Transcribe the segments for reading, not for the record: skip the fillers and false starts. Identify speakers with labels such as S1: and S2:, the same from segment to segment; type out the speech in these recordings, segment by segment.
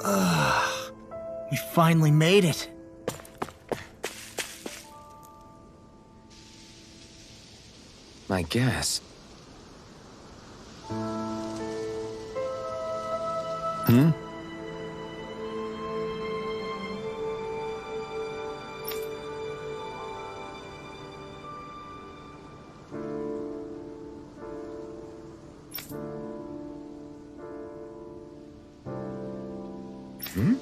S1: We finally made it.
S2: I guess. Hmm? Hmm?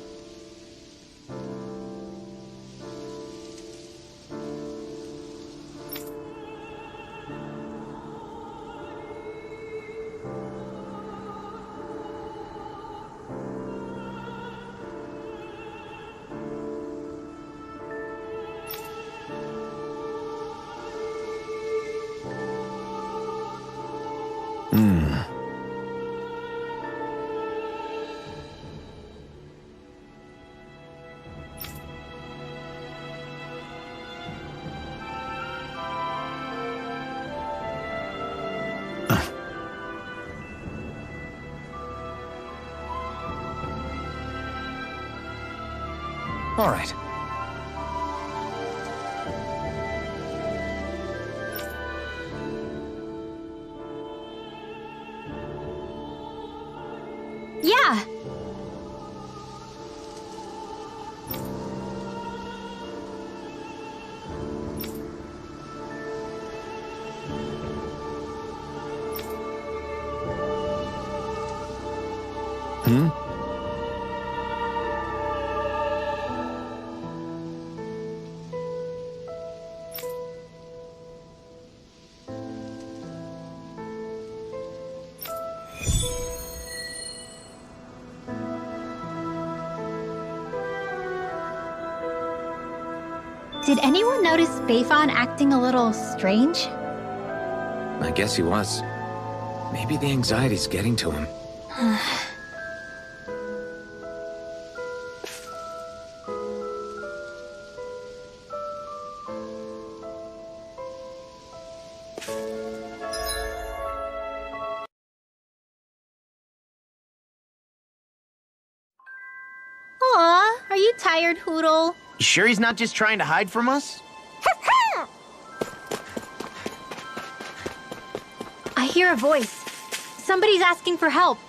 S2: All right.
S3: Yeah.
S2: Hmm?
S3: Did anyone notice Bayfon acting a little strange?
S2: I guess he was. Maybe the anxiety's getting to him.
S3: Aw, are you tired, Hootle?
S1: You sure he's not just trying to hide from us?
S3: I hear a voice. Somebody's asking for help.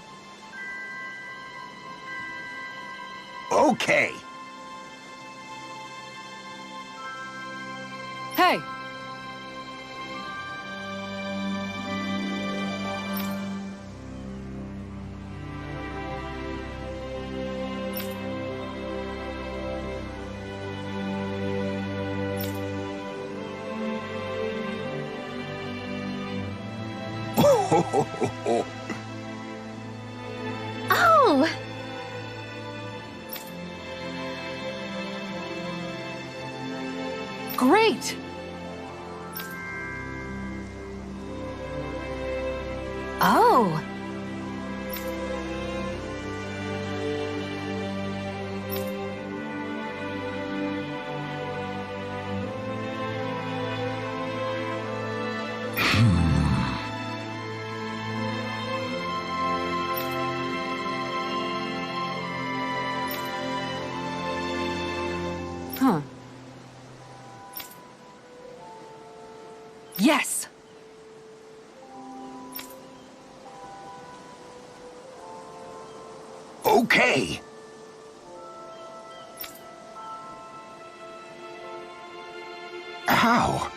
S1: Okay.
S4: Hey!
S3: Oh!
S4: Great!
S3: Oh!
S4: Huh. Yes!
S1: Okay. Ow.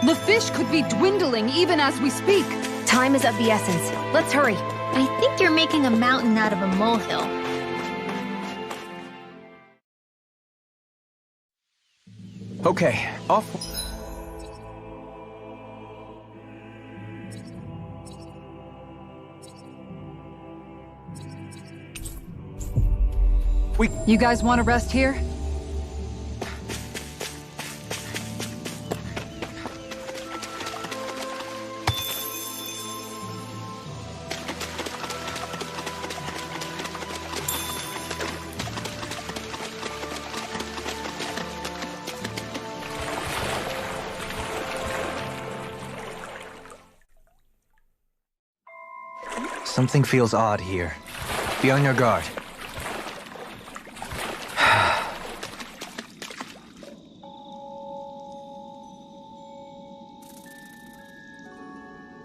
S4: The fish could be dwindling even as we speak.
S3: Time is of the essence. Let's hurry. I think you're making a mountain out of a molehill.
S2: Okay, off.
S4: You guys want to rest here?
S5: Something feels odd here. Be on your guard.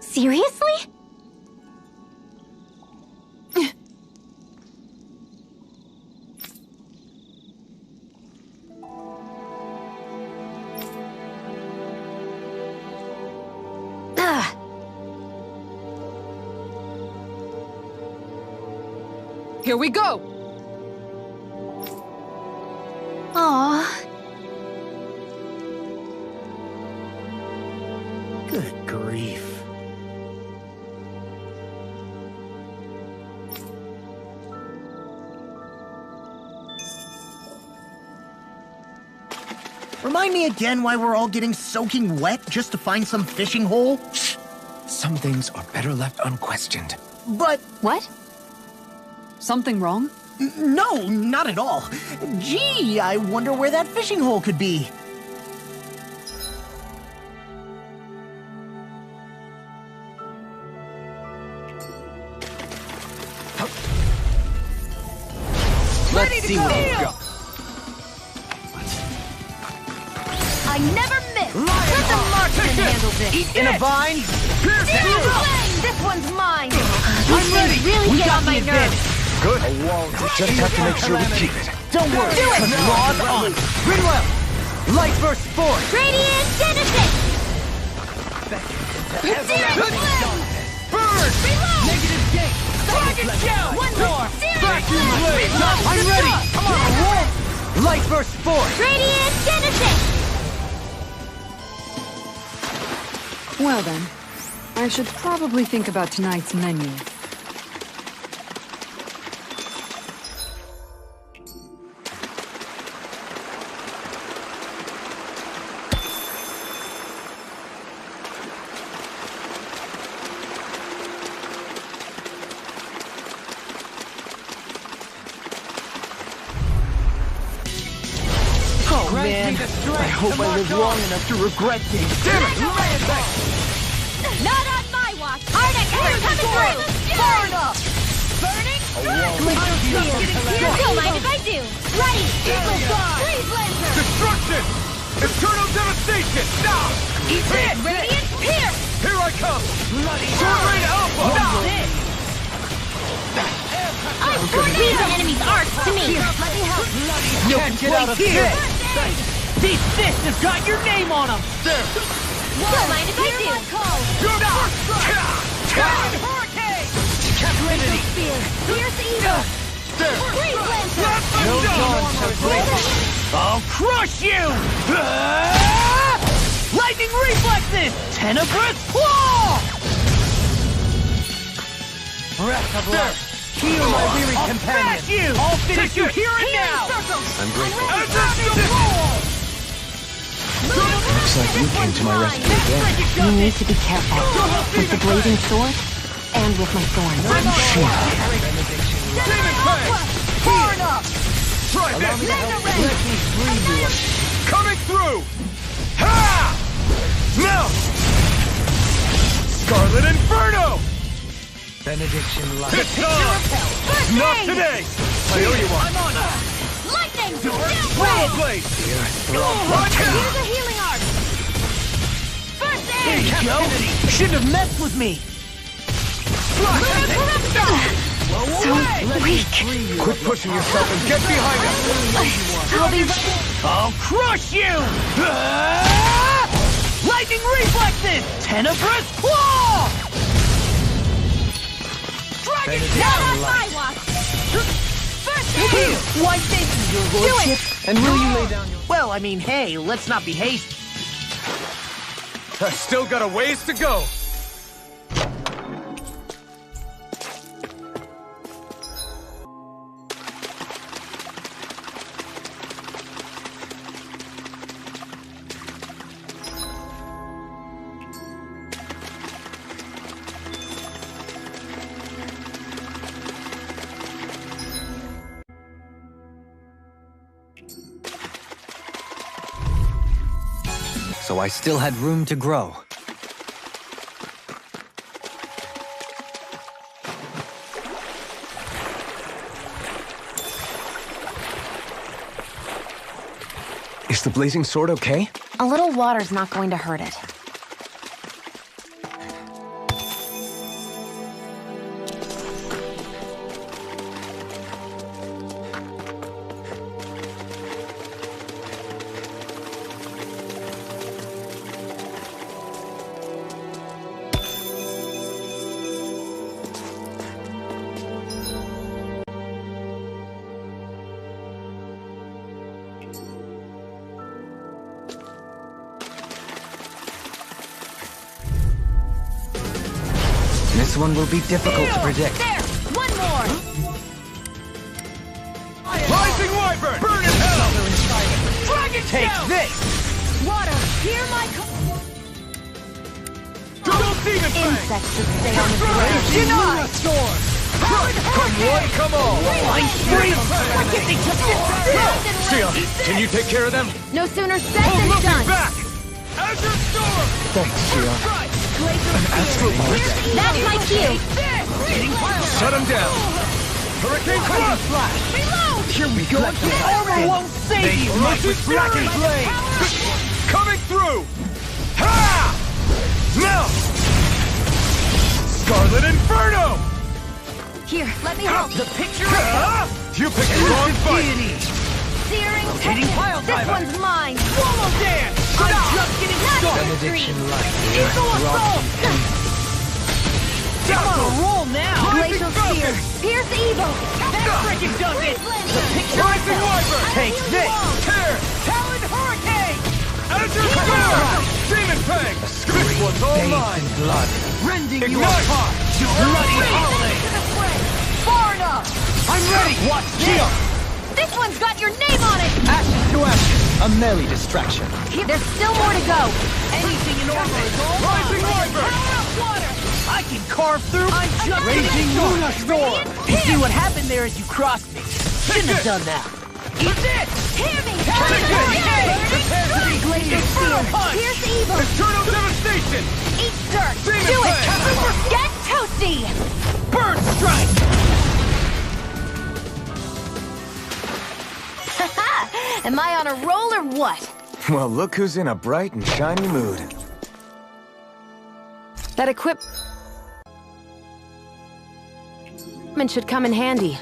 S3: Seriously? Ugh.
S4: Here we go!
S3: Aw.
S1: Good grief. Remind me again why we're all getting soaking wet just to find some fishing hole?
S2: Some things are better left unquestioned.
S1: But
S3: What?
S4: Something wrong?
S1: no, not at all. Gee, I wonder where that fishing hole could be.
S4: Ready to go!
S3: I never miss! Let the marksman handle this!
S1: In a vine?
S3: This one's mine! I'm ready! Really get on my nerves!
S5: Good. Just have to make sure we keep it.
S1: Don't worry.
S3: Do it!
S1: Log on. Rinwell! Light burst force!
S3: Radiant Genesis!
S1: Burn! Negative gate! Dragon shell!
S3: One more!
S1: Vacuum blade! I'm ready! Come on! Light burst force!
S3: Radiant Genesis!
S4: Well then, I should probably think about tonight's menu.
S1: Oh man, I hope I live long enough to regret this. Damn it!
S3: Not on my watch! Arctic, we're coming through! Far enough! Burning? Don't mind if I do! Ready! Eagle Guard! Freeze Lancer!
S6: Destruction! Eternal devastation! Now!
S3: Eat it! Radiant Pierce!
S6: Here I come!
S1: Bloody
S6: Sword Rain Alpha! Now!
S3: I force the enemy's arcs to me!
S1: You can't get out of here! These fists have got your name on them!
S6: There!
S3: Don't mind if I do!
S6: You're not!
S3: Hurricane!
S1: Trinity!
S3: Spear! Pierce Eagle!
S6: There!
S3: Freeze Lancer!
S1: No dawn shall break it! I'll crush you! Ah! Lightning reflexes! Tenebrous claw! Breath of life! Heal my weary companion! I'll finish you here and now!
S2: I'm grateful.
S5: Looks like you came to my rescue again.
S7: You need to be careful with the blazing sword and with my thorns.
S6: Demon Fang!
S3: Far enough!
S6: Try this!
S1: Let me free you!
S6: Coming through! Ha! Now! Scarlet Inferno!
S1: Benediction light.
S6: It's time! Not today! I owe you one.
S1: I'm on it!
S3: Lightning!
S6: Longplay! Watch
S3: Here's
S6: out!
S3: a healing arc! First
S1: There
S3: aid!
S1: you go! Shouldn't have messed with me!
S3: So
S1: weak!
S6: Quit pushing yourself and get behind us!
S3: I'll be...
S1: I'll crush you! Ah! Lightning reflexes! Tenebrous claw! Dragon
S3: Not on my watch! First aid!
S1: Why thank you, your
S3: Do
S1: lordship.
S3: it!
S1: And will you lay down your... Well, I mean, hey, let's not be hasty.
S6: I've still got a ways to go!
S5: so I still had room to grow. Is the blazing sword okay?
S7: A little water's not going to hurt it.
S5: This one will be difficult to predict.
S3: There! One more!
S6: Rising Wyvern! Burn in hell!
S1: Dragon Take this!
S3: Water, hear my
S6: Double Demon Fang!
S3: insects should stay on the ground.
S1: Denied!
S6: Come one, come all!
S1: I'm free! Why can't they just sit still?
S6: Shia, can you take care of them?
S3: No sooner said
S6: Oh,
S3: than
S6: looking
S3: done.
S6: back! Azure Storm!
S5: Thanks, Shia.
S3: That's my cue.
S6: Shut him down! Hurricane Flash!
S3: Reload!
S1: Here we go again! Armor won't save you!
S6: Mercy Dragon Blade! Coming through! Ha! Now! Scarlet Inferno!
S3: Here, let me help.
S1: The picture
S6: Ha! You picked the wrong fight!
S1: deity!
S3: Searing
S1: Hitting pile
S3: technique. This
S1: driver.
S3: one's mine.
S1: Swallow dance! I'm just getting started!
S5: Benediction light.
S1: Eagle assault! I'm on a roll now!
S3: Glacial Spear. Pierce evil.
S1: That frickin' does it! The picture
S6: Rising Wyvern!
S1: Take this!
S6: Tear!
S1: Talon Hurricane!
S6: Azure Storm! Demon Fang! This one's all
S5: Bathed
S6: mine!
S5: in blood.
S1: Rending you
S6: Ignite!
S1: apart! To bloody holiday!
S3: Far enough.
S1: I'm ready! Watch this!
S3: This one's got your name on it.
S5: Ashes to ashes. A merry distraction.
S3: There's still more to go.
S1: Anything in armor is all
S6: Rising
S1: mine!
S6: Wyvern!
S1: Power up water! I can carve through! I'm just
S6: Raging
S1: Luna Storm! You see what happened there as you crossed me? Shouldn't have
S6: it.
S1: done that! Eat this!
S3: Hear me.
S6: Take it!
S3: Prepare to be Glacial Spear. Pierce evil.
S6: Eternal Devastation!
S3: Eat dirt.
S6: Demon
S3: Do it.
S6: Fang.
S3: Get toasty.
S1: Bird strike!
S3: Am I on a roll or what?
S5: Well, look who's in a bright and shiny mood.
S7: That equipment should come in handy.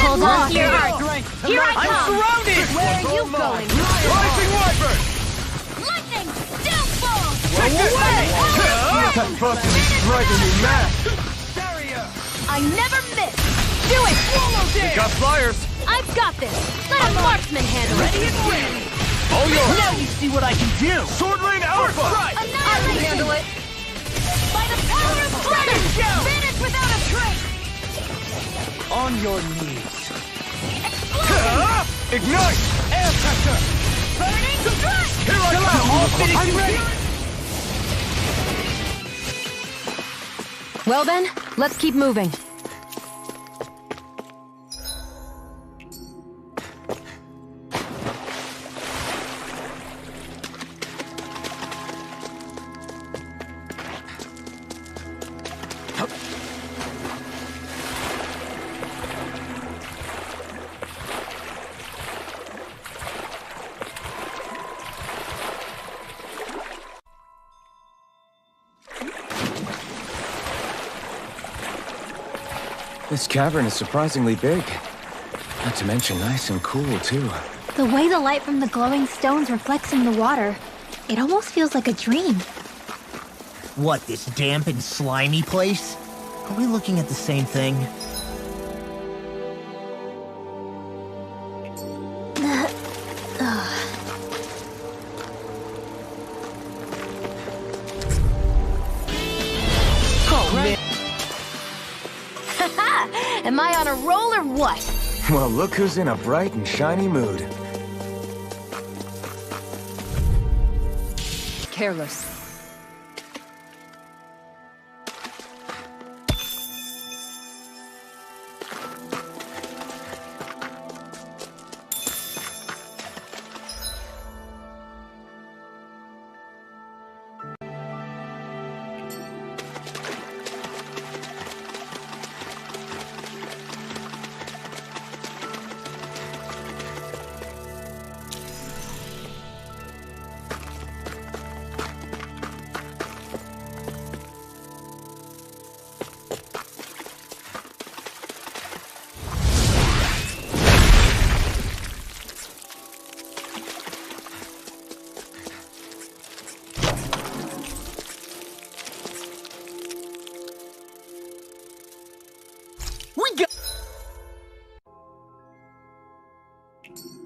S3: Hold on. Here I
S1: I'm
S3: come.
S1: surrounded!
S3: Where are you going?
S6: Rising Wyvern!
S3: Lightning. Downfall.
S6: Take this! That button is driving me mad!
S3: I never miss. Do it.
S6: We got flyers!
S3: I've got this. Let a marksman handle it.
S1: Ready and ready!
S6: All yours!
S1: Now you see what I can do!
S6: Sword Lane Alpha!
S1: Right!
S3: I can handle it. By the power of Dragon! Finish without a trace!
S1: On your knees!
S6: Ha! Ignite!
S1: Air pressure!
S3: Burning strike!
S6: Here I come!
S1: All finished! I'm ready!
S7: Well then, let's keep moving.
S5: This cavern is surprisingly big. Not to mention nice and cool, too.
S3: The way the light from the glowing stones reflects in the water, it almost feels like a dream.
S1: What, this damp and slimy place? Are we looking at the same thing?
S3: Am I on a roll or what?
S5: Well, look who's in a bright and shiny mood.
S4: Careless.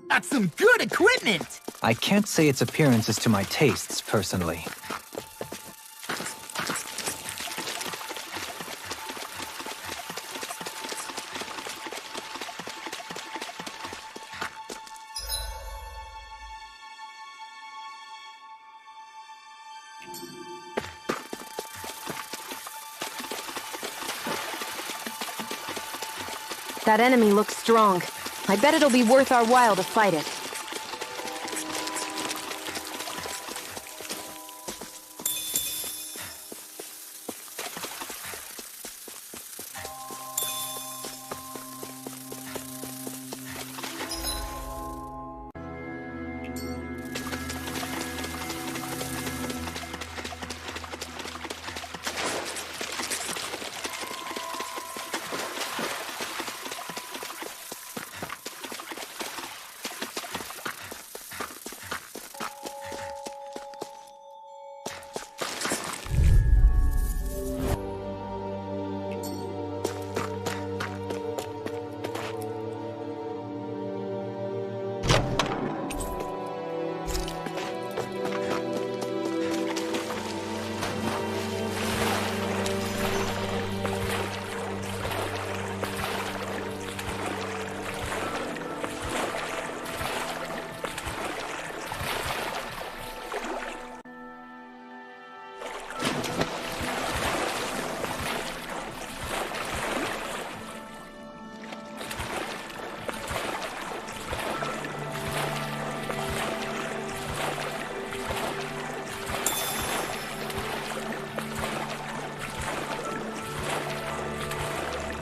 S1: Got some good equipment!
S5: I can't say its appearance is to my tastes, personally.
S7: That enemy looks strong. I bet it'll be worth our while to fight it.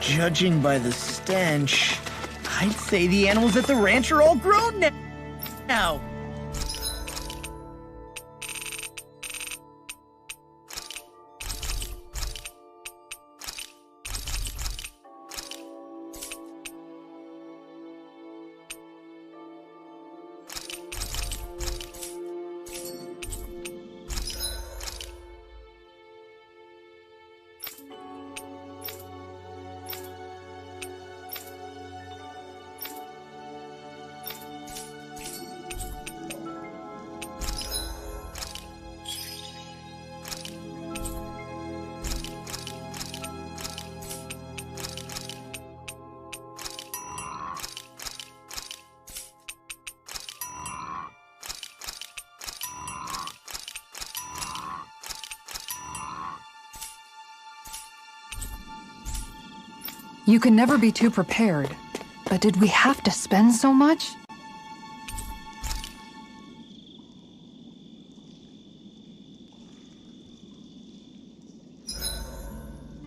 S1: Judging by the stench, I'd say the animals at the ranch are all grown now.
S4: You can never be too prepared. But did we have to spend so much?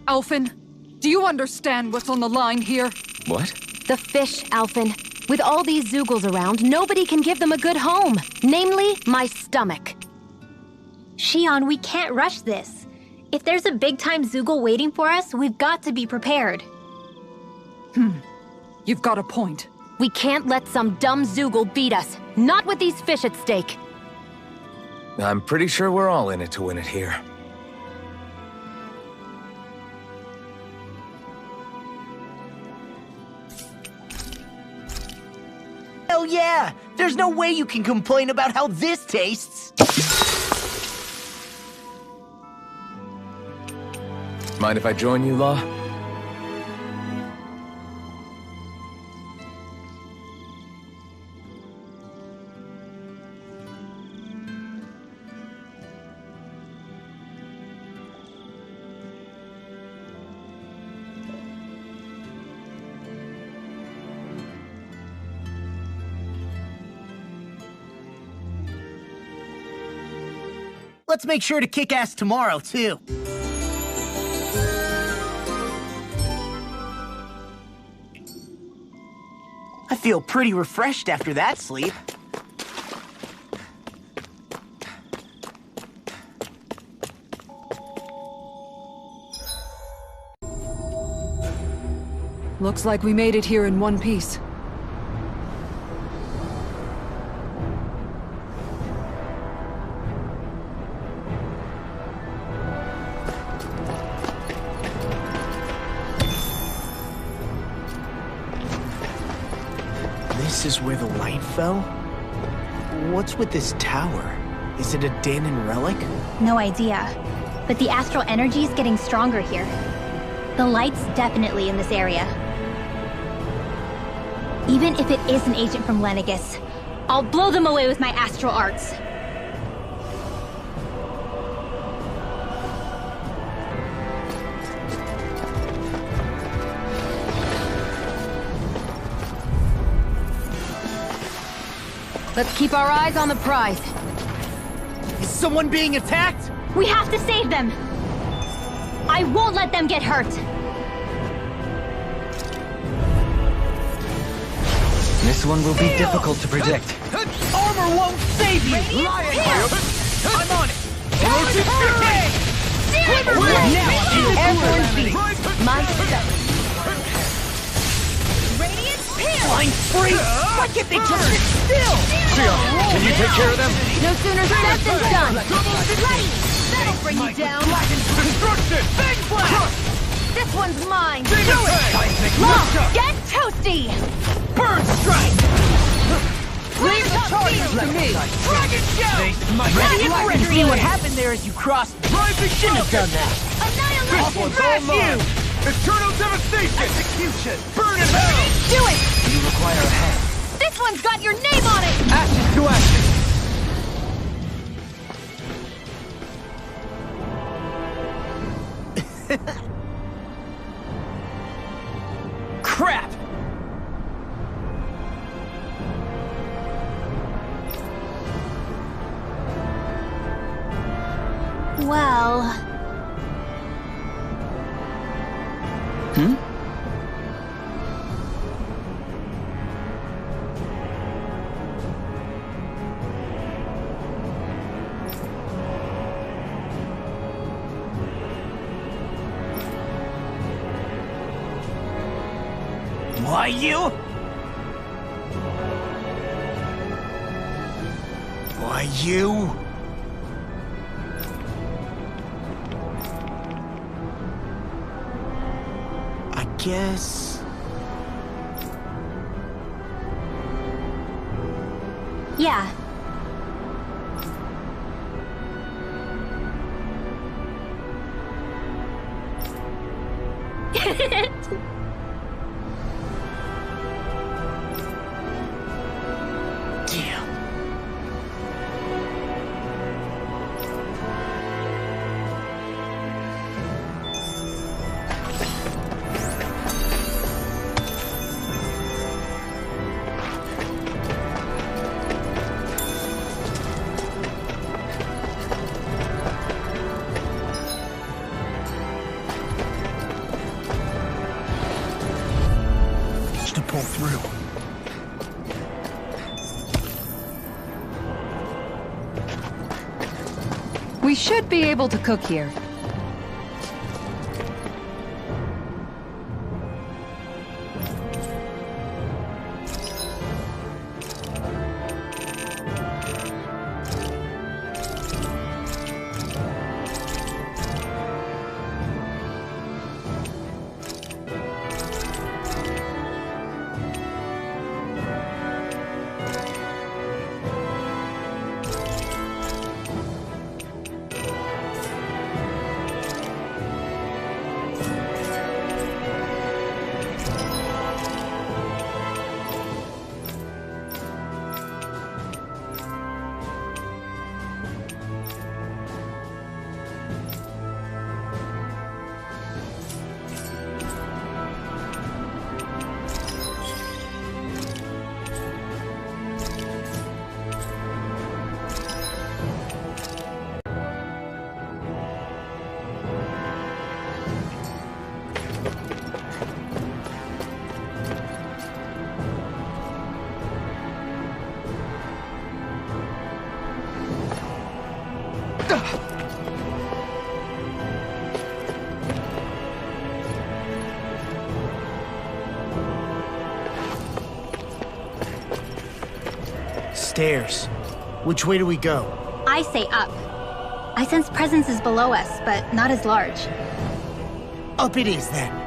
S4: Alphen, do you understand what's on the line here?
S2: What?
S7: The fish, Alphen. With all these Zoogles around, nobody can give them a good home. Namely, my stomach.
S3: Shion, we can't rush this. If there's a big-time Zoogle waiting for us, we've got to be prepared.
S4: You've got a point.
S7: We can't let some dumb Zoogle beat us. Not with these fish at stake.
S2: I'm pretty sure we're all in it to win it here.
S1: Hell yeah! There's no way you can complain about how this tastes!
S2: Mind if I join you, Law?
S1: Let's make sure to kick ass tomorrow, too. I feel pretty refreshed after that sleep.
S4: Looks like we made it here in one piece.
S1: This is where the light fell? What's with this tower? Is it a Danon relic?
S3: No idea. But the astral energy is getting stronger here. The light's definitely in this area. Even if it is an agent from Lenegus, I'll blow them away with my astral arts.
S7: Let's keep our eyes on the prize.
S1: Is someone being attacked?
S3: We have to save them! I won't let them get hurt!
S5: This one will be difficult to predict.
S1: Armor won't save you! I'm on it!
S7: Airborne beast. My step.
S1: Flying free! Why can't they just sit still?
S6: Can you take care of them?
S7: No sooner said than done.
S3: Ready! That'll bring you down!
S6: Destruction!
S1: Big blast!
S7: This one's mine.
S6: Do it!
S7: Long, get toasty.
S1: Bird strike!
S7: Leave the charges to me.
S1: Dragon shell! Ready? See what happened there as you crossed. Shouldn't have done that.
S3: Annihilation!
S1: Smash you!
S6: Eternal devastation!
S1: Execution!
S6: Burn in hell!
S7: Do it.
S5: You require a hand.
S7: This one's got your name on it.
S5: Ashes to ashes.
S1: Crap!
S3: Well...
S1: Why you? Why you? I guess...
S3: yeah.
S1: Damn. To pull through.
S4: We should be able to cook here.
S1: stairs. Which way do we go?
S3: I say up. I sense presences below us, but not as large.
S1: Up it is, then.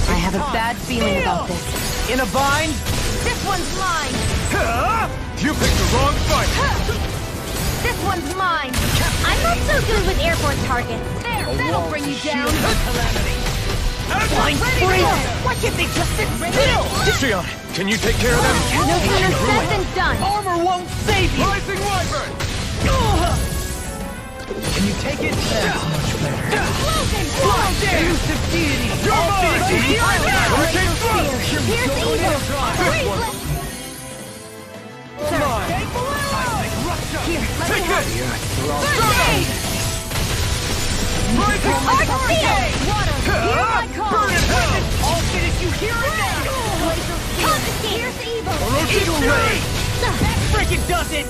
S7: I have a bad feeling about this.
S1: In a bind?
S7: This one's mine!
S6: You picked the wrong fight!
S7: This one's mine!
S3: I'm not so good with airborne targets.
S7: There, that'll bring you down!
S1: Blind freeze! Why can't they just sit still?
S6: Shion, can you take care of them?
S7: No sooner said than done!
S1: Armor won't save you!
S6: Rising Wyvern!
S1: Can you take it? That's much better.
S7: Blind
S1: Elusive deity!
S6: You're mine! Hurricane Thrust!
S7: Here's evil! Breathless! Here, let me
S6: Take
S7: help
S6: it!
S7: you!
S6: Rising
S7: Hurricane! Water! Hear my call!
S6: Burn in hell!
S1: I'll finish you here and now!
S3: Here's evil!
S1: Eagle Ray! That frickin' does it!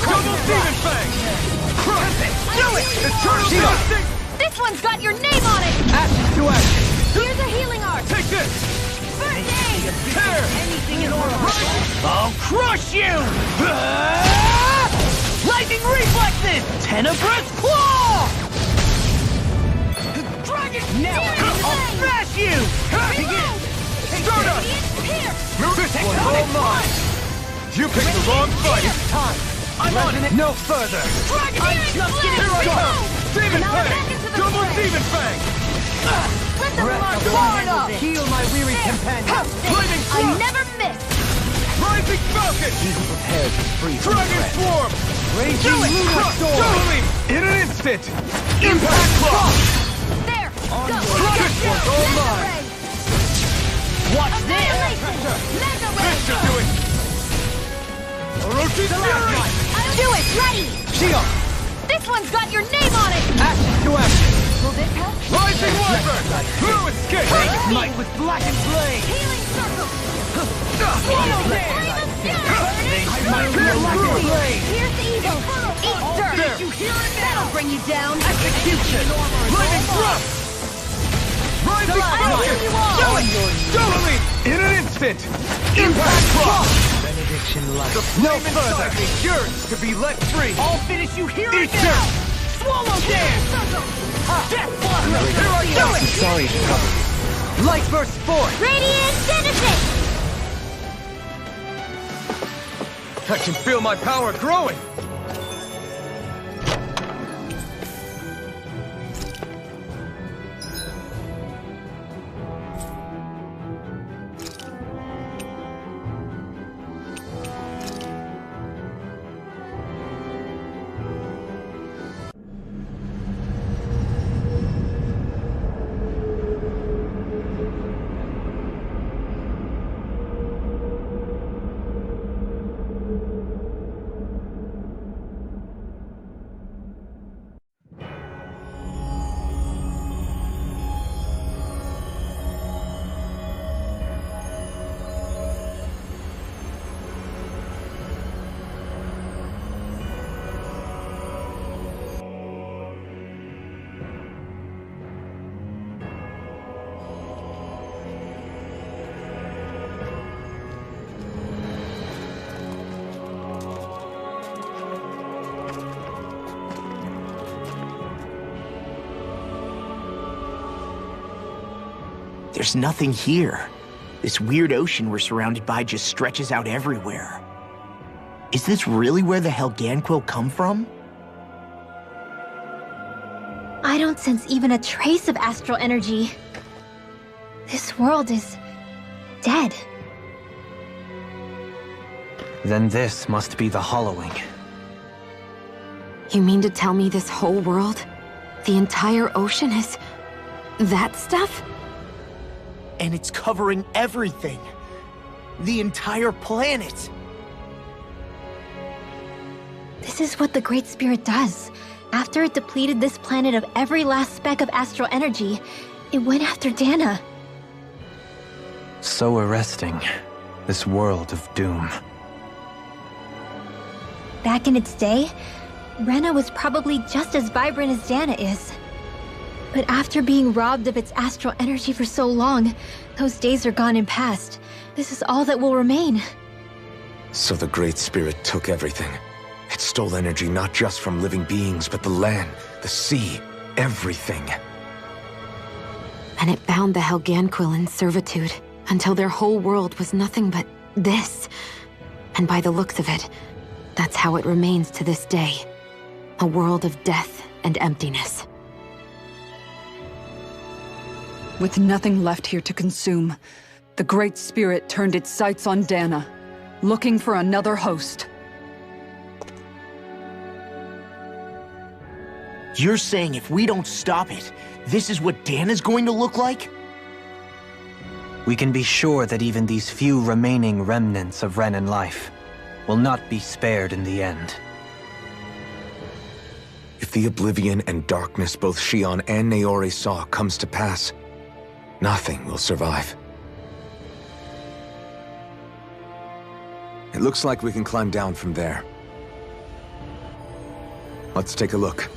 S6: Double Demon Fang! Crush it!
S1: Do it!
S6: Eternal Thrusting!
S7: This one's got your name on it!
S1: Ashes to ashes!
S3: Here's a healing art!
S6: Take this! Tear!
S1: Anything in order! I'll crush you! Lightning reflexes! Tenebrous claw! Dragon! Now I'll smash you! Begin!
S6: Stardust! Move this one all mine! You picked the wrong fight!
S1: Time! I'm on it! No further!
S3: Dragon!
S1: I'm just getting
S6: Here I
S1: started!
S6: come! Demon
S3: Now
S6: Fang!
S3: back into the
S6: Double
S3: fray.
S6: Demon Fang!
S3: Let them
S1: Breath
S3: march
S1: of
S3: hard
S1: Lord,
S3: up!
S1: heal my weary companion!
S6: Lightning
S7: I
S6: Thrust!
S7: never miss!
S6: Rising Falcon!
S1: Be prepared to freeze from
S6: Dragon
S1: threat.
S6: Swarm!
S1: Raging Lunar
S6: Crush!
S1: Storm!
S6: Totally! In an instant! Impact Claw!
S7: There! Go!
S6: This one's all mine!
S7: Ray!
S1: Watch this!
S7: Annihilation! Mega Ray!
S6: This should do it! Orochi's Fury!
S7: Do it! Ready!
S1: Shion!
S7: This one's got your name on it!
S1: Ashes to ashes!
S7: Will this help?
S6: Rising Wyvern! Blue Escape!
S1: Might with blackened blade!
S7: Healing circle!
S1: Swallow
S7: Flame
S1: there!
S7: of fury!
S1: Might with blackened blade!
S7: Here's evil! Eat dirt!
S6: There!
S1: You hear it
S7: That'll bring you down!
S1: Execution!
S6: Lightning Thrust! Rising
S7: I'll
S6: Falcon!
S7: heal you all!
S6: Totally! In an instant! Impact Claw!
S1: Benediction light.
S6: No further! Yours to be let free!
S1: I'll finish you here and
S6: Eat
S1: now!
S6: dirt!
S1: Swallow dance! Death blossom!
S6: Here I go!
S1: Sorry to trouble you. Light burst forth!
S3: Radiant Genesis!
S6: I can feel my power growing!
S8: there's nothing here. This weird ocean we're surrounded by just stretches out everywhere. Is this really where the Helganquil come from?
S3: I don't sense even a trace of astral energy. This world is dead.
S5: Then this must be the hollowing.
S7: You mean to tell me this whole world, the entire ocean is that stuff?
S8: And it's covering everything. The entire planet.
S3: This is what the Great Spirit does. After it depleted this planet of every last speck of astral energy, it went after Dana.
S5: So arresting. This world of doom.
S3: Back in its day, Rena was probably just as vibrant as Dana is. But after being robbed of its astral energy for so long, those days are gone and past. This is all that will remain.
S6: So the Great Spirit took everything. It stole energy not just from living beings, but the land, the sea, everything.
S7: And it bound the Helganquil in servitude until their whole world was nothing but this. And by the looks of it, that's how it remains to this day. A world of death and emptiness.
S4: With nothing left here to consume, the Great Spirit turned its sights on Dana, looking for another host.
S8: You're saying if we don't stop it, this is what Dana's going to look like?
S5: We can be sure that even these few remaining remnants of Renan life will not be spared in the end.
S6: If the oblivion and darkness both Shion and Naori saw comes to pass, nothing will survive. It looks like we can climb down from there. Let's take a look.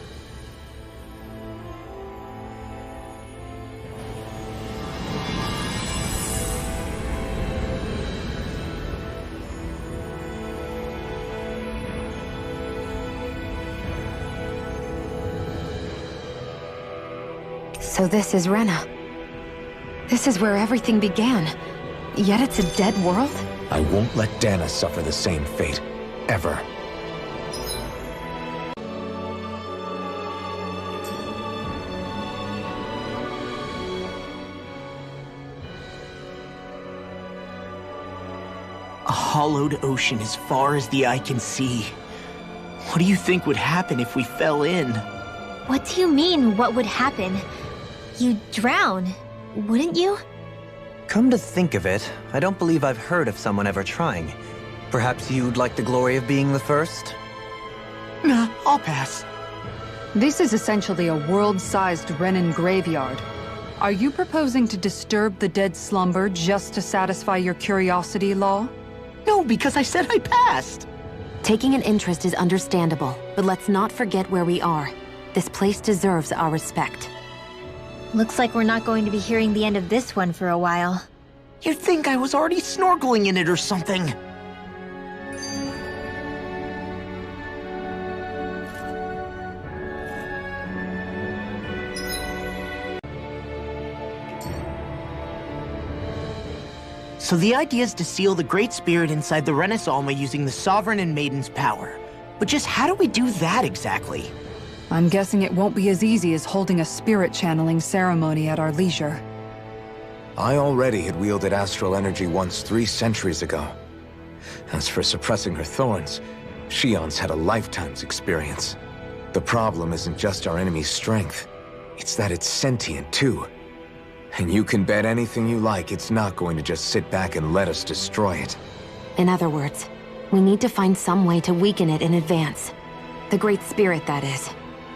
S7: So this is Rena. This is where everything began. Yet it's a dead world?
S6: I won't let Dana suffer the same fate, ever.
S8: A hollowed ocean as far as the eye can see. What do you think would happen if we fell in?
S3: What do you mean, what would happen? You'd drown, wouldn't you?
S5: Come to think of it, I don't believe I've heard of someone ever trying. Perhaps you'd like the glory of being the first?
S8: Nah, I'll pass.
S4: This is essentially a world-sized Renan graveyard. Are you proposing to disturb the dead slumber just to satisfy your curiosity, Law?
S8: No, because I said I passed.
S7: Taking an interest is understandable, but let's not forget where we are. This place deserves our respect.
S3: Looks like we're not going to be hearing the end of this one for a while.
S8: You'd think I was already snorkeling in it or something. So the idea is to seal the Great Spirit inside the Renis Alma using the Sovereign and Maiden's power. But just how do we do that exactly?
S4: I'm guessing it won't be as easy as holding a spirit channeling ceremony at our leisure.
S6: I already had wielded astral energy once 3 centuries ago. As for suppressing her thorns, Shion's had a lifetime's experience. The problem isn't just our enemy's strength, it's that it's sentient too. And you can bet anything you like it's not going to just sit back and let us destroy it.
S7: In other words, we need to find some way to weaken it in advance. The Great Spirit, that is.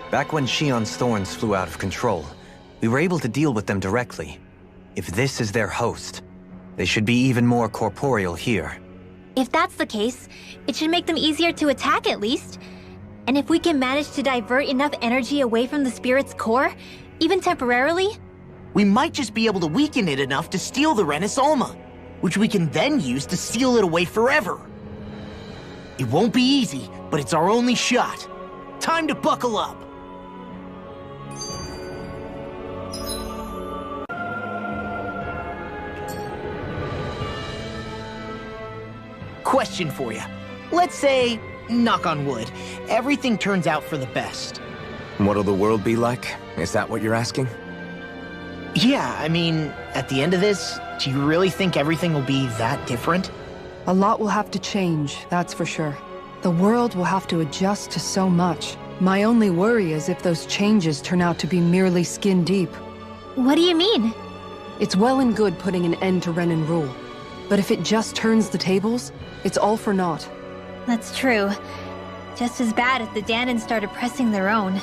S5: Back when Shion's thorns flew out of control, we were able to deal with them directly. If this is their host, they should be even more corporeal here.
S3: If that's the case, it should make them easier to attack at least. And if we can manage to divert enough energy away from the spirit's core, even temporarily,
S8: we might just be able to weaken it enough to steal the Renis Alma, which we can then use to seal it away forever. It won't be easy, but it's our only shot. Time to buckle up. Question for you. Let's say, knock on wood, everything turns out for the best.
S6: What'll the world be like? Is that what you're asking?
S8: Yeah, I mean, at the end of this, do you really think everything will be that different?
S4: A lot will have to change, that's for sure. The world will have to adjust to so much. My only worry is if those changes turn out to be merely skin deep.
S3: What do you mean?
S4: It's well and good putting an end to Renan rule. But if it just turns the tables, it's all for naught.
S3: That's true. Just as bad if the Danans started pressing their own.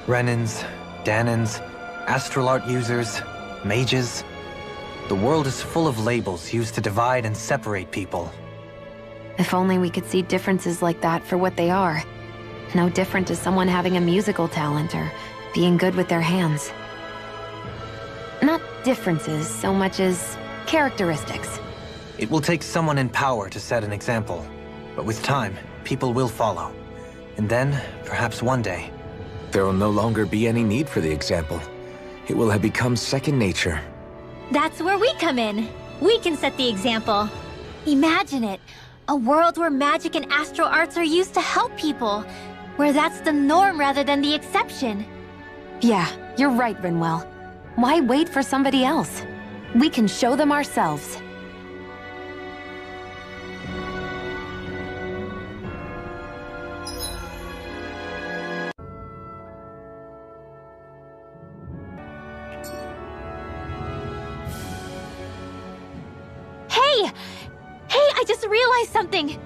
S5: Renans, Danans, astral art users, mages. The world is full of labels used to divide and separate people.
S7: If only we could see differences like that for what they are. No different to someone having a musical talent or being good with their hands. Not differences so much as characteristics.
S5: It will take someone in power to set an example. But with time, people will follow. And then, perhaps one day...
S6: There will no longer be any need for the example. It will have become second nature.
S3: That's where we come in. We can set the example. Imagine it. A world where magic and astral arts are used to help people. Where that's the norm rather than the exception.
S7: Yeah, you're right, Rinwell. Why wait for somebody else? We can show them ourselves.
S3: I just realized something!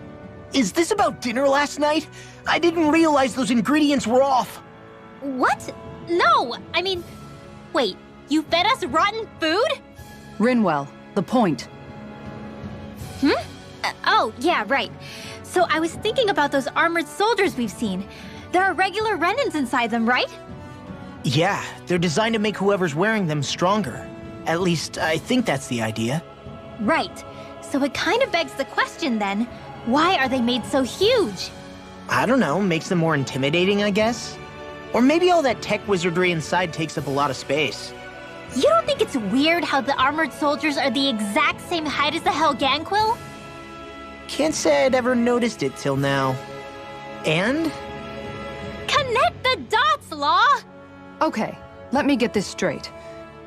S8: Is this about dinner last night? I didn't realize those ingredients were off.
S3: What? No! I mean, wait, you fed us rotten food?
S4: Rinwell, the point.
S3: Oh, yeah, right. So I was thinking about those armored soldiers we've seen. There are regular Renans inside them, right?
S8: Yeah, they're designed to make whoever's wearing them stronger. At least, I think that's the idea.
S3: Right. So it kind of begs the question then, why are they made so huge?
S8: I don't know, makes them more intimidating, I guess? Or maybe all that tech wizardry inside takes up a lot of space.
S3: You don't think it's weird how the armored soldiers are the exact same height as the Helganquil?
S8: Can't say I'd ever noticed it till now. And?
S3: Connect the dots, Law!
S4: Okay, let me get this straight.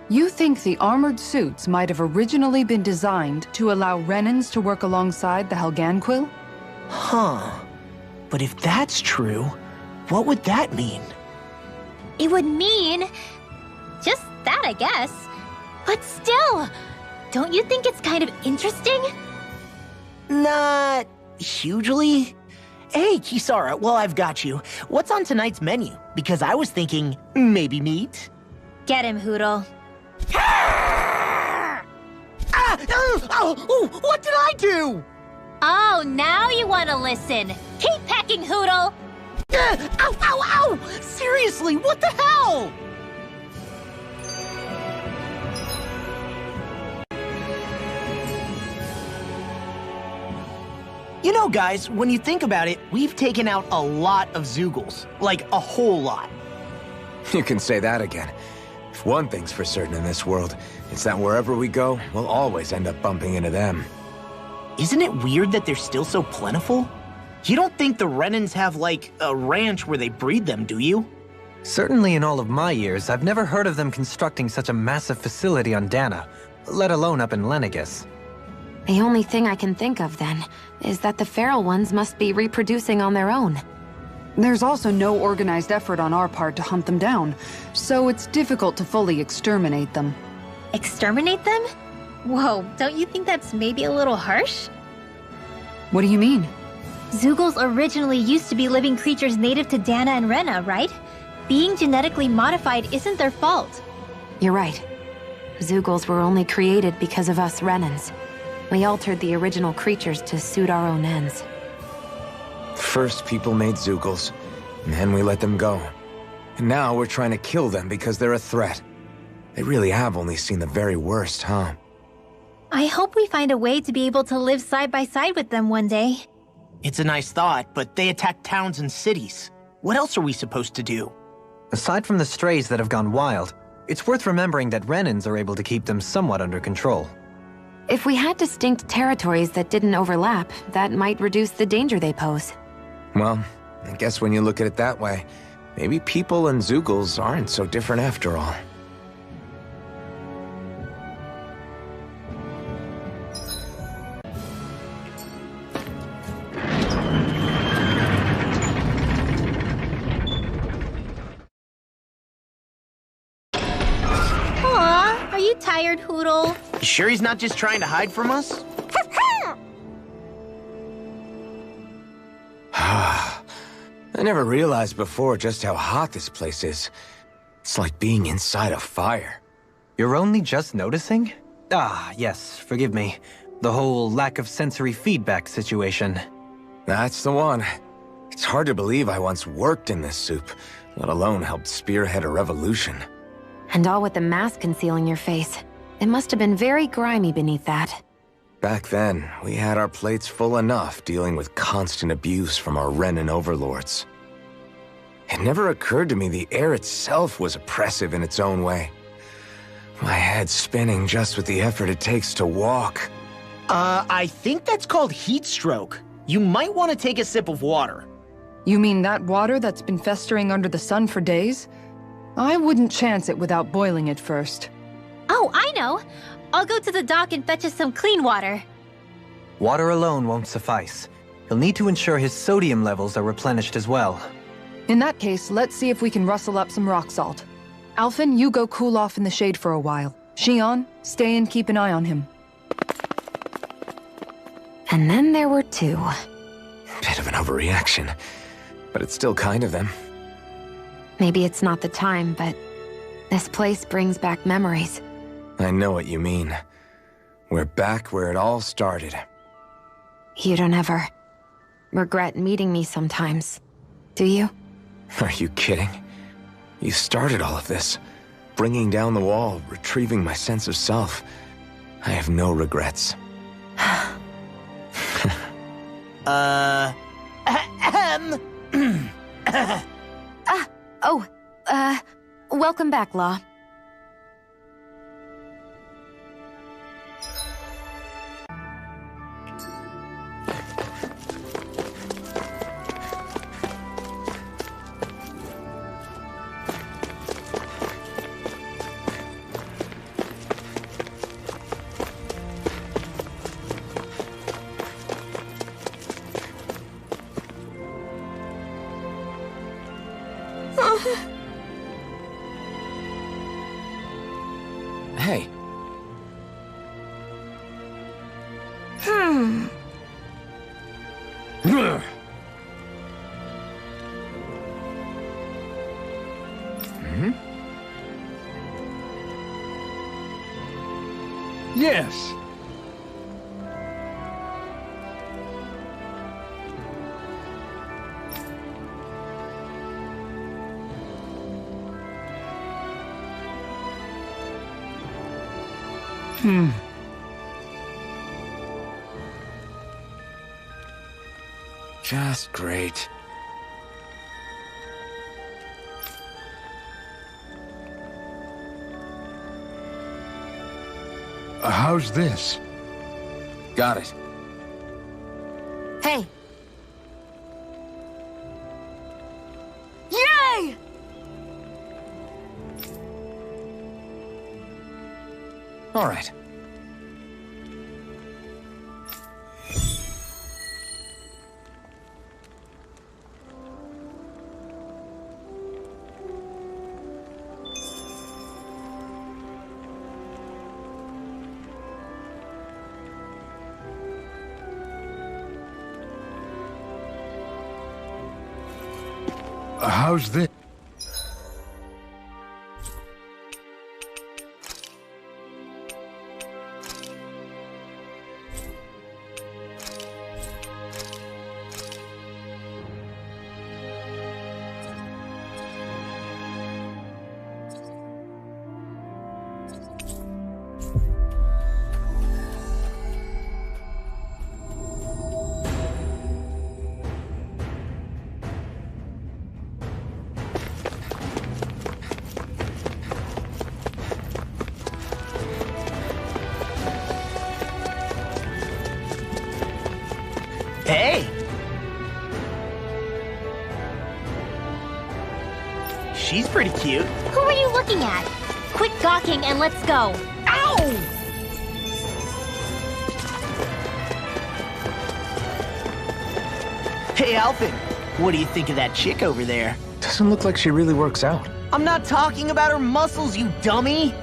S4: You think the armored suits might have originally been designed to allow Renans to work alongside the Helganquil?
S8: Huh. But if that's true, what would that mean?
S3: It would mean... just that, I guess. But still, don't you think it's kind of interesting?
S8: Not hugely. Hey, Kisara, well, I've got you. What's on tonight's menu? Because I was thinking, maybe meat?
S3: Get him, Hootle.
S8: What did I do?
S3: Oh, now you want to listen. Keep pecking, Hootle!
S8: Ow! Seriously, what the hell? You know, guys, when you think about it, we've taken out a lot of Zeugles. Like, a whole lot.
S6: You can say that again. If one thing's for certain in this world, it's that wherever we go, we'll always end up bumping into them.
S8: Isn't it weird that they're still so plentiful? You don't think the Renans have, like, a ranch where they breed them, do you?
S5: Certainly in all of my years, I've never heard of them constructing such a massive facility on Dana, let alone up in Lenegis.
S7: The only thing I can think of, then, is that the feral ones must be reproducing on their own.
S4: There's also no organized effort on our part to hunt them down, so it's difficult to fully exterminate them.
S3: Exterminate them? Whoa, don't you think that's maybe a little harsh?
S4: What do you mean?
S3: Zeugles originally used to be living creatures native to Dana and Rena, right? Being genetically modified isn't their fault.
S7: You're right. Zeugles were only created because of us Renans. We altered the original creatures to suit our own ends.
S6: First, people made Zeugles, and then we let them go. And now we're trying to kill them because they're a threat. They really have only seen the very worst, huh?
S3: I hope we find a way to be able to live side by side with them one day.
S8: It's a nice thought, but they attack towns and cities. What else are we supposed to do?
S5: Aside from the strays that have gone wild, it's worth remembering that Renans are able to keep them somewhat under control.
S7: If we had distinct territories that didn't overlap, that might reduce the danger they pose.
S6: Well, I guess when you look at it that way, maybe people and Zeugles aren't so different after all.
S3: Aw, are you tired, Hoodle?
S8: You sure he's not just trying to hide from us?
S6: I never realized before just how hot this place is. It's like being inside a fire.
S5: You're only just noticing? Ah, yes, forgive me. The whole lack of sensory feedback situation.
S6: That's the one. It's hard to believe I once worked in this soup, let alone helped spearhead a revolution.
S7: And all with the mask concealing your face. It must have been very grimy beneath that.
S6: Back then, we had our plates full enough dealing with constant abuse from our Renan overlords. It never occurred to me the air itself was oppressive in its own way. My head's spinning just with the effort it takes to walk.
S8: I think that's called heat stroke. You might want to take a sip of water.
S4: You mean that water that's been festering under the sun for days? I wouldn't chance it without boiling it first.
S3: Oh, I know! I'll go to the dock and fetch us some clean water.
S5: Water alone won't suffice. He'll need to ensure his sodium levels are replenished as well.
S4: In that case, let's see if we can rustle up some rock salt. Alphen, you go cool off in the shade for a while. Xion, stay and keep an eye on him.
S7: And then there were two.
S6: Bit of an overreaction, but it's still kind of them.
S7: Maybe it's not the time, but this place brings back memories.
S6: I know what you mean. We're back where it all started.
S7: You don't ever regret meeting me sometimes, do you?
S6: Are you kidding? You started all of this. Bringing down the wall, retrieving my sense of self. I have no regrets.
S7: Welcome back, Law.
S6: Hey.
S1: Yes.
S6: Just great.
S1: How's this?
S6: Got it.
S7: Hey! Yay!
S6: All right.
S1: How's this?
S8: Hey! She's pretty cute.
S9: Who are you looking at? Quit gawking and let's go.
S8: Ow! Hey, Alvin. What do you think of that chick over there?
S6: Doesn't look like she really works out.
S8: I'm not talking about her muscles, you dummy!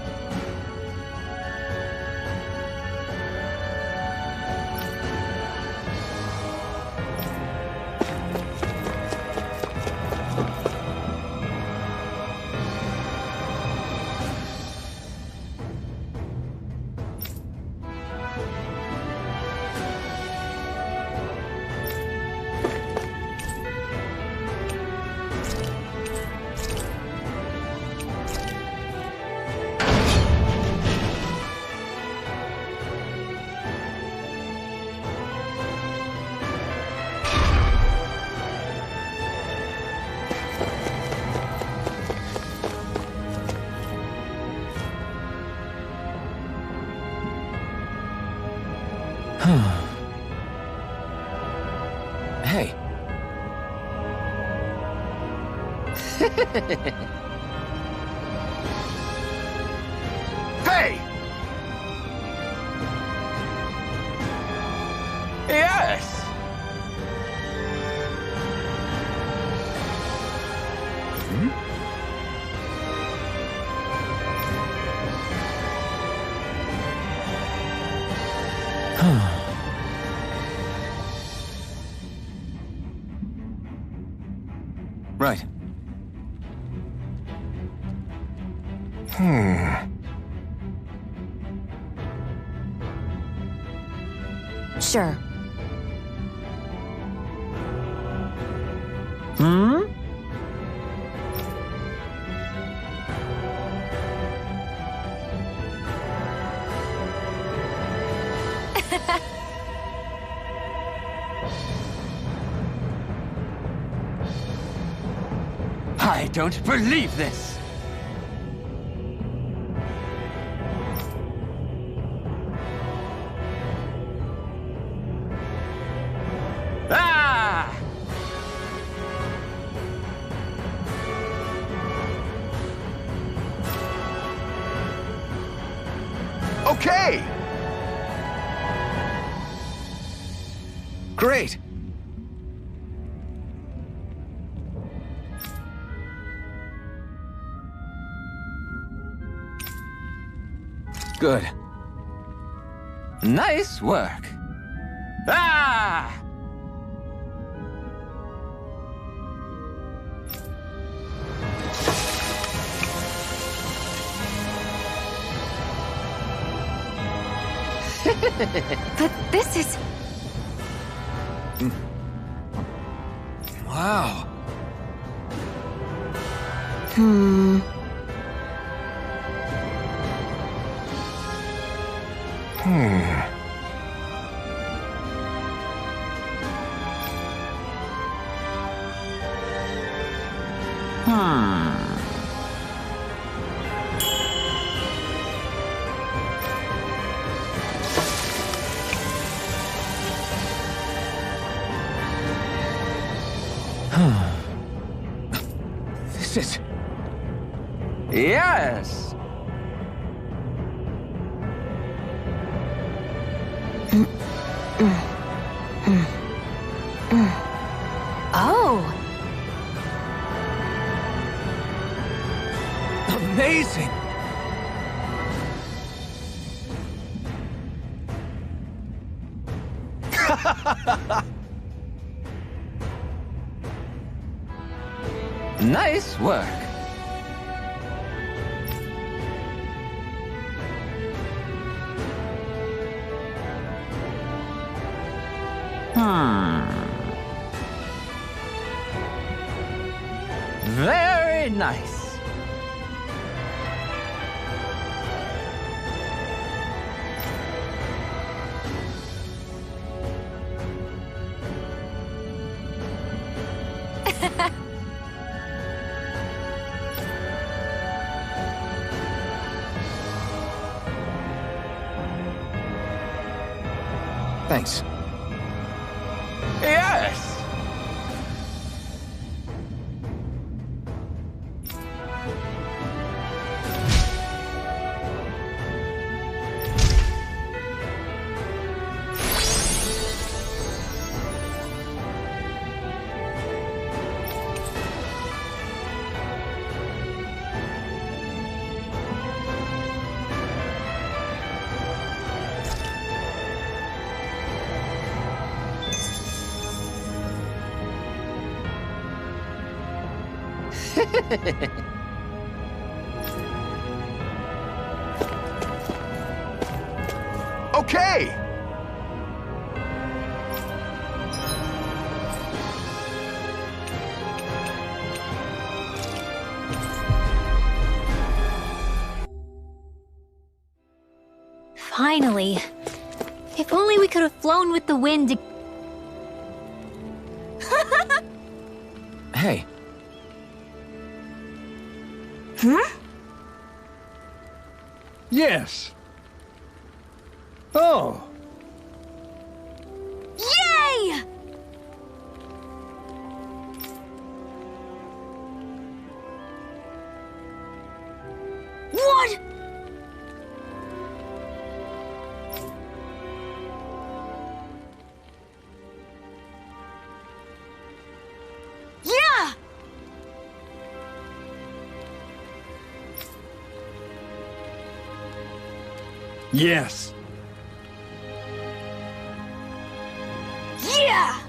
S2: Hey.
S6: Hey!
S2: Yes! Right.
S9: Sure.
S2: I don't believe this! Ah!
S6: Okay!
S2: Great! Good. Nice work. Ah!
S7: But this is...
S2: Wow. This is... Yes!
S7: Oh!
S2: Amazing! Nice work. Very nice.
S6: Thanks.
S10: Yes! Okay!
S9: Finally. If only we could have flown with the wind.
S2: Hey,
S10: Yes. Oh.
S9: Yay! What? Yeah!
S10: Yes.
S9: Yeah!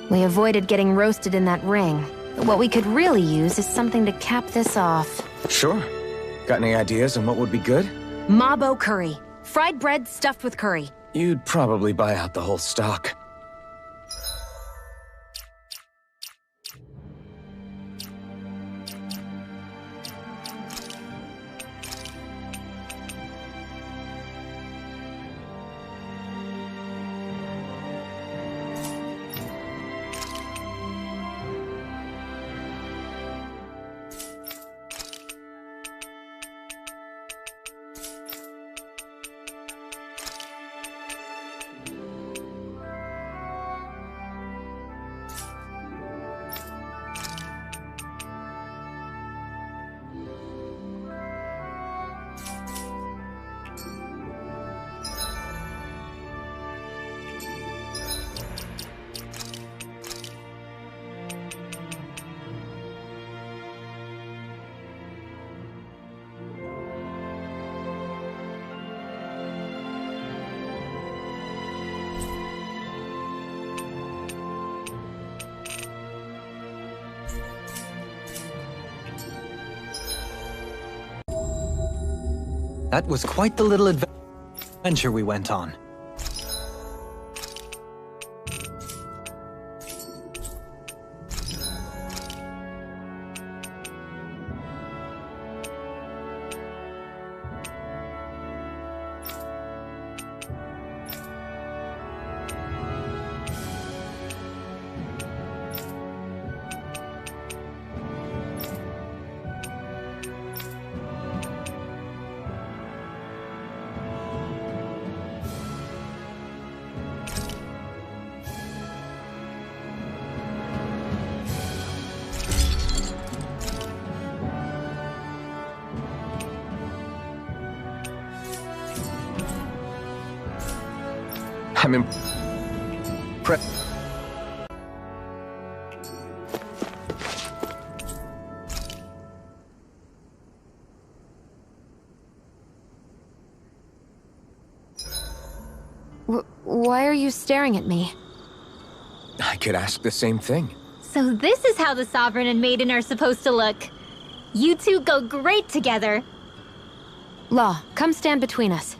S9: We avoided getting roasted in that ring. But what we could really use is something to cap this off.
S6: Sure. Got any ideas on what would be good?
S9: Mabo curry. Fried bread stuffed with curry.
S6: You'd probably buy out the whole stock.
S5: That was quite the little adventure we went on.
S6: I'm impressed.
S9: Why are you staring at me?
S6: I could ask the same thing.
S9: So this is how the Sovereign and Maiden are supposed to look. You two go great together. Law, come stand between us.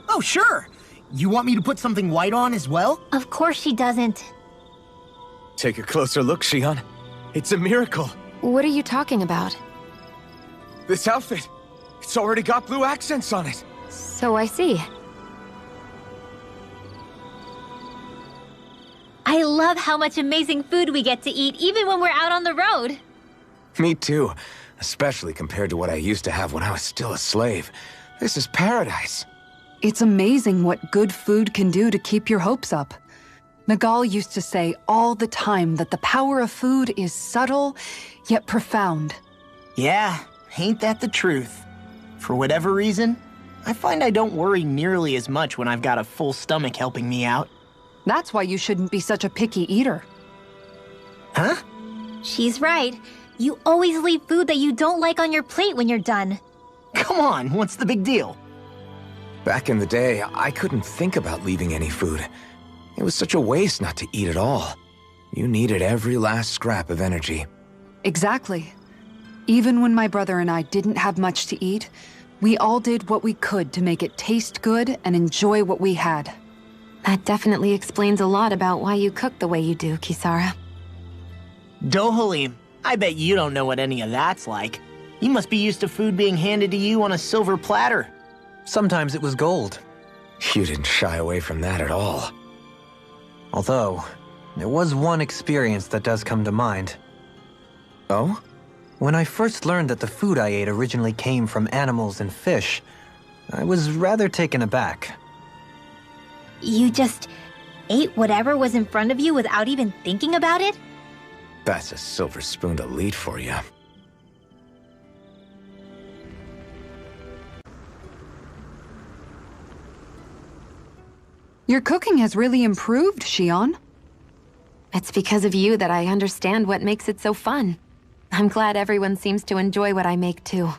S8: Oh, sure. You want me to put something white on as well?
S3: Of course she doesn't.
S6: Take a closer look, Shion. It's a miracle.
S9: What are you talking about?
S6: This outfit, it's already got blue accents on it.
S9: So I see.
S3: I love how much amazing food we get to eat even when we're out on the road.
S6: Me too, especially compared to what I used to have when I was still a slave. This is paradise.
S4: It's amazing what good food can do to keep your hopes up. Nagal used to say all the time that the power of food is subtle, yet profound.
S8: Yeah, ain't that the truth? For whatever reason, I find I don't worry nearly as much when I've got a full stomach helping me out.
S4: That's why you shouldn't be such a picky eater.
S8: Huh?
S3: She's right. You always leave food that you don't like on your plate when you're done.
S8: Come on, what's the big deal?
S6: Back in the day, I couldn't think about leaving any food. It was such a waste not to eat at all. You needed every last scrap of energy.
S4: Exactly. Even when my brother and I didn't have much to eat, we all did what we could to make it taste good and enjoy what we had.
S9: That definitely explains a lot about why you cook the way you do, Kisara.
S8: Dohalim, I bet you don't know what any of that's like. You must be used to food being handed to you on a silver platter.
S5: Sometimes it was gold.
S6: You didn't shy away from that at all.
S5: Although, there was one experience that does come to mind.
S6: Oh?
S5: When I first learned that the food I ate originally came from animals and fish, I was rather taken aback.
S3: You just ate whatever was in front of you without even thinking about it?
S6: That's a silver-spooned elite for you.
S4: Your cooking has really improved, Shion.
S9: It's because of you that I understand what makes it so fun. I'm glad everyone seems to enjoy what I make too.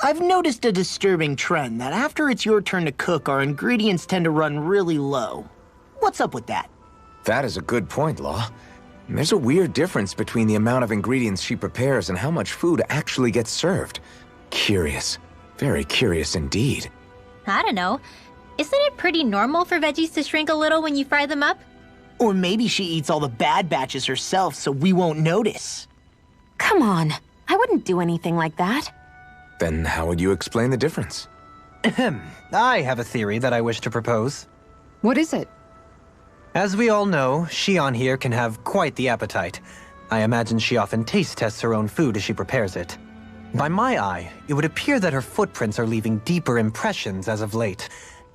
S8: I've noticed a disturbing trend that after it's your turn to cook, our ingredients tend to run really low. What's up with that?
S6: That is a good point, Law. There's a weird difference between the amount of ingredients she prepares and how much food actually gets served. Curious. Very curious indeed.
S3: I don't know. Isn't it pretty normal for veggies to shrink a little when you fry them up?
S8: Or maybe she eats all the bad batches herself so we won't notice.
S9: Come on, I wouldn't do anything like that.
S6: Then how would you explain the difference?
S5: Ahem. I have a theory that I wish to propose.
S4: What is it?
S5: As we all know, Shion here can have quite the appetite. I imagine she often taste tests her own food as she prepares it. By my eye, it would appear that her footprints are leaving deeper impressions as of late.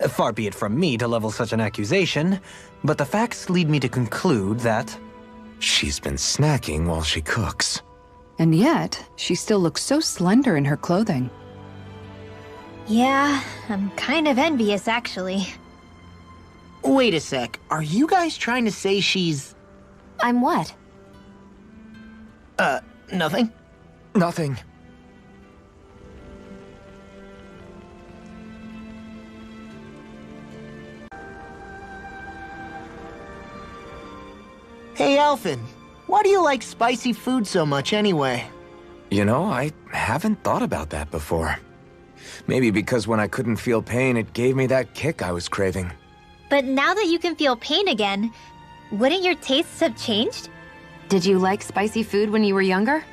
S5: Far be it from me to level such an accusation, but the facts lead me to conclude that...
S6: She's been snacking while she cooks.
S4: And yet, she still looks so slender in her clothing.
S3: Yeah, I'm kind of envious, actually.
S8: Wait a sec, are you guys trying to say she's...
S9: I'm what?
S8: Nothing?
S6: Nothing.
S8: Hey, Alphen, why do you like spicy food so much anyway?
S6: You know, I haven't thought about that before. Maybe because when I couldn't feel pain, it gave me that kick I was craving.
S3: But now that you can feel pain again, wouldn't your tastes have changed?
S9: Did you like spicy food when you were younger?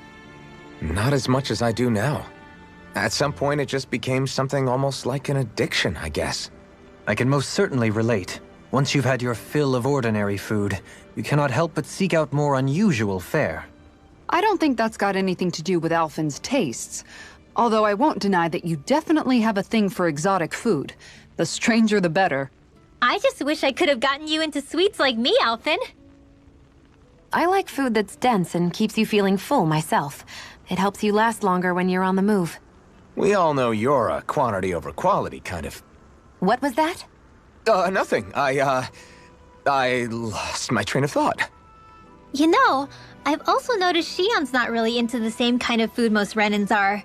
S6: Not as much as I do now. At some point, it just became something almost like an addiction, I guess.
S5: I can most certainly relate. Once you've had your fill of ordinary food, you cannot help but seek out more unusual fare.
S4: I don't think that's got anything to do with Alphen's tastes. Although I won't deny that you definitely have a thing for exotic food. The stranger the better.
S3: I just wish I could have gotten you into sweets like me, Alphen.
S9: I like food that's dense and keeps you feeling full myself. It helps you last longer when you're on the move.
S6: We all know you're a quantity over quality kind of...
S9: What was that?
S6: Nothing. I lost my train of thought.
S3: You know, I've also noticed Shion's not really into the same kind of food most Renans are.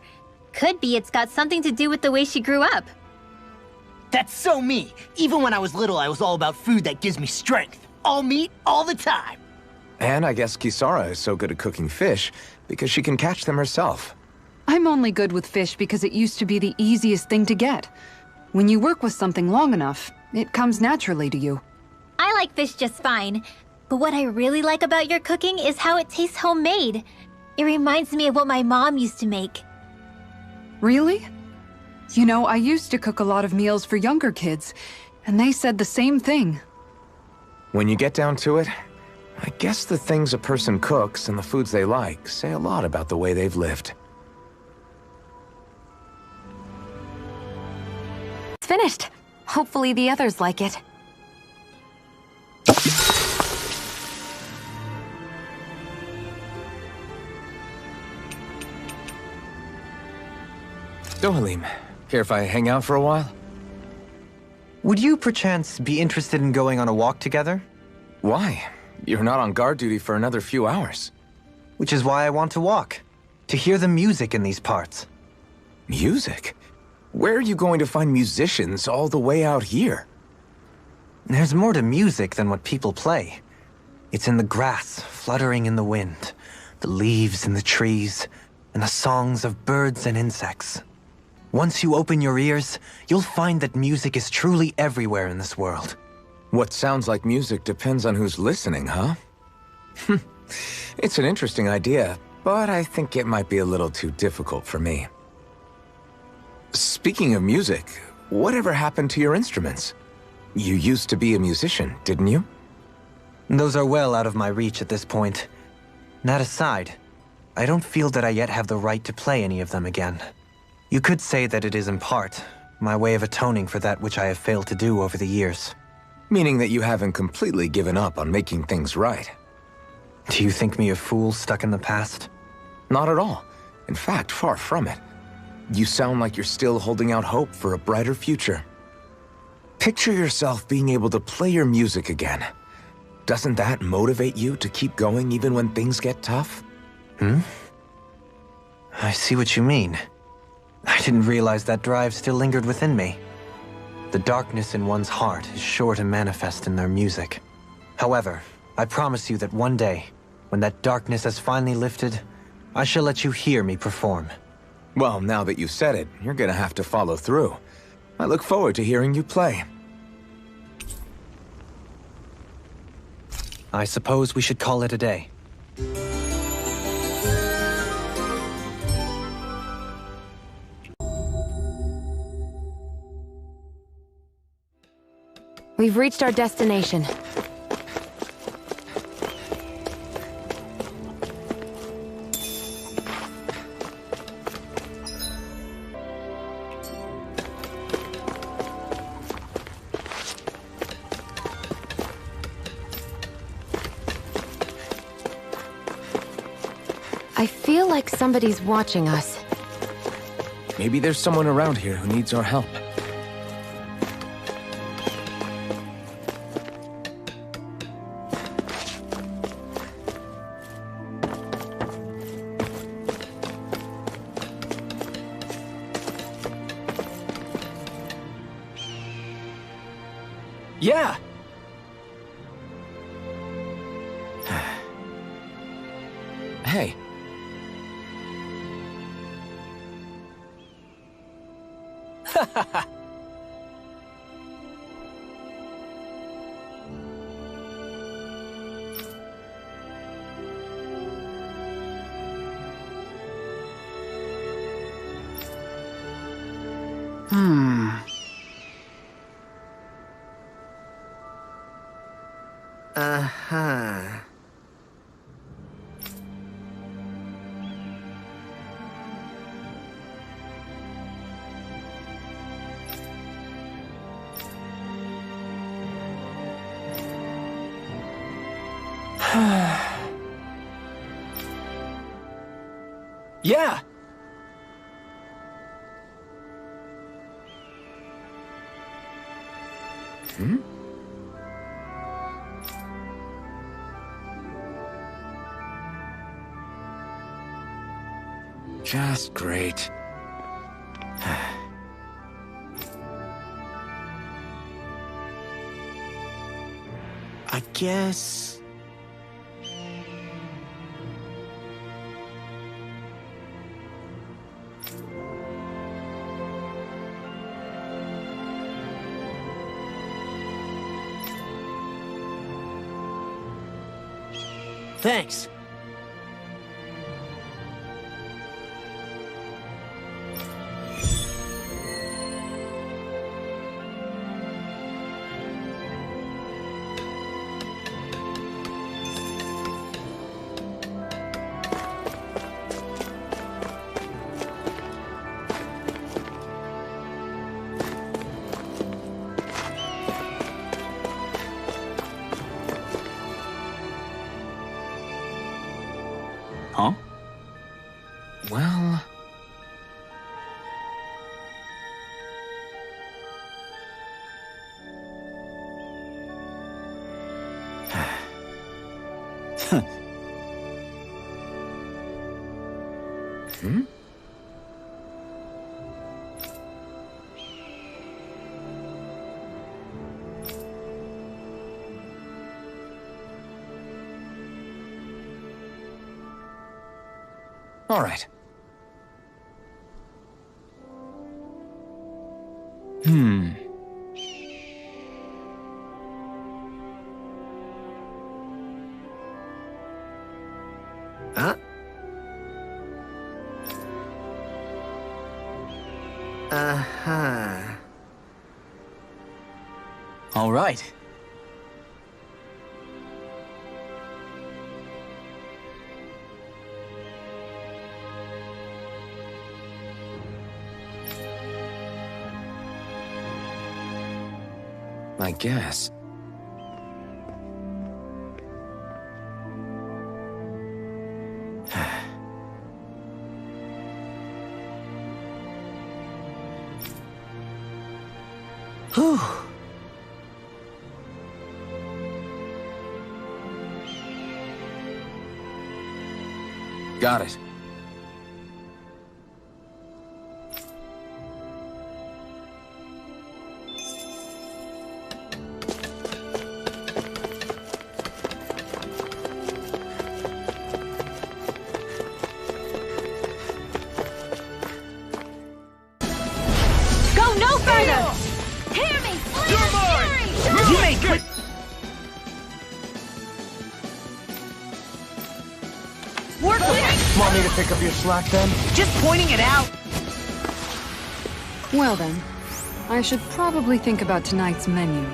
S3: Could be it's got something to do with the way she grew up.
S8: That's so me. Even when I was little, I was all about food that gives me strength. All meat, all the time.
S6: And I guess Kisara is so good at cooking fish because she can catch them herself.
S4: I'm only good with fish because it used to be the easiest thing to get. When you work with something long enough, It comes naturally to you.
S3: I like fish just fine. But what I really like about your cooking is how it tastes homemade. It reminds me of what my mom used to make.
S4: Really? You know, I used to cook a lot of meals for younger kids, and they said the same thing.
S6: When you get down to it, I guess the things a person cooks and the foods they like say a lot about the way they've lived.
S9: It's finished. Hopefully the others like it.
S6: Dohalim, care if I hang out for a while?
S5: Would you perchance be interested in going on a walk together?
S6: Why? You're not on guard duty for another few hours.
S5: Which is why I want to walk. To hear the music in these parts.
S6: Music? Where are you going to find musicians all the way out here?
S5: There's more to music than what people play. It's in the grass, fluttering in the wind, the leaves in the trees, and the songs of birds and insects. Once you open your ears, you'll find that music is truly everywhere in this world.
S6: What sounds like music depends on who's listening, huh? It's an interesting idea, but I think it might be a little too difficult for me. Speaking of music, whatever happened to your instruments? You used to be a musician, didn't you?
S5: Those are well out of my reach at this point. That aside, I don't feel that I yet have the right to play any of them again. You could say that it is in part my way of atoning for that which I have failed to do over the years.
S6: Meaning that you haven't completely given up on making things right.
S5: Do you think me a fool stuck in the past?
S6: Not at all. In fact, far from it. You sound like you're still holding out hope for a brighter future. Picture yourself being able to play your music again. Doesn't that motivate you to keep going even when things get tough?
S5: I see what you mean. I didn't realize that drive still lingered within me. The darkness in one's heart is sure to manifest in their music. However, I promise you that one day, when that darkness has finally lifted, I shall let you hear me perform.
S6: Well, now that you've said it, you're gonna have to follow through. I look forward to hearing you play.
S5: I suppose we should call it a day.
S9: We've reached our destination. I feel like somebody's watching us.
S6: Maybe there's someone around here who needs our help. Yeah! Hey.
S8: Uh-huh.
S6: Yeah! Just great.
S8: I guess... Thanks.
S1: Huh?
S2: Well... Hmm? All right.
S8: Huh? Uh-huh.
S1: All right.
S2: I guess.
S8: Whew.
S2: Got it.
S3: Go no further! Hear me! Flare
S8: You made good. Work it.
S10: Want me to pick up your slack then?
S8: Just pointing it out.
S4: Well then, I should probably think about tonight's menu.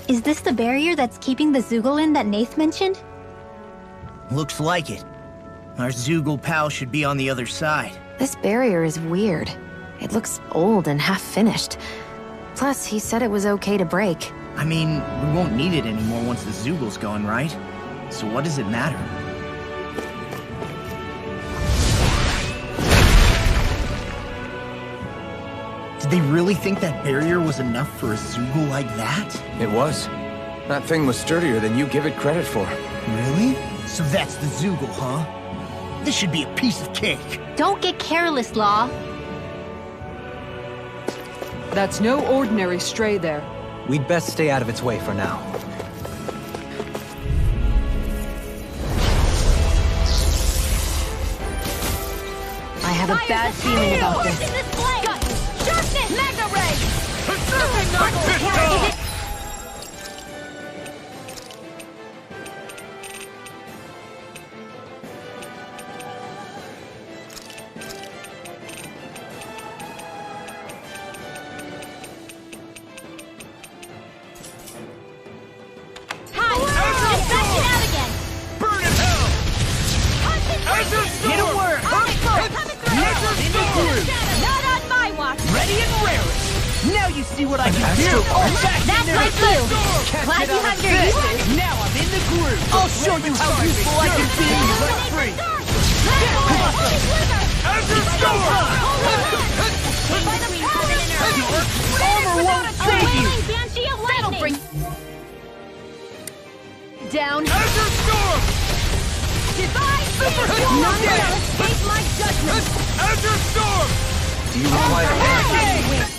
S3: Is this the barrier that's keeping the Zoogle in that Nath mentioned?
S8: Looks like it. Our Zoogle pal should be on the other side.
S9: This barrier is weird. It looks old and half-finished. Plus, he said it was okay to break.
S8: I mean, we won't need it anymore once the Zoogle's gone, right? So what does it matter? Did they really think that barrier was enough for a Zoogle like that?
S6: It was. That thing was sturdier than you give it credit for.
S8: Really? So that's the Zoogle, huh? This should be a piece of cake.
S3: Don't get careless, Law.
S4: That's no ordinary stray there.
S5: We'd best stay out of its way for now.
S9: I have a bad feeling about this.
S3: Sharpness! Mega Ray!
S10: Burn in hell! As a storm!
S8: Get a word!
S3: Not on my watch!
S8: Ready and raring! Now you see what I can do!
S3: That's my cue! Glad you have your uses!
S8: Now I'm in the groove! I'll show you how useful I can be!
S10: Let free! Azure Storm!
S1: Armor won't save you!
S10: Banshee of lightning!
S3: Down.
S10: Azure Storm!
S3: Divine
S10: Super
S3: None
S10: Storm!
S3: will escape my judgment.
S10: Azure Storm!
S5: Do you require
S10: Hurricane!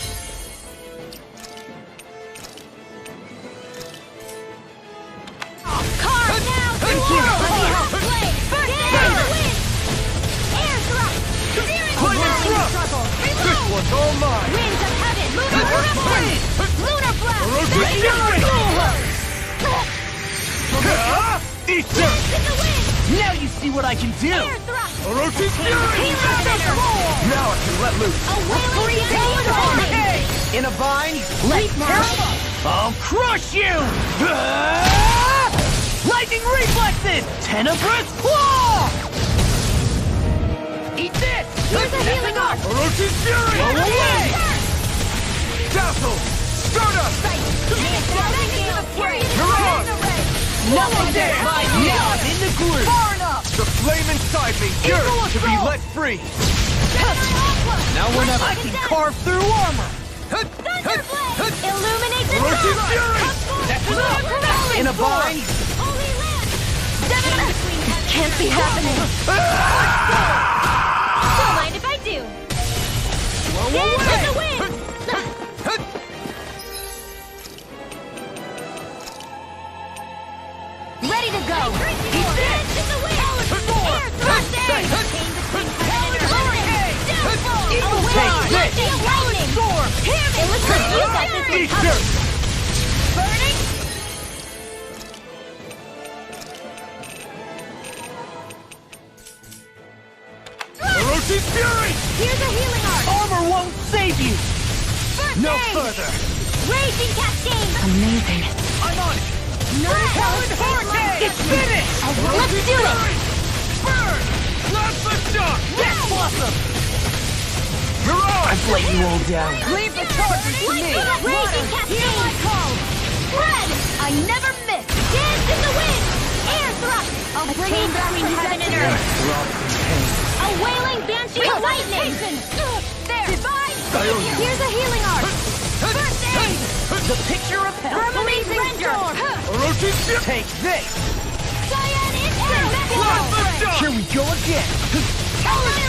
S3: Car now! Blade! First aid! Air thrust!
S10: Lightning Thrust! This one's all mine!
S3: Winds of heaven! Lunar blast!
S10: Orochi Fury! Eat this!
S1: Now you see what I can do!
S3: Air thrust!
S10: Orochi Fury! Now I can let loose!
S3: A wailing Hurricane!
S1: In a bind, let's tear 'em up! I'll crush you! Ah! Lightning reflexes! Tenebrous claw! Eat this!
S3: Here's a healing arc!
S10: Orochi Fury!
S1: Go away!
S10: Dazzle! Stardust!
S1: Nothing there! Now I'm in the groove!
S10: Far enough! The flame inside me yearns to be let free!
S1: Now whenever I can carve through armor!
S3: Illuminate the
S10: Orochi
S3: dark!
S10: Fury!
S1: That's enough! In a bind,
S3: Holy land! This can't be happening! Don't mind if I do! Dance in the wind! Ready to go! Dance in the wind! Air thrust aid!
S1: Take this!
S3: Lightning! It looks like you got this one
S10: Eat
S3: covered!
S10: this!
S3: Burning!
S10: Orochi Fury!
S3: Here's a healing arc!
S1: Armor won't save you!
S3: First
S10: No
S3: aid!
S10: further!
S3: Raging cascade!
S7: Amazing.
S10: I'm on it!
S1: It's finished!
S3: Let's do it!
S10: Burn! Plasma shock!
S1: Yes, Blossom!
S10: Mirage!
S1: I've let you all down.
S3: Leave the charges to me! Raging cascade! Spread! I never miss! Dance in the wind! Air thrust! I'll bring you between heaven and earth! A wailing banshee of lightning! There! Divine! Here's a healing arc! First aid!
S1: The picture of hell.
S3: Amazing storm!
S10: Orochi Fury!
S1: Take this!
S3: Cyan instant!
S10: Plasma shock!
S1: Here we go again!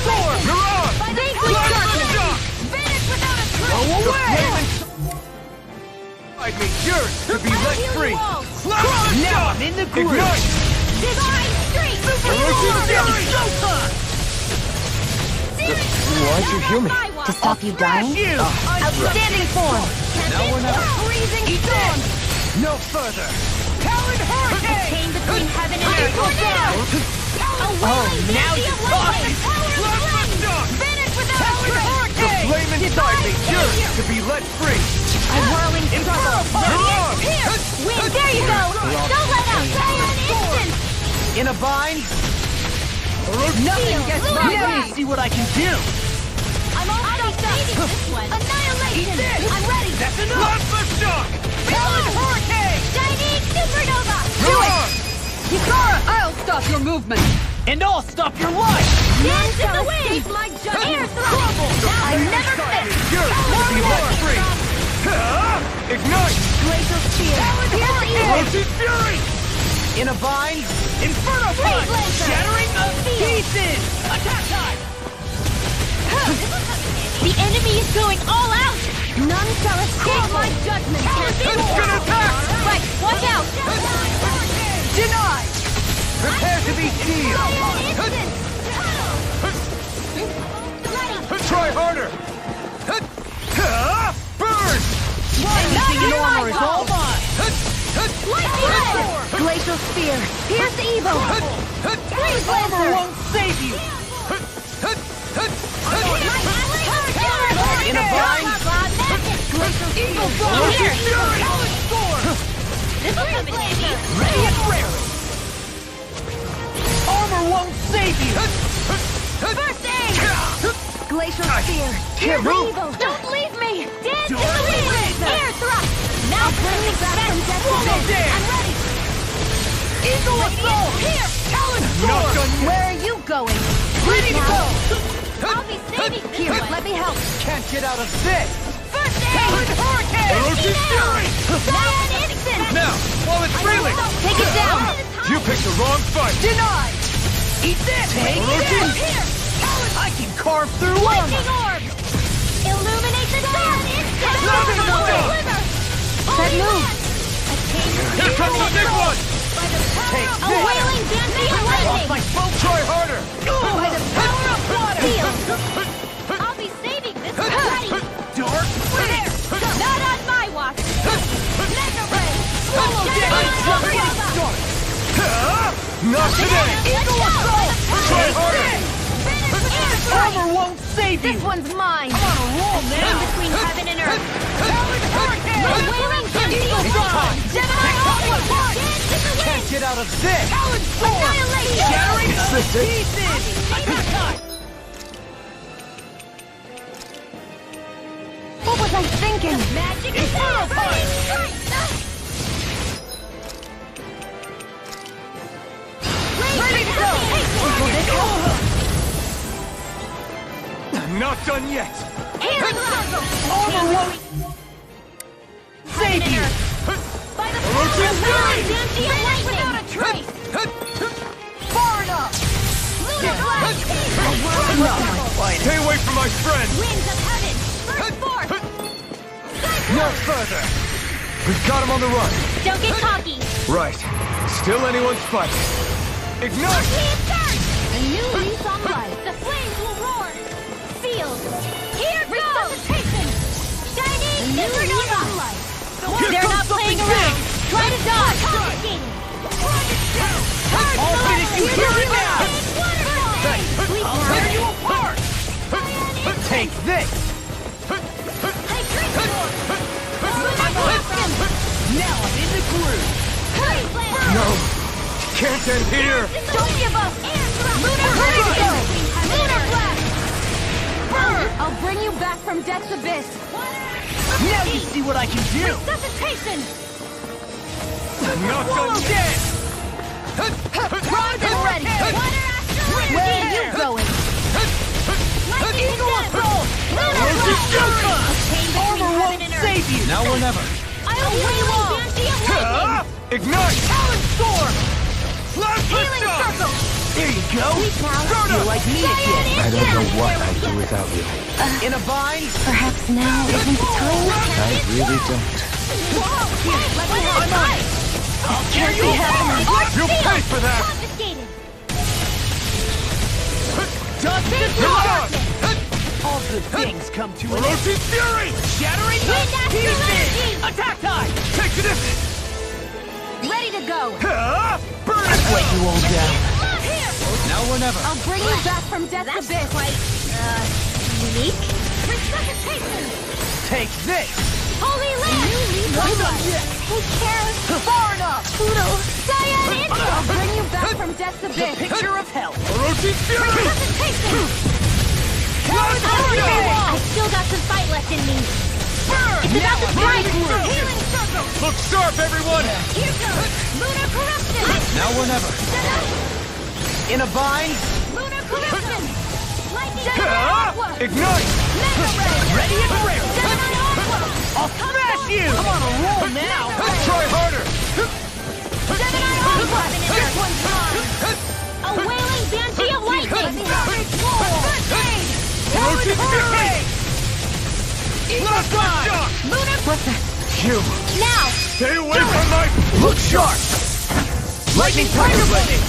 S3: Storm!
S10: Mirage! Plasma shock!
S3: Vanish without a
S10: The
S3: trace!
S10: flame inside me yearns to be let free! Plasma
S1: Now
S10: shock!
S1: I'm in the groove!
S10: Ignite!
S3: Divine streak!
S10: Orochi Fury!
S1: Showtime!
S6: Why'd you heal me?
S7: To stop you dying?
S1: You!
S3: Outstanding form!
S1: Now we're not-
S3: Freezing
S1: Eat
S3: storm!
S1: this! No further! Talon Hurricane!
S3: Chain between heaven and earth! Tornado!
S1: Now you're talking!
S10: Plasma shock!
S3: Vanish without
S1: Talon
S3: a trace!
S10: The
S1: Hurricane!
S10: flame inside me yearns to be let free!
S3: A whirling struggle!
S10: Mirage!
S3: Wind, there you go! Don't let out! Cyan instant!
S1: In a bind,
S3: Nothing gets
S1: now you see what I can do!
S3: I'm all stuffed up! This one! Annihilation! I'm ready!
S1: That's enough!
S10: Plasma shock!
S1: Talon Hurricane!
S3: Shining supernova!
S10: Mirage!
S4: Hikara, I'll stop your movement.
S1: And I'll stop your life!
S3: Dance in the wind! My air thrust! I never miss!
S10: Yearns to be let free! Ignite!
S3: Glacial spear! Here's the
S10: Orochi Fury!
S1: In a bind, Inferno Punch!
S3: Laser!
S1: Shattering of pieces! Attack time!
S3: The enemy is going all out! None shall escape my judgment!
S10: It's gonna attack!
S3: Right, watch out!
S1: Denied!
S10: Prepare to be sealed! Try harder! Burn!
S1: Anything in armor is all mine!
S3: Glacial spear! Pierce the evil! Freeze
S1: Armor
S3: laser!
S1: won't save you! In a bind,
S3: Glacial
S1: Evil
S3: spear!
S1: Dawn!
S3: Here!
S1: Talon Storm!
S3: This will come in handy!
S1: Ready and rare! Armor won't save you!
S3: First aid! Glacial spear!
S10: Can't
S3: Pierce the
S10: move.
S3: evil! Don't leave me! Dance in
S1: Door
S3: the wind!
S1: laser!
S3: Air thrust! Now bring back from death to
S1: Swallow
S3: this!
S1: dance!
S3: I'm ready!
S1: Eagle Assault!
S3: Here!
S1: Talon
S10: Not
S1: Storm!
S10: done yet!
S3: Where are you going?
S1: Ready to go! I'll be saving this
S4: Here,
S1: one.
S4: let me help.
S10: Can't get out of this!
S1: First aid! Hurricane!
S10: Orochi's Fury!
S1: Cyan Instant!
S10: Now, while it's reeling!
S1: Take it down!
S10: You picked the wrong fight!
S1: Denied! Eat this! Take
S10: Orochi!
S1: Here!
S10: I can carve through
S1: Lightning
S10: armor!
S1: orb! Illuminate the Cyan Instant!
S10: Lightning orb!
S1: That
S4: move!
S10: Here comes the big one!
S1: Take a wailing dancing of lightning!
S10: Try harder!
S1: By the power of water! Seal! I'll be saving this one! Ready!
S10: Dark
S1: There! Not on my watch! Mega Ray! Swallow down!
S10: Not today!
S1: Eagle Assault!
S10: Try harder!
S1: Armor won't save you! This one's mine! I'm on a roll now! In between heaven and earth! The wailing dancing of lightning! Gemini Aqua! Dance in the wind!
S10: Can't get out of this!
S1: Annihilation!
S10: Shattering
S1: pieces!
S4: What was I thinking?
S1: Magic is terrifying! Ready to go!
S10: I'm not done yet!
S1: Armor won't save you! By the power of
S10: Fury!
S1: Dancy and lightning! Without a trace! Far enough! Lunar blast!
S10: Stay away from my friend!
S1: Winds of heaven! Burst forth!
S10: No further! We've got him on the run!
S1: Don't get cocky!
S10: Right. Still anyone's fight. Ignite!
S1: Team first! A new lease on life! The flames will roar! Sealed! Here goes! Resuscitation! Shining supernova! They're not playing around! Try to dodge! Confiscating!
S10: I'll finish you here and now!
S1: I'll tear you apart!
S10: Take this!
S1: Now I'm in the groove!
S10: No! Can't end here!
S1: Don't give up! Lunar Hurricane! Lunar Blast! Burn!
S4: I'll bring you back from Death's Abyss.
S1: Now you see what I can do! Resuscitation!
S10: Not done yet!
S1: Primed and ready! Where are you going? Eagle Assault! Lunar Blast! Armor won't save you!
S5: Now or never.
S1: I'll wailing Banshee of lightning!
S10: Ignite!
S1: Talon Storm!
S10: Healing
S1: Circle!
S10: There you go!
S1: Start
S10: You're like me again!
S6: I don't know what I'd do without you.
S10: In a bind?
S9: Perhaps now isn't the time?
S6: I really don't.
S1: Let me have mine! I'll tear you apart!
S10: You'll pay for that!
S1: Confiscated!
S10: Dust to darkness! All good things come to an end. Orochi's Fury! Shattering
S1: Wind Astral Energy!
S10: Attack time! Take to this!
S1: Ready to go!
S10: Burn it! Let you all down.
S1: Here!
S5: Now or never.
S4: I'll bring you back from Death's
S1: That's
S4: Abyss.
S1: quite, unique. Resuscitation!
S10: Take this!
S1: Holy Land! Take care! Far enough! Pluto! Cyan Instant!
S4: I'll bring you back from Death's Abyss.
S10: Picture of hell! Orochi's Fury!
S1: Resuscitation!
S10: Blast
S1: I still got some fight left in me.
S10: Burn!
S1: It's about to strike!
S10: Healing
S1: Healing circle!
S10: Look sharp, everyone!
S1: Here goes! Lunar corruption!
S5: Now or never.
S10: In a bind?
S1: Lunar corruption! Lightning
S10: Aqua! Ignite!
S1: Mega Ray!
S10: Ready and rare!
S1: Gemini Aqua!
S10: I'll smash you! I'm on a roll now! Try harder!
S1: Gemini Aqua! This one's mine! A wailing Banshee of lightning! First aid!
S10: Orochi's Fury! Last shot!
S1: Lunar...
S4: What the?
S10: You!
S1: Now!
S10: Stay away from my... Look sharp! Lightning Tiger Blade!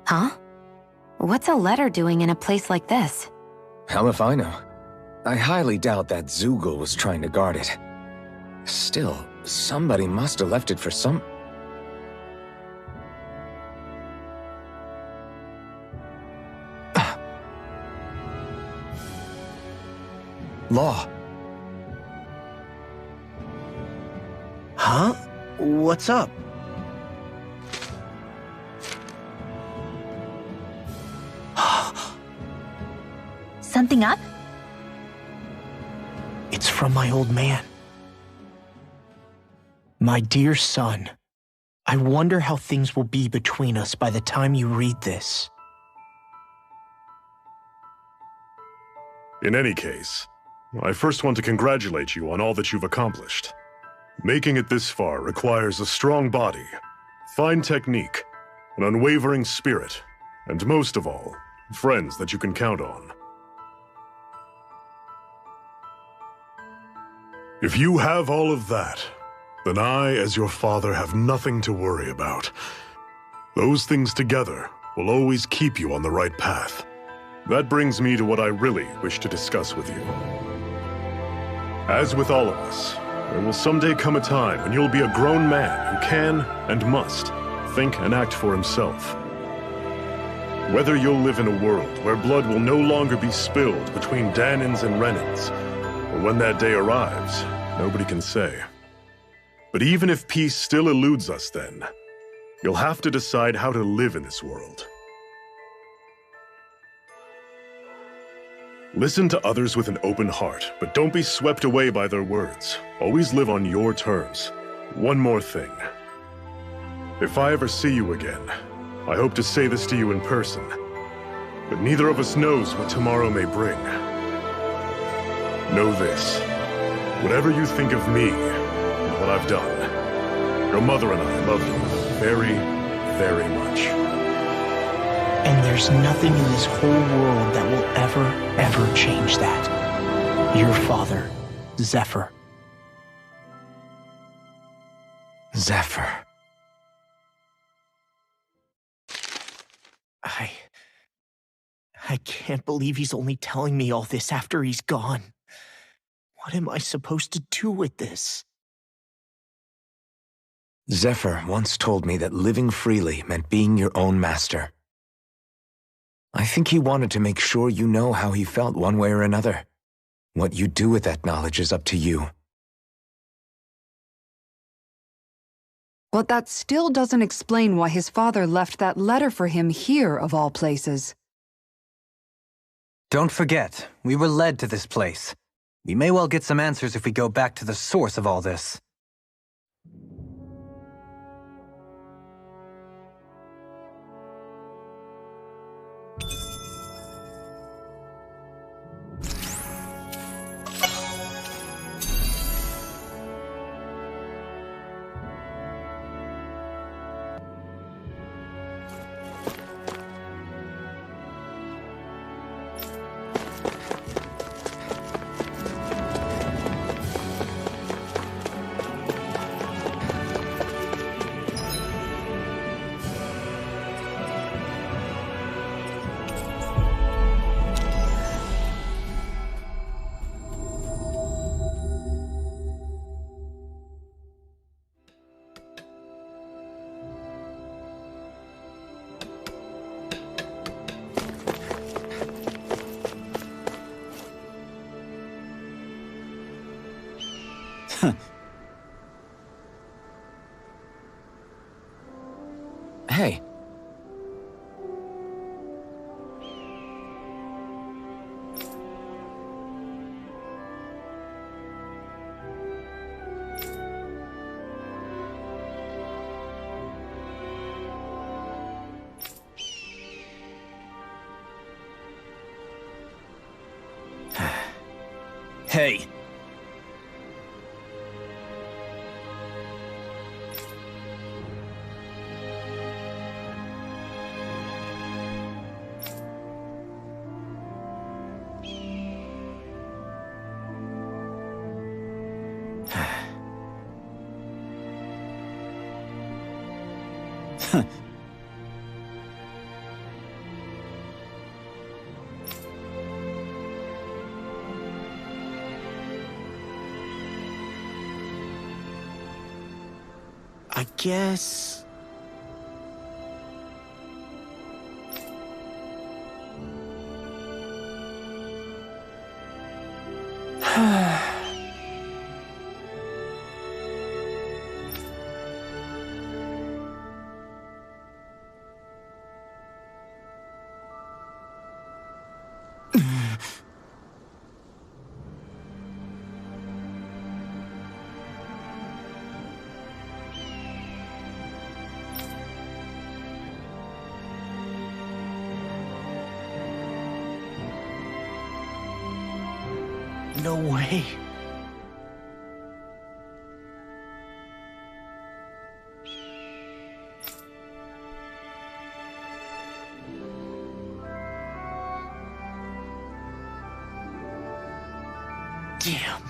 S9: Huh? What's a letter doing in a place like this?
S6: Hell if I know. I highly doubt that Zoogle was trying to guard it. Still, somebody must have left it for some... Law.
S8: Huh? What's up?
S3: Something up?
S8: It's from my old man. My dear son, I wonder how things will be between us by the time you read this.
S11: In any case, I first want to congratulate you on all that you've accomplished. Making it this far requires a strong body, fine technique, an unwavering spirit, and most of all, friends that you can count on. If you have all of that, then I, as your father, have nothing to worry about. Those things together will always keep you on the right path. That brings me to what I really wish to discuss with you. As with all of us, there will someday come a time when you'll be a grown man who can and must think and act for himself. Whether you'll live in a world where blood will no longer be spilled between Danins and Renans, or when that day arrives, nobody can say. But even if peace still eludes us then, you'll have to decide how to live in this world. Listen to others with an open heart, but don't be swept away by their words. Always live on your terms. One more thing. If I ever see you again, I hope to say this to you in person, but neither of us knows what tomorrow may bring. Know this. Whatever you think of me and what I've done, your mother and I love you very, very much.
S8: And there's nothing in this whole world that will ever change that. Your father, Zephyr.
S6: Zephyr.
S8: I can't believe he's only telling me all this after he's gone. What am I supposed to do with this?
S6: Zephyr once told me that living freely meant being your own master. I think he wanted to make sure you know how he felt one way or another. What you do with that knowledge is up to you.
S4: But that still doesn't explain why his father left that letter for him here, of all places.
S5: Don't forget, we were led to this place. We may well get some answers if we go back to the source of all this.
S2: Hey.
S10: Hey.
S8: I guess... No way. Damn.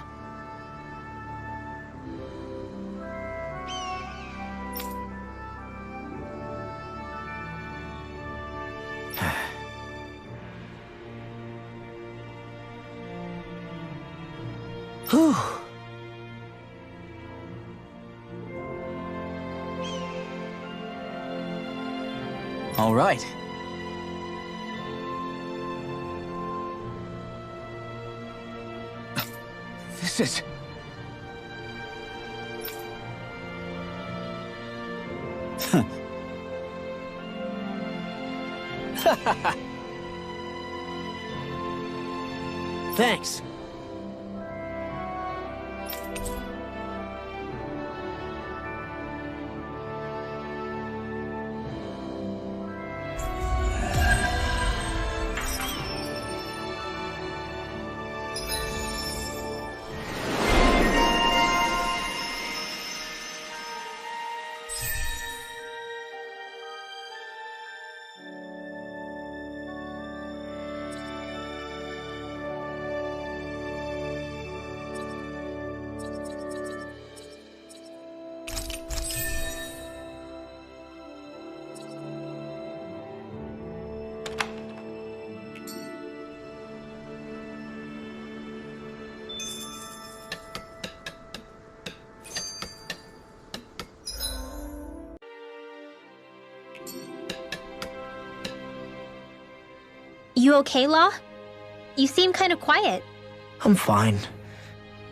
S8: Whew.
S12: All right. This is...
S8: Thanks.
S3: You okay, Law? You seem kind of quiet.
S8: I'm fine.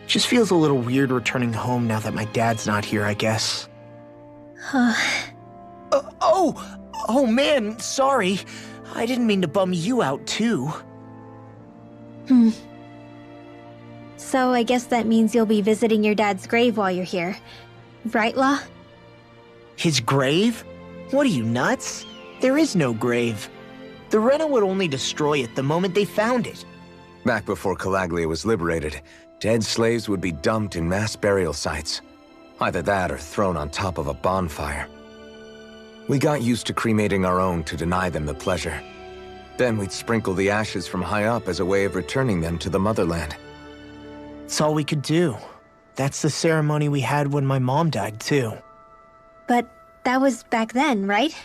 S8: Just feels a little weird returning home now that my dad's not here, I guess. Oh man, sorry. I didn't mean to bum you out, too.
S3: So I guess that means you'll be visiting your dad's grave while you're here. Right, Law?
S8: His grave? What are you, nuts? There is no grave. The Rena would only destroy it the moment they found it.
S6: Back before Calaglia was liberated, dead slaves would be dumped in mass burial sites. Either that or thrown on top of a bonfire. We got used to cremating our own to deny them the pleasure. Then we'd sprinkle the ashes from high up as a way of returning them to the motherland.
S8: It's all we could do. That's the ceremony we had when my mom died, too.
S3: But that was back then, right?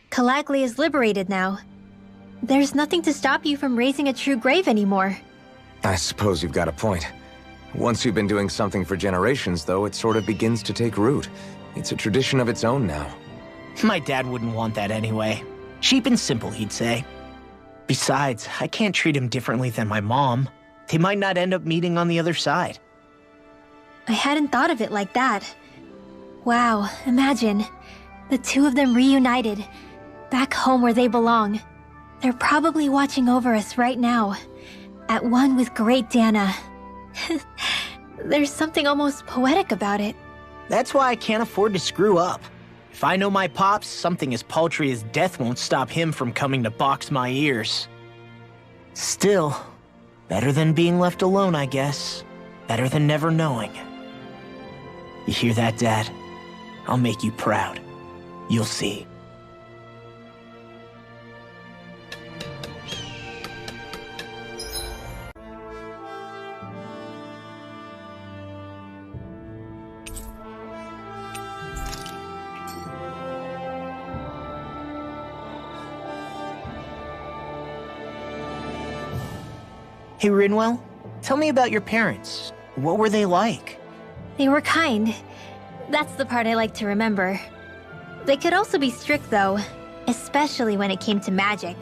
S3: Calaglia is liberated now. There's nothing to stop you from raising a true grave anymore.
S6: I suppose you've got a point. Once you've been doing something for generations, though, it sort of begins to take root. It's a tradition of its own now.
S8: My dad wouldn't want that anyway. Cheap and simple, he'd say. Besides, I can't treat him differently than my mom. They might not end up meeting on the other side.
S3: I hadn't thought of it like that. Wow, imagine. The two of them reunited, back home where they belong. They're probably watching over us right now, at one with great Dana. There's something almost poetic about it.
S8: That's why I can't afford to screw up. If I know my pops, something as paltry as death won't stop him from coming to box my ears. Still, better than being left alone, I guess. Better than never knowing. You hear that, Dad? I'll make you proud. You'll see. Hey, Rinwell, tell me about your parents. What were they like?
S3: They were kind. That's the part I like to remember. They could also be strict, though, especially when it came to magic.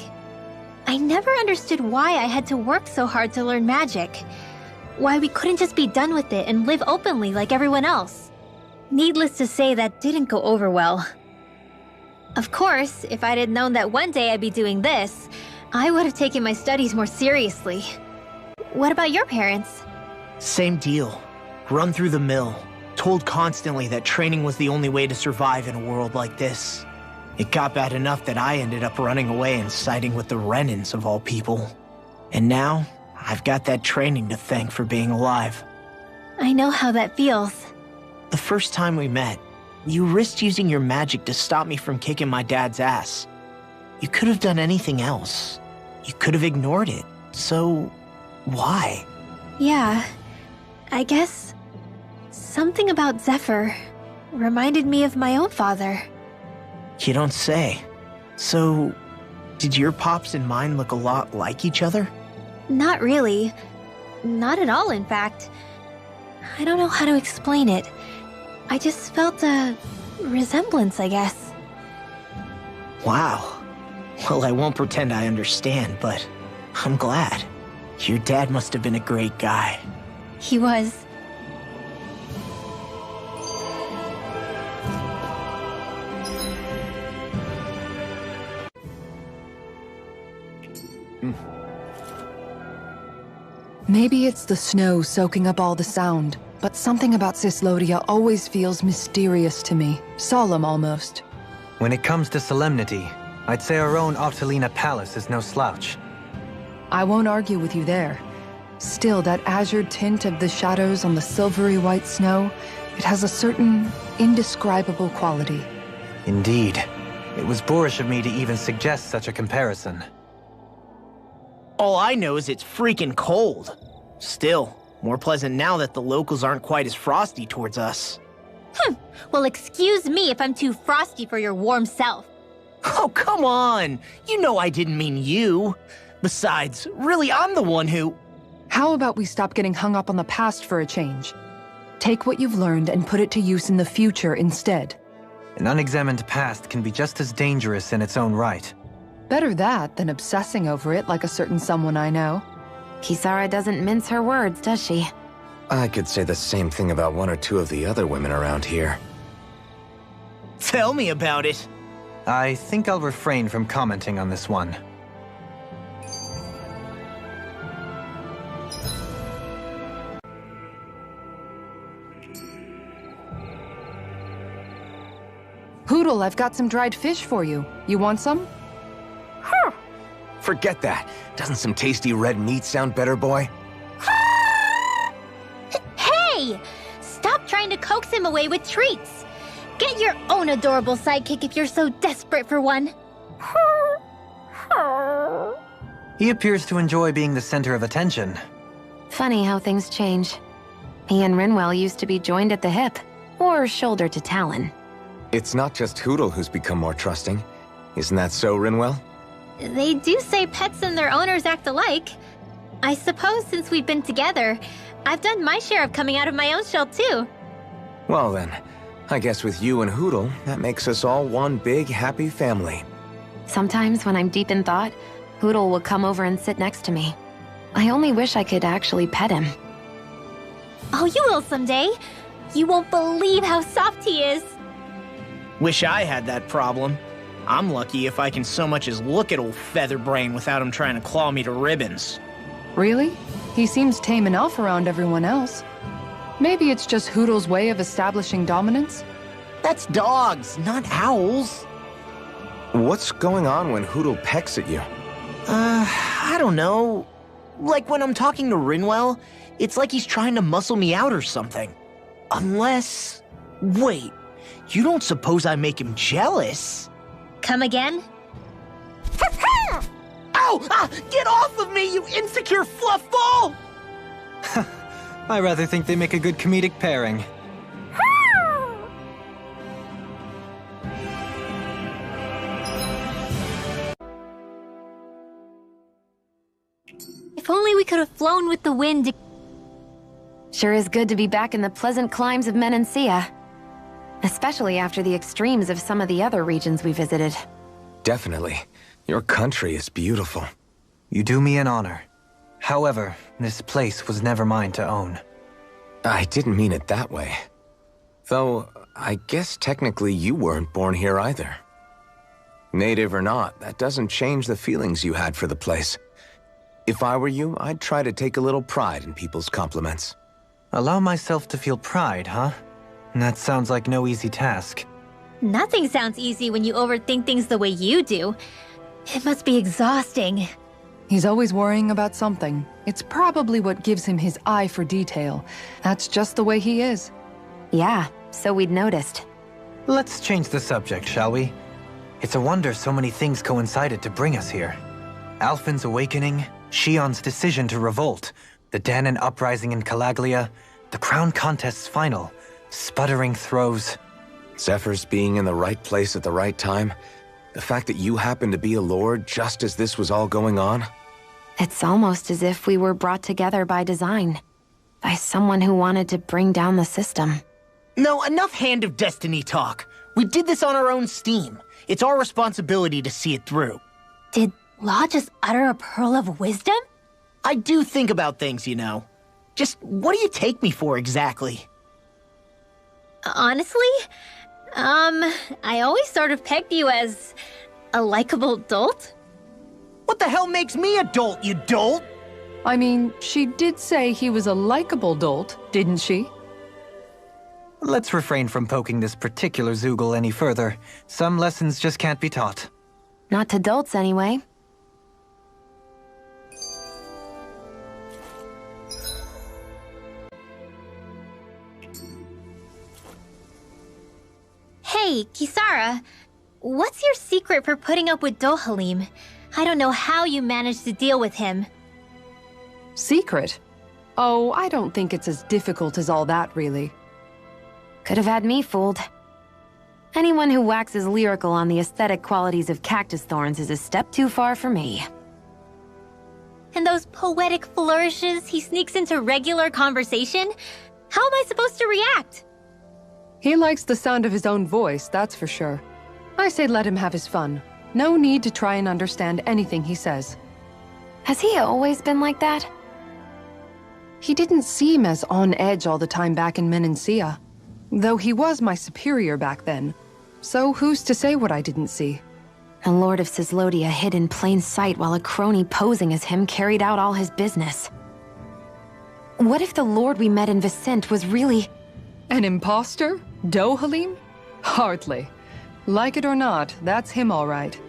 S3: I never understood why I had to work so hard to learn magic. Why we couldn't just be done with it and live openly like everyone else. Needless to say, that didn't go over well. Of course, if I'd had known that one day I'd be doing this, I would have taken my studies more seriously. What about your parents?
S8: Same deal. Run through the mill. Told constantly that training was the only way to survive in a world like this. It got bad enough that I ended up running away and siding with the Renans of all people. And now, I've got that training to thank for being alive.
S3: I know how that feels.
S8: The first time we met, you risked using your magic to stop me from kicking my dad's ass. You could have done anything else. You could have ignored it. So, why?
S3: Yeah, I guess something about Zephyr reminded me of my own father.
S8: You don't say. So, did your pops and mine look a lot like each other?
S3: Not really. Not at all, in fact. I don't know how to explain it. I just felt a resemblance, I guess.
S8: Wow. Well, I won't pretend I understand, but I'm glad. Your dad must have been a great guy.
S3: He was.
S4: Maybe it's the snow soaking up all the sound, but something about Cislodia always feels mysterious to me. Solemn, almost.
S5: When it comes to solemnity, I'd say our own Octalina Palace is no slouch.
S4: I won't argue with you there. Still, that azure tint of the shadows on the silvery white snow, it has a certain indescribable quality.
S5: Indeed. It was boorish of me to even suggest such a comparison.
S8: All I know is it's freaking cold. Still, more pleasant now that the locals aren't quite as frosty towards us.
S1: Well, excuse me if I'm too frosty for your warm self.
S8: Oh, come on! You know I didn't mean you. Besides, really, I'm the one who...
S4: How about we stop getting hung up on the past for a change? Take what you've learned and put it to use in the future instead.
S5: An unexamined past can be just as dangerous in its own right.
S4: Better that than obsessing over it like a certain someone I know.
S9: Kisara doesn't mince her words, does she?
S6: I could say the same thing about one or two of the other women around here.
S8: Tell me about it.
S5: I think I'll refrain from commenting on this one.
S4: Hootle, I've got some dried fish for you. You want some?
S6: Forget that. Doesn't some tasty red meat sound better, boy?
S1: Hey! Stop trying to coax him away with treats. Get your own adorable sidekick if you're so desperate for one.
S5: He appears to enjoy being the center of attention.
S9: Funny how things change. He and Rinwell used to be joined at the hip, or shoulder to talon.
S6: It's not just Hootle who's become more trusting. Isn't that so, Rinwell?
S3: They do say pets and their owners act alike. I suppose since we've been together, I've done my share of coming out of my own shell too.
S6: Well then, I guess with you and Hootle, that makes us all one big, happy family.
S9: Sometimes when I'm deep in thought, Hootle will come over and sit next to me. I only wish I could actually pet him.
S3: Oh, you will someday. You won't believe how soft he is.
S8: Wish I had that problem. I'm lucky if I can so much as look at old Featherbrain without him trying to claw me to ribbons.
S4: Really? He seems tame enough around everyone else. Maybe it's just Hootle's way of establishing dominance?
S8: That's dogs, not owls.
S6: What's going on when Hootle pecks at you?
S8: I don't know. Like when I'm talking to Rinwell, it's like he's trying to muscle me out or something. Unless... Wait, you don't suppose I make him jealous?
S3: Come again?
S8: Ow! Get off of me, you insecure fluff ball!
S5: I rather think they make a good comedic pairing.
S3: If only we could have flown with the wind.
S9: Sure is good to be back in the pleasant climes of Menancia. Especially after the extremes of some of the other regions we visited.
S6: Definitely. Your country is beautiful.
S5: You do me an honor. However, this place was never mine to own.
S6: I didn't mean it that way. Though, I guess technically you weren't born here either. Native or not, that doesn't change the feelings you had for the place. If I were you, I'd try to take a little pride in people's compliments.
S5: Allow myself to feel pride, huh? That sounds like no easy task.
S3: Nothing sounds easy when you overthink things the way you do. It must be exhausting.
S4: He's always worrying about something. It's probably what gives him his eye for detail. That's just the way he is.
S9: Yeah, so we'd noticed.
S5: Let's change the subject, shall we? It's a wonder so many things coincided to bring us here. Alphen's awakening, Shion's decision to revolt, the Danon uprising in Calaglia, the Crown Contest's final, sputtering throws.
S6: Zephyr's being in the right place at the right time. The fact that you happened to be a lord just as this was all going on.
S9: It's almost as if we were brought together by design. By someone who wanted to bring down the system.
S8: No, enough Hand of Destiny talk. We did this on our own steam. It's our responsibility to see it through.
S3: Did Law just utter a pearl of wisdom?
S8: I do think about things, you know. Just what do you take me for exactly?
S3: Honestly, I always sort of pegged you as a likable dolt.
S8: What the hell makes me a dolt, you dolt?
S4: I mean, she did say he was a likable dolt, didn't she?
S5: Let's refrain from poking this particular Zoogle any further. Some lessons just can't be taught.
S9: Not to dolts, anyway.
S3: Hey, Kisara, what's your secret for putting up with Dohalim? I don't know how you managed to deal with him.
S4: Secret? Oh, I don't think it's as difficult as all that, really.
S9: Could have had me fooled. Anyone who waxes lyrical on the aesthetic qualities of cactus thorns is a step too far for me.
S3: And those poetic flourishes he sneaks into regular conversation? How am I supposed to react?
S4: He likes the sound of his own voice, that's for sure. I say let him have his fun. No need to try and understand anything he says.
S9: Has he always been like that?
S4: He didn't seem as on edge all the time back in Menancia. Though he was my superior back then. So who's to say what I didn't see?
S9: A Lord of Cislodia hid in plain sight while a crony posing as him carried out all his business. What if the Lord we met in Vicente was really...
S4: An imposter? Dohalim? Hardly. Like it or not, that's him all right.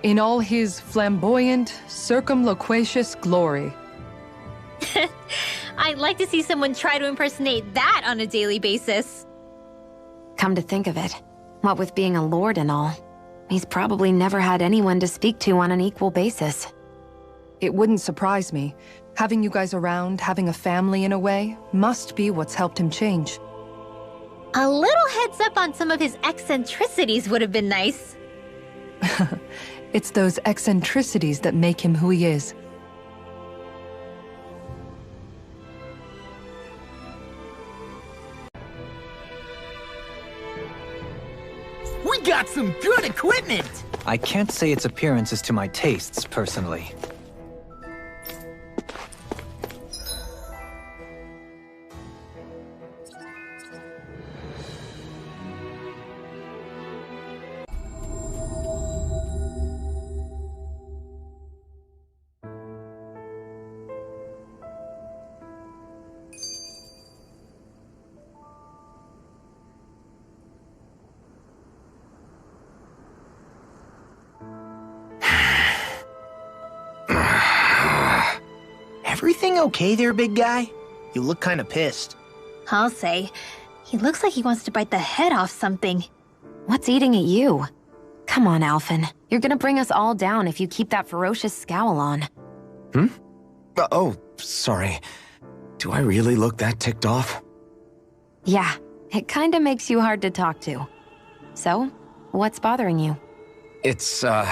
S4: In all his flamboyant, circumloquacious glory.
S3: I'd like to see someone try to impersonate that on a daily basis.
S9: Come to think of it, what with being a lord and all, he's probably never had anyone to speak to on an equal basis.
S4: It wouldn't surprise me. Having you guys around, having a family in a way, must be what's helped him change.
S3: A little heads up on some of his eccentricities would have been nice.
S4: It's those eccentricities that make him who he is.
S8: We got some good equipment!
S5: I can't say its appearance is to my tastes, personally.
S8: Everything okay there, big guy? You look kinda pissed.
S3: I'll say. He looks like he wants to bite the head off something.
S9: What's eating at you? Come on, Alphen. You're gonna bring us all down if you keep that ferocious scowl on.
S6: Oh, sorry. Do I really look that ticked off?
S9: Yeah, it kinda makes you hard to talk to. So, what's bothering you?
S6: It's a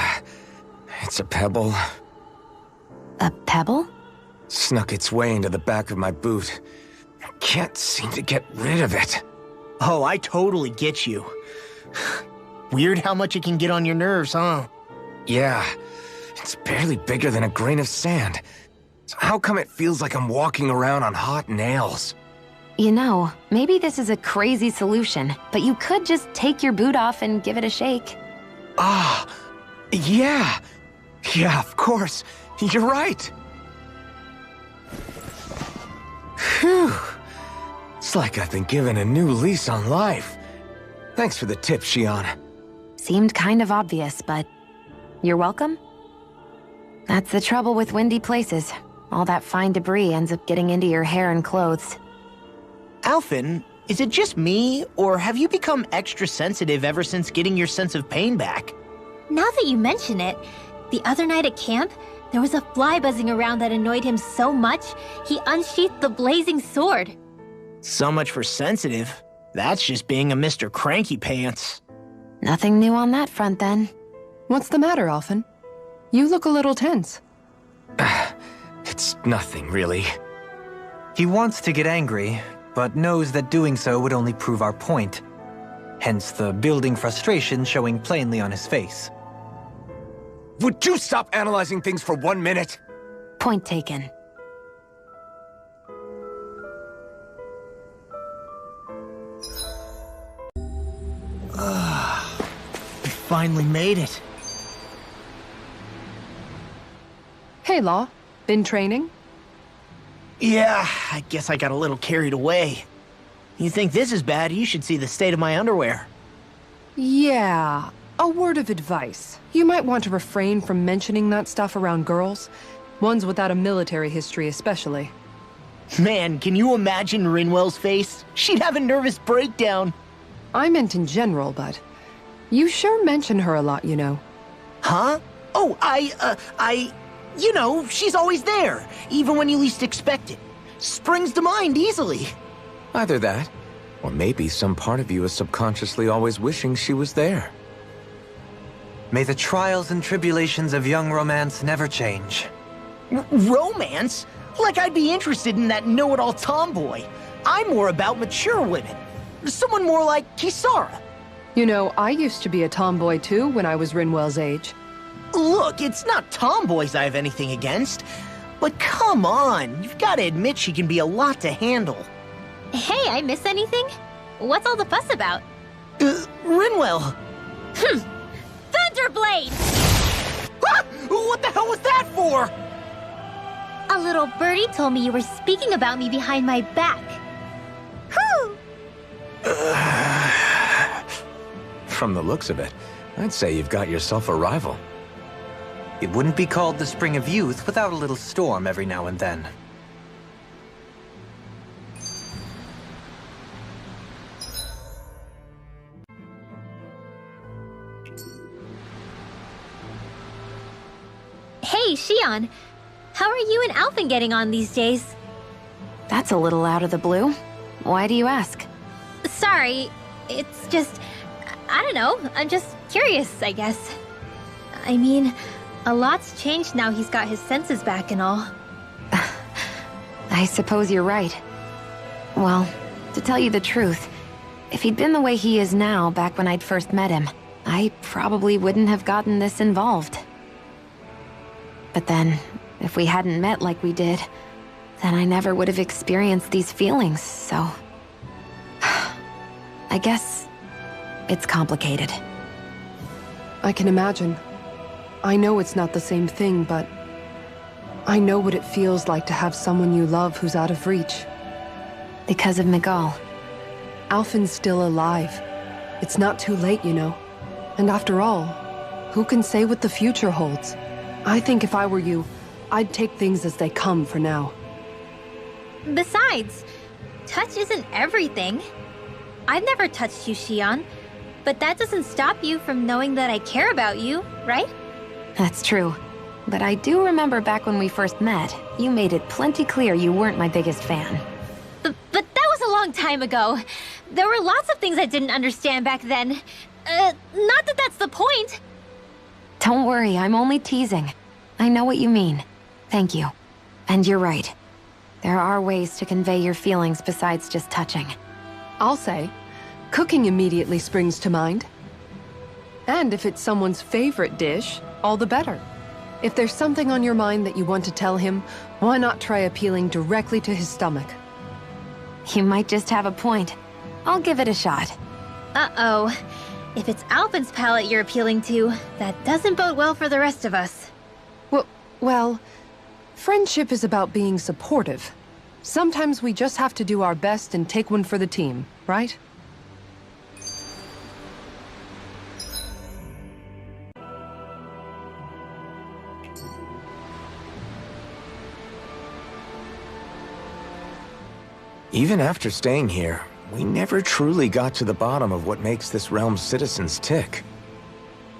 S6: pebble.
S9: A pebble?
S6: Snuck its way into the back of my boot. I can't seem to get rid of it.
S8: Oh, I totally get you. Weird how much it can get on your nerves, huh?
S6: Yeah, it's barely bigger than a grain of sand. So how come it feels like I'm walking around on hot nails?
S9: You know, maybe this is a crazy solution, but you could just take your boot off and give it a shake.
S6: Ah, yeah. Yeah, of course. You're right. Phew. It's like I've been given a new lease on life. Thanks for the tip, Shion.
S9: Seemed kind of obvious, but you're welcome? That's the trouble with windy places. All that fine debris ends up getting into your hair and clothes.
S8: Alphen, is it just me, or have you become extra sensitive ever since getting your sense of pain back?
S3: Now that you mention it, the other night at camp, there was a fly buzzing around that annoyed him so much, he unsheathed the blazing sword.
S8: So much for sensitive. That's just being a Mr. Cranky Pants.
S9: Nothing new on that front, then.
S4: What's the matter, Alphen? You look a little tense.
S2: It's nothing, really.
S5: He wants to get angry, but knows that doing so would only prove our point. Hence the building frustration showing plainly on his face.
S2: Would you stop analyzing things for 1 minute?
S9: Point taken.
S8: We finally made it.
S4: Hey, Law. Been training?
S8: Yeah, I guess I got a little carried away. You think this is bad, you should see the state of my underwear.
S4: Yeah. A word of advice. You might want to refrain from mentioning that stuff around girls. Ones without a military history especially.
S8: Man, can you imagine Rinwell's face? She'd have a nervous breakdown.
S4: I meant in general, but you sure mention her a lot, you know.
S8: Huh? Oh, you know, she's always there, even when you least expect it. Springs to mind easily.
S2: Either that, or maybe some part of you is subconsciously always wishing she was there.
S5: May the trials and tribulations of young romance never change.
S8: Romance? Like I'd be interested in that know-it-all tomboy. I'm more about mature women. Someone more like Kisara.
S4: You know, I used to be a tomboy too when I was Rinwell's age.
S8: Look, it's not tomboys I have anything against. But come on, you've got to admit she can be a lot to handle.
S3: Hey, I miss anything? What's all the fuss about?
S8: Rinwell.
S3: Thunderblade!
S8: Ah! What the hell was that for?
S3: A little birdie told me you were speaking about me behind my back. Whew!
S2: From the looks of it, I'd say you've got yourself a rival.
S5: It wouldn't be called the Spring of Youth without a little storm every now and then.
S3: Hey, Xion. How are you and Alphen getting on these days?
S9: That's a little out of the blue. Why do you ask?
S3: Sorry, it's just... I don't know, I'm just curious, I guess. I mean, a lot's changed now he's got his senses back and all.
S9: I suppose you're right. Well, to tell you the truth, if he'd been the way he is now back when I'd first met him, I probably wouldn't have gotten this involved. But then, if we hadn't met like we did, then I never would have experienced these feelings, so... I guess it's complicated.
S4: I can imagine. I know it's not the same thing, but I know what it feels like to have someone you love who's out of reach.
S9: Because of Miguel.
S4: Alphen's still alive. It's not too late, you know. And after all, who can say what the future holds? I think if I were you, I'd take things as they come for now.
S3: Besides, touch isn't everything. I've never touched you, Xion, but that doesn't stop you from knowing that I care about you, right?
S9: That's true. But I do remember back when we first met, you made it plenty clear you weren't my biggest fan.
S3: But that was a long time ago. There were lots of things I didn't understand back then. Not that that's the point.
S9: Don't worry, I'm only teasing. I know what you mean. Thank you. And you're right. There are ways to convey your feelings besides just touching.
S4: I'll say, cooking immediately springs to mind. And if it's someone's favorite dish, all the better. If there's something on your mind that you want to tell him, why not try appealing directly to his stomach?
S9: You might just have a point. I'll give it a shot.
S3: Uh-oh. If it's Alphen's palate you're appealing to, that doesn't bode well for the rest of us.
S4: Well, friendship is about being supportive. Sometimes we just have to do our best and take one for the team, right?
S6: Even after staying here, we never truly got to the bottom of what makes this realm's citizens tick.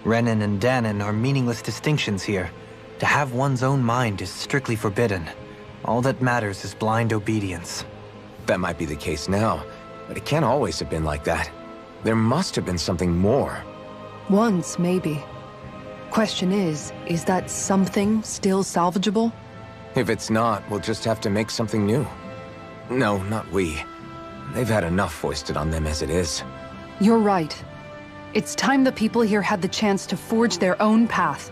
S5: Renan and Danon are meaningless distinctions here. To have one's own mind is strictly forbidden. All that matters is blind obedience.
S6: That might be the case now, but it can't always have been like that. There must have been something more.
S4: Once, maybe. Question is that something still salvageable?
S6: If it's not, we'll just have to make something new. No, not we. They've had enough foisted on them as it is.
S4: You're right. It's time the people here had the chance to forge their own path.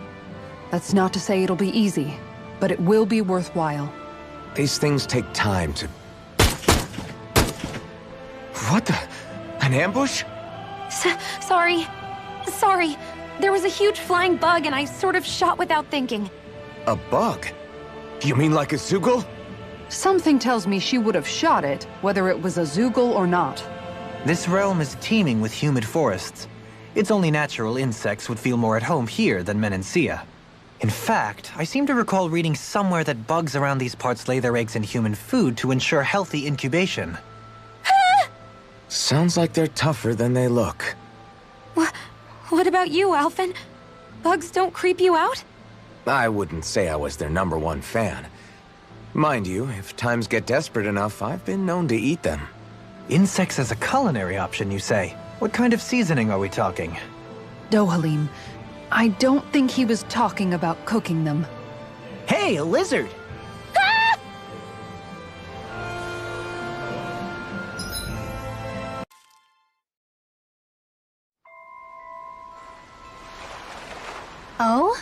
S4: That's not to say it'll be easy, but it will be worthwhile.
S6: These things take time to... What the... An ambush?
S9: Sorry. Sorry. There was a huge flying bug and I sort of shot without thinking.
S6: A bug? You mean like a Zoogle?
S4: Something tells me she would have shot it, whether it was a Zoogle or not.
S5: This realm is teeming with humid forests. It's only natural insects would feel more at home here than Menancia. In fact, I seem to recall reading somewhere that bugs around these parts lay their eggs in human food to ensure healthy incubation.
S6: Sounds like they're tougher than they look.
S9: What about you, Alphen? Bugs don't creep you out?
S6: I wouldn't say I was their #1 fan. Mind you, if times get desperate enough, I've been known to eat them.
S5: Insects as a culinary option, you say? What kind of seasoning are we talking?
S4: Dohalim, I don't think he was talking about cooking them.
S8: Hey, a lizard!
S3: Oh?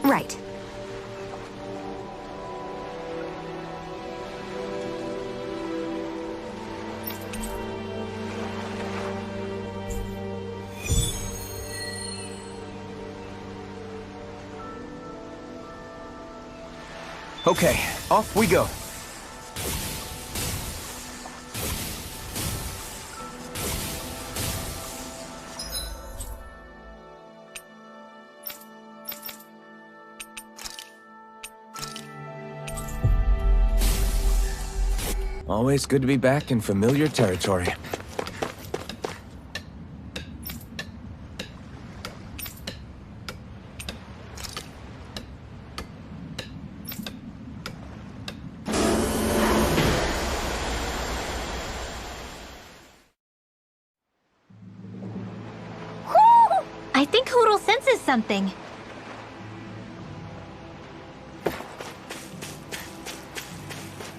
S9: Right.
S6: Okay, off we go. Always good to be back in familiar territory.
S3: I think Hoodle senses something.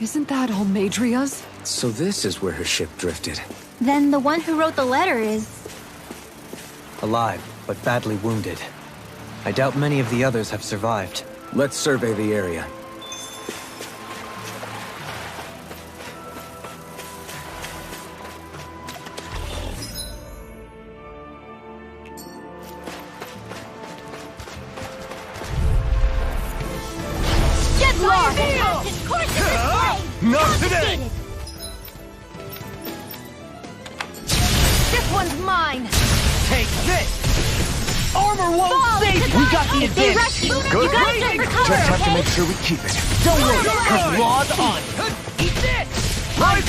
S4: Isn't that all Madria's?
S6: So this is where her ship drifted.
S3: Then the one who wrote the letter is...
S5: Alive, but badly wounded. I doubt many of the others have survived.
S6: Let's survey the area.
S10: Not today!
S1: This one's mine!
S8: Take this! Armor won't save you! We got the advantage!
S6: Good.
S1: You gotta jump for cover,
S6: Just have to
S1: okay?
S6: make sure we keep it.
S8: Don't worry, because Law's on it! Eat this!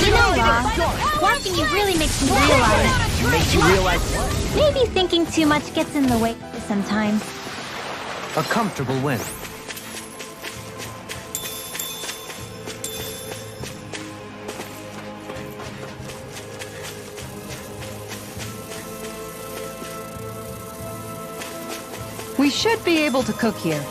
S3: You know, Law, watching you really makes me realize...
S8: Makes you realize what?
S3: Maybe thinking too much gets in the way sometimes.
S5: A comfortable win.
S4: We should be able to cook here.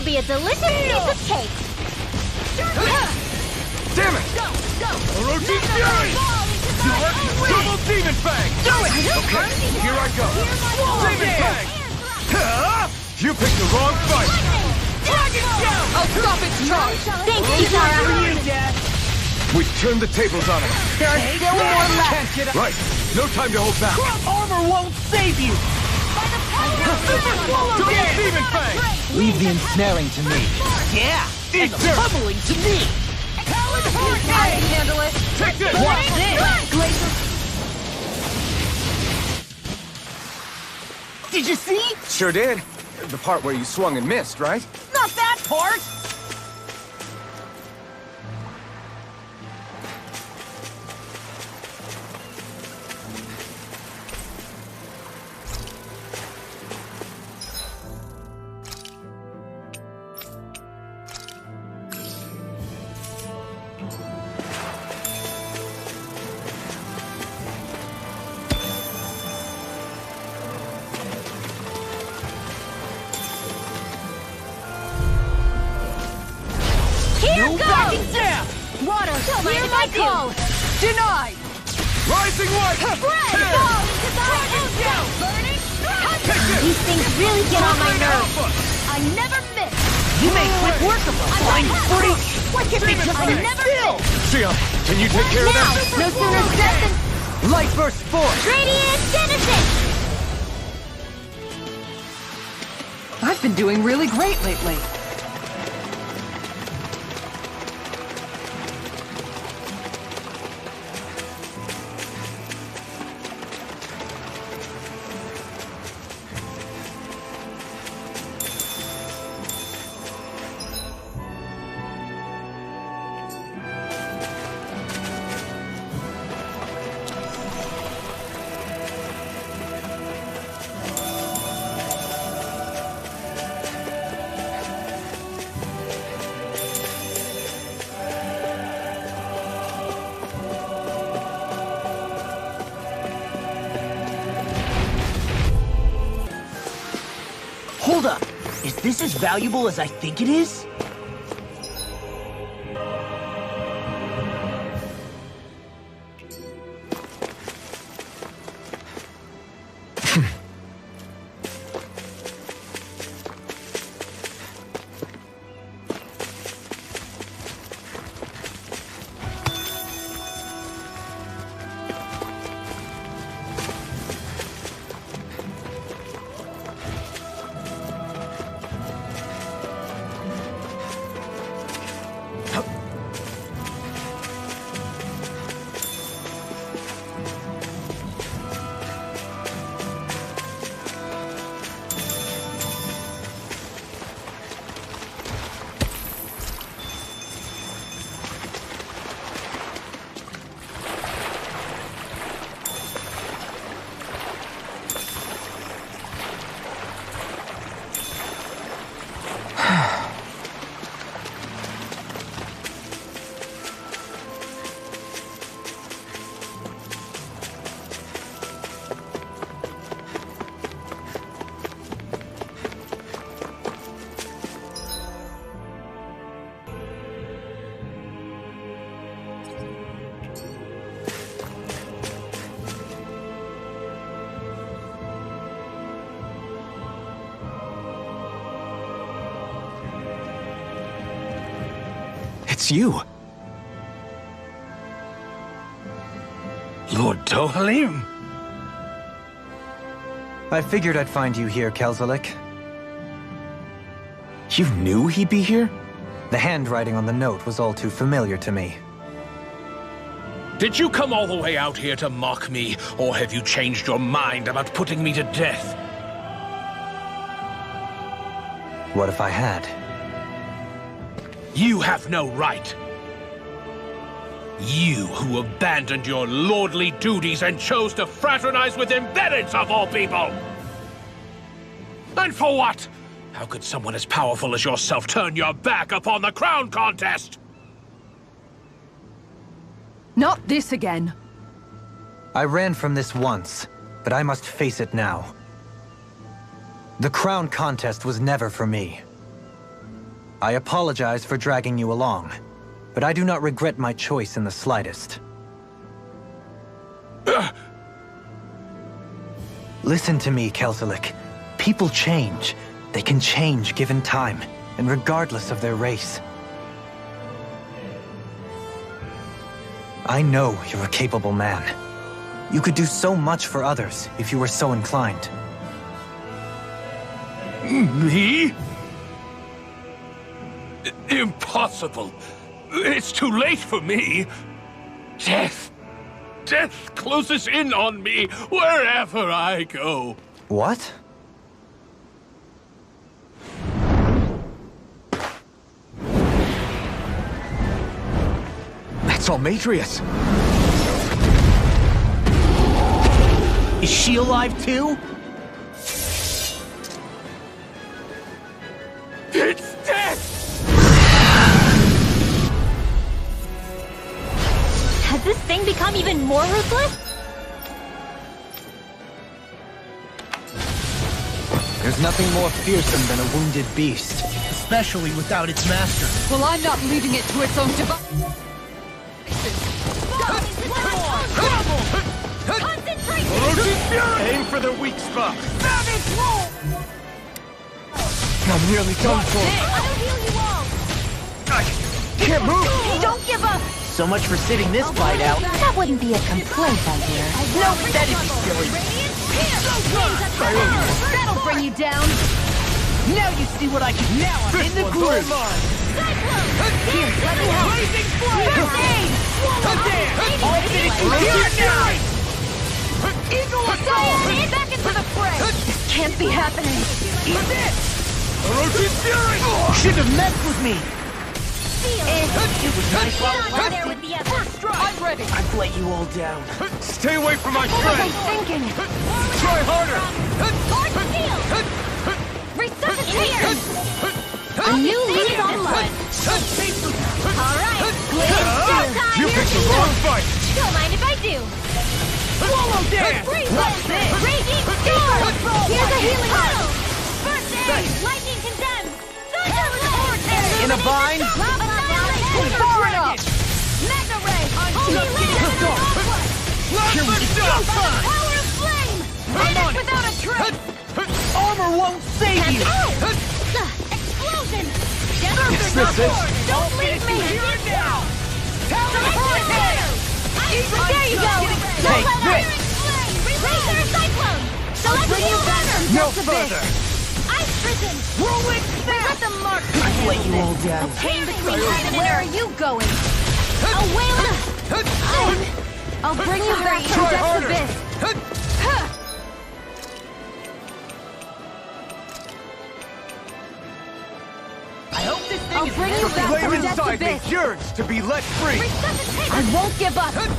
S1: be a delicious piece of cake!
S10: Damn it!
S1: Go!
S10: Orochi's Fury! Double Demon Fang!
S1: Do it!
S10: Okay, here I go! Demon Fang! You picked the wrong fight!
S1: Dragon Shell!
S4: I'll stop its charge!
S1: Thanks, Kitara!
S8: Dad.
S10: We turned the tables on him!
S8: There are still more left.
S10: Right, no time to hold back!
S8: Armor won't save you. Super Swallow
S10: Double
S8: Dance!
S10: Demon Fang!
S12: Leave the ensnaring to me.
S8: Yeah, and the pummeling to me.
S4: I can handle it!
S10: Take this!
S8: Watch this.
S4: Glacier...
S8: Did you see?
S2: Sure did. The part where you swung and missed, right?
S8: Not that part.
S1: Here
S8: No
S1: goes!
S8: backing down.
S1: Water, hear my call!
S4: Denied!
S10: Rising Light!
S1: Bread, fall into the burning These things really get on my nerves. I never miss.
S8: You made quick work of us. Flying freak. Why can't they just
S1: I
S8: sit
S1: never
S8: still?
S1: miss.
S10: Sion, can you take care of
S1: Now,
S10: that?
S1: no sooner said than
S12: Light Burst Force!
S1: Radiant Genesis!
S4: I've been doing really great lately.
S8: Hold up. Is this as valuable as I think it is?
S2: It's you.
S10: Lord Dohalim?
S5: I figured I'd find you here, Kelzelik.
S2: You knew he'd be here?
S5: The handwriting on the note was all too familiar to me.
S13: Did you come all the way out here to mock me, or have you changed your mind about putting me to death?
S5: What if I had?
S13: You have no right. You who abandoned your lordly duties and chose to fraternize with embeddeds of all people! And for what? How could someone as powerful as yourself turn your back upon the crown contest?
S4: Not this again.
S5: I ran from this once, but I must face it now. The crown contest was never for me. I apologize for dragging you along, but I do not regret my choice in the slightest. Listen to me, Kelsilik. People change. They can change given time, and regardless of their race. I know you're a capable man. You could do so much for others if you were so inclined.
S13: Me? Impossible. It's too late for me. Death. Death closes in on me wherever I go.
S5: What?
S6: That's Almatrius.
S8: Is she alive too?
S13: It's death!
S1: Has this thing become even more ruthless?
S5: There's nothing more fearsome than a wounded beast.
S8: Especially without its master.
S4: Well, I'm not leaving it to its own devices.
S10: Aim for the weak spot.
S6: I'm nearly done for.
S1: I'll heal you all!
S10: Can't move.
S1: Don't give up!
S8: So much for sitting this fight out.
S9: That wouldn't be a complaint, I hear.
S8: No, that'd be silly.
S1: That'll bring you down!
S8: Now you see what I can. Now I'm in the groove.
S1: Here, let me help! First aid!
S8: I'll finish you here now.
S1: Eagle assault! Back into the fray!
S9: This can't be happening.
S8: Shouldn't have messed with me.
S1: It
S8: was nice while it
S1: there
S8: lasted.
S1: with the other.
S4: I'm ready.
S8: I've let you all down.
S10: Stay away from my
S9: What was I
S10: friend.
S9: thinking?
S10: Try harder.
S1: Guard steel! Resuscitation! A new lease on life! Alright, showtime!
S10: You picked the wrong fight.
S1: Don't mind if I do!
S8: Swallow dance.
S1: Raging storm! Here's a healing bottle! First aid! Lightning condemned!
S8: In a bind.
S1: Far enough! Magna ray!
S8: Here we go.
S1: Power of flame! Finish without a trace!
S8: Armor won't save you.
S1: Explosion!
S6: Yes, this is.
S1: Don't leave me!
S8: Here now.
S1: There you go!
S8: Take this.
S1: Laser cyclone! Celestial runner!
S10: No further.
S1: Ice prison!
S8: Rolling
S1: Let them mark
S8: I've let you all down.
S1: Pain between heaven and where are you going? A whale! I'll bring you back from
S10: Try
S1: Death's
S10: harder.
S1: abyss!
S8: I hope this thing
S1: I'll
S8: is
S1: bring you back
S10: Flame
S1: from Death's
S10: inside me
S1: abyss!
S10: yearns to be let free.
S1: I won't give up! That's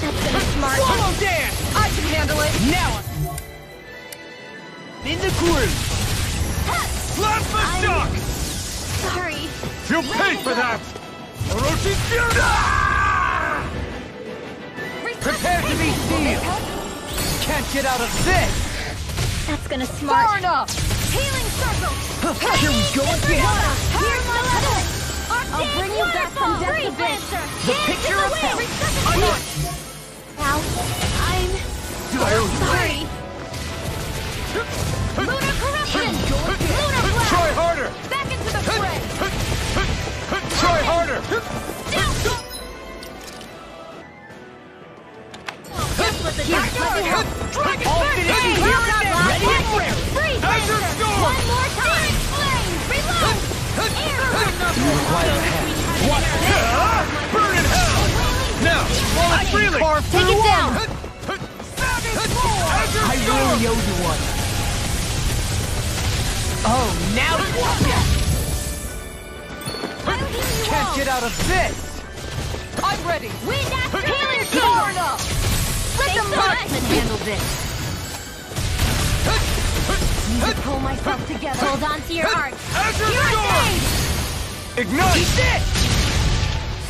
S1: gonna smart.
S8: Swallow dance.
S4: I can handle it.
S8: Now I'm in the groove.
S10: Plasma shock.
S1: Sorry.
S10: You'll pay for that. Orochi's fury. Prepare to be sealed. Can't get out of this.
S1: That's gonna smart.
S4: Far enough.
S1: Healing circle!
S8: Here we go again.
S1: Here's my level! I'll bring you back from Death's abyss!
S8: The picture of hell.
S1: Now, I'm sorry. Lunar corruption! Lunar blast!
S10: Try harder.
S1: Back into the fray!
S10: Try harder.
S1: Just let the dark let me help! Dragon
S8: All
S1: Burst!
S8: finished
S1: Hey,
S8: here
S1: not
S8: and
S1: last
S8: ready and
S1: second.
S8: ready.
S1: Freeze
S10: Azure
S1: Lancer!
S10: Storm!
S1: One more time! Flame! Reload! Air!
S10: Burn in hell. Now, while it's freely.
S1: Take it down!
S8: I really owe you one. Oh, now what?
S10: Can't get out of this.
S4: I'm ready.
S1: Wind after healing
S4: Far
S1: storm!
S4: enough.
S1: Let them handle this! Need to pull myself together. Hold on to your heart.
S10: Azure
S1: You're
S10: Storm.
S1: safe!
S10: Ignite.
S8: Eat this.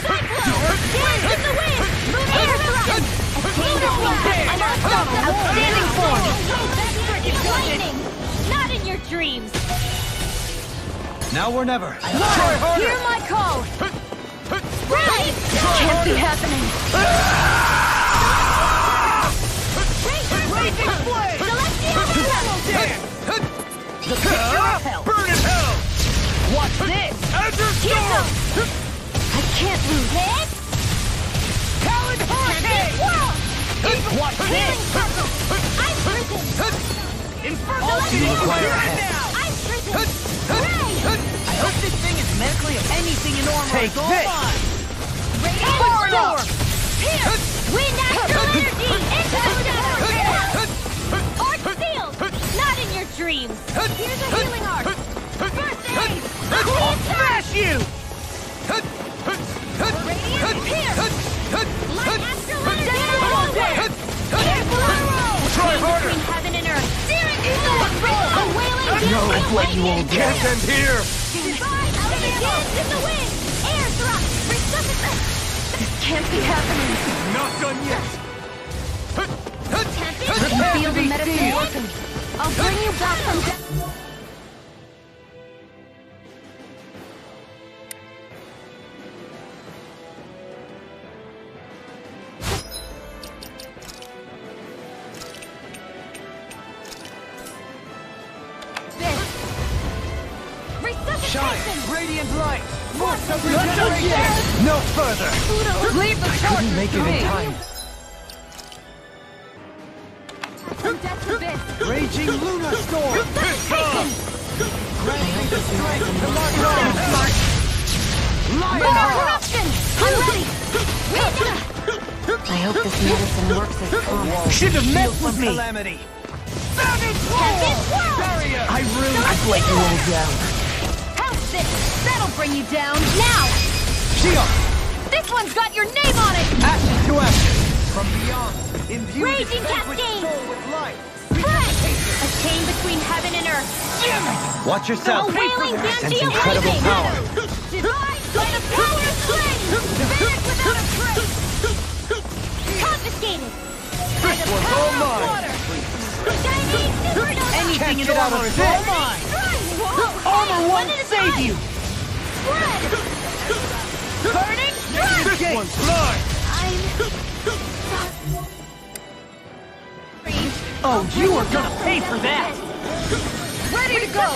S1: Cyclone! Dance in the wind! Air thrust! Kingdom blast! I'm unstoppable! Outstanding form! Lightning! Not in your dreams!
S12: Now or never.
S1: Try harder! Hear my call! Right! Can't be happening! Raging flame! Celestial
S10: The picture of hell! Burn in hell!
S1: Watch this!
S10: Azure Storm!
S1: I can't lose it!
S10: Talon Hurricane!
S1: Watch this! I've risen!
S10: Infernal
S12: You require a hand.
S1: I've risen!
S8: I hope this thing is medically of anything in armor.
S12: Take this!
S1: Radiant Storm! Here! Wind Astral Energy! Into the shadows! Arc sealed! Not in your dreams! Here's a healing arc! First aid!
S10: I'll smash you!
S1: Radiant Pierce! Light Astral Energy!
S10: Try harder!
S1: Between heaven and earth! Searing a wailing
S10: No, I've let you all down. Can't end here!
S1: Begins in the wind! Air thrust! Resuscitate! This can't be happening!
S10: Not done yet!
S1: Feel the medicine working. I'll bring you back from death.
S10: Shine! Radiant light! Force of regeneration!
S12: No further!
S1: Leave the torch
S12: Couldn't make it in time.
S1: From death abyss.
S10: Raging Luna Storm! Grant me the strength to march on! Lion
S1: More
S10: Heart!
S1: corruption! I'm ready!
S9: I hope this medicine works as promised.
S8: Should have messed with me.
S12: Calamity!
S10: Savage Wall! Barrier!
S8: I've let you all down.
S1: How's this? That'll bring you down. Now!
S12: Shield!
S1: This one's got your name on it!
S12: Ashes to ashes!
S10: From beyond, imbue
S1: Raging
S10: this vanquished
S1: Cascade!
S10: soul with life.
S1: Spread! A chain between heaven and earth.
S12: Watch
S1: A
S12: yourself!
S1: wailing
S12: Sense
S1: Banshee
S12: incredible
S1: awakening!
S12: power!
S1: Divide by the power of flame! Vanish without a trace! Confiscated! By the power of water! Shining supernova!
S8: Anything in
S12: get out
S8: armor
S12: of
S8: is
S12: this.
S8: all mine.
S1: Whoa!
S8: Armor
S1: Hey,
S8: won't
S1: one at a
S8: save
S1: time.
S8: you.
S1: Spread! Burning strike!
S10: This one's mine!
S8: Oh, you are gonna pay for that.
S1: Ready to go!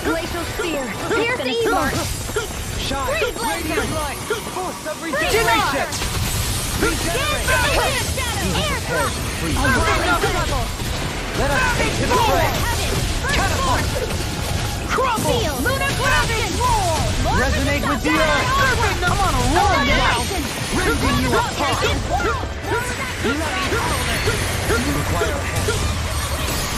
S1: Glacial Spear! Pierce the evil!
S10: Shine!
S1: Freeze
S10: Radiant
S1: Lantern!
S10: light! Force of
S1: Freeze
S10: regeneration!
S1: Air thrust! Unbreakable!
S12: Let us take to the fray!
S1: Catapult! Crumble! Lunar corruption!
S12: Resonate with the earth!
S8: I'm on a roll now.
S12: Ripping you apart! You require a hand.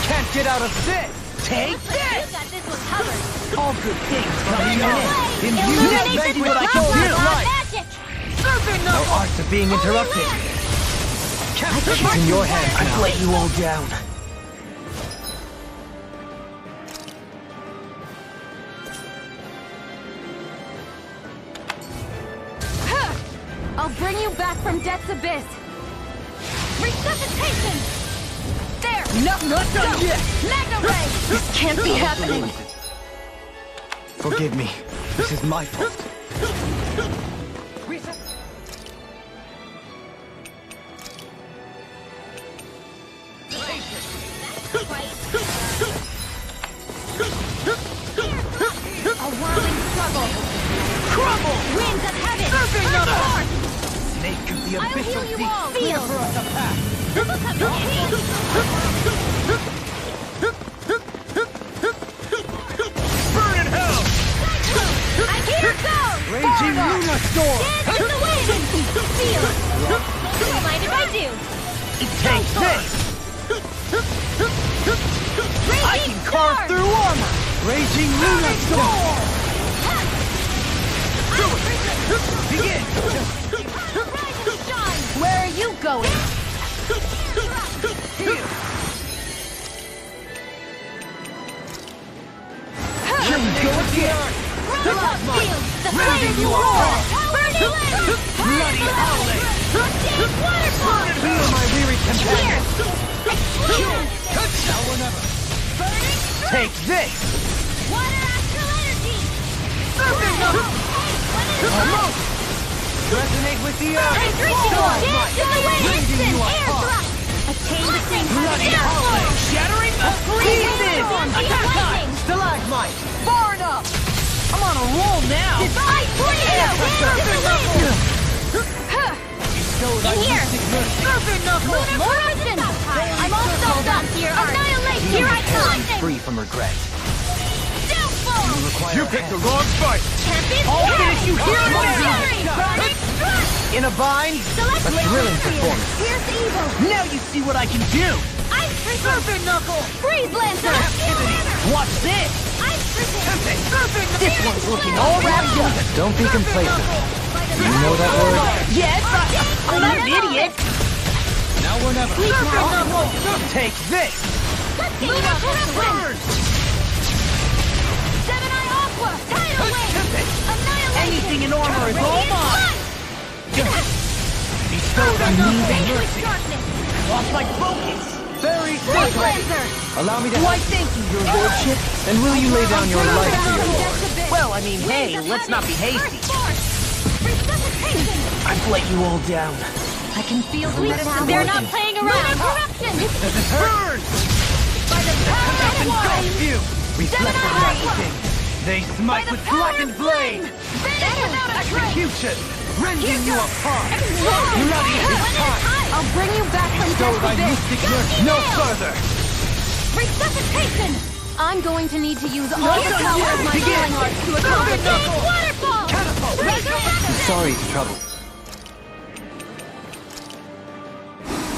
S12: Can't get out of this!
S8: Take
S1: You
S8: this.
S1: got this one covered!
S8: All good things come to an end.
S12: Imbue
S8: Illuminate
S12: this
S8: exactly what I
S12: vanquished
S8: can
S12: soul
S8: do.
S12: with life!
S1: Magic!
S8: Serpent
S12: No
S8: knuckle.
S12: art of being interrupted! It's in your hands
S8: I've
S12: now.
S8: let you all down.
S1: I'll bring you back from death's abyss! Resuscitation! There!
S8: Not done yet.
S1: Magna Ray! This can't be happening!
S12: Forgive me. This is my fault.
S1: A whirling struggle! Crumble! Winds of heaven!
S8: Serpent knuckle.
S1: Earthborn!
S12: Snake of the
S1: I'll
S12: abyssal
S1: heal you
S12: deep.
S1: all!
S12: Clear
S1: Feel!
S12: for us a path.
S1: This will come in handy!
S10: Burn in hell!
S1: I'm here it goes!
S12: Raging Luna Storm!
S1: Dance in the wind! Feel! Don't mind if I do!
S8: Take this. I can carve through armor.
S12: Raging Luna Storm!
S8: Begin.
S1: Rise and shine! Where are you going?
S8: Here we go again.
S1: Feel! The flames will roar! Burning wind!
S8: Bloody howling.
S1: Deep waterfall!
S12: Feel my weary companion!
S1: Explosion!
S12: Now or never!
S1: Burning
S12: Take this!
S1: Water astral energy!
S12: Almost! Resonate with the earth!
S1: Dance in the wind!
S12: Raising you
S1: Air
S12: apart!
S1: thrust! Attain the same
S12: Bloody howling! Shattering the pieces!
S1: Attack us!
S12: Stalagmite! Far enough! I'm on a roll now!
S1: Divine tornado! Dance in the wind!
S12: In
S1: here! Serpent knuckles! More poison! I'm all stuffed up! Annihilate! Here I come!
S5: Free from regret.
S1: Downfall!
S13: You picked the wrong fight!
S12: I'll finish you here and now! In a bind?
S1: A
S5: thrilling performance.
S1: Here's evil!
S12: Now you see what I can do!
S1: Ice Serpent Knuckle! Freeze Lancer!
S12: Watch this!
S1: Ice
S12: This one's looking all wrapped up!
S5: Don't be complacent. You know that word?
S12: Yes, I'm not an idiot!
S5: Now or never.
S12: Take this!
S1: Lunar Burn! Seven-Eye Aqua! Tidal Wave! Annihilation!
S12: Anything in armor is all mine! Bestowed on me the mercy! Lost my focus!
S5: Very
S1: Freeze Lancer!
S5: Allow me to
S12: Why, thank you, your lordship!
S5: And will you lay down your life for your lord?
S12: Well, I mean, hey, let's not be hasty. I've let you all down.
S1: I can feel they're not playing around! Corruption!
S12: Burn!
S1: By the power of war!
S12: Engulf you! Reflect on my sting! They smite with blackened blade! Execution! Rending you apart! Bloody this time!
S1: I'll bring you back from
S12: Bestow thy
S1: death
S12: mystic mercy no further!
S1: Resuscitation! I'm going to need to use all the power of my healing arts to accomplish this! Waterfall!
S12: Catapult!
S5: Sorry to trouble.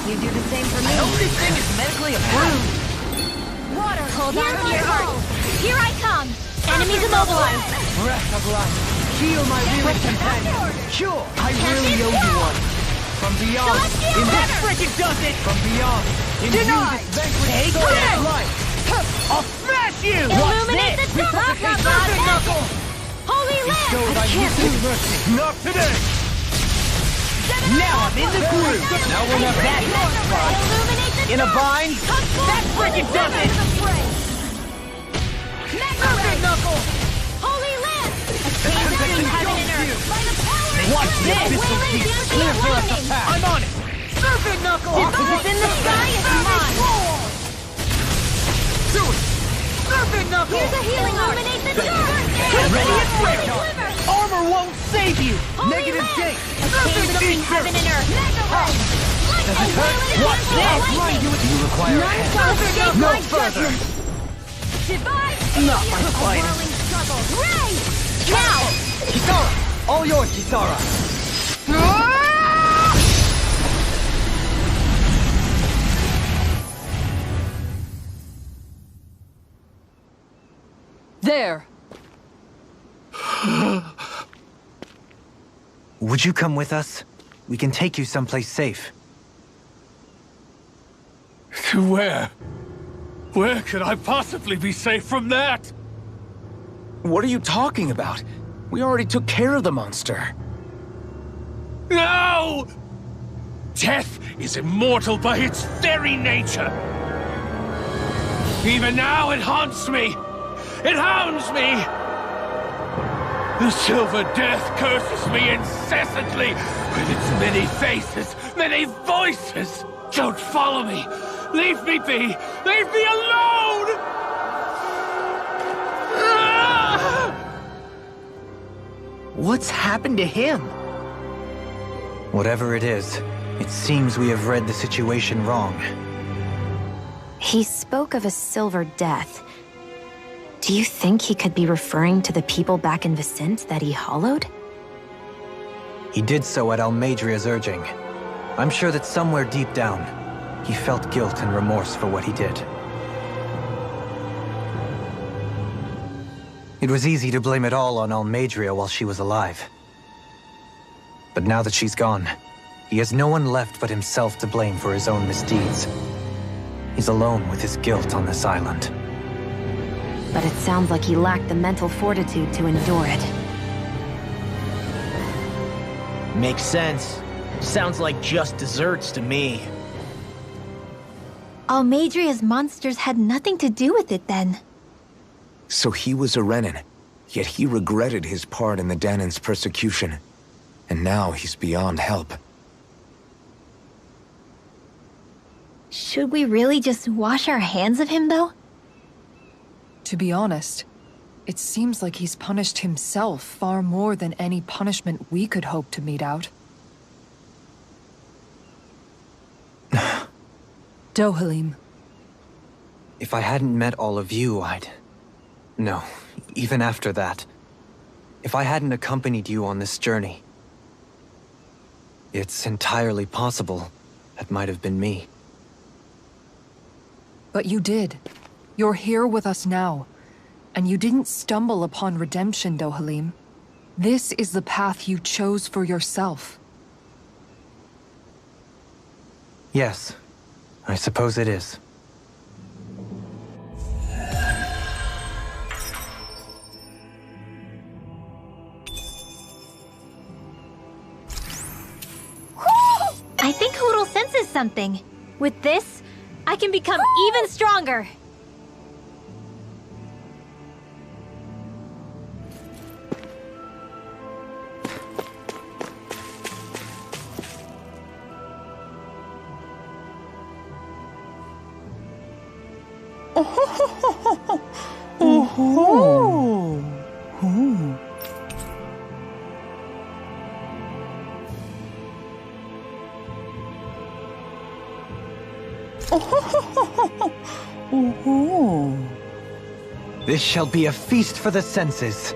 S1: You do the same for me.
S12: I hope this thing is medically approved!
S1: Water, hold on to your heart. Here I come! Enemies immobilized!
S12: Breath of life! Heal my weary companion! Cure! I really owe you one! From beyond! In this frickin' does it! From beyond! Denied! Take that life! I'll smash you!
S1: Illuminate the Serpent Knuckle! Holy Land!
S12: Bestow thy mystic mercy! Not today! Now I'm in the groove! Now we'll have that spot!
S1: Illuminate the
S12: In a bind? That frickin' does it!
S1: Serpent Knuckle! Holy Land! Attain between heaven and earth! By the power
S12: Watch this! Clear for us a path! I'm on it!
S1: Serpent Knuckle! Opposites in the sky is mine!
S12: Do it!
S1: Serpent Knuckle! Here's a healing illuminate the dark!
S12: Ready and quick! Armor won't save you! Negative gate!
S1: Attain between heaven and earth!
S12: Does it hurt? Watch this! Do you require a hand? No further! Not my fighting!
S1: Ray! Now!
S12: Kisara! All yours, Kisara!
S4: There!
S5: Would you come with us? We can take you someplace safe.
S13: To where? Where could I possibly be safe from that?
S2: What are you talking about? We already took care of the monster.
S13: No! Death is immortal by its very nature. Even now it haunts me. It hounds me. The Silver Death curses me incessantly with its many faces, many voices. Don't follow me. Leave me be. Leave me alone.
S8: What's happened to him?
S5: Whatever it is, it seems we have read the situation wrong.
S9: He spoke of a silver death. Do you think he could be referring to the people back in Vicent that he hollowed?
S5: He did so at Almadria's urging. I'm sure that somewhere deep down, he felt guilt and remorse for what he did. It was easy to blame it all on Almadria while she was alive. But now that she's gone, he has no one left but himself to blame for his own misdeeds. He's alone with his guilt on this island.
S9: But it sounds like he lacked the mental fortitude to endure it.
S8: Makes sense. Sounds like just desserts to me.
S3: Almadria's monsters had nothing to do with it then.
S6: So he was a Renan, yet he regretted his part in the Danan's persecution. And now he's beyond help.
S3: Should we really just wash our hands of him, though?
S14: To be honest, it seems like he's punished himself far more than any punishment we could hope to mete out. Dohalim.
S5: If I hadn't met all of you, No, even after that. If I hadn't accompanied you on this journey, it's entirely possible that might have been me.
S14: But you did. You're here with us now. And you didn't stumble upon redemption, Dohalim. This is the path you chose for yourself.
S5: Yes, I suppose it is.
S3: I think Hoodle senses something. With this, I can become even stronger.
S5: This shall be a feast for the senses.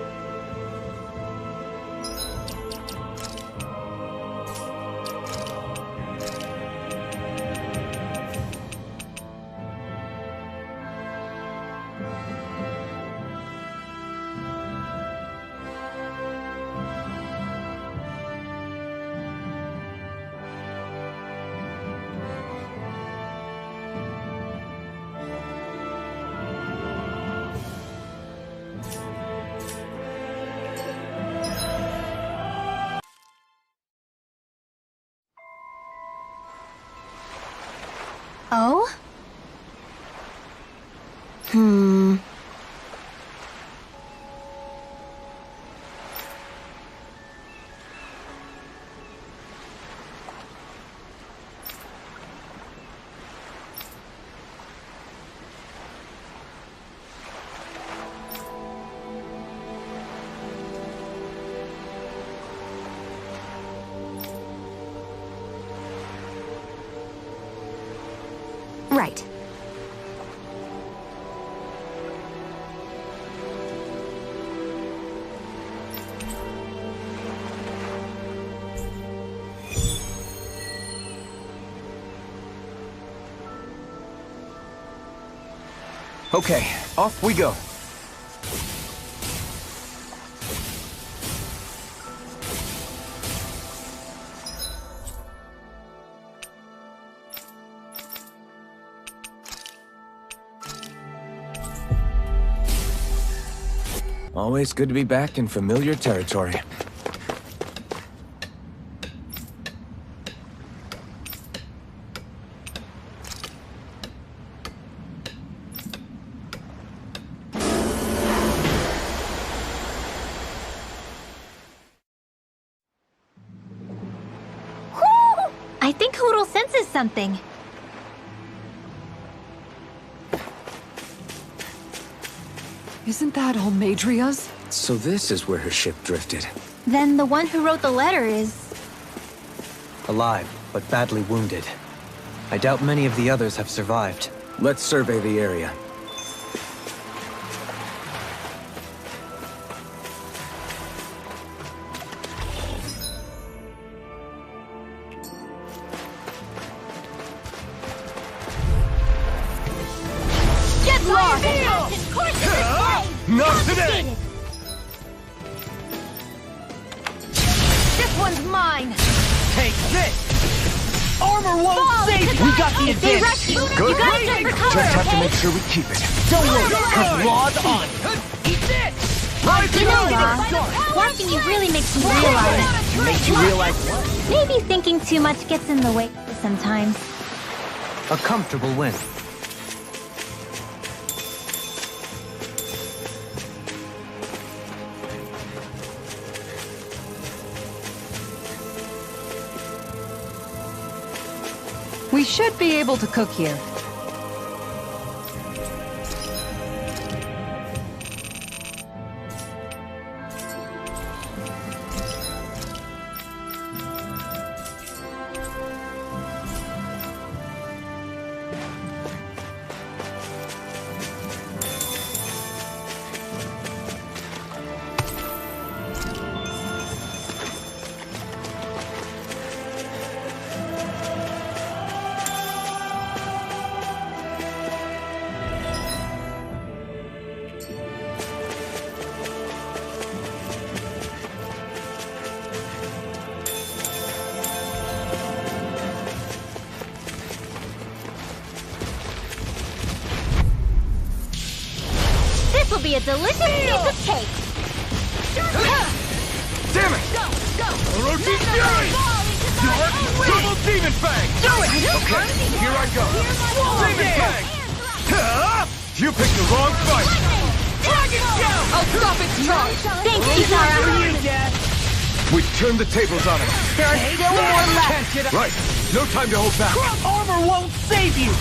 S3: Oh?
S9: Right.
S2: Okay, off we go. Always good to be back in familiar territory.
S3: I think Hoodle senses something.
S14: Isn't that Almadria's?
S6: So this is where her ship drifted.
S3: Then the one who wrote the letter is...
S5: Alive, but badly wounded. I doubt many of the others have survived.
S6: Let's survey the area.
S1: Get lost!
S12: Not today!
S1: This one's mine!
S12: Take this! Armor won't save you! We got the advantage!
S6: Good.
S1: You gotta get for cover,
S6: Just have to
S1: okay?
S6: make sure we keep it.
S12: Don't worry, because Law's on it! Eat this! Right
S3: You know, Law, watching you really makes me realize...
S12: Makes you realize what?
S3: Maybe thinking too much gets in the way sometimes.
S5: A comfortable win.
S4: We should be able to cook here.
S1: Will be a delicious piece of cake.
S12: Damn it!
S1: Go, go!
S12: Orochi Fury! Dark Double Demon Fang! Do it! Okay, here I go. Demon Fang! You picked the wrong fight!
S1: Dragon Shell!
S14: I'll stop its charge!
S1: Thanks, Kisara!
S6: We've turned the tables on him.
S8: There are still more left.
S6: Right. No time to hold back.
S8: Armor won't save you!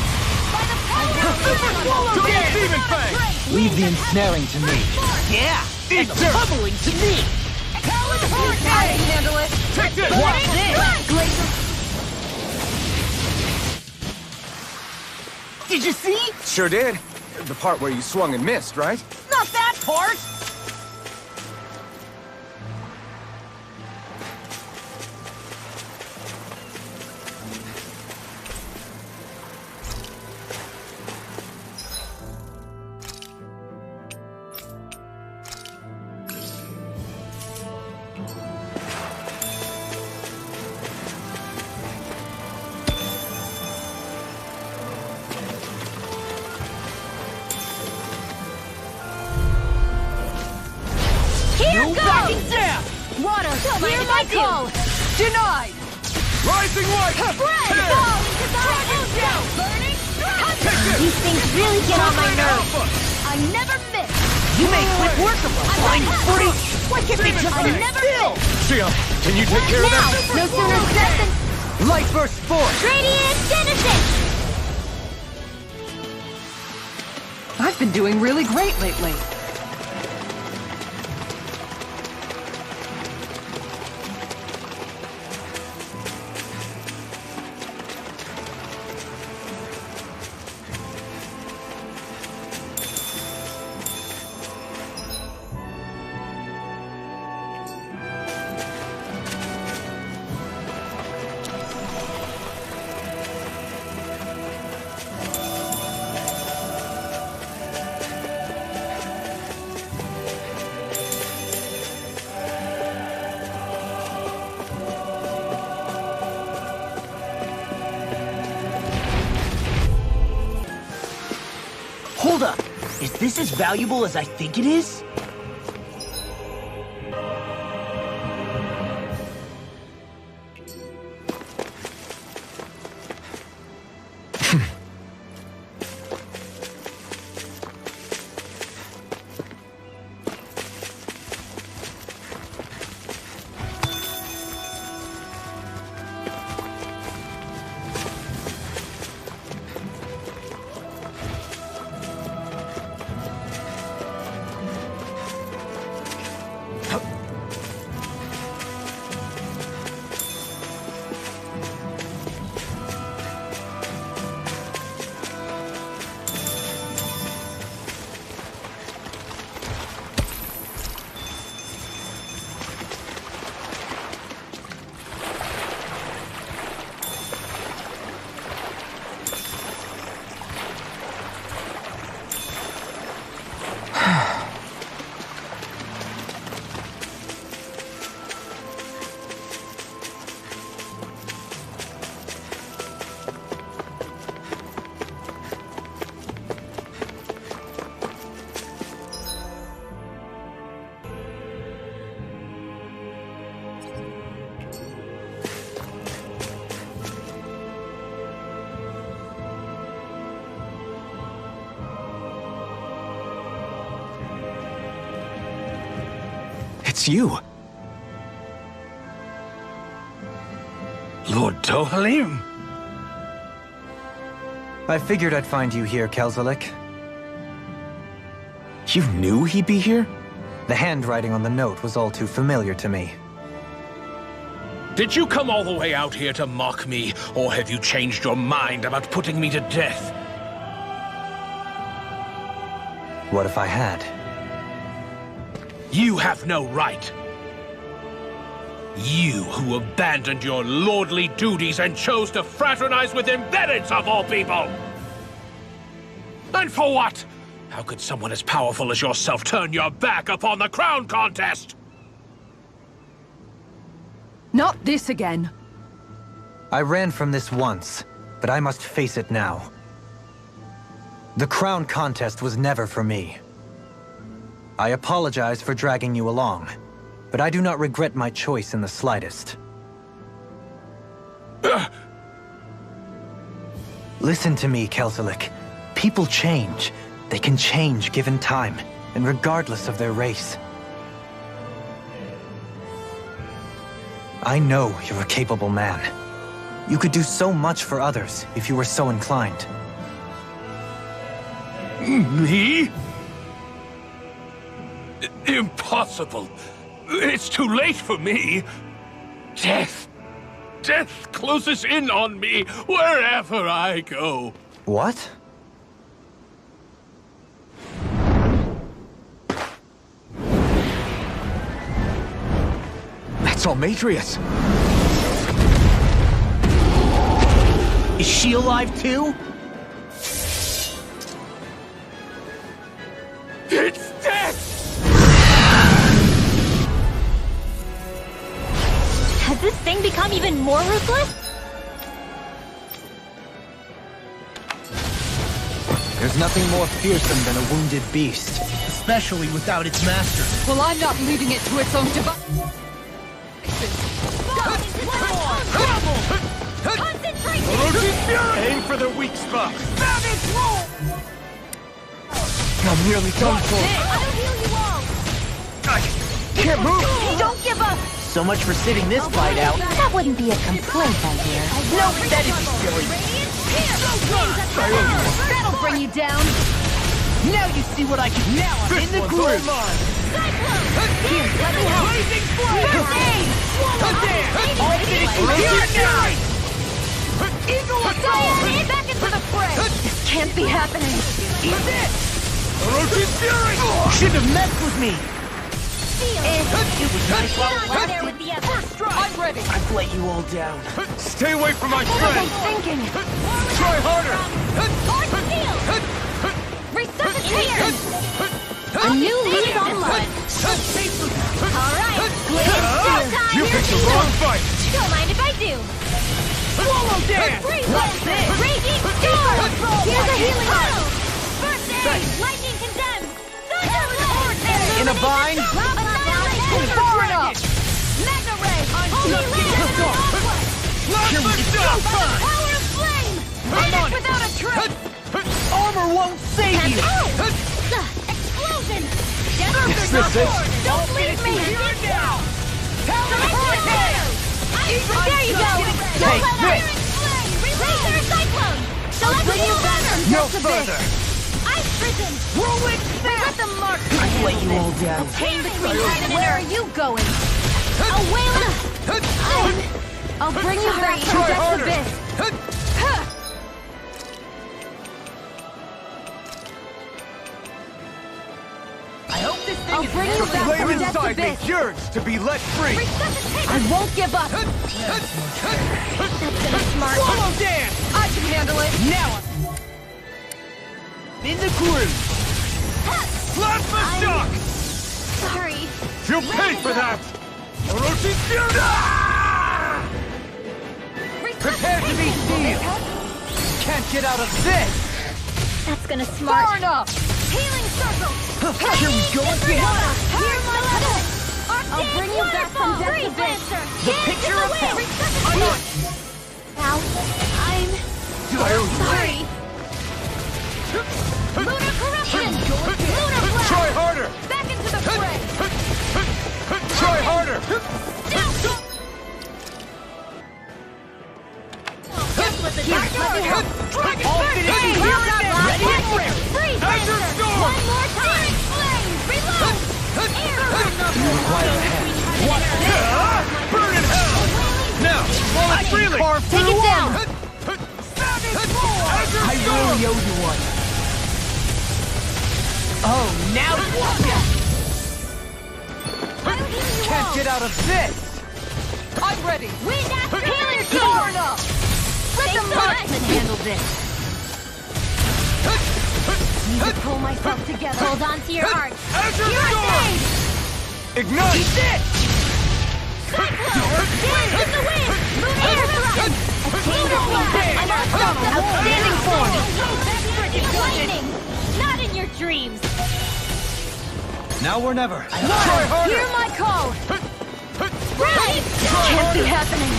S12: Double Demon Fang! Leave the ensnaring to me.
S8: Yeah!
S12: Eat
S8: And the
S12: dirt!
S8: pummeling to me!
S14: I can handle it!
S12: Take this!
S8: Watch this! Did you see?
S6: Sure did. The part where you swung and missed, right?
S8: Not that part!
S1: Here
S8: No
S1: goes!
S8: backing down!
S1: Water, hear my call!
S14: Denied!
S12: Rising Light!
S1: Bread! Fall into Dragon Shell! Burning Strike! These things really get on my nerves. I never miss!
S8: You make quick work of us, flying free!
S1: What can be done? I never miss!
S6: Xion, can you take care of
S1: Now!
S6: that?
S1: No sooner said than
S12: Light Burst Force!
S1: Radiant Genesis!
S4: I've been doing really great lately.
S8: Hold up! Is this as valuable as I think it is?
S6: It's you.
S13: Lord Dohalim?
S5: I figured I'd find you here, Kelzelik.
S2: You knew he'd be here?
S5: The handwriting on the note was all too familiar to me.
S13: Did you come all the way out here to mock me, or have you changed your mind about putting me to death?
S5: What if I had?
S13: You have no right. You who abandoned your lordly duties and chose to fraternize with embeddeds of all people! And for what? How could someone as powerful as yourself turn your back upon the crown contest?
S14: Not this again.
S5: I ran from this once, but I must face it now. The crown contest was never for me. I apologize for dragging you along, but I do not regret my choice in the slightest. Listen to me, Kelzelik. People change. They can change given time, and regardless of their race. I know you're a capable man. You could do so much for others if you were so inclined.
S13: Me? Impossible. It's too late for me. Death. Death closes in on me wherever I go.
S5: What?
S2: That's Almetrius.
S8: Is she alive too?
S13: It's death!
S1: Has this thing become even more ruthless?
S5: There's nothing more fearsome than a wounded beast.
S12: Especially without its master.
S14: Well, I'm not leaving it to its own device.
S12: Aim for the weak spot.
S2: I'm nearly done for.
S1: I'll heal you all!
S2: Can't move!
S1: Don't give up!
S8: So much for sitting this fight out.
S1: That wouldn't be a complaint, I hear.
S8: No, that'd be silly.
S1: That'll bring you down!
S8: Now you see what I can. Now I'm in the groove.
S1: Here, let me help! First aid!
S8: All finished. Here now!
S1: Eagle assault! Back into the fray!
S8: This can't be happening. Eat this! Shouldn't have messed with me. It was nice while it
S1: Not there with the other.
S14: I'm ready.
S8: I've let you all down.
S12: Stay away from my
S1: What was I
S12: friend.
S1: thinking?
S12: Try harder.
S1: Hard steel! Resuscitation! A new lease on life! Alright, time!
S12: You picked the wrong fight.
S1: Don't mind if I do!
S8: Swallow dance!
S1: What's this? Raging storm! Here's a healing arrow! First aid! Lightning condemned!
S8: In a bind?
S1: Far enough! Mega ray! Holy land!
S8: Here we go!
S1: Power of flame! Vanish without a trace!
S8: Armor won't save you!
S1: Explosion! Don't leave me! Here now! There you go!
S8: Take this!
S1: Laser cyclone!
S8: I'll bring you back no further!
S1: Ice prison!
S8: Ruin
S1: Let the mark
S8: I've let you all down.
S1: Pain between heaven and where are you going? A whale! I'll bring you back from
S12: Try
S1: Death's
S12: harder.
S1: abyss!
S8: I hope this thing
S1: I'll bring you back
S12: Flame
S1: from Death's
S12: inside me
S1: abyss!
S12: yearns to be let free.
S1: I won't give up! That's gonna smart.
S8: Swallow dance!
S14: I can handle it.
S8: Now I'm in the groove.
S12: Plasma shock!
S1: Sorry.
S12: You'll pay for that! Orochi Prepare to be sealed! Can't get out of this!
S1: That's gonna smart.
S14: Far enough.
S1: Healing circle!
S8: Here we go again!
S1: Here's my level! I'll bring you back from Death's abyss!
S8: The picture of hell!
S1: Now, I'm sorry. Lunar corruption! Lunar blast!
S12: Try harder!
S1: Back into the fray!
S12: Try harder!
S1: Guess what the doctor ordered?
S8: All finished
S12: Burn in hell! Now, while it's reeling!
S1: Take it down!
S12: I really owe you one. Oh, now what? Can't get out of this!
S14: I'm ready!
S1: Wind after healing
S14: Powered up!
S1: Let the marksman handle this! Need to pull myself together. Hold on to your arc.
S12: Ignite! Eat this!
S1: Cyclone! Dance in the wind! Air thrust! A chain of blast! I'm unstoppable! Outstanding form! Lightning! Not in your dreams!
S5: Now or never.
S1: Try harder! Hear my call! Right! Can't be happening!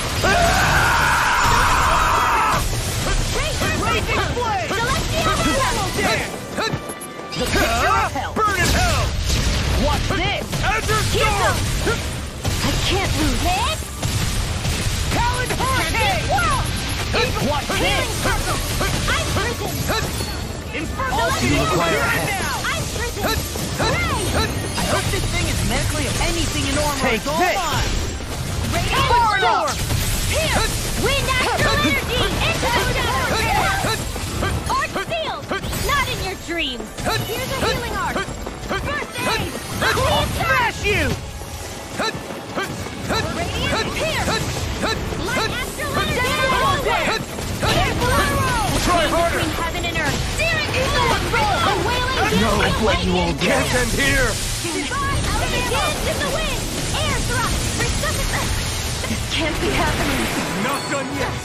S12: Raging flame!
S1: Celestial
S12: Swallow dance! The picture of hell! Burn in hell! Watch this! Azure Storm!
S1: I can't lose! Hit!
S12: Talon Hurricane! Watch this!
S1: Circle! I'm risen!
S12: Infernal Fire now!
S1: I'm risen! Ray!
S8: I hope this thing is medically anything in armor.
S12: Take this!
S1: Radiant Storm! Here! Wind astral energy! Into the shadows! Arc sealed! Not in your dreams! Here's a healing arc! First aid!
S12: I'll smash you!
S1: Radiant pierce! Light astral energy! Air blow!
S12: Try harder!
S1: Between heaven and earth! Searing roll! A wailing
S12: No, I've let you all down. Can't end here!
S1: Dance in the wind! Air thrust! Resuscitate! This can't be happening!
S12: Not done yet!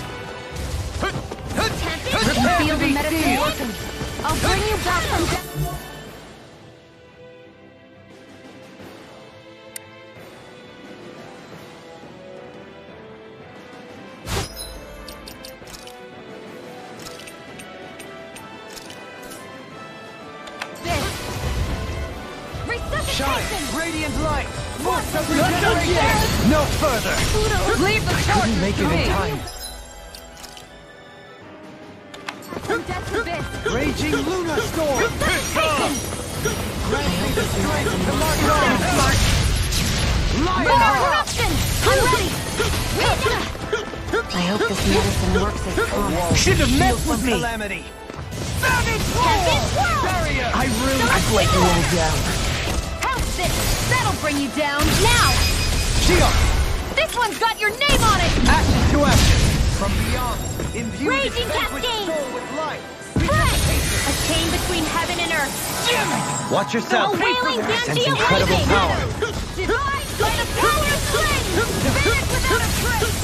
S1: Tempest, feel the meditation. I'll bring you back from death.
S12: Shine! Radiant light! Force of regeneration! No further!
S14: Leave the
S5: Couldn't
S14: torches
S5: make
S14: to
S5: it in
S14: me!
S5: time.
S1: From death's abyss.
S12: Raging Lunar Storm! Grant me the strength to march on!
S1: Lunar eruption! I'm ready!
S9: I hope this medicine works as promised.
S12: Should have messed with me!
S5: Calamity.
S12: Barrier! I've let you all down.
S1: How's this? That'll bring you down. Now!
S5: Shion!
S1: This one's got your name on it!
S5: Ashes to ashes!
S12: From beyond, imbue this
S1: Raging
S12: sacred
S1: cascades!
S12: soul with light.
S1: Spread! A chain between heaven and earth.
S5: Watch yourself!
S1: A wailing
S5: Sense
S1: Banshee
S5: incredible
S1: awakening!
S5: power!
S1: Divide by the power of flame! Vanish without a trace!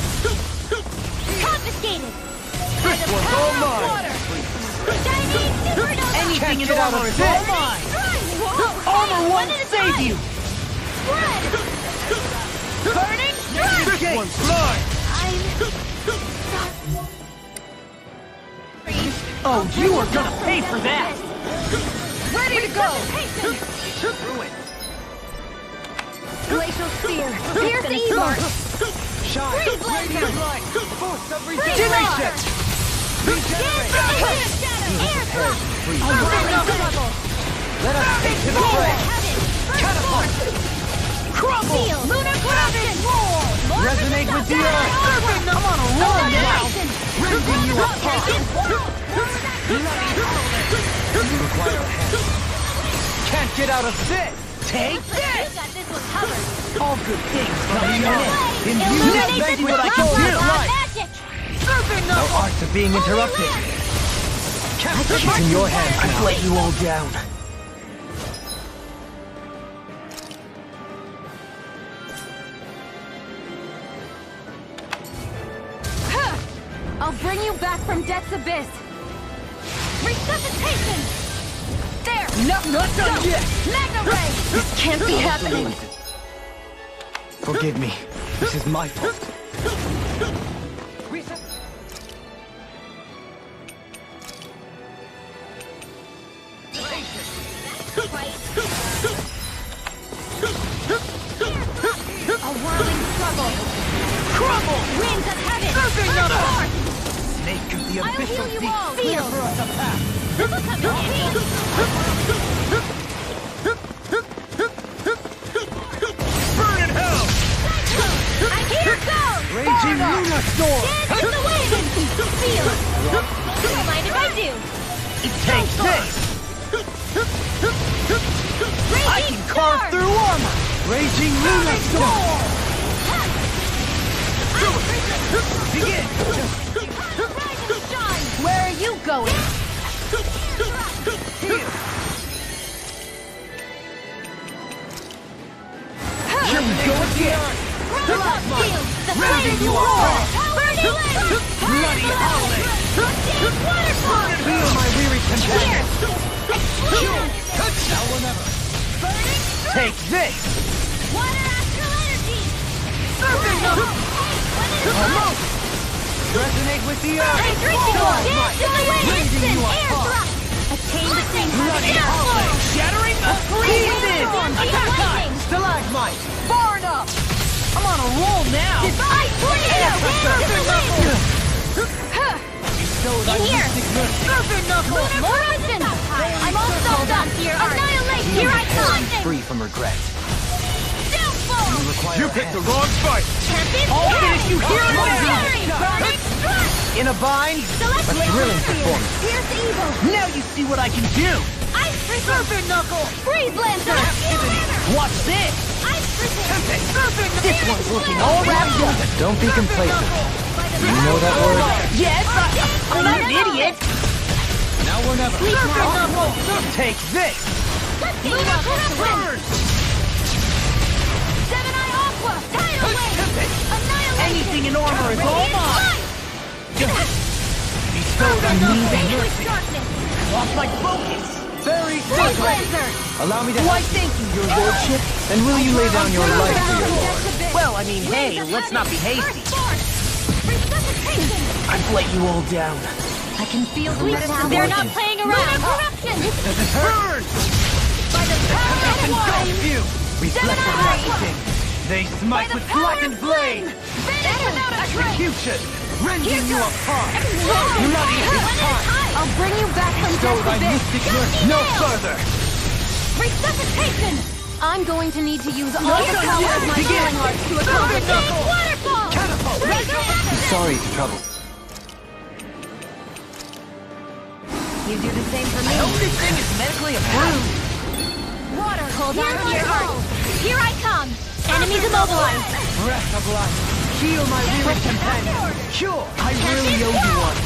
S1: Confiscated! By the
S12: one's
S1: power
S12: all
S1: of
S12: mine.
S1: water! Shining supernova!
S12: Anything in
S5: get out
S12: armor
S5: of
S12: is
S5: this.
S12: all mine! Armor won't save you!
S1: Spread! Burning strike!
S12: This one's mine! Oh, you are gonna pay for that!
S1: Ready to go!
S12: Ruin!
S1: Glacial Spear! Pierce the E-Mark!
S12: Shine!
S1: Freeze
S12: Radiant
S1: Blazer!
S12: light! Force of
S1: Freeze
S12: regeneration!
S1: Regenerate! Air thrust! Unwilling struggle!
S12: Let us take to the fray! Catapult!
S1: Crumble! Lunar corruption!
S12: Resonate with the earth! I'm on a roll now! Ripping you apart! You require a hand. Can't get out of this! Take
S1: You
S12: this!
S1: got this one covered!
S12: All good things come beyond!
S1: Illuminate
S12: Thank
S1: this
S12: you
S1: with
S12: what I told you!
S1: magic!
S12: No art to being interrupted! It's in your hands now. I've let you all down.
S1: I'll bring you back from death's abyss! Resuscitation! There!
S12: Not done yet!
S1: Magna Ray! This can't be happening!
S5: Forgive me. This is my fault.
S1: A whirling struggle! Crumble! Winds of heaven! Earthborn!
S12: Snake of the
S1: I'll
S12: abyssal
S1: heal you
S12: deep,
S1: all!
S12: clear for us a path!
S1: This will come in handy!
S12: Burn in hell! Raging Luna Storm!
S1: Dance in the wind! Feel! Don't mind if I do!
S12: Take this! I
S1: Raging
S12: can carve
S1: storm!
S12: through armor! Raging Luna Storm! Begin!
S1: Rise and shine! Where are you going?
S12: Here we go again!
S1: Stalagmite! The flames will roar! Burning light!
S12: Bloody howling!
S1: Waterfall!
S12: Feel my weary companion!
S1: Explosion!
S12: Now or never!
S1: Burning strike!
S12: Take this!
S1: Water astral energy! Serpent knuckle!
S12: Almost! Resonate with the earth!
S1: I'm drinking one! Dance in the wind!
S12: Raising you
S1: Instant air
S12: apart!
S1: thrust! Attain the same
S12: Bloody howling! Shattering the pieces!
S1: Attack time!
S12: Stalagmite! Far enough! I'm on a roll now!
S1: Divine tornado! Dance in the wind!
S12: Bestow thy
S1: In here!
S12: mystic mercy!
S1: Serpent knuckle! More resistance! I'm all soaked up! Annihilate! Here I come!
S5: Free from regret.
S1: Downfall!
S13: You picked the wrong fight!
S1: Champion!
S12: I'll finish you here and now!
S1: Burning strike!
S12: In a bind?
S1: Select
S5: A thrilling performance.
S1: Here's evil!
S12: Now you see what I can do!
S1: Ice Serpent knuckle! Freeze lancer!
S12: Watch this!
S1: Ice Serpent knuckle!
S12: This one's looking all wrapped up!
S5: Don't be complacent. You know that word?
S12: Yes, I'm not an idiot!
S5: Now or never.
S12: Serpent knuckle! Take this!
S1: Luna Corruption! Seven-Eye Aqua! Tidal Wave! Annihilation!
S12: Anything in armor is all mine! Bestow thy mystic mercy! Lost my focus! Very
S1: Freeze
S12: simple!
S1: lancer!
S5: Allow me to
S12: Why, thank you, your lordship!
S5: And will you lay down your life for your lord?
S12: Well, I mean, hey, let's not be hasty.
S1: Resuscitation!
S12: I've let you all down.
S1: I can feel the medicine. They're not playing around. Corruption!
S12: Burn!
S1: By the power of water!
S12: Engulf you! Reflect the lightning! They smite with blackened blade!
S1: Vanish without a trace!
S12: Execution! Rending you apart!
S1: Bloody
S12: Bloody his time!
S1: I'll bring you back from
S12: Bestow
S1: death
S12: thy
S1: abyss.
S12: mystic mercy no further!
S1: Resuscitation! I'm going to need to use all the
S12: done
S1: power
S12: yet.
S1: of my
S12: Begin.
S1: healing arts to accomplish this.
S12: Knuckle.
S1: Waterfall!
S12: Catapult.
S1: Resurrection!
S5: Sorry to trouble.
S1: You do the same for
S12: I
S1: me.
S12: hope this thing is medically approved!
S1: Water, hold on to your heart. Here I come. Enemies immobilized.
S12: Breath of life! Heal my weary companion! Cure! I really owe you one!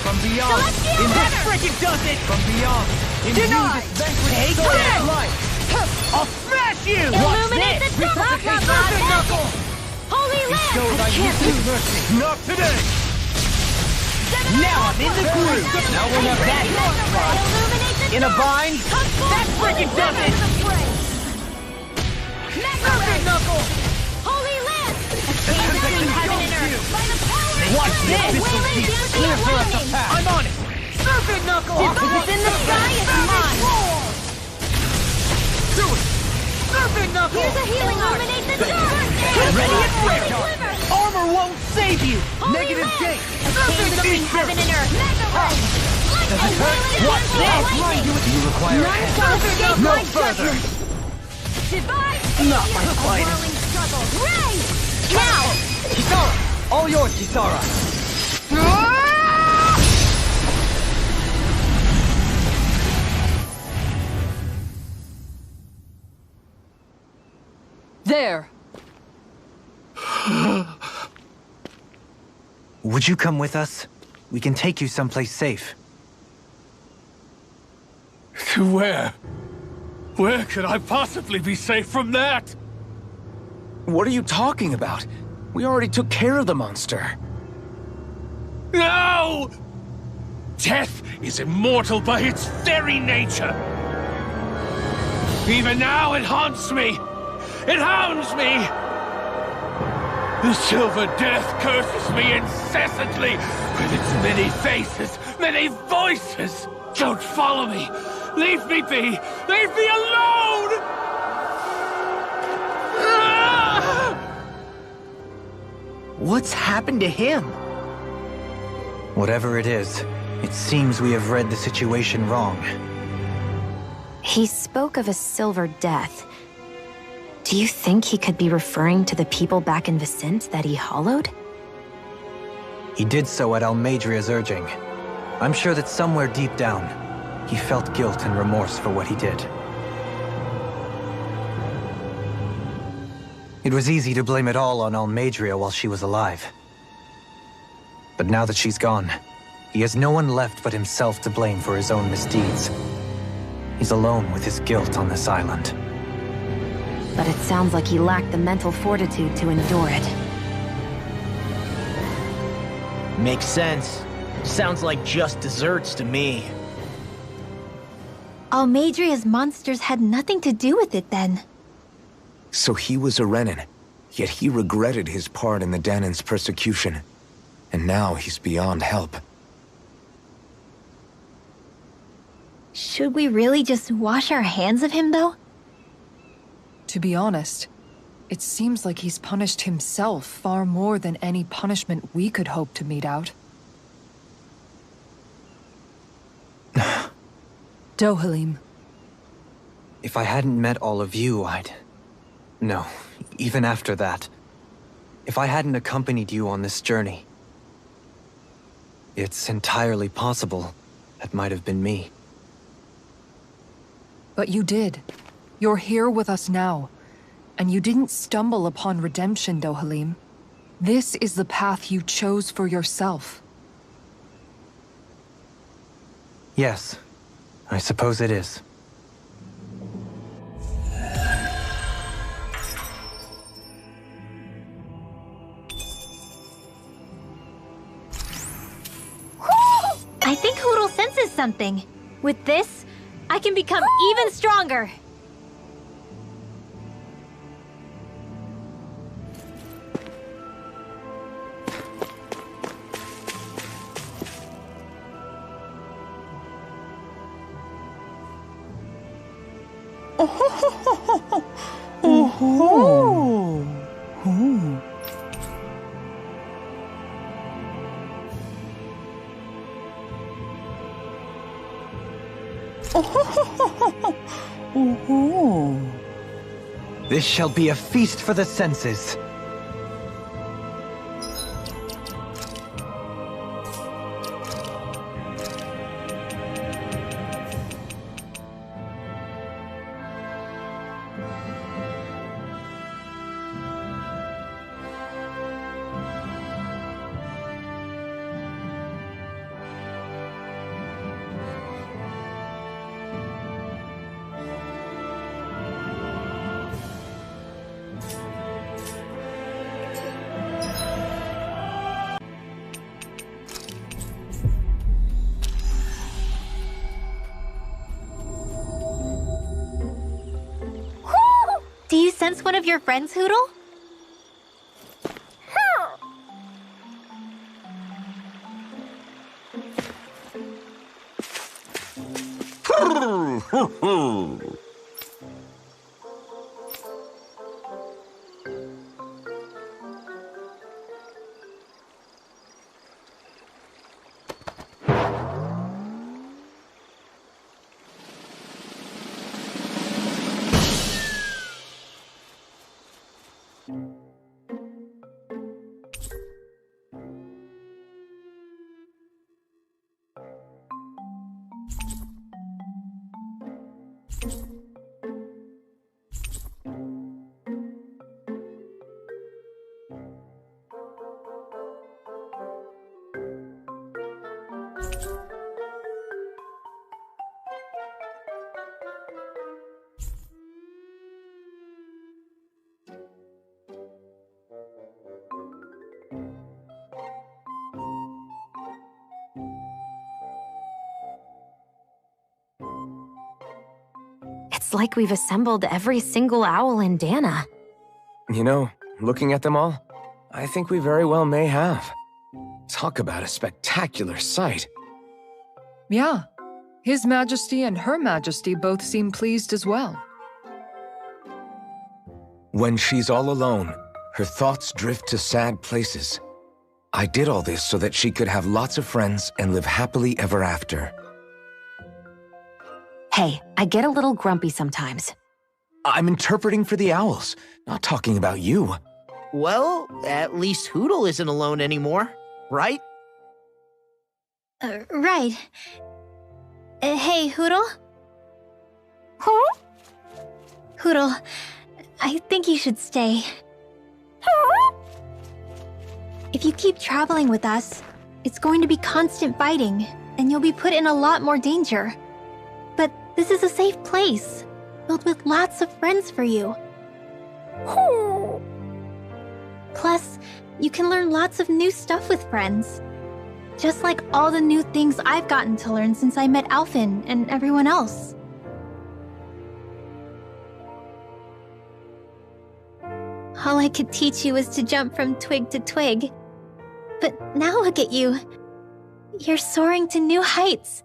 S12: From beyond!
S1: Celestial
S12: In this
S1: Runner.
S12: frickin' does it! From beyond! In
S1: Denied.
S12: this banquet
S1: Take
S12: sword
S1: it.
S12: of life! I'll smash you!
S1: Illuminate the dark!
S12: Serpent knuckle!
S1: Holy
S12: Bestow
S1: Land!
S12: thy mystic mercy! Not today! Now I'm in the groove! Now we'll have that spot!
S1: Illuminate the
S12: In a
S1: dark.
S12: bind? That frickin' does it! Serpent knuckle!
S1: Holy Land! Attain between heaven and earth by the power of
S12: Watch
S1: God.
S12: this!
S1: Wayland Champion
S12: Clear for us a
S1: lightning.
S12: path! I'm on it! Serpent knuckle!
S1: If it's in the sky, it's mine.
S12: Do it! Serpent knuckle!
S1: Here's a healing illuminate the dark.
S12: Ready and
S1: Holy
S12: quick!
S1: Sliver.
S12: Armor won't save you!
S1: Holy
S12: Negative
S1: Land.
S12: date!
S1: Attain between heaven and earth. Mega Ray.
S12: Does it hurt? Watch this! You require a hand.
S1: Shall escape
S12: No
S1: my
S12: further!
S1: judgment. Divide
S12: Not my
S1: a
S12: fight.
S1: whirling struggle. Ray! Now!
S12: Kisara! All yours, Kisara!
S14: There!
S5: Would you come with us? We can take you someplace safe.
S13: To where? Where could I possibly be safe from that?
S2: What are you talking about? We already took care of the monster.
S13: No! Death is immortal by its very nature. Even now it haunts me. It hounds me. The Silver Death curses me incessantly with its many faces, many voices. Don't follow me. Leave me be. Leave me alone.
S8: What's happened to him?
S5: Whatever it is, it seems we have read the situation wrong.
S9: He spoke of a silver death. Do you think he could be referring to the people back in Vicent that he hollowed?
S5: He did so at Almadria's urging. I'm sure that somewhere deep down, he felt guilt and remorse for what he did. It was easy to blame it all on Almadria while she was alive. But now that she's gone, he has no one left but himself to blame for his own misdeeds. He's alone with his guilt on this island.
S9: But it sounds like he lacked the mental fortitude to endure it.
S8: Makes sense. Sounds like just desserts to me.
S3: Almadria's monsters had nothing to do with it then.
S6: So he was a Renan, yet he regretted his part in the Danan's persecution. And now he's beyond help.
S3: Should we really just wash our hands of him, though?
S14: To be honest, it seems like he's punished himself far more than any punishment we could hope to mete out. Dohalim.
S5: If I hadn't met all of you, No, even after that. If I hadn't accompanied you on this journey, it's entirely possible that might have been me.
S14: But you did. You're here with us now. And you didn't stumble upon redemption, Dohalim. This is the path you chose for yourself.
S5: Yes, I suppose it is.
S3: I think Hootle senses something. With this, I can become even stronger.
S5: This shall be a feast for the senses.
S3: Do you sense one of your friends, Hootle?
S9: It's like we've assembled every single owl in Dana.
S2: You know, looking at them all, I think we very well may have. Talk about a spectacular sight.
S14: Yeah. His Majesty and Her Majesty both seem pleased as well.
S6: When she's all alone, her thoughts drift to sad places. I did all this so that she could have lots of friends and live happily ever after.
S9: Hey, I get a little grumpy sometimes.
S6: I'm interpreting for the owls, not talking about you.
S8: Well, at least Hootle isn't alone anymore. right?
S3: Right. Hey, Hootle?
S1: Huh?
S3: Hootle, I think you should stay.
S1: Huh?
S3: If you keep traveling with us, it's going to be constant fighting, and you'll be put in a lot more danger. But this is a safe place, filled with lots of friends for you. Plus, you can learn lots of new stuff with friends. Just like all the new things I've gotten to learn since I met Alphen and everyone else. All I could teach you is to jump from twig to twig. But now look at you. You're soaring to new heights.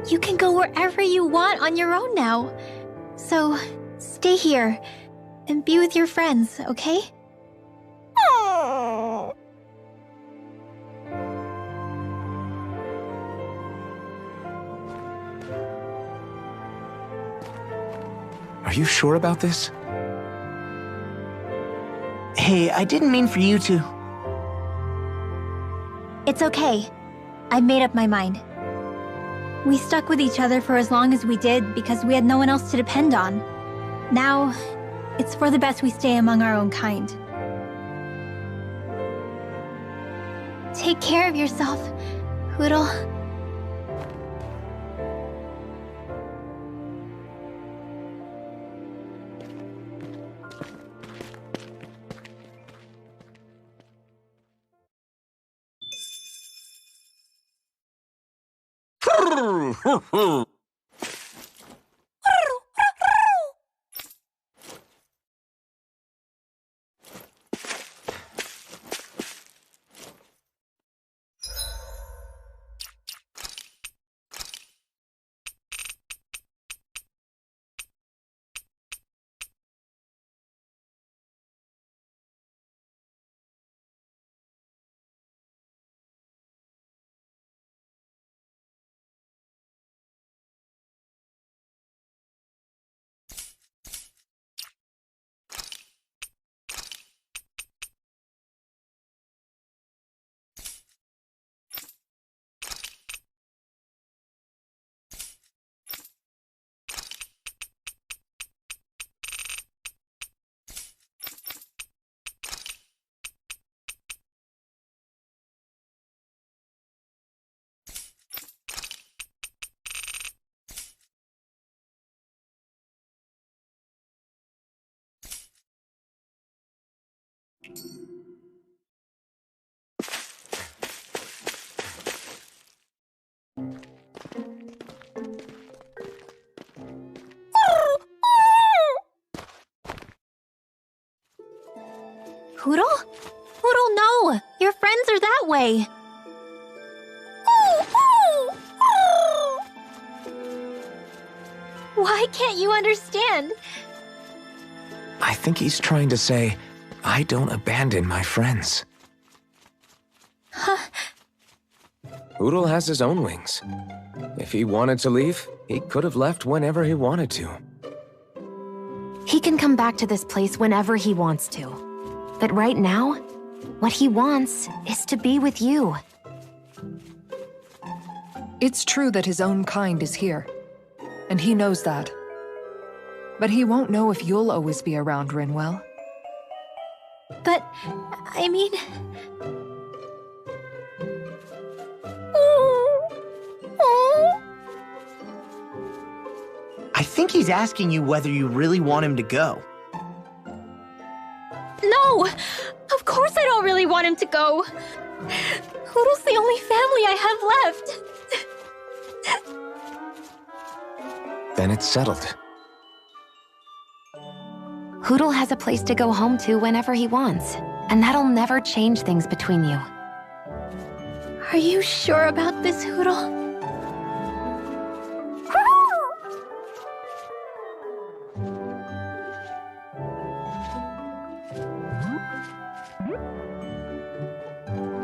S3: You can go wherever you want on your own now. So, stay here and be with your friends, okay?
S2: Are you sure about this?
S8: Hey, I didn't mean for you to...
S3: It's okay. I made up my mind. We stuck with each other for as long as we did because we had no one else to depend on. Now, it's for the best we stay among our own kind. Take care of yourself, Hootle. Hootle? Hootle, no! Your friends are that way! Why can't you understand?
S2: I think he's trying to say, I don't abandon my friends.
S3: Huh?
S2: Hootle has his own wings. If he wanted to leave, he could have left whenever he wanted to.
S9: He can come back to this place whenever he wants to. But right now, what he wants is to be with you.
S14: It's true that his own kind is here, and he knows that. But he won't know if you'll always be around, Rinwell.
S3: But, I mean...
S8: I think he's asking you whether you really want him to go.
S3: No! Of course I don't really want him to go! Hootle's the only family I have left!
S2: Then it's settled.
S9: Hootle has a place to go home to whenever he wants, and that'll never change things between you.
S3: Are you sure about this, Hootle?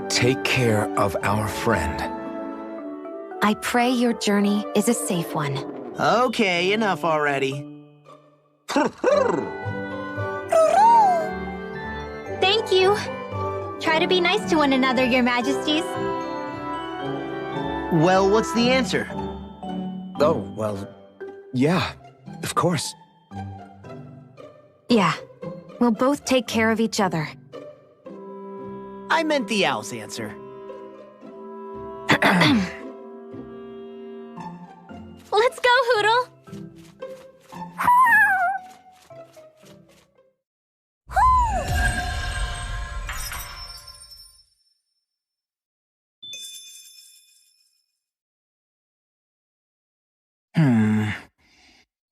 S2: Take care of our friend.
S9: I pray your journey is a safe one.
S8: Okay, enough already.
S3: Thank you. Try to be nice to one another, your majesties.
S8: Well, what's the answer?
S2: Oh, well, yeah, of course.
S9: Yeah, we'll both take care of each other.
S8: I meant the owl's answer.
S3: Let's go, Hootle!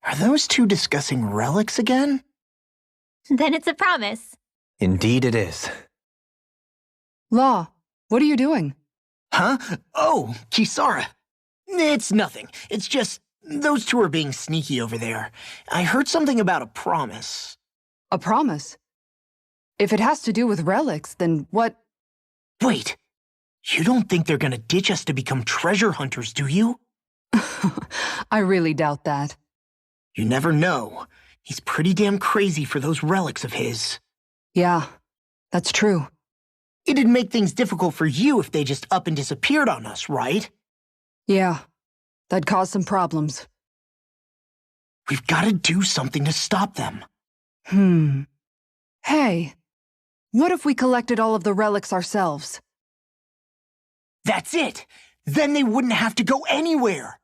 S8: Are those two discussing relics again?
S3: Then it's a promise.
S5: Indeed it is.
S14: Law, what are you doing?
S8: Huh? Oh, Kisara. It's nothing. It's just, those two are being sneaky over there. I heard something about a promise.
S14: A promise? If it has to do with relics, then what?
S8: Wait, you don't think they're gonna ditch us to become treasure hunters, do you?
S14: I really doubt that.
S8: You never know. He's pretty damn crazy for those relics of his.
S14: Yeah, that's true.
S8: It'd make things difficult for you if they just up and disappeared on us, right?
S14: Yeah, that'd cause some problems.
S8: We've gotta do something to stop them.
S14: Hey, what if we collected all of the relics ourselves?
S8: That's it! Then they wouldn't have to go anywhere!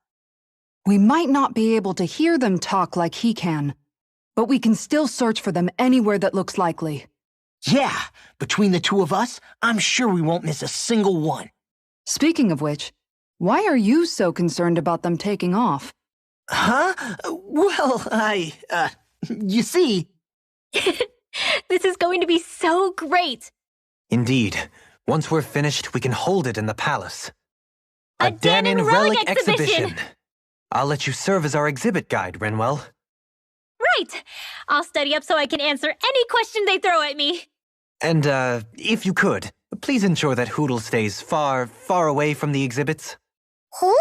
S14: We might not be able to hear them talk like he can, but we can still search for them anywhere that looks likely.
S8: Yeah, between the two of us, I'm sure we won't miss a single one.
S14: Speaking of which, why are you so concerned about them taking off?
S8: Huh? Well, you see...
S3: This is going to be so great!
S5: Indeed. Once we're finished, we can hold it in the palace.
S3: A Danon Relic Exhibition!
S5: I'll let you serve as our exhibit guide, Renwell.
S3: Right! I'll study up so I can answer any question they throw at me.
S5: And, if you could, please ensure that Hootle stays far, far away from the exhibits.
S3: Who?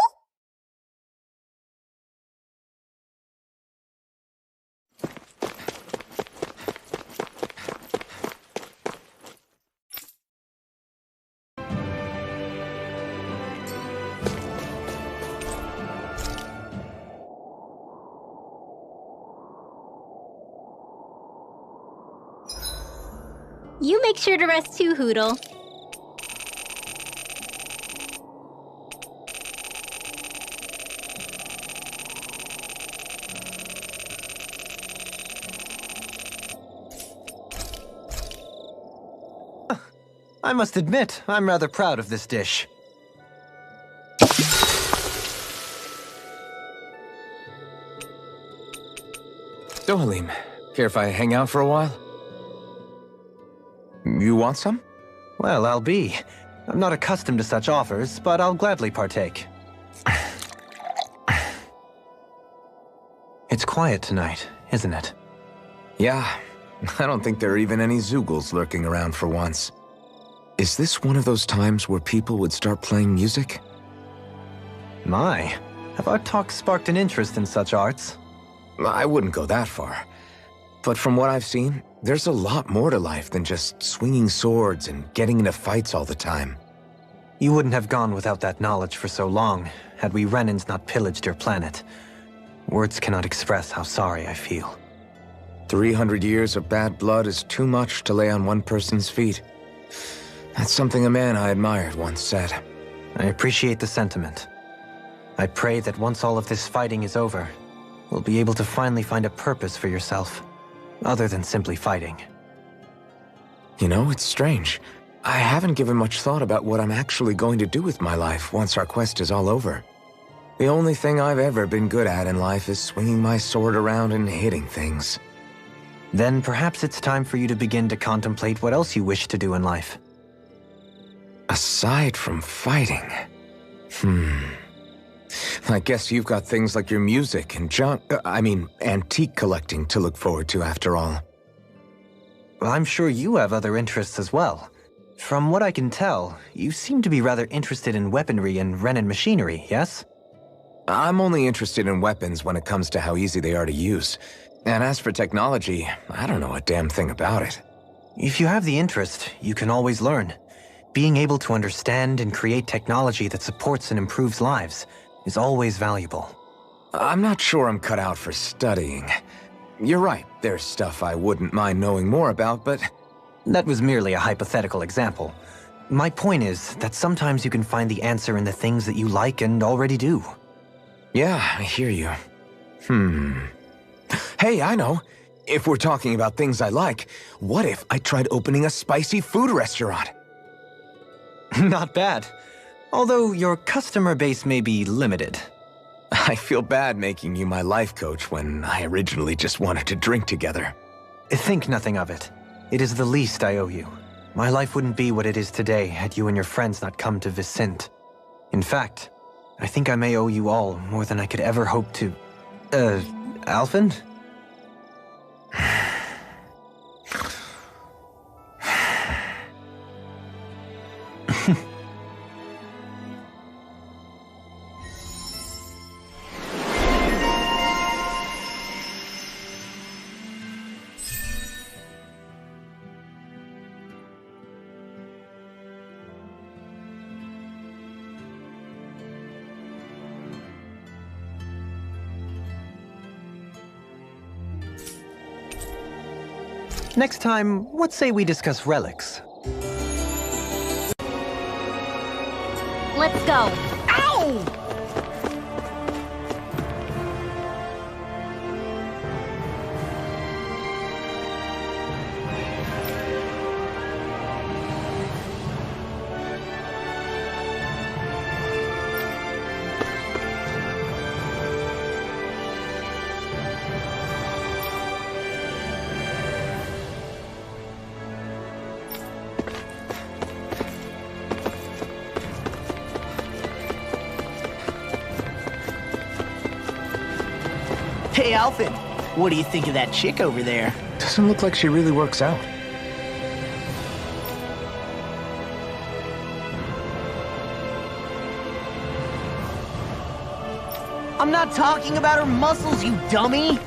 S3: You make sure to rest too, Hootle.
S5: I must admit, I'm rather proud of this dish.
S2: So, Halim, care if I hang out for a while? You want some?
S5: Well, I'll be. I'm not accustomed to such offers, but I'll gladly partake. It's quiet tonight, isn't it?
S6: Yeah, I don't think there are even any Zoogles lurking around for once. Is this one of those times where people would start playing music?
S5: My, have our talks sparked an interest in such arts?
S6: I wouldn't go that far. But from what I've seen, there's a lot more to life than just swinging swords and getting into fights all the time.
S5: You wouldn't have gone without that knowledge for so long, had we Renans not pillaged your planet. Words cannot express how sorry I feel.
S6: 300 years of bad blood is too much to lay on one person's feet. That's something a man I admired once said.
S5: I appreciate the sentiment. I pray that once all of this fighting is over, we'll be able to finally find a purpose for yourself. Other than simply fighting.
S6: You know, it's strange. I haven't given much thought about what I'm actually going to do with my life once our quest is all over. The only thing I've ever been good at in life is swinging my sword around and hitting things.
S5: Then perhaps it's time for you to begin to contemplate what else you wish to do in life.
S6: Aside from fighting... I guess you've got things like your music and antique collecting to look forward to after all.
S5: Well, I'm sure you have other interests as well. From what I can tell, you seem to be rather interested in weaponry and Renan machinery, yes?
S6: I'm only interested in weapons when it comes to how easy they are to use. And as for technology, I don't know a damn thing about it.
S5: If you have the interest, you can always learn. Being able to understand and create technology that supports and improves lives is always valuable.
S6: I'm not sure I'm cut out for studying. You're right, there's stuff I wouldn't mind knowing more about, but...
S5: That was merely a hypothetical example. My point is that sometimes you can find the answer in the things that you like and already do.
S6: Yeah, I hear you. Hey, I know. If we're talking about things I like, what if I tried opening a spicy food restaurant?
S5: Not bad. Although your customer base may be limited.
S6: I feel bad making you my life coach when I originally just wanted to drink together.
S5: Think nothing of it. It is the least I owe you. My life wouldn't be what it is today had you and your friends not come to Vicente. In fact, I think I may owe you all more than I could ever hope to... Alphen? Next time, what say we discuss relics?
S1: Let's go. Ow!
S8: Hey, Alphen, what do you think of that chick over there?
S6: Doesn't look like she really works out.
S8: I'm not talking about her muscles, you dummy!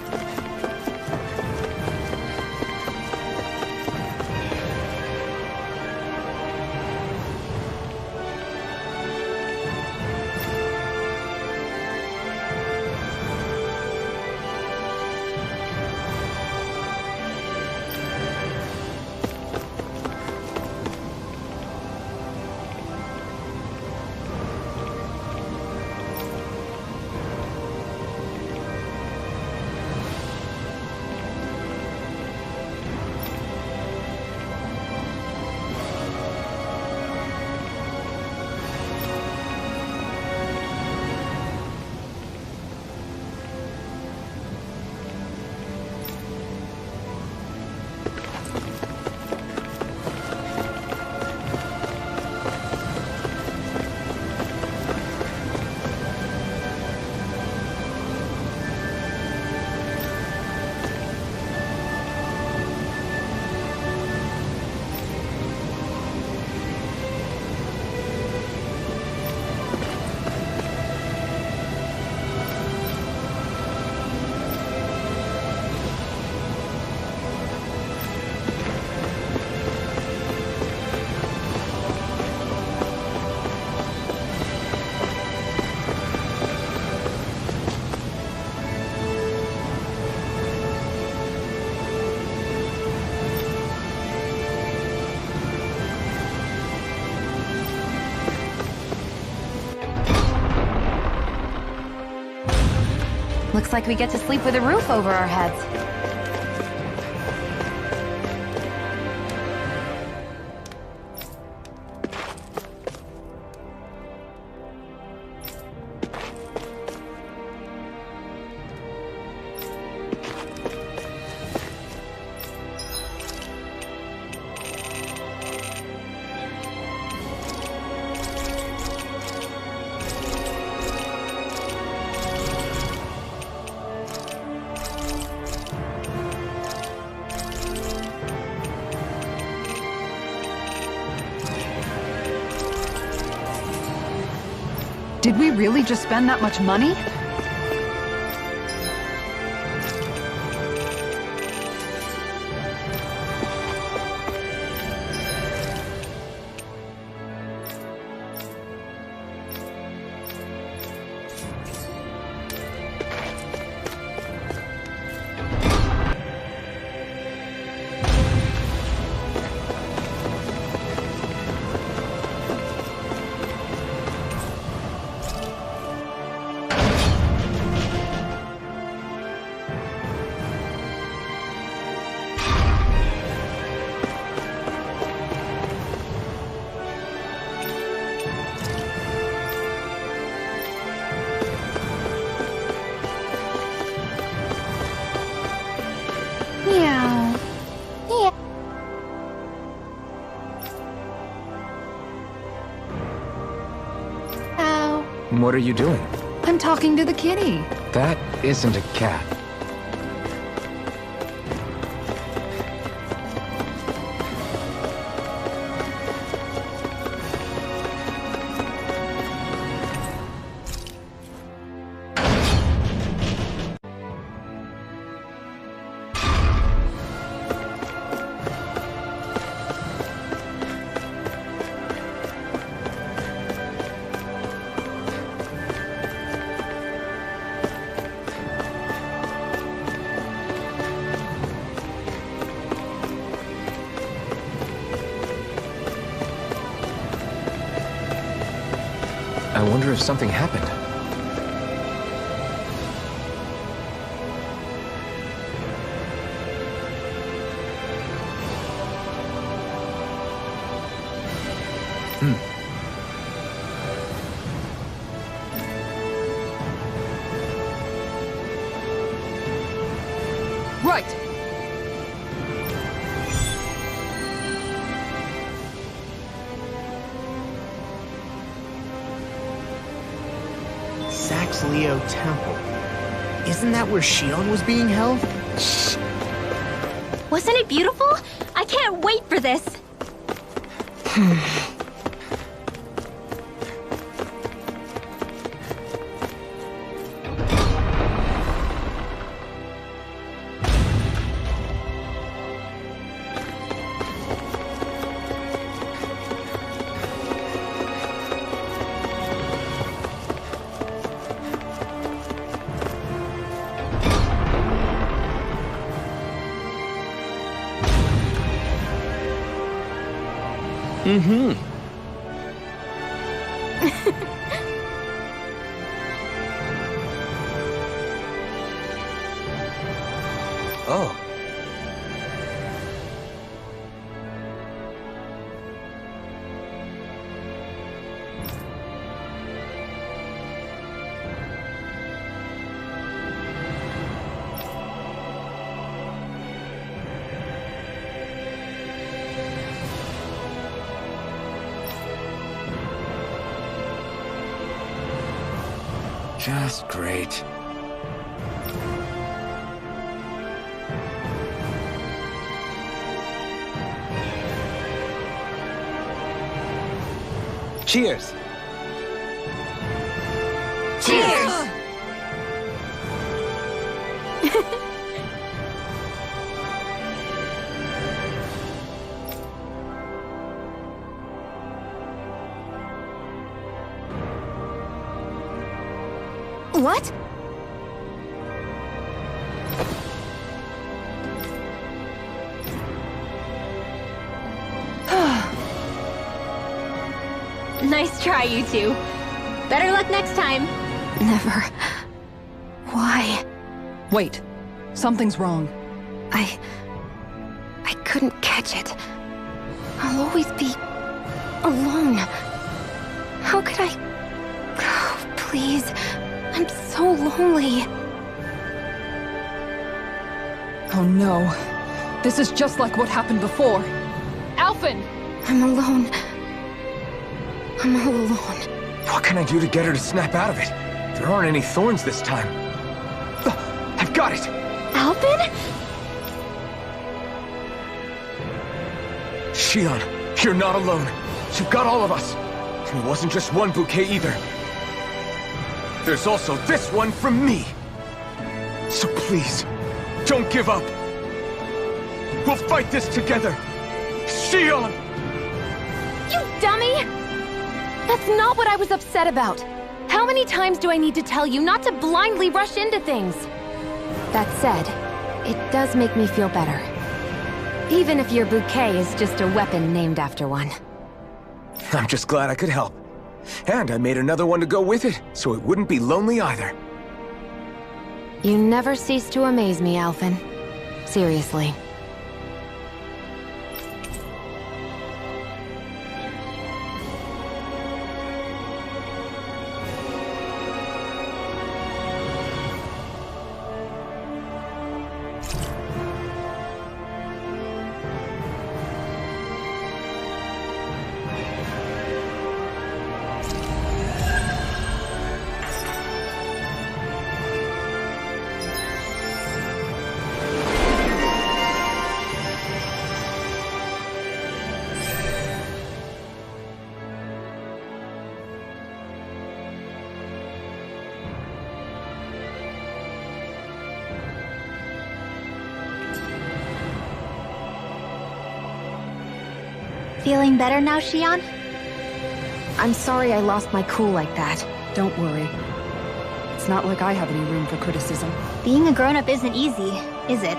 S9: Looks like we get to sleep with a roof over our heads.
S14: Did we really just spend that much money?
S2: What are you doing?
S14: I'm talking to the kitty.
S2: That isn't a cat. I wonder if something happened.
S14: Right.
S8: Leo Temple. Isn't that where Shion was being held?
S3: Shh. Wasn't it beautiful? I can't wait for this.
S2: Mm-hmm. Oh. Just great.
S5: Cheers!
S3: Cheers! What? Nice try, you two. Better luck next time.
S7: Never. Why?
S14: Wait. Something's wrong.
S7: I couldn't catch it. I'll always be alone. How could I... Oh, please. I'm so lonely.
S14: Oh no. This is just like what happened before. Alphen!
S7: I'm alone. I'm all alone.
S2: What can I do to get her to snap out of it? There aren't any thorns this time. I've got it!
S3: Alphen?
S2: Shion, you're not alone. You've got all of us. And it wasn't just one bouquet either. There's also this one from me. So please, don't give up. We'll fight this together. Shion!
S9: You dummy! That's not what I was upset about. How many times do I need to tell you not to blindly rush into things? That said, it does make me feel better. Even if your bouquet is just a weapon named after one.
S2: I'm just glad I could help. And I made another one to go with it, so it wouldn't be lonely either.
S9: You never cease to amaze me, Alphen. Seriously.
S3: Feeling better now, Xion?
S9: I'm sorry I lost my cool like that.
S14: Don't worry. It's not like I have any room for criticism.
S3: Being a grown-up isn't easy, is it?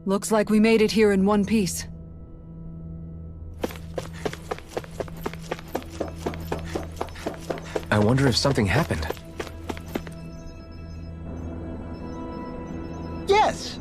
S14: Looks like we made it here in one piece.
S6: I wonder if something happened.
S12: Yes!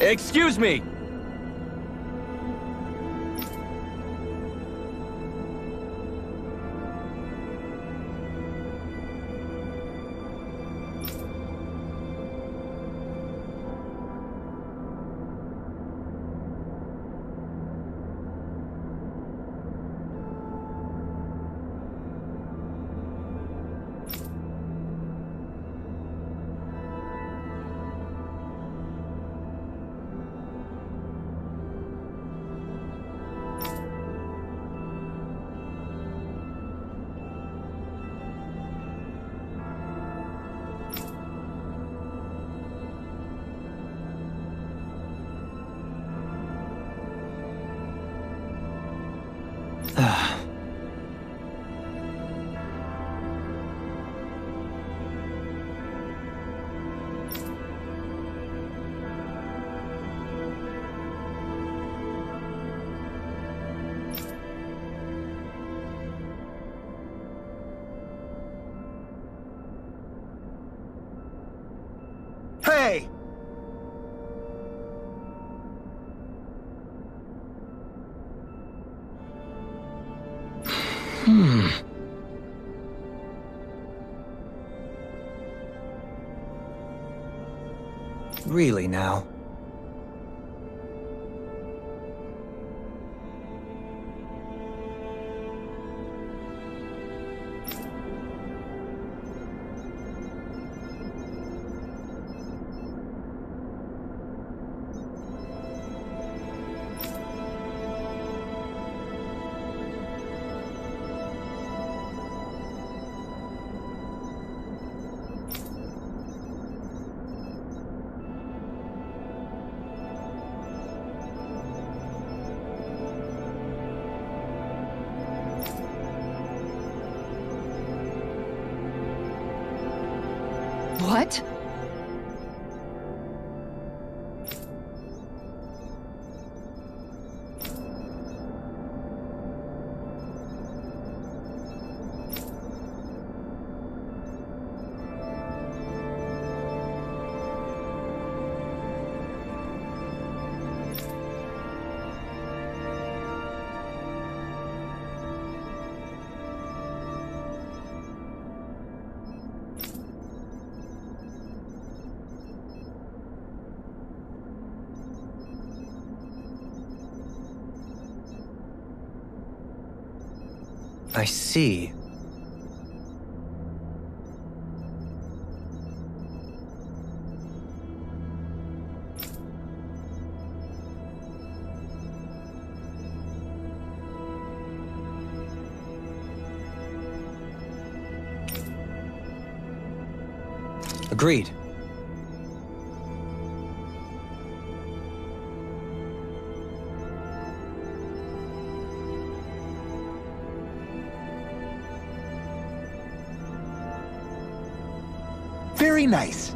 S2: Excuse me!
S12: Hey!
S5: Really now?
S14: What?
S5: I see. Agreed.
S15: Very nice.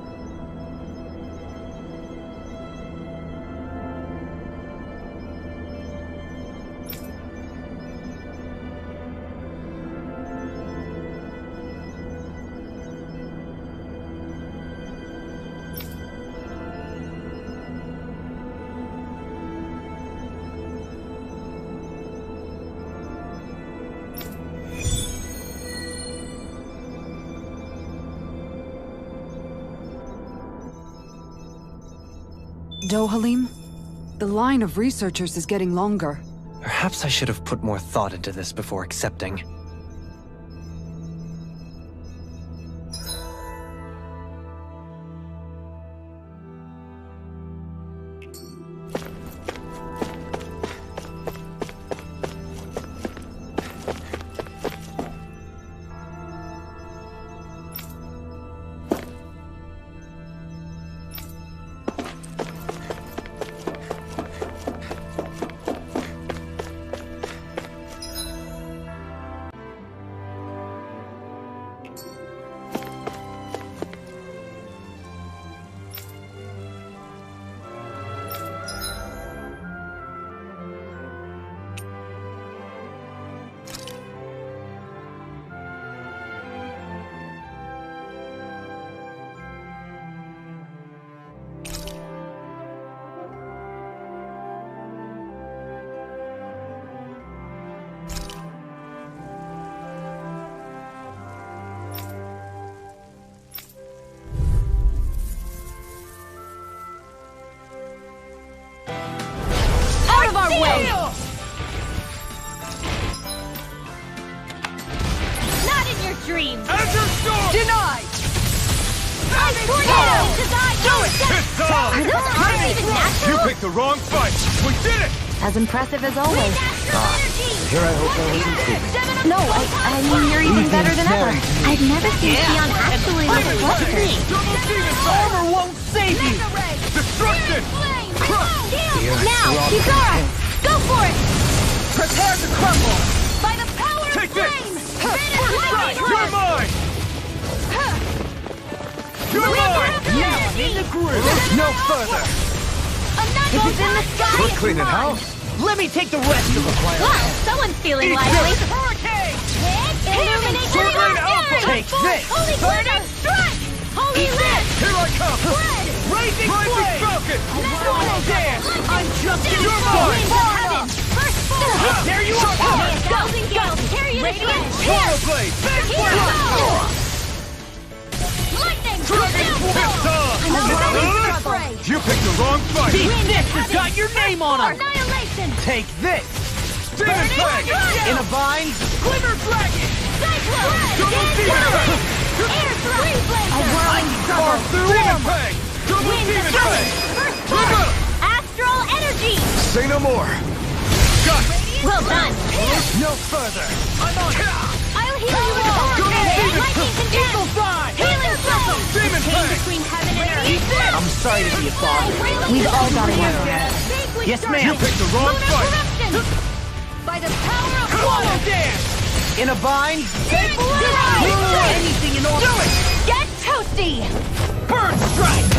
S14: Dohalim, the line of researchers is getting longer.
S5: Perhaps I should have put more thought into this before accepting.
S1: Not in your dreams!
S12: Azure Storm!
S1: Denied! Ice tornado!
S12: Do it!
S1: Are those arms even natural?
S2: You picked the wrong fight! We did it!
S9: As impressive as always.
S6: Here I hope I wasn't sleeping.
S9: No, I mean, you're even better than ever.
S3: I've never seen Xion actually look flustered.
S12: Armor won't save you!
S2: Destruction!
S1: Now, Kizara! Go for it!
S12: Prepare to crumble!
S1: By the power
S2: Take
S1: of
S2: this!
S1: flames!
S2: You're mine! You're mine!
S12: Now, in the groove! No further!
S1: If it's in the sky,
S6: We're
S1: it's
S6: cleaning
S1: mine.
S6: house.
S12: Let me take the rest of the plan.
S1: Wow, someone's feeling lively.
S12: Hurricane!
S1: Illuminate the
S12: Tornado
S1: fury!
S12: Take this!
S1: Holy glitter! Strike! Holy lift!
S2: Here I come!
S1: Spread!
S12: Rising
S2: Rising
S12: flame!
S2: Falcon!
S12: Solo dance! I'm just getting
S2: You're
S12: started!
S2: mine!
S1: Winds of heaven! First form!
S12: There you are!
S1: Thousand gales! Carry it again!
S2: Solar Blade!
S1: Here go! Lightning!
S2: You picked the wrong fight!
S12: These sticks has got your name on them!
S1: Annihilation!
S12: Take this!
S2: Demon Fang!
S12: In a bind, Glimmer Dragon!
S1: Cyclone!
S2: Double Demon Fang!
S1: Air thrust!
S12: A whirling storm through
S2: Demon Fang! Double
S1: Winds of
S2: Demon
S1: heaven!
S2: Fang!
S1: First form! Astral energy!
S2: Say no more! Got it!
S1: Well done!
S12: No further! I'm on it!
S1: I'll heal you all! Lightning condemned!
S12: Eagle Fly!
S1: Healing flame!
S2: Demon Fang!
S1: Between heaven and earth!
S12: I'm sorry to be a father.
S9: We've all got to work.
S12: Yes, ma'am.
S2: You picked the wrong fight!
S1: By the power of
S12: Swallow
S1: water!
S12: dance! In a bind,
S1: Fly!
S12: anything in order. Do it!
S1: Get toasty!
S12: Bird strike!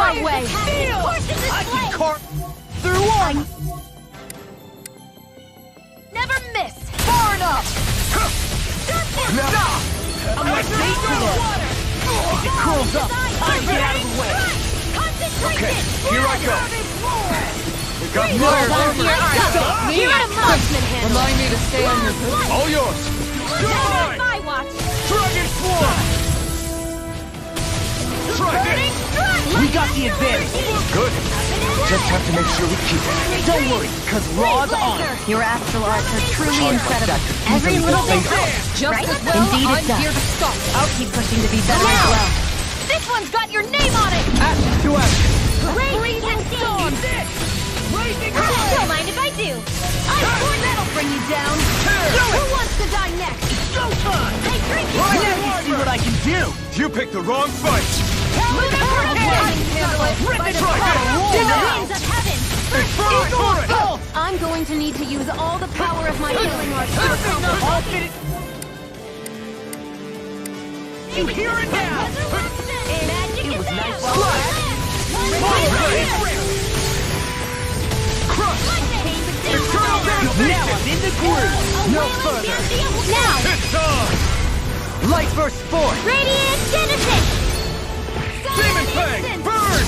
S1: my way!
S12: I can carve through one!
S1: Never miss!
S12: Far enough! I'm like bait to them! As it curls up, I get out of the way!
S2: Okay, here I go. We got fire!
S1: You're a marksman handler!
S14: Remind me to stay on your post.
S2: All yours!
S1: Not my watch!
S2: Dragon Swarm! Try this!
S12: We got the advantage!
S2: Good. Just have to make sure we keep it.
S12: Don't worry, because Raw's on it.
S9: Your astral arts are truly incredible. Every little bit helps,
S14: Just
S9: right?
S14: as well,
S9: Indeed it
S14: I'm here
S9: does.
S14: to stop.
S9: I'll keep pushing to be better as well.
S1: This one's got your name on it!
S12: Action to action!
S1: Blazing storm! Don't mind if I do! That'll bring you down! Who wants to die next?
S12: Showtime!
S1: Hey, drink it!
S12: Now you see what I can do!
S2: You picked the wrong fight!
S1: Winds of heaven!
S9: I'm going to need to use all the power of my healing arts to accomplish
S12: All fit it. You hear it now!
S1: Magic
S12: It was
S1: is
S12: nice
S1: out!
S12: Now I'm in the groove!
S2: No further!
S1: Now!
S2: It's on!
S12: Light burst forth!
S1: Radiant Genesis!
S2: Demon Fang! Burn!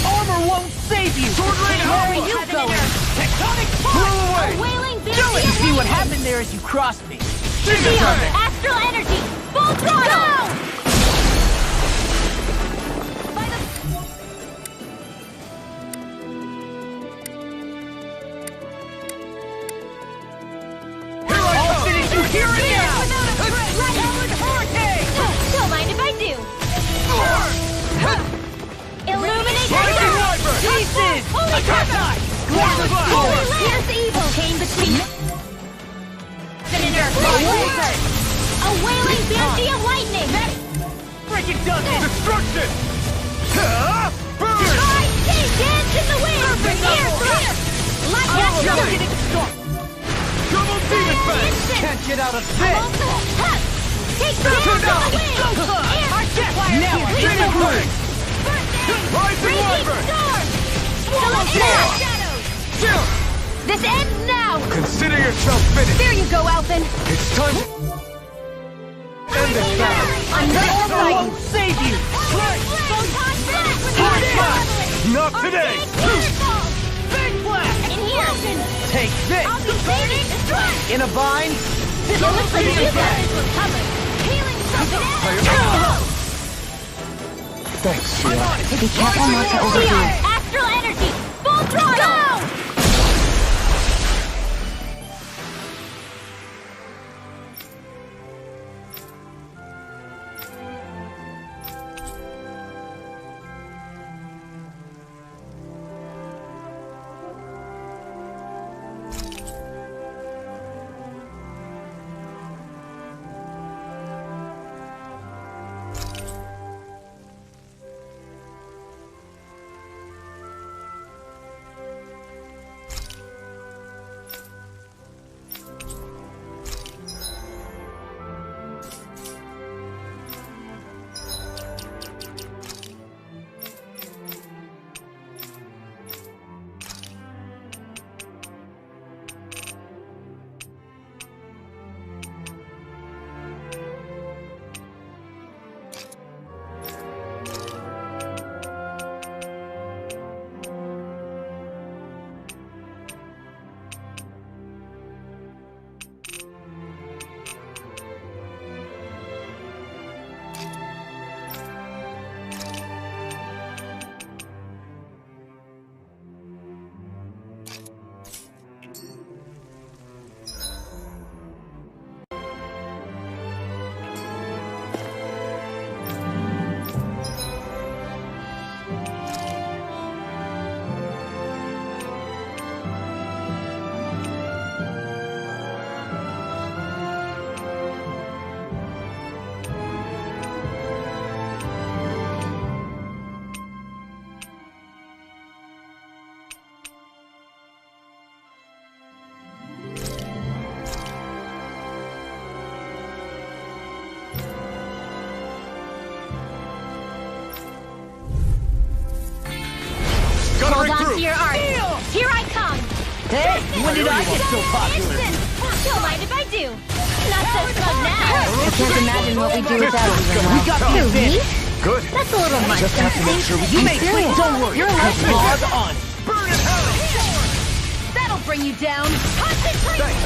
S12: Armor won't save you!
S1: Where are you going?
S12: Tectonic spark! You see what happened there as you crossed me.
S1: Astral energy! Full throttle!
S12: I'll finish you here and now!
S1: Don't mind if I do. Illuminate
S12: Rising Wyvern! Pieces!
S1: Holy
S12: Attack!
S1: Here's evil came between a wailing banshee of lightning!
S12: Freaking does it!
S2: Destruction! Burn!
S1: I see dance in the wind! Here! Light action!
S2: Double Demon Fang!
S12: Can't get out of this!
S1: Take dance in the wind!
S12: Now I'm in the groove!
S2: Rising Wyvern!
S1: This ends now!
S2: Consider yourself finished!
S1: There you go, Alphen!
S2: It's time to end this battle!
S1: I'm
S12: Armor
S1: ready!
S12: won't save you!
S2: Not today!
S12: Big blast!
S1: In here!
S12: Take this!
S1: I'll be saving!
S12: In a bind!
S1: This looks like the damage was covered! Healing something!
S2: Thanks, Sheila.
S9: Be careful not to overdo it.
S1: Astral energy! Full throttle! Go!
S12: so popular.
S1: Don't mind if I do. Not so smug now.
S9: I can't imagine what we do without you, Rena.
S12: We got the
S3: Who, me?
S12: advantage.
S2: Good.
S3: That's a little much,
S2: Just have to make sure we
S12: You
S2: keep
S12: make it. Don't worry. You're like log on.
S2: Burn in hell!
S1: That'll bring you down. Concentrate!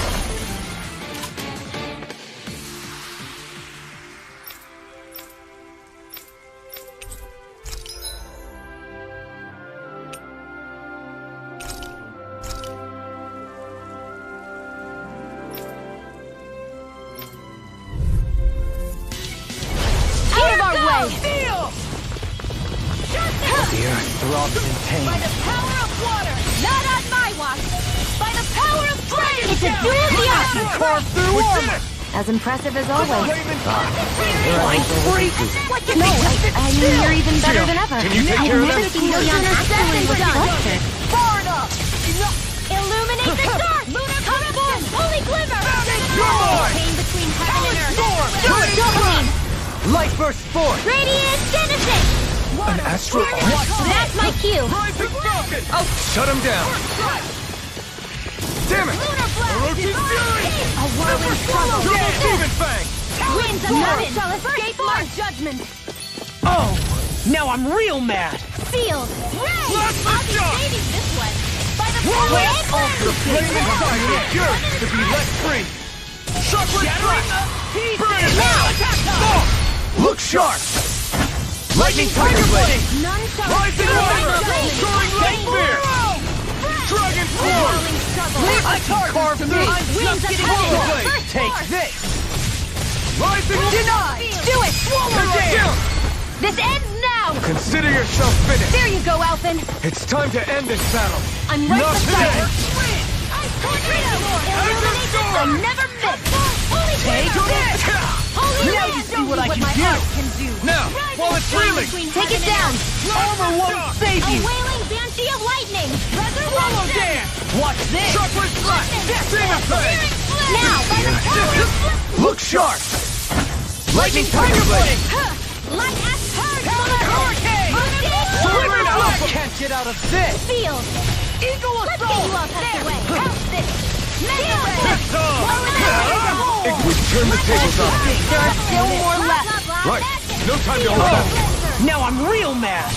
S1: Out of our way!
S5: The earth throbs in pain.
S1: By the power of water! Not on my watch! By the power of flame! It's a duel of the options!
S12: Carve through armor.
S9: As impressive as always.
S12: Free.
S9: No, I mean, you're even better than ever.
S2: Can you take care of
S9: Never
S2: them?
S9: seen your young actually was flustered.
S12: Far enough.
S1: Illuminate the dark! Lunar come forth! Holy glimmer! Pain between heaven and earth! Doubling!
S5: Light burst forth!
S1: Radiant Genesis!
S2: An astral arc?
S1: That's my cue!
S2: Oh, shut him down! Damn it! Orochi's fury!
S1: A whirling struggle!
S2: Demon Fang!
S1: Winds of heaven shall escape our judgment!
S12: Oh, now I'm real mad.
S1: Sealed! Ray!
S2: Blast
S1: I'll be
S2: the shot!
S1: saving this one! By the power of flame!
S2: The flame inside you yearns to be let free! Chakra strike! Burn it now! Look sharp! Lightning Tiger Blade!
S1: None shall
S2: Rising Water! Soaring Light Spear! Dragon Sword!
S12: I can carve through. I'm
S1: Winds
S12: just
S1: of
S12: getting
S1: heaven!
S12: started.
S1: First
S12: Take
S1: force.
S12: this.
S2: Rising
S12: Denied.
S1: Do it!
S2: Swallow down!
S1: This ends now!
S2: Consider yourself finished!
S1: There you go, Alphen!
S2: It's time to end this battle!
S1: I'm right
S2: Not
S1: beside
S2: today.
S1: you! Illuminate this! I never miss! Holy
S12: Take this.
S1: Holy
S12: Now
S1: man,
S12: you see
S1: show
S12: what
S1: me
S12: I
S1: what
S12: can
S1: my
S12: do.
S1: heart can do!
S2: Now, while it's reeling!
S1: Take it down!
S12: Armor won't save
S1: A
S12: you.
S1: wailing banshee of lightning!
S12: Swallow
S1: Resurrection!
S12: dance. Watch this.
S2: Chakra Strike! Demon Fang!
S1: Now, by the power of
S2: Look sharp! Lightning Tiger Blade!
S1: Light axe purge!
S12: Hurricane.
S2: Sword Alpha!
S12: Can't get out of this.
S1: Field!
S12: Eagle
S1: Let's get you all tucked away! How's this? Mega Ray!
S2: If we turn the tables on.
S1: There are still more left!
S2: Right, no time to hold back.
S12: Now I'm real mad.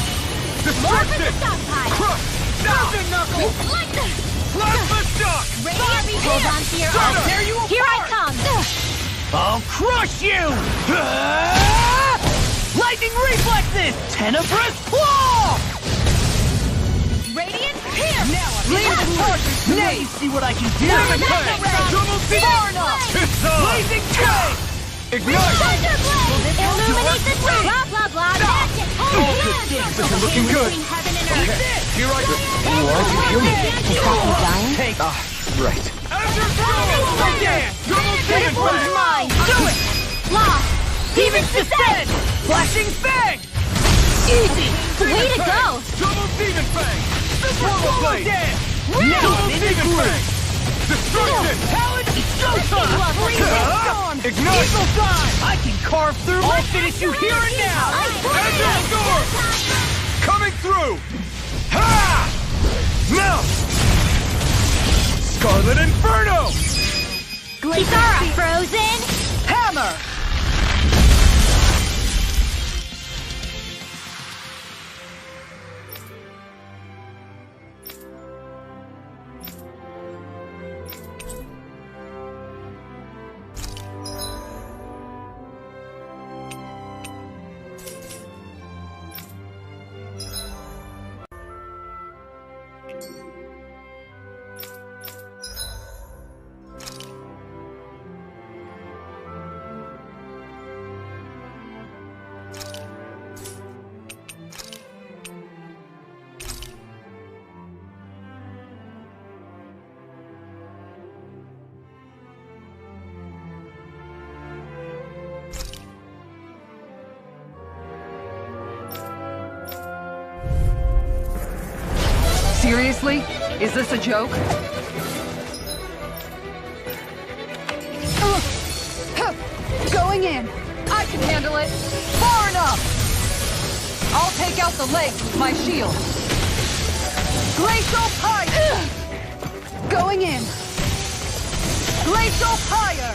S2: Destruction!
S1: Stockpile!
S2: Crush!
S12: Thousand knuckles.
S1: Like this!
S2: Plasma Shock!
S1: Radiant, hold on to your arm!
S12: Tear you
S1: Here I
S12: apart.
S1: come!
S12: I'll crush you. Lightning reflexes. Tenebrous claw.
S1: Radiant, here!
S12: Now you see what I can do. Far enough. Blazing Train.
S2: Ignite!
S1: Thunderblade! Illuminate the blah blah blah! That's it! Holy man!
S2: This is looking good.
S1: Between heaven and earth!
S2: Here I go. Why'd you kill me?
S9: Is that you dying?
S12: Take
S2: Right.
S1: This one's mine!
S12: do it.
S1: Lost!
S12: Demons descend. Flashing fang. Easy.
S1: Way to go!
S2: Double Demon Fang! Swallow Blade!
S12: Now
S2: Double
S12: I'm in
S2: Demon
S12: the groove.
S2: Fang! Destruction!
S12: Talent, showtime.
S2: Freezing
S12: Storm.
S2: Ignite!
S12: Eagle time. I can carve through. I'll finish you here and now.
S2: Azure Storm! Coming through! Ha! Now! Scarlet Inferno!
S1: Kisara, frozen!
S12: Hammer.
S14: Seriously? Is this a joke? Going in. I can handle it. Far enough. I'll take out the legs with my shield. Glacial Pipe. Going in. Glacial fire!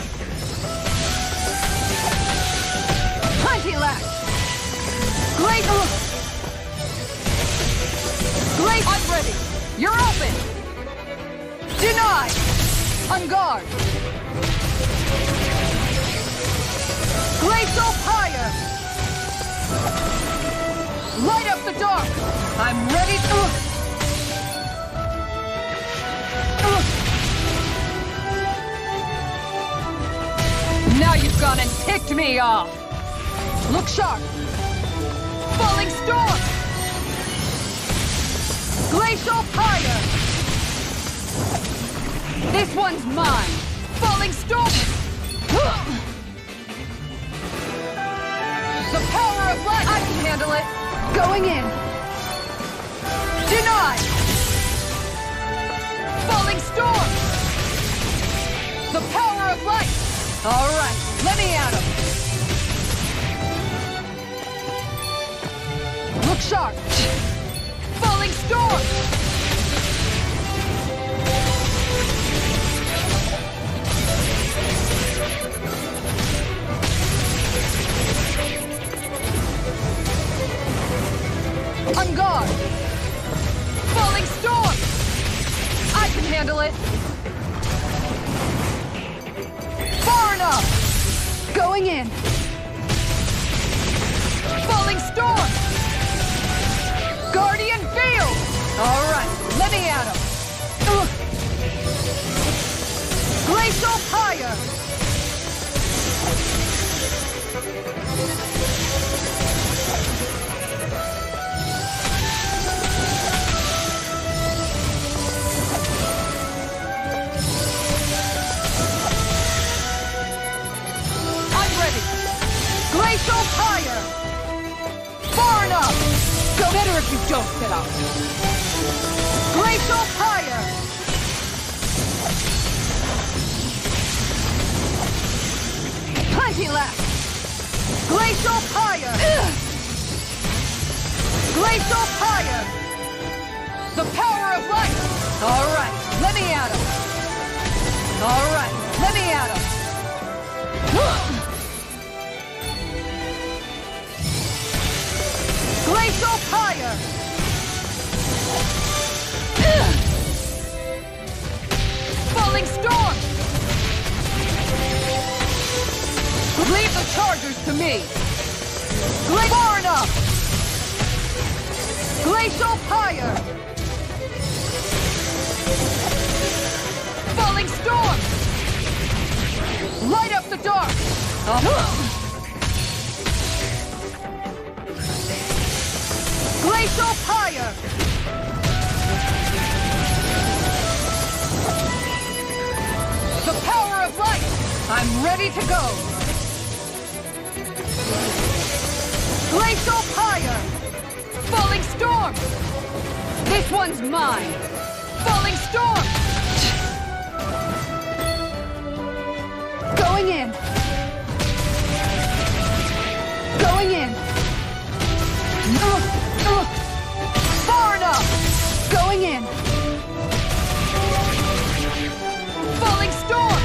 S14: Plenty left! Glacial... I'm ready! You're open! Denied! On guard! Glacial fire! Light up the dark! I'm ready to... Now you've gone and ticked me off! Look sharp! Falling storm! Glacial fire! This one's mine! Falling storm! The power of light! I can handle it! Going in! Denied! Falling storm! The power of light! Alright, let me at him! Look sharp! Falling storm! On guard! Falling storm! I can handle it! Far enough! Going in! Falling storm! Guardian field! Alright, let me at him! Glacial fire! Glacial fire! Far enough! Go better if you don't get up! Glacial fire! Plenty left! Glacial fire! Glacial fire! The power of light! Alright, let me at him! Alright, let me at him! Glacial fire! Falling storm! Leave the chargers to me! Far enough! Glacial fire! Falling storm! Light up the dark! Glacial fire! The power of light! I'm ready to go! Glacial fire! Falling storm! This one's mine! Falling storm! Going in! Going in! Far enough! Going in! Falling storm!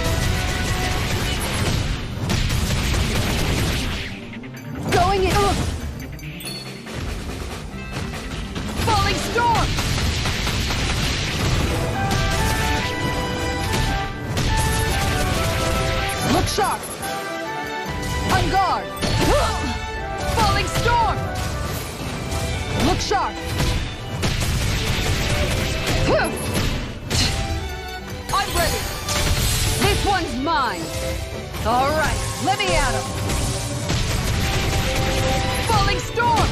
S14: Going in! Falling storm! Look sharp! On guard! Falling storm! Look sharp! I'm ready! This one's mine! Alright, let me at him! Falling storm!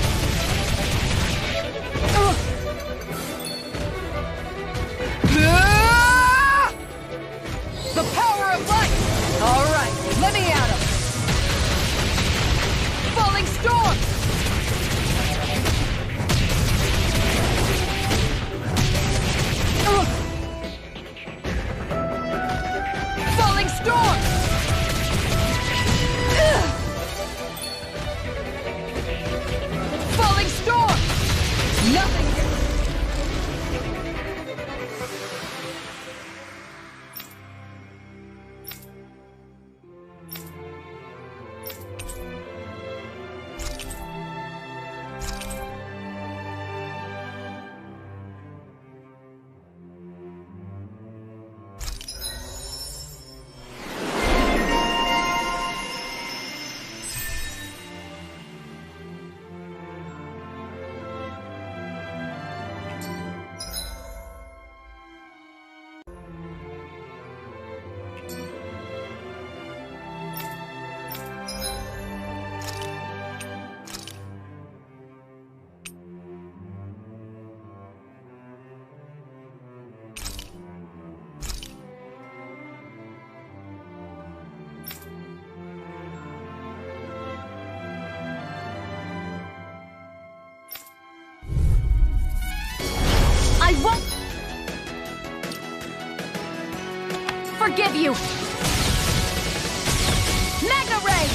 S14: The power of light! Alright, let me at him! Falling storm! Falling storm! Falling storm! Nothing!
S1: of you! Mega Ray!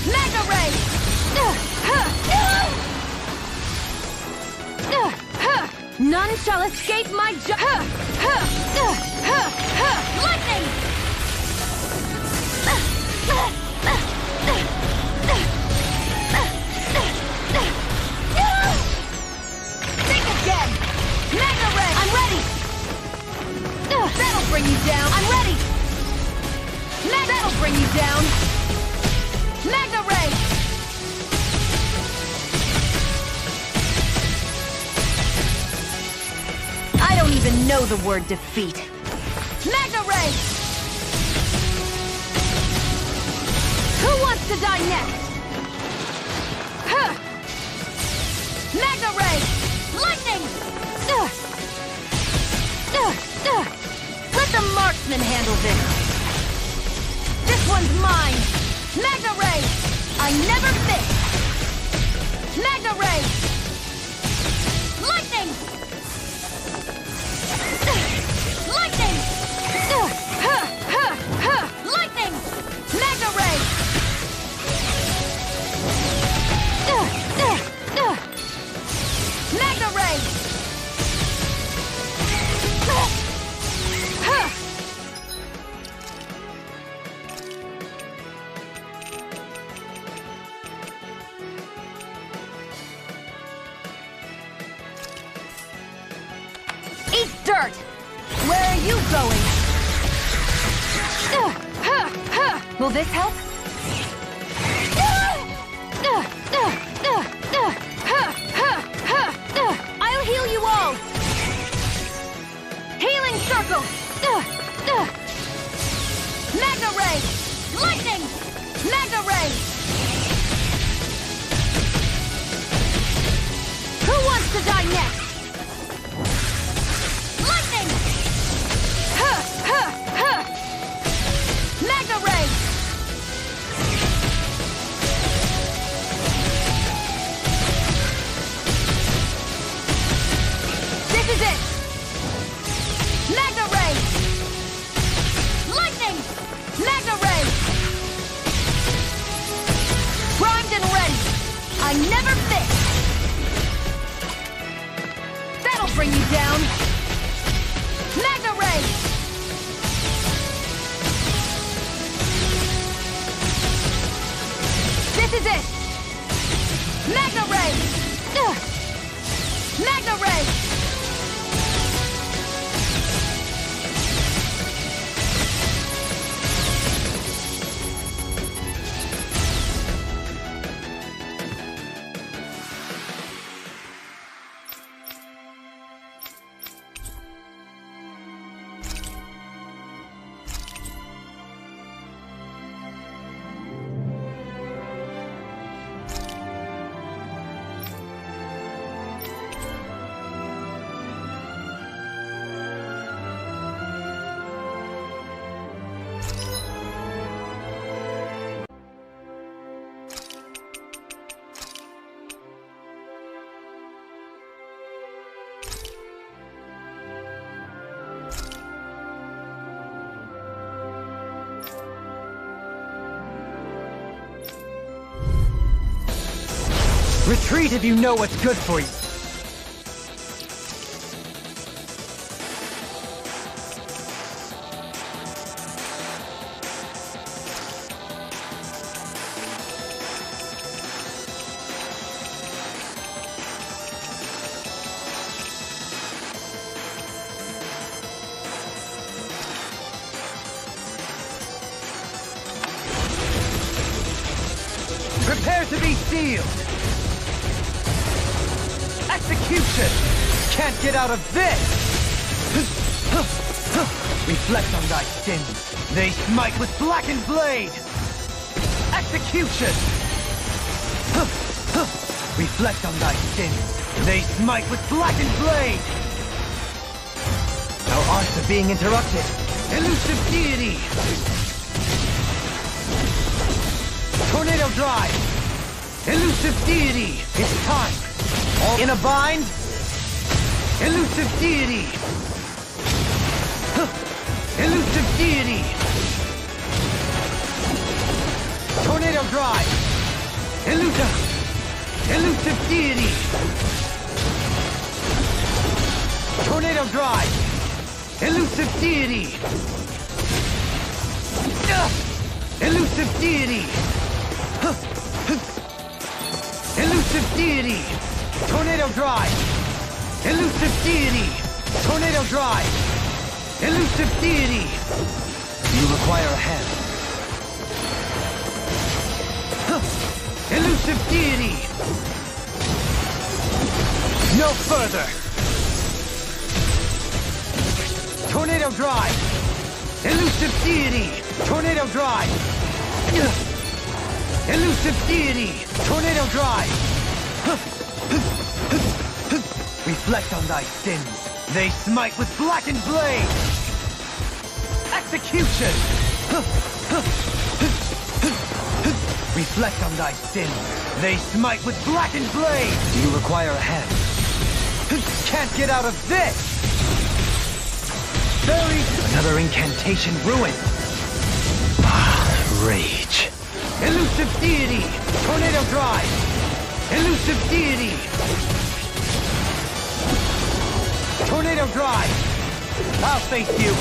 S1: Mega Ray! None shall escape my lightning! Think again! Mega Ray! I'm ready! That'll bring you down! I'm ready! That'll bring you down! Mega Ray! I don't even know the word defeat. Mega Ray! Who wants to die next? Huh! Mega Ray! Lightning! Let the marksman handle this. This one's mine! Mega Ray! I never miss! Mega Ray! Lightning! Lightning! Lightning! Mega Ray! Mega Ray! Eat dirt! Where are you going? Will this help? I'll heal you all! Healing circle! Mega Ray! Lightning! Mega Ray! Who wants to die next? Lightning! Mega Ray! This is it! Mega Ray! Lightning! Mega Ray! Primed and ready! I never miss! That'll bring you down! Mega Ray! This is it! Mega Ray! Mega Ray!
S5: Retreat if you know what's good for you. Prepare to be sealed! Execution! Can't get out of this! Reflect on thy sins. They smite with blackened blade! Execution! Reflect on thy sins. They smite with blackened blade! Our arts are being interrupted. Elusive deity!
S12: Tornado Drive! Elusive Deity! It's time! All in a bind? Elusive Deity! Elusive Deity! Tornado Drive! Elusive Deity! Tornado Drive! Elusive Deity! Elusive Deity! Elusive Deity! Tornado Drive! Elusive Deity! Tornado Drive! Elusive Deity! You require a hand. Elusive Deity! No further! Tornado Drive! Elusive Deity! Tornado Drive! Elusive Deity! Tornado Drive! Reflect on thy sins. They smite with blackened blade! Execution! Reflect on thy sins. They smite with blackened blade! You require a hand. Can't get out of this! Another incantation ruined! Rage. Elusive Deity! Tornado Drive! Elusive Deity! Tornado Drive! I'll face you!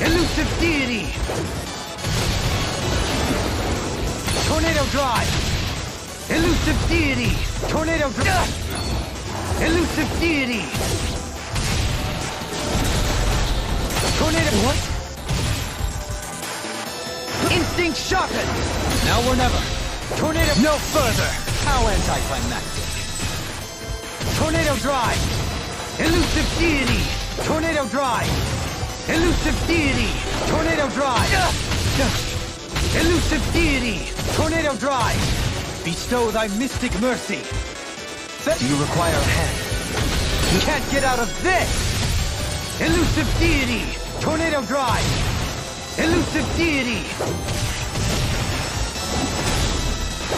S12: Elusive Deity! Tornado Drive! Elusive Deity! Tornado Drive! Elusive Deity! Tornado... What? Instinct sharpened! Now or never! Tornado... No further! How anticlimactic! Tornado Drive! Elusive Deity! Tornado Drive! Elusive Deity! Tornado Drive! Elusive Deity! Tornado Drive! Bestow thy mystic mercy! You require a hand. You can't get out of this! Elusive Deity! Tornado Drive! Elusive Deity!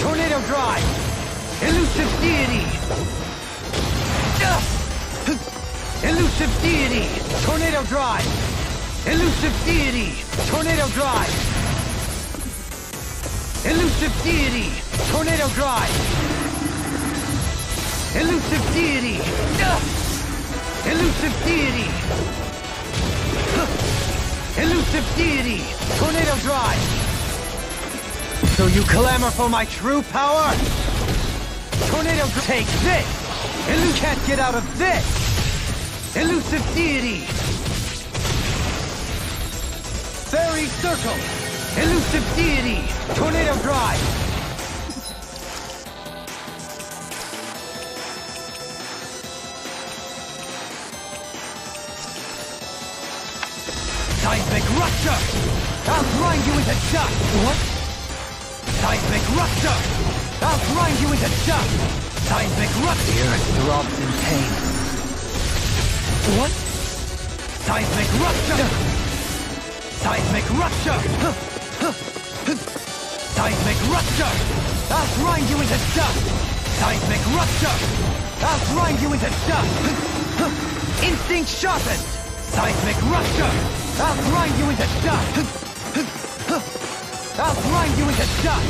S12: Tornado Drive! Elusive Deity! Elusive Deity! Tornado Drive! Elusive Deity! Tornado Drive! Elusive Deity! Tornado Drive! Elusive Deity! Elusive Deity! Elusive Deity! Tornado Drive! So you clamor for my true power? Tornado Take this! And you can't get out of this! Elusive Deity! Fairy Circle! Elusive Deity! Tornado Drive! Seismic Rupture! I'll grind you into dust! What? Seismic Rupture! I'll grind you into dust! Seismic Rupture! The earth throbs in pain. What? Seismic Rupture! Seismic Rupture! Seismic Rupture! I'll grind you into dust! Seismic Rupture! I'll grind you into dust! Instinct sharpened! Seismic Rupture! I'll grind you into dust! I'll grind you into dust!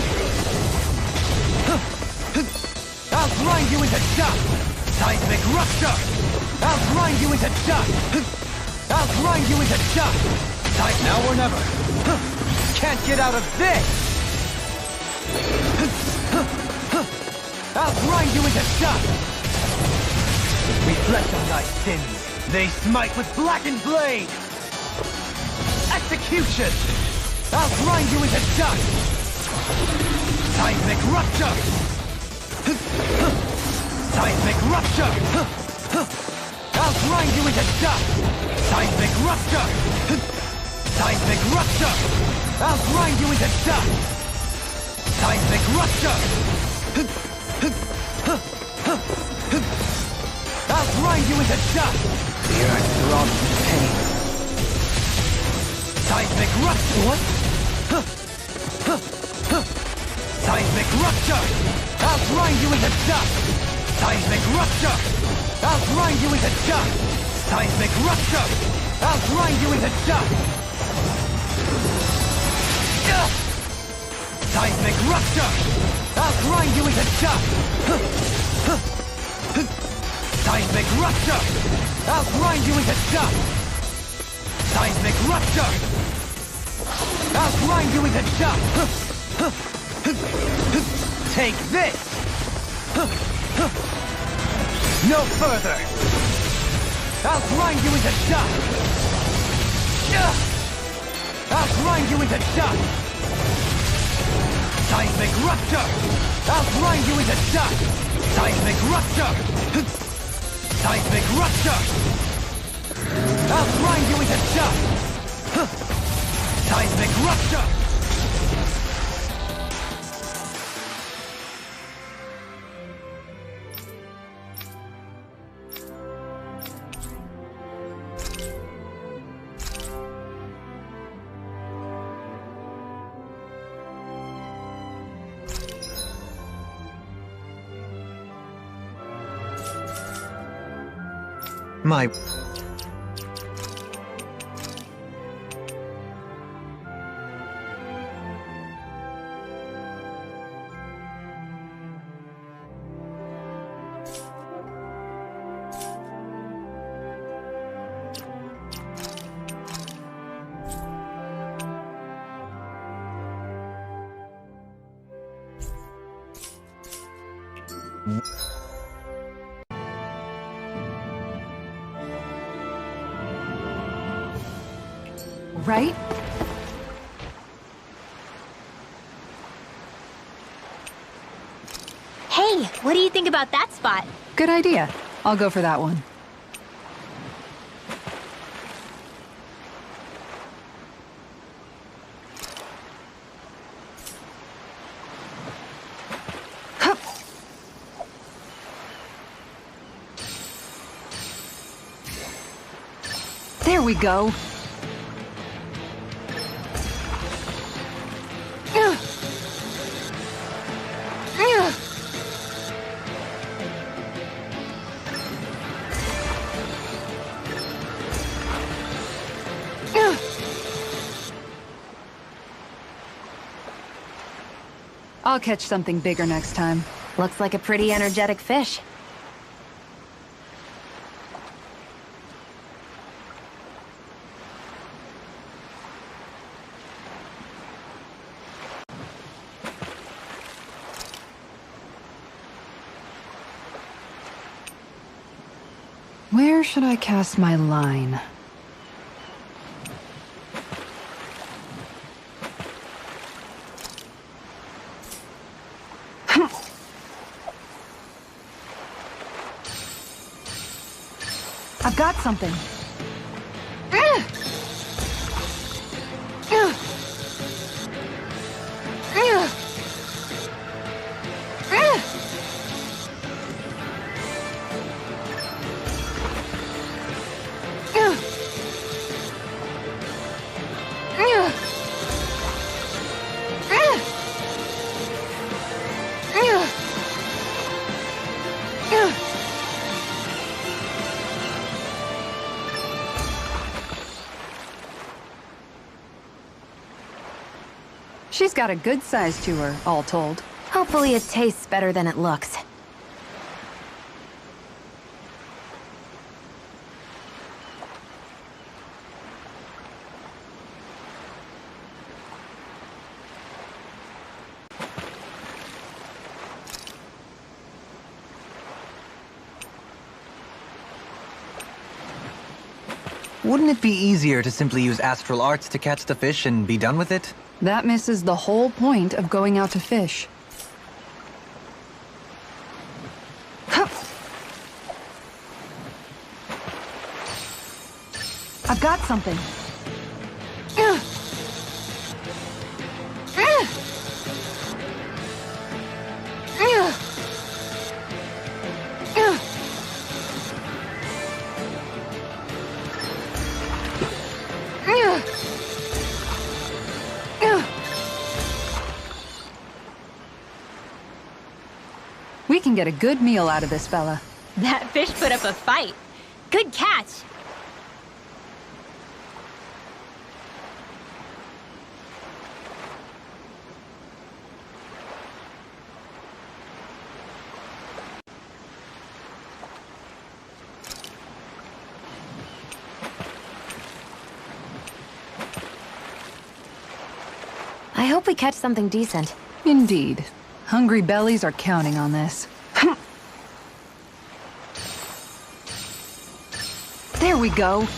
S12: I'll grind you into dust! Seismic Rupture! I'll grind you into dust! I'll grind you into dust! Now or never! Can't get out of this! I'll grind you into dust! Reflect on thy sins! They smite with blackened blade! Execution! I'll grind you into dust! Seismic Rupture! Seismic Rupture! I'll grind you into dust! Seismic Rupture! Seismic Rupture! I'll grind you into dust! Seismic Rupture! I'll grind you into dust! The earth throbs in pain. Seismic Rupture! What? into dust! Seismic rupture! I'll grind you into dust! Seismic rupture! I'll grind you into dust! Seismic rupture! I'll grind you into dust! Seismic rupture! I'll grind you into dust! Seismic rupture! I'll grind you into dust! Take this! No further! I'll grind you into dust! I'll grind you into dust! Seismic rupture! I'll grind you into dust! Seismic rupture! Seismic rupture! I'll grind you into dust! Seismic rupture!
S5: My...
S14: Right?
S3: Hey, what do you think about that spot?
S14: Good idea. I'll go for that one. Hup. There we go. I'll catch something bigger next time.
S9: Looks like a pretty energetic fish.
S14: Where should I cast my line? I've got something. She's got a good size to her, all told.
S9: Hopefully it tastes better than it looks.
S5: Wouldn't it be easier to simply use astral arts to catch the fish and be done with it?
S14: That misses the whole point of going out to fish. Hup. I've got something. We can get a good meal out of this fella.
S1: That fish put up a fight. Good catch.
S9: I hope we catch something decent.
S14: Indeed. Hungry bellies are counting on this. There we go.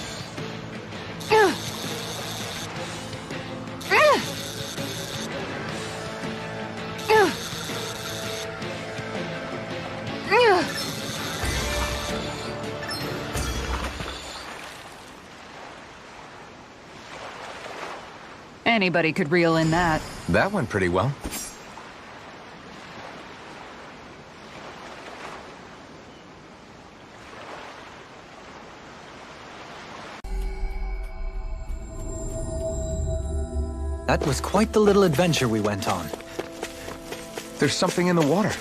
S14: Anybody could reel in that.
S6: That went pretty well.
S5: That was quite the little adventure we went on.
S6: There's something in the water.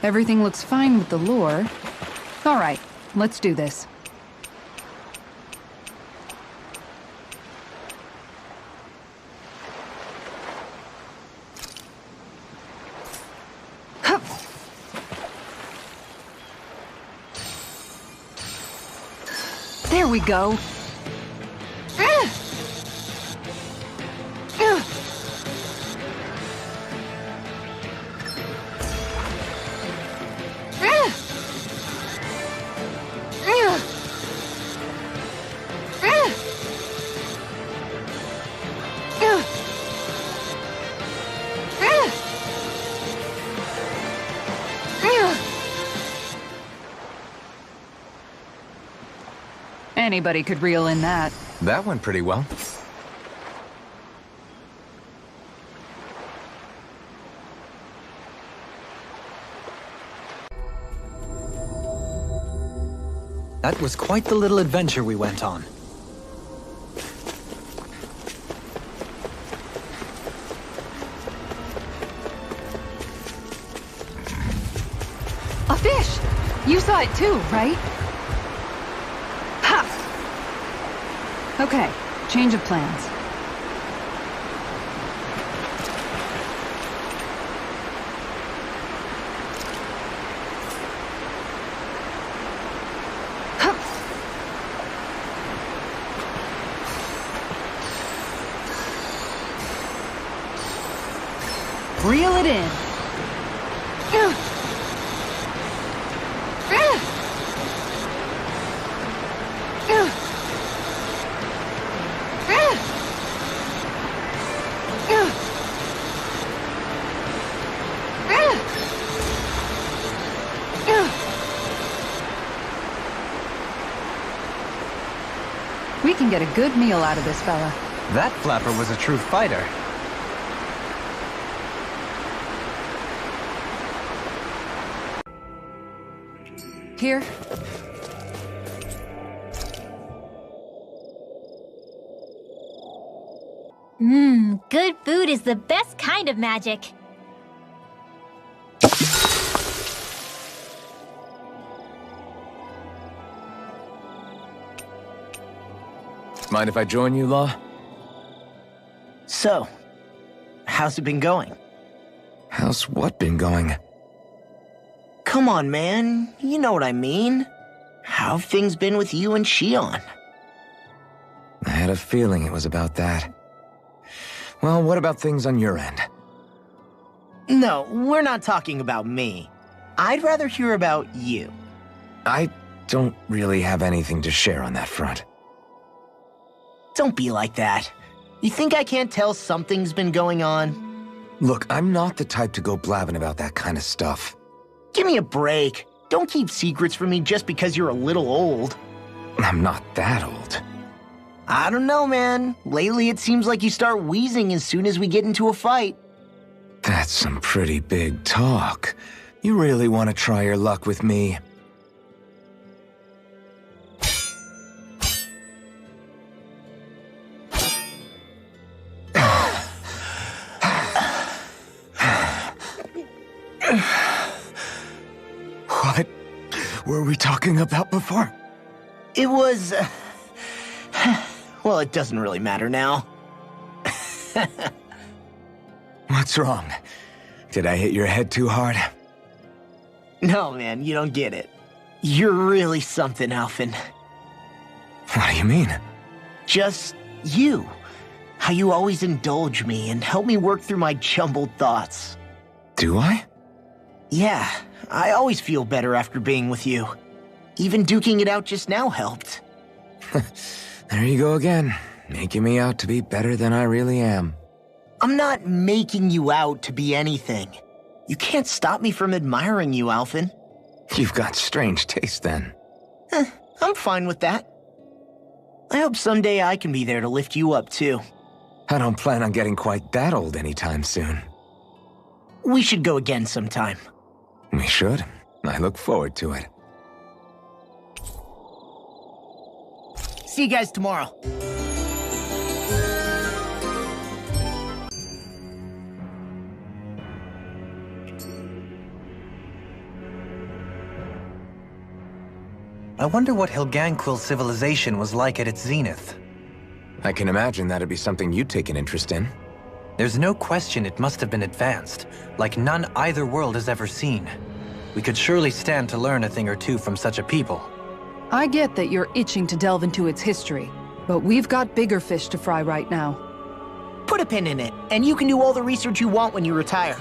S14: Everything looks fine with the lure. All right, let's do this. Hup. There we go. Anybody could reel in that.
S6: That went pretty well.
S5: That was quite the little adventure we went on.
S14: A fish! You saw it too, right? Ha! Okay, change of plans. Hup. Reel it in. We can get a good meal out of this fella.
S5: That flapper was a true fighter.
S14: Here.
S1: Good food is the best kind of magic.
S6: Mind if I join you, Law?
S8: So, how's it been going?
S6: How's what been going?
S8: Come on, man. You know what I mean. How have things been with you and Shion?
S6: I had a feeling it was about that. Well, what about things on your end?
S8: No, we're not talking about me. I'd rather hear about you.
S6: I don't really have anything to share on that front.
S8: Don't be like that. You think I can't tell something's been going on?
S6: Look, I'm not the type to go blabbing about that kind of stuff.
S8: Give me a break. Don't keep secrets from me just because you're a little old.
S6: I'm not that old.
S8: I don't know, man. Lately it seems like you start wheezing as soon as we get into a fight.
S6: That's some pretty big talk. You really want to try your luck with me? What were we talking about before?
S8: It was... well, it doesn't really matter now.
S6: What's wrong? Did I hit your head too hard?
S8: No, man, you don't get it. You're really something, Alphen.
S6: What do you mean?
S8: Just you. How you always indulge me and help me work through my jumbled thoughts.
S6: Do I?
S8: Yeah, I always feel better after being with you. Even duking it out just now helped.
S6: There you go again, making me out to be better than I really am.
S8: I'm not making you out to be anything. You can't stop me from admiring you, Alphen.
S6: You've got strange taste then.
S8: I'm fine with that. I hope someday I can be there to lift you up too.
S6: I don't plan on getting quite that old anytime soon.
S8: We should go again sometime.
S6: We should. I look forward to it.
S8: See you guys tomorrow.
S5: I wonder what Helganquil's civilization was like at its zenith.
S6: I can imagine that'd be something you'd take an interest in.
S5: There's no question it must have been advanced, like none either world has ever seen. We could surely stand to learn a thing or two from such a people.
S14: I get that you're itching to delve into its history, but we've got bigger fish to fry right now.
S8: Put a pin in it, and you can do all the research you want when you retire.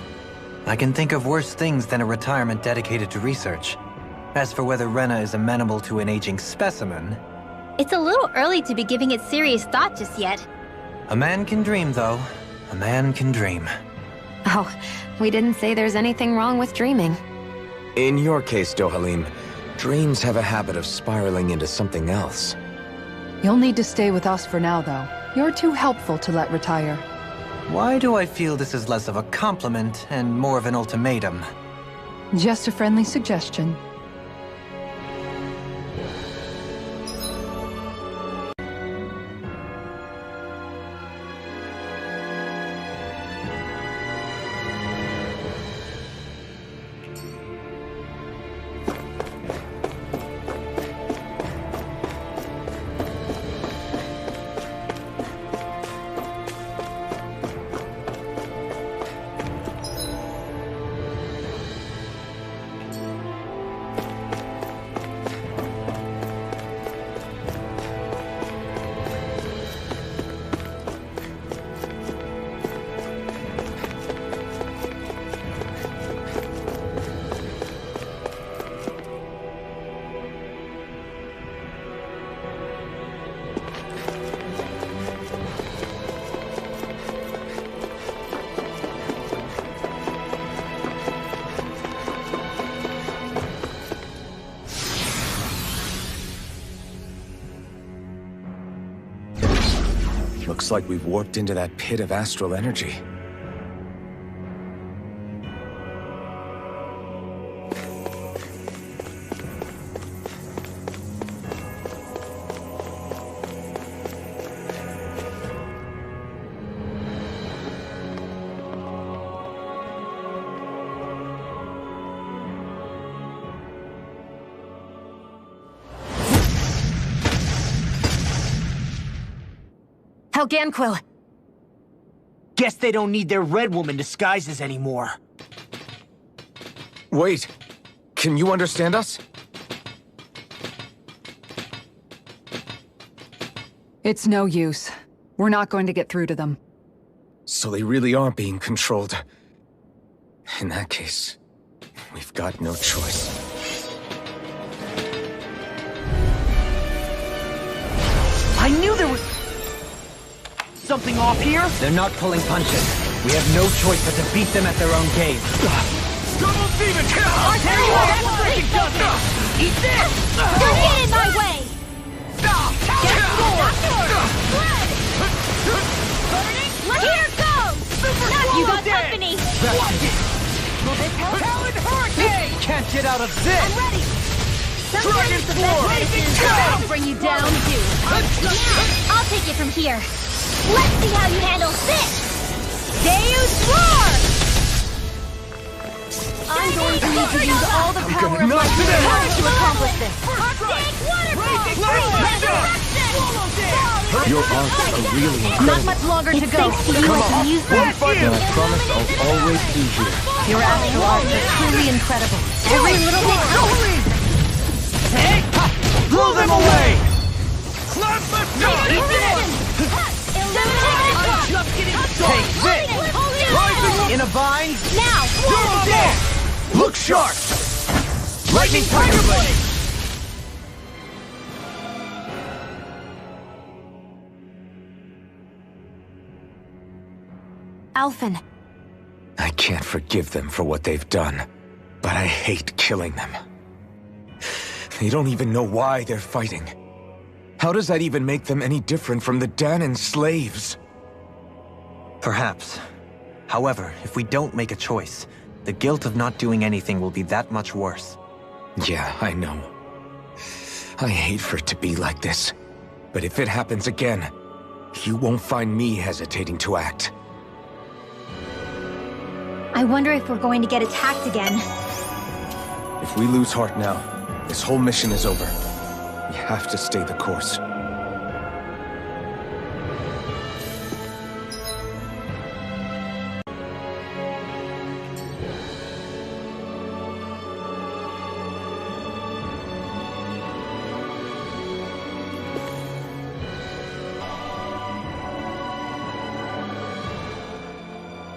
S5: I can think of worse things than a retirement dedicated to research. As for whether Rena is amenable to an aging specimen...
S3: It's a little early to be giving it serious thought just yet.
S5: A man can dream, though. A man can dream.
S9: Oh, we didn't say there's anything wrong with dreaming.
S6: In your case, Dohalim, dreams have a habit of spiraling into something else.
S14: You'll need to stay with us for now, though. You're too helpful to let retire.
S5: Why do I feel this is less of a compliment and more of an ultimatum?
S14: Just a friendly suggestion.
S6: Looks like we've warped into that pit of astral energy.
S9: Helganquil!
S8: Guess they don't need their Red Woman disguises anymore.
S6: Wait, can you understand us?
S14: It's no use. We're not going to get through to them.
S6: So they really are being controlled. In that case, we've got no choice.
S8: I knew there was something off here.
S5: They're not pulling punches. We have no choice but to beat them at their own game.
S2: Double demon!
S1: I'll tell you what, that freaking does it! Eat this! Don't get in my way! Get scored! Blood! Burning! Here goes! You got company! Will this help?
S12: Talon Hurricane! Can't get out of this!
S1: I'm ready! Sometimes the best medicine is to bring you down, too. Yeah, I'll take it from here. Let's see how you handle this! Deus Roar! I'm going to need to use all the power of my power to accomplish this.
S6: Your arts are really incredible.
S1: Not much longer to go. Thanks to you, I can use that.
S6: And I promise I'll always be here.
S1: Your astral arts are truly incredible. Every little bit counts.
S12: Blow them away! Take this! In a vine!
S1: Now!
S12: Double dare! Look sharp! Lightning Tiger Blade!
S7: Alphen.
S6: I can't forgive them for what they've done, but I hate killing them. They don't even know why they're fighting. How does that even make them any different from the Danon slaves?
S5: Perhaps. However, if we don't make a choice, the guilt of not doing anything will be that much worse.
S6: Yeah, I know. I hate for it to be like this. But if it happens again, you won't find me hesitating to act.
S3: I wonder if we're going to get attacked again.
S2: If we lose heart now, this whole mission is over. We have to stay the course.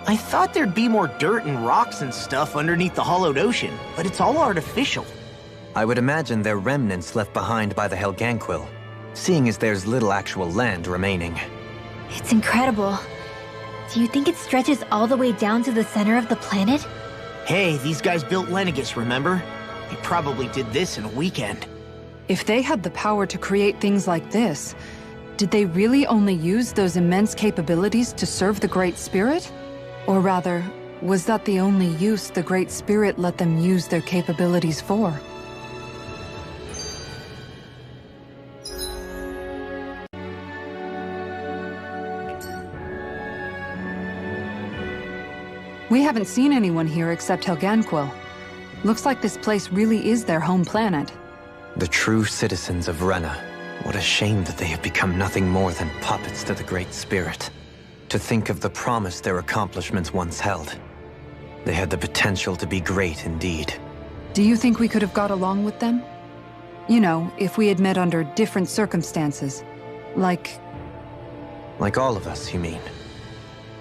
S8: I thought there'd be more dirt and rocks and stuff underneath the hollowed ocean, but it's all artificial.
S5: I would imagine they're remnants left behind by the Helganquil, seeing as there's little actual land remaining.
S3: It's incredible. Do you think it stretches all the way down to the center of the planet?
S8: Hey, these guys built Lenegis, remember? They probably did this in a weekend.
S14: If they had the power to create things like this, did they really only use those immense capabilities to serve the Great Spirit? Or rather, was that the only use the Great Spirit let them use their capabilities for? We haven't seen anyone here except Helganquil. Looks like this place really is their home planet.
S5: The true citizens of Rena. What a shame that they have become nothing more than puppets to the Great Spirit. To think of the promise their accomplishments once held. They had the potential to be great indeed.
S14: Do you think we could have got along with them? You know, if we had met under different circumstances. Like
S5: all of us, you mean?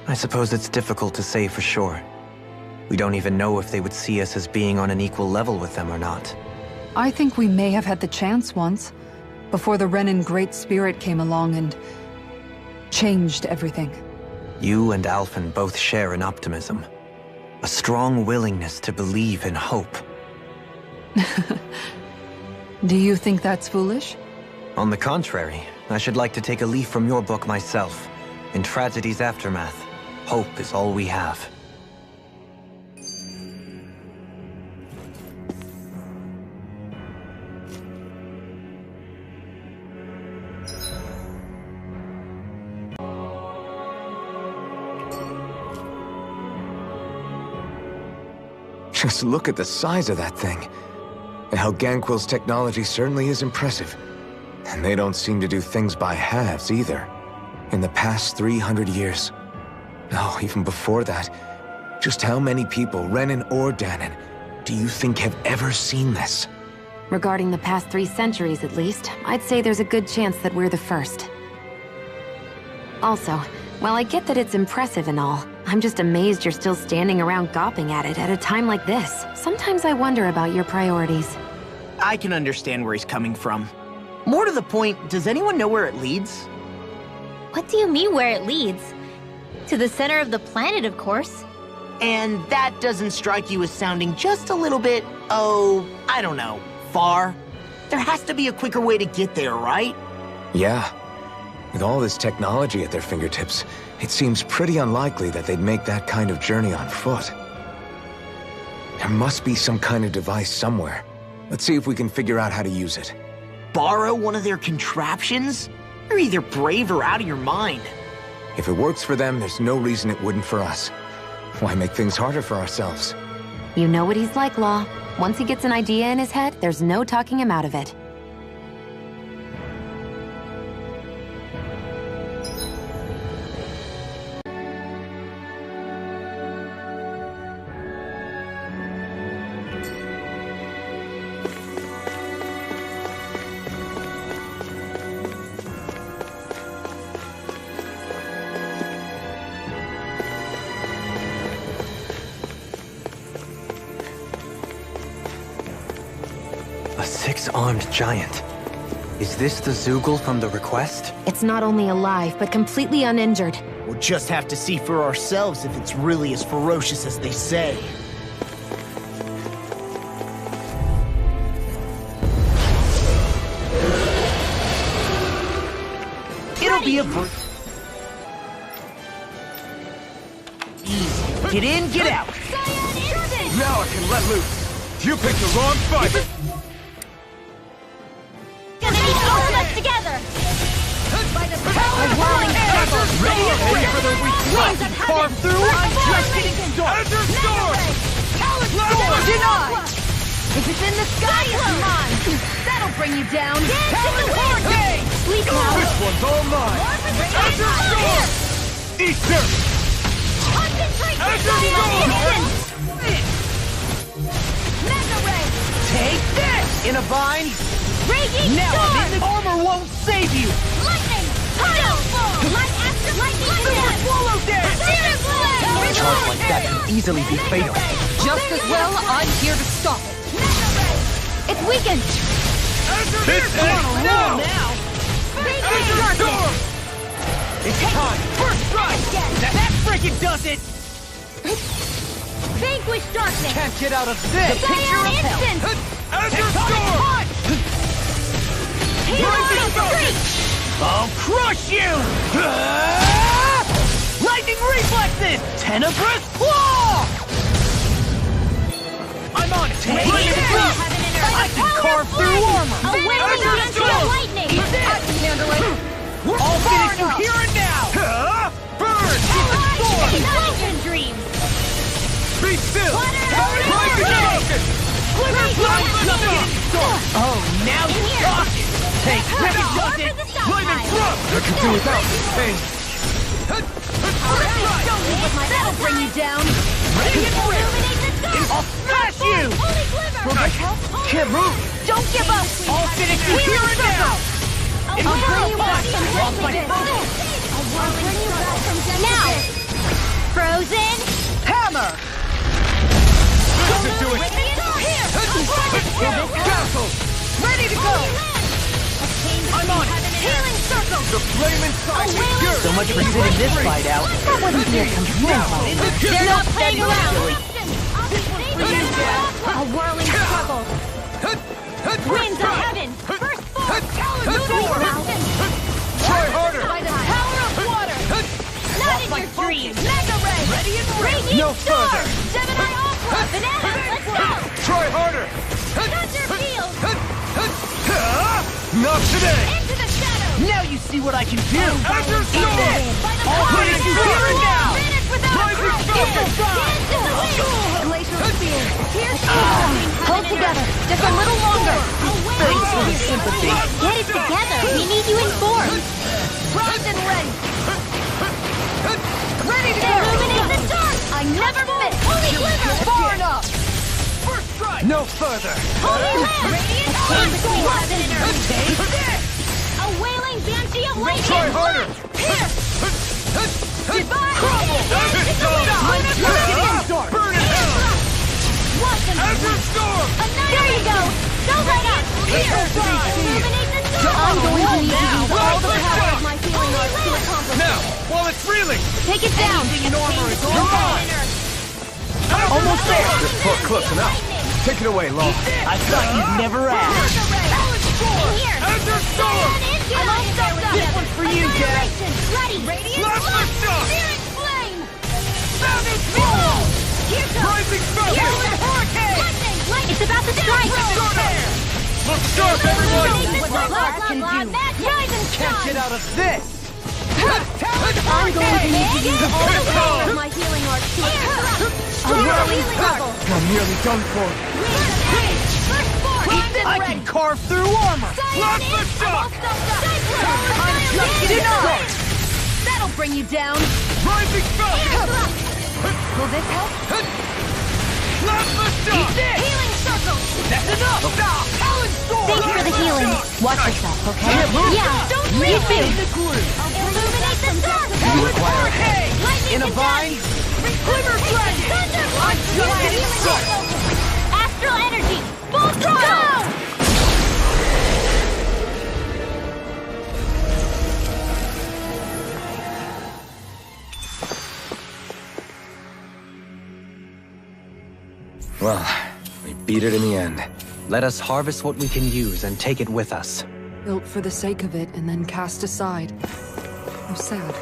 S5: I suppose it's difficult to say for sure. We don't even know if they would see us as being on an equal level with them or not.
S14: I think we may have had the chance once, before the Renan Great Spirit came along and changed everything.
S5: You and Alphen both share an optimism. A strong willingness to believe in hope.
S14: Do you think that's foolish?
S5: On the contrary, I should like to take a leaf from your book myself. In tragedy's aftermath, hope is all we have.
S6: Just look at the size of that thing. The Helganquil's technology certainly is impressive. And they don't seem to do things by halves either. In the past 300 years. No, even before that. Just how many people, Renan or Danon, do you think have ever seen this?
S7: Regarding the past 3 centuries at least, I'd say there's a good chance that we're the first. Also, while I get that it's impressive and all, I'm just amazed you're still standing around gawping at it at a time like this. Sometimes I wonder about your priorities.
S8: I can understand where he's coming from. More to the point, does anyone know where it leads?
S3: What do you mean where it leads? To the center of the planet, of course.
S8: And that doesn't strike you as sounding just a little bit, oh, I don't know, far? There has to be a quicker way to get there, right?
S6: Yeah. With all this technology at their fingertips, it seems pretty unlikely that they'd make that kind of journey on foot. There must be some kind of device somewhere. Let's see if we can figure out how to use it.
S8: Borrow one of their contraptions? You're either brave or out of your mind.
S6: If it works for them, there's no reason it wouldn't for us. Why make things harder for ourselves?
S9: You know what he's like, Law. Once he gets an idea in his head, there's no talking him out of it.
S5: A six-armed giant. Is this the Zoogle from the request?
S9: It's not only alive, but completely uninjured.
S8: We'll just have to see for ourselves if it's really as ferocious as they say. It'll be a easy. Get in, get out.
S2: Now I can let loose. You picked the wrong fight.
S1: Gonna need all of us together. By the power of
S12: Ready for the weak and carve through? I'm just getting started.
S1: Denied.
S10: If it's in the sky, it's mine. That'll bring you down.
S1: Sleep now.
S2: This one's all mine. Easter.
S1: Concentrate.
S12: Take this! In a vine?
S1: Raging
S12: Now
S1: storm.
S12: I'm in the armor won't save you!
S1: Lightning. Tidal fall. Light after lightning.
S12: Super swallow dance!
S1: A
S5: charge like that can easily be fatal.
S10: Just as well, I'm here to stop it.
S1: It's weakened.
S2: This ends now.
S12: It's time! First strike! That freaking does it!
S1: Vanquish darkness.
S12: Can't get out of this! The picture of hell!
S2: Storm.
S12: I'll crush you! Lightning reflexes! Tenebrous claw! I'm on it! Take it! I can carve through armor!
S1: A wailing dance of lightning.
S12: I can handle it! I'll finish you here and now!
S2: Burn!
S1: Lightning dreams.
S2: Be still.
S12: Oh, now you're talking! Take that does it!
S2: Lightning thrust. I can do without this pain.
S10: That'll bring you down.
S12: I'll smash you!
S2: Can't move.
S10: Don't give up.
S12: I'll finish you here and now!
S10: I'll bring you back from
S1: Now. Frozen.
S10: Hammer.
S2: Doesn't do it. Castle.
S10: Ready to go.
S12: I'm on it!
S10: Healing circle.
S2: The flame inside is yours.
S12: So much for sitting this fight out.
S9: That wasn't near complete.
S1: They're not playing around. A whirling struggle. Winds of heaven. First form.
S2: Try harder.
S1: By the power of water. Not in your dreams.
S10: Mega ray.
S12: Ready and
S1: Raging
S2: No
S1: storm.
S2: further.
S1: Gemini Opera. Banana. Let's go.
S2: Try harder.
S1: Thunder field.
S2: Not today.
S1: Into the shadow.
S12: Now you see what I can do!
S2: Azure
S12: Eat
S2: Storm.
S12: this!
S1: By the
S12: I'll
S1: power
S12: finish
S1: of
S12: you here and now!
S1: Finish without a
S2: Rising
S1: cross.
S2: Falcon.
S1: Dance in the wind.
S10: Glacial spear.
S1: Pierce
S10: Hold together. Just a little longer.
S12: Thanks for the sympathy!
S1: Get it together. We need you informed.
S10: Primed and ready. Ready to go.
S1: Illuminate the dark.
S10: I never miss.
S1: Holy glimmer.
S10: Far enough.
S12: First strike!
S5: No further!
S1: Holy lamp. Radiant storm between heaven and earth.
S12: Take this!
S1: A wailing banshee of lightning.
S2: Try harder.
S1: Here. Divine.
S12: I'm just getting started!
S2: Burn it down. Azure Storm.
S1: There you go. Go right up. Here. Illuminate the dark.
S10: I'm going to need to use all the
S2: Let's
S10: power
S2: go.
S10: of my healing arts to accomplish
S2: Now, while it's reeling.
S1: Take it down.
S12: Anything in armor is all
S1: Heaven
S12: mine!
S1: and earth.
S12: Almost there!
S2: Oh, close enough. Take it away, Law.
S12: I thought you'd never ask.
S1: I'm all stuffed up.
S12: This one's for you, Dad.
S1: Ready. Radiant
S13: Plasma shock!
S1: Spirit flame.
S13: Savage ball!
S1: Here goes.
S13: Rising falcon!
S1: Lightning. It's about to strike.
S13: Look sharp, everyone!
S1: Rise and
S12: Can't get out of this!
S1: I'm going to need to use all the power of my healing arts to a whirling circle.
S2: I'm nearly done for.
S12: I can carve through armor!
S13: Plasma shock!
S12: I'm just getting started!
S1: That'll bring you down.
S13: Rising falcon!
S1: Will this help?
S13: Plasma shock!
S1: Healing circle.
S12: That's enough! Talon Storm!
S1: Thanks for the healing. Watch yourself, okay? Yeah. Don't leave me. Illuminate the sun.
S12: You require
S1: Lightning
S12: in a vine? Glimmer Dragon! I'm just getting started!
S1: Astral energy. Full throttle.
S6: Well, we beat it in the end.
S5: Let us harvest what we can use and take it with us.
S14: Built for the sake of it and then cast aside. How sad.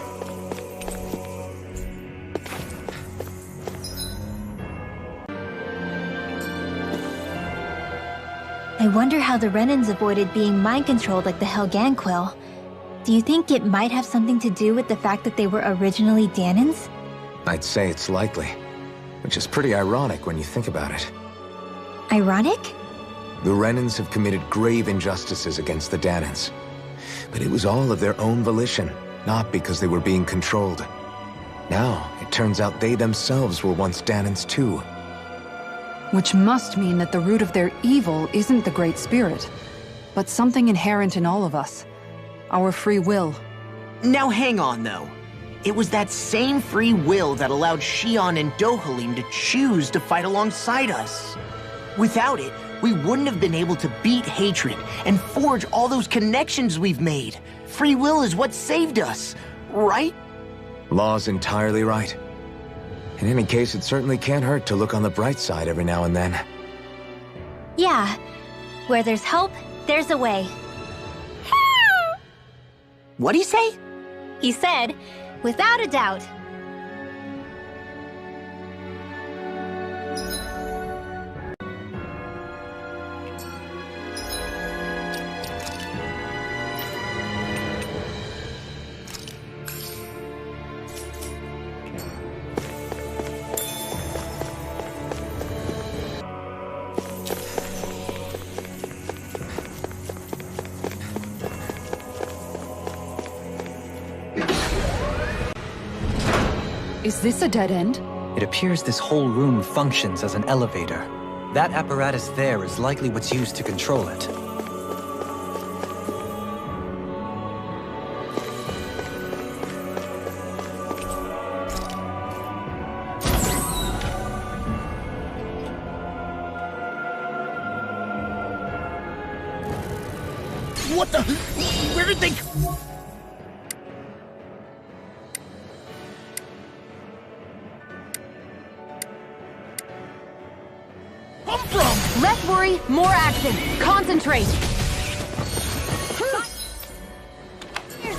S3: I wonder how the Renans avoided being mind-controlled like the Helganquil. Do you think it might have something to do with the fact that they were originally Danans?
S6: I'd say it's likely, which is pretty ironic when you think about it.
S3: Ironic?
S6: The Renans have committed grave injustices against the Danans. But it was all of their own volition, not because they were being controlled. Now, it turns out they themselves were once Danans too.
S14: Which must mean that the root of their evil isn't the Great Spirit, but something inherent in all of us. Our free will.
S8: Now hang on, though. It was that same free will that allowed Xion and Dohalim to choose to fight alongside us. Without it, we wouldn't have been able to beat hatred and forge all those connections we've made. Free will is what saved us, right?
S6: Law's entirely right. In any case, it certainly can't hurt to look on the bright side every now and then.
S3: Yeah. Where there's hope, there's a way.
S8: What'd he say?
S3: He said, without a doubt.
S14: Is this a dead end?
S5: It appears this whole room functions as an elevator. That apparatus there is likely what's used to control it.
S8: What the? Where did they...
S1: Less worry, more action. Concentrate.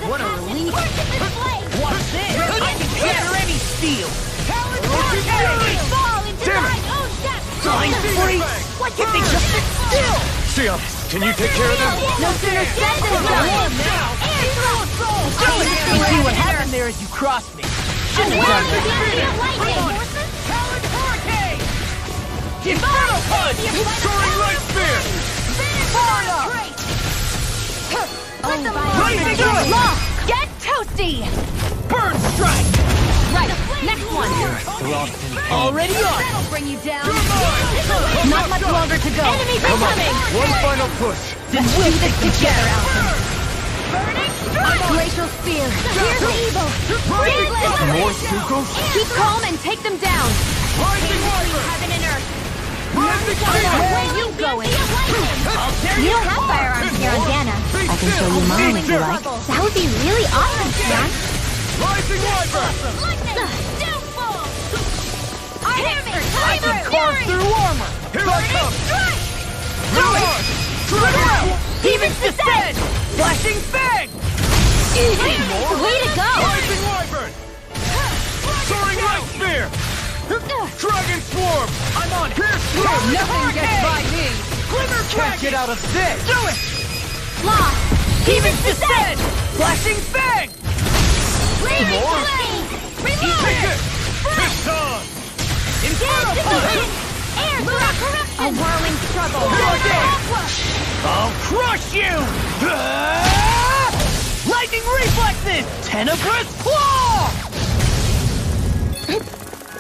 S8: What a relief. Watch this. I can shatter any steel.
S1: Fall into
S2: Damn it.
S1: my own depth.
S8: Flying freaks. Why can't they just sit still?
S2: Xion, can you take care of them?
S1: No sooner said than done.
S8: You see what happened there as you crossed me. Shouldn't have done that.
S13: Inferno punch! Soaring light spear!
S1: Lightning lock! Get toasty!
S8: Burn strike!
S1: Right, next one.
S8: Already on!
S1: That'll bring you down. Not much longer to go. Enemies
S2: Come on,
S1: incoming!
S2: one final push.
S1: Then we'll do this together, Alpha. Burning strike! Glacial spear. Here's the evil.
S2: More Sukos?
S1: Keep calm and take them down.
S2: Rising Wyvern!
S1: Heaven and earth.
S3: Where you going? You don't have firearms here on Dana. I can show you mine if you like. That would be really awesome, Xion.
S2: Rising Wyvern!
S1: Lightning! Downfall!
S12: I can carve through armor!
S2: Here I come!
S12: Heaven's Descent! Flashing Fang!
S1: Way to go!
S2: Rising Wyvern! Soaring Light Spear! Dragon Swarm!
S12: I'm on it!
S2: Pierce through!
S12: Nothing gets by me! Glimmer Can't get out of this! Do it!
S1: Lost!
S12: Heaven's Descent! Flashing Fang!
S1: Blazing
S2: More?
S1: Flame!
S2: Take
S1: Reload!
S2: it! It's on!
S1: Dance in the wind! Air through corruption! A whirling struggle!
S12: I'll crush you! Lightning Reflexes! Tenebrous Claw!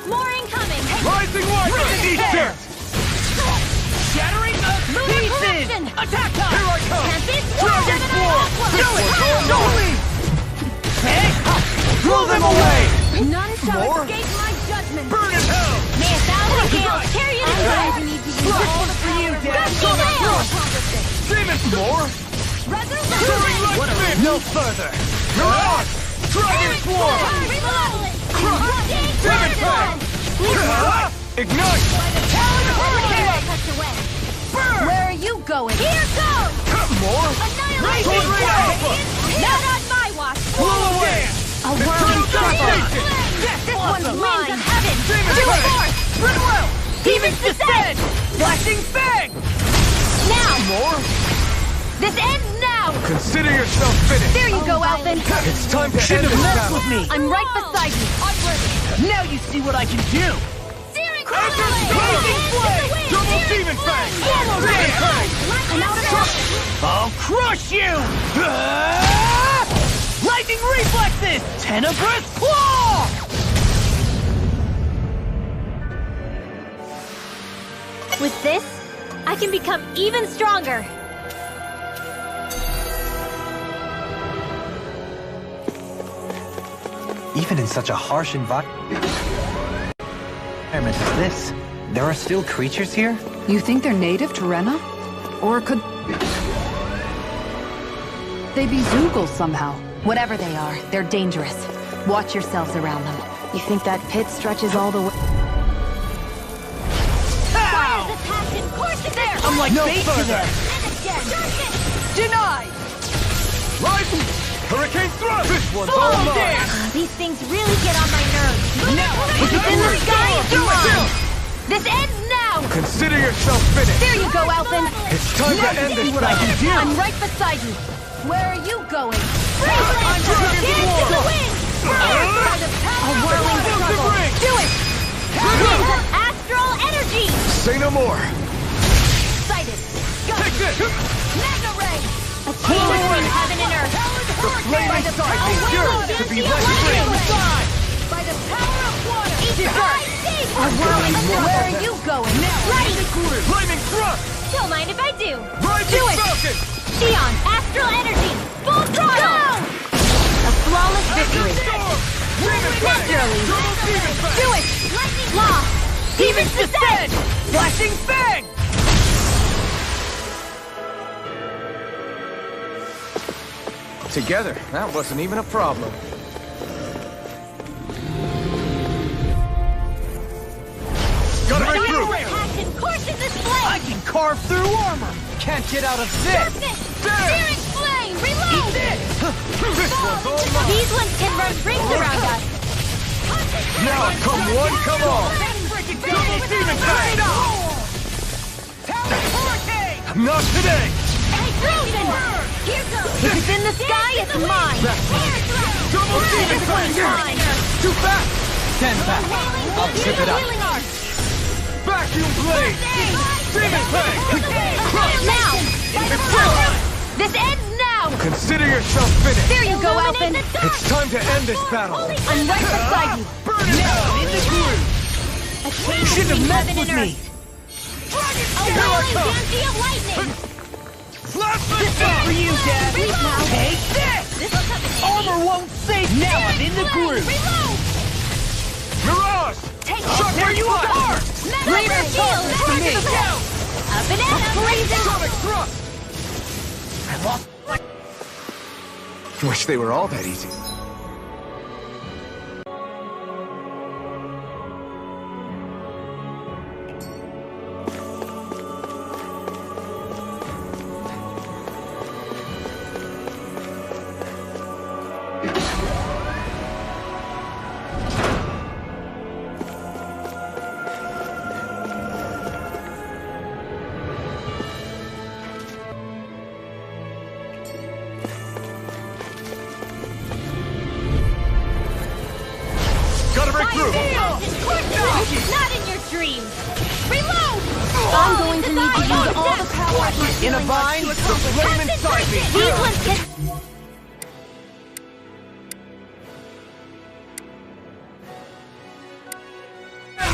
S1: More incoming!
S2: Rising Wyvern! Eat dirt!
S12: Shattering the pieces!
S1: corruption!
S12: Attack time!
S2: Here I come!
S1: Tempest!
S2: Dragon Swarm!
S12: Do it!
S2: Don't
S12: leave! Hey! Throw them away!
S1: None shall
S2: More?
S1: escape my judgment!
S2: Burn in hell!
S1: May a thousand gales carry it aside!
S12: All for you, Dad!
S2: Demon more! Soaring Light Spear!
S12: No further!
S2: Mirage! Dragon Swarm! Demon Fang! Ignite!
S1: Where are you going? Here goes!
S2: More!
S1: Annihilation!
S2: Sword Ray Alpha!
S1: Not on my watch!
S2: Blow away!
S1: A whirling struggle! This one's mine! Of heaven! Do it!
S12: Goodwill! Heaven's Descent! Flashing Fang!
S1: Now!
S2: More?
S1: This ends now!
S2: Consider yourself finished!
S1: There you go, Alvin!
S2: It's time to end
S12: Shouldn't
S2: this
S12: have messed
S2: battle!
S12: with me!
S1: I'm right beside you! I'm ready!
S12: Now you see what I can do!
S1: Searing
S2: Blazing Flame! Double Demon Fang! Demon Fang!
S1: I'm out of options!
S12: I'll crush you! Lightning Reflexes! Tenebrous Claw!
S1: With this, I can become even stronger!
S5: Even in such a harsh environment as this, there are still creatures here?
S14: You think they're native to Rena? Or could they be Zoogles somehow?
S7: Whatever they are, they're dangerous. Watch yourselves around them. You think that pit stretches all the way?
S1: Fire the passion! Course it there!
S12: I'm like
S2: No
S12: bait to
S2: further.
S12: them! Denied!
S2: Rising! Hurricane Thrust! This one's
S12: Full
S2: all
S12: of
S2: mine!
S12: dance!
S1: These things really get on my nerves!
S12: Now
S1: If it's in the sky, it's
S12: Do it!
S1: mine! This ends now!
S2: Consider yourself finished!
S1: There you go, Alvin!
S2: It's time to end this
S12: what I
S2: battle!
S12: can do!
S1: I'm right beside you! Where are you going?
S2: I'm Dragon
S1: Dance in the
S2: Swarm!
S1: wind! By the power of whirling struggle!
S2: Ring!
S1: Do it! Winds of astral energy!
S2: Say no more!
S1: Excited!
S2: Take this!
S1: Mega ray! A change between heaven and earth!
S2: The flaming side may yearn to be let free!
S1: By the power of water! Eat dirt! A whirling struggle! Where are you going? Ready!
S2: Flaming Thrust!
S1: Don't mind if I do!
S2: Rising
S1: Do it!
S2: Falcon!
S1: Xion, astral energy! Full throttle! A flawless victory! Naturally! Do it! Lost!
S12: Heaven's Descent! Flashing Fang!
S2: Together, that wasn't even a problem. Gotta get through!
S1: Passion courses this flame!
S12: I can carve through armor! Can't get out of this!
S1: Darkness! Searing flame! Reload!
S2: This one's all mine!
S1: These ones can run rings around us!
S2: Now come one, come all! Double Demon Fang! Not today!
S1: Frozen! Here goes! If it's in the sky, it's mine!
S2: Double Demon
S1: This one's
S2: Fang!
S1: mine!
S2: Too fast!
S5: Stand back. I'll trip it up.
S1: Healing arc!
S2: Vacuum Blade! Demon Fang!
S1: Now! This ends now!
S2: Consider yourself finished!
S1: There you go, Alvin!
S2: It's time to end this battle!
S1: I'm right beside you!
S2: Burn it down!
S12: In the groove!
S1: A change
S12: Shouldn't
S1: between
S12: have
S1: heaven
S12: messed
S1: and
S12: with me!
S1: earth! A whirling dancy of lightning!
S2: Blast
S12: This one's for you, Dad!
S1: Reload!
S12: Take this!
S1: This will come in handy.
S12: Armor won't save me! Now I'm in the groove!
S1: Reload!
S2: Mirage!
S1: Take
S12: There you are!
S1: Greater shield!
S12: to me!
S1: Up and out!
S2: Sonic Thrust!
S12: I lost...
S6: Wish they were all that easy.
S1: Not in your dreams! Reload!
S12: I'm going to need to use all the power In a vine, the flame inside me!
S1: These ones can...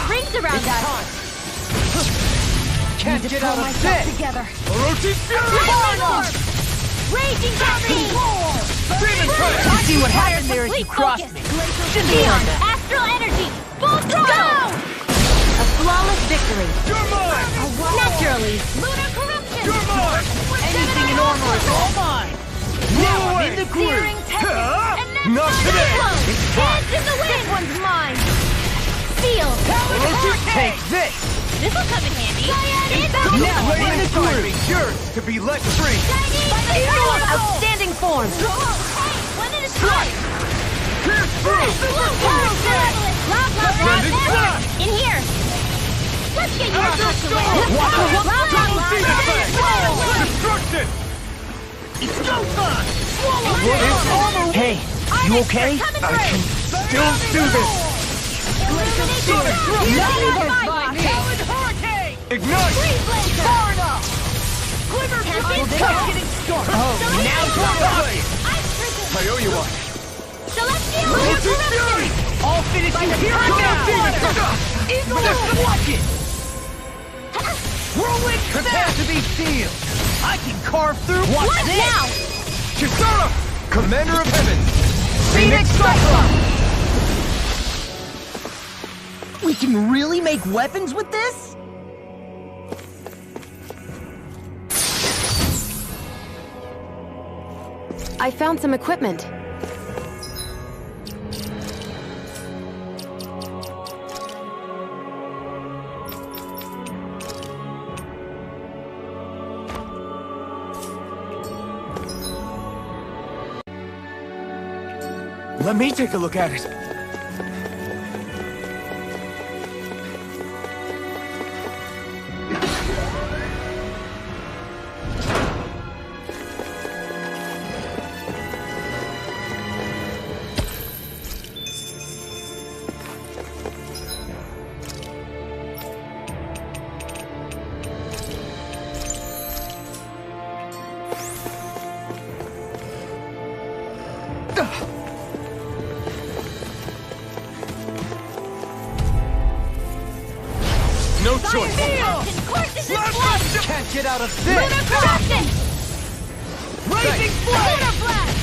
S1: Rings around us!
S12: Can't get out of this!
S1: Together.
S2: Orochi's Fury!
S1: Raging Galaxy!
S12: You see what happened there as you crossed me. Shouldn't have done that.
S1: Astral energy! Full throttle! A flawless victory.
S2: You're mine!
S1: Naturally. Lunar corruption!
S2: You're mine!
S12: Anything in armor is all mine. Now I'm in the groove.
S1: Searing tempest! And that's
S2: Not today!
S1: Dance in the wind! This one's mine! Seal!
S12: Take this.
S1: This'll come in handy.
S12: Now I'm in the groove.
S2: Yours to be let free!
S1: Outstanding form! Hey, one at a time!
S2: Pierce through! Blending flash!
S1: In here! Let's get you all tucked away!
S2: Double demon flash! Destruction!
S12: It's go time.
S2: What is it?
S12: Hey, you okay?
S2: I can still do this! Ignite!
S12: Far enough. Glimmer just getting started. Oh, now
S2: I owe you one.
S1: Celestial
S2: Orochi's Fury!
S12: I'll finish you here now. Watch it. Whirlwind prepare to be sealed. I can carve through. Watch this.
S1: Now?
S2: Kisara! Commander of Heaven!
S12: Phoenix Cyclops! We can really make weapons with this?
S7: I found some equipment.
S2: Let me take a look at it. No choice!
S12: Can't get out of this!
S1: Lunar corruption!
S12: Raging flame!
S1: Lunar blast!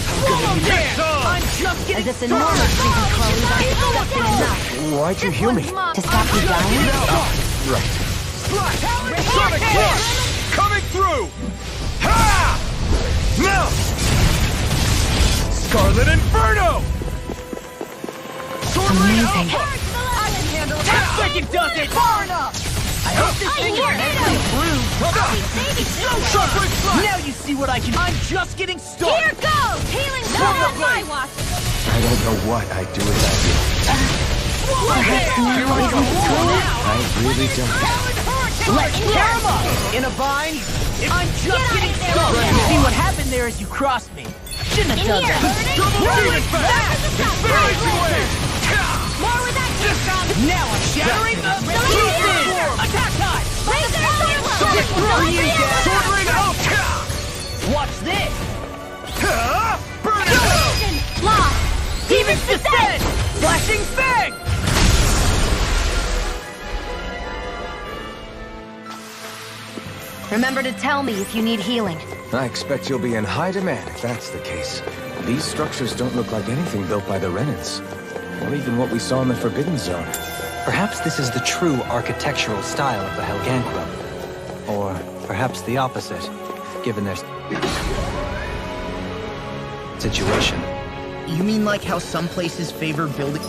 S12: I'm just getting
S7: As if enormous freezing clones aren't accepting enough.
S2: Why'd you heal me?
S7: To stop you dying?
S2: Right. Sonic Crush! Coming through! Ha! Now! Scarlet Inferno!
S7: Amazing.
S12: That freaking does it! Far enough! I hope this thing is mentally bruised. Now you see what I can... I'm just getting started!
S1: Here goes! Healing zone on my watch!
S6: I don't know what I'd do without you. I really don't.
S12: Let's tear him up! In a vine, I'm just getting started! You see what happened there as you crossed me. Shouldn't have done that.
S1: More where that came from!
S12: Now I'm shattering the attack time! Watch this!
S2: Burn it out!
S1: Lost!
S12: Demon's Descent! Flashing Fang!
S7: Remember to tell me if you need healing.
S6: I expect you'll be in high demand if that's the case. These structures don't look like anything built by the Renans. Or even what we saw in the Forbidden Zone.
S5: Perhaps this is the true architectural style of the Helganquil. Or perhaps the opposite, given their situation.
S8: You mean like how some places favor building...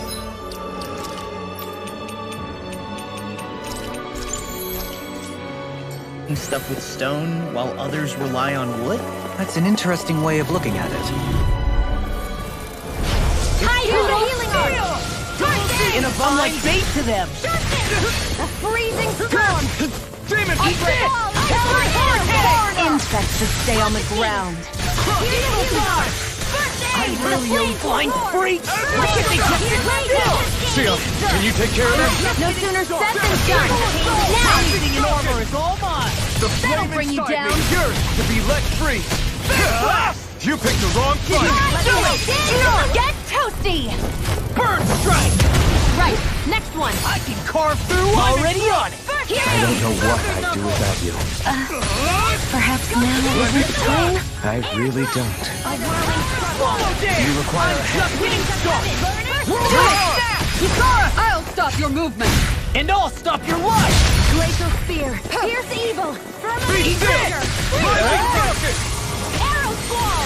S8: stuff with stone, while others rely on wood?
S5: That's an interesting way of looking at it.
S12: In a vine, like bait to them!
S1: A freezing storm!
S2: Demon!
S7: Insects should stay on the ground.
S8: really own blind freak! Look at me
S2: Xion, can you take care of that?
S1: No sooner said than done. Now,
S8: Everything in armor is all mine!
S2: The
S1: that'll
S2: flame
S1: bring you
S2: inside
S1: down.
S2: me is yours to be let free. You picked the wrong fight.
S1: do it! Get toasty!
S8: Burn strike!
S1: Right, next one.
S8: I can carve through already on it!
S6: I don't know what I'd do without you.
S9: Perhaps now isn't the time?
S6: I really don't.
S8: Swallow dare!
S6: You require a
S8: Just getting started!
S14: I'll stop your movement!
S8: And I'll stop your life!
S1: Glacial spear. Pierce evil. Firmament trigger. Arrow squall.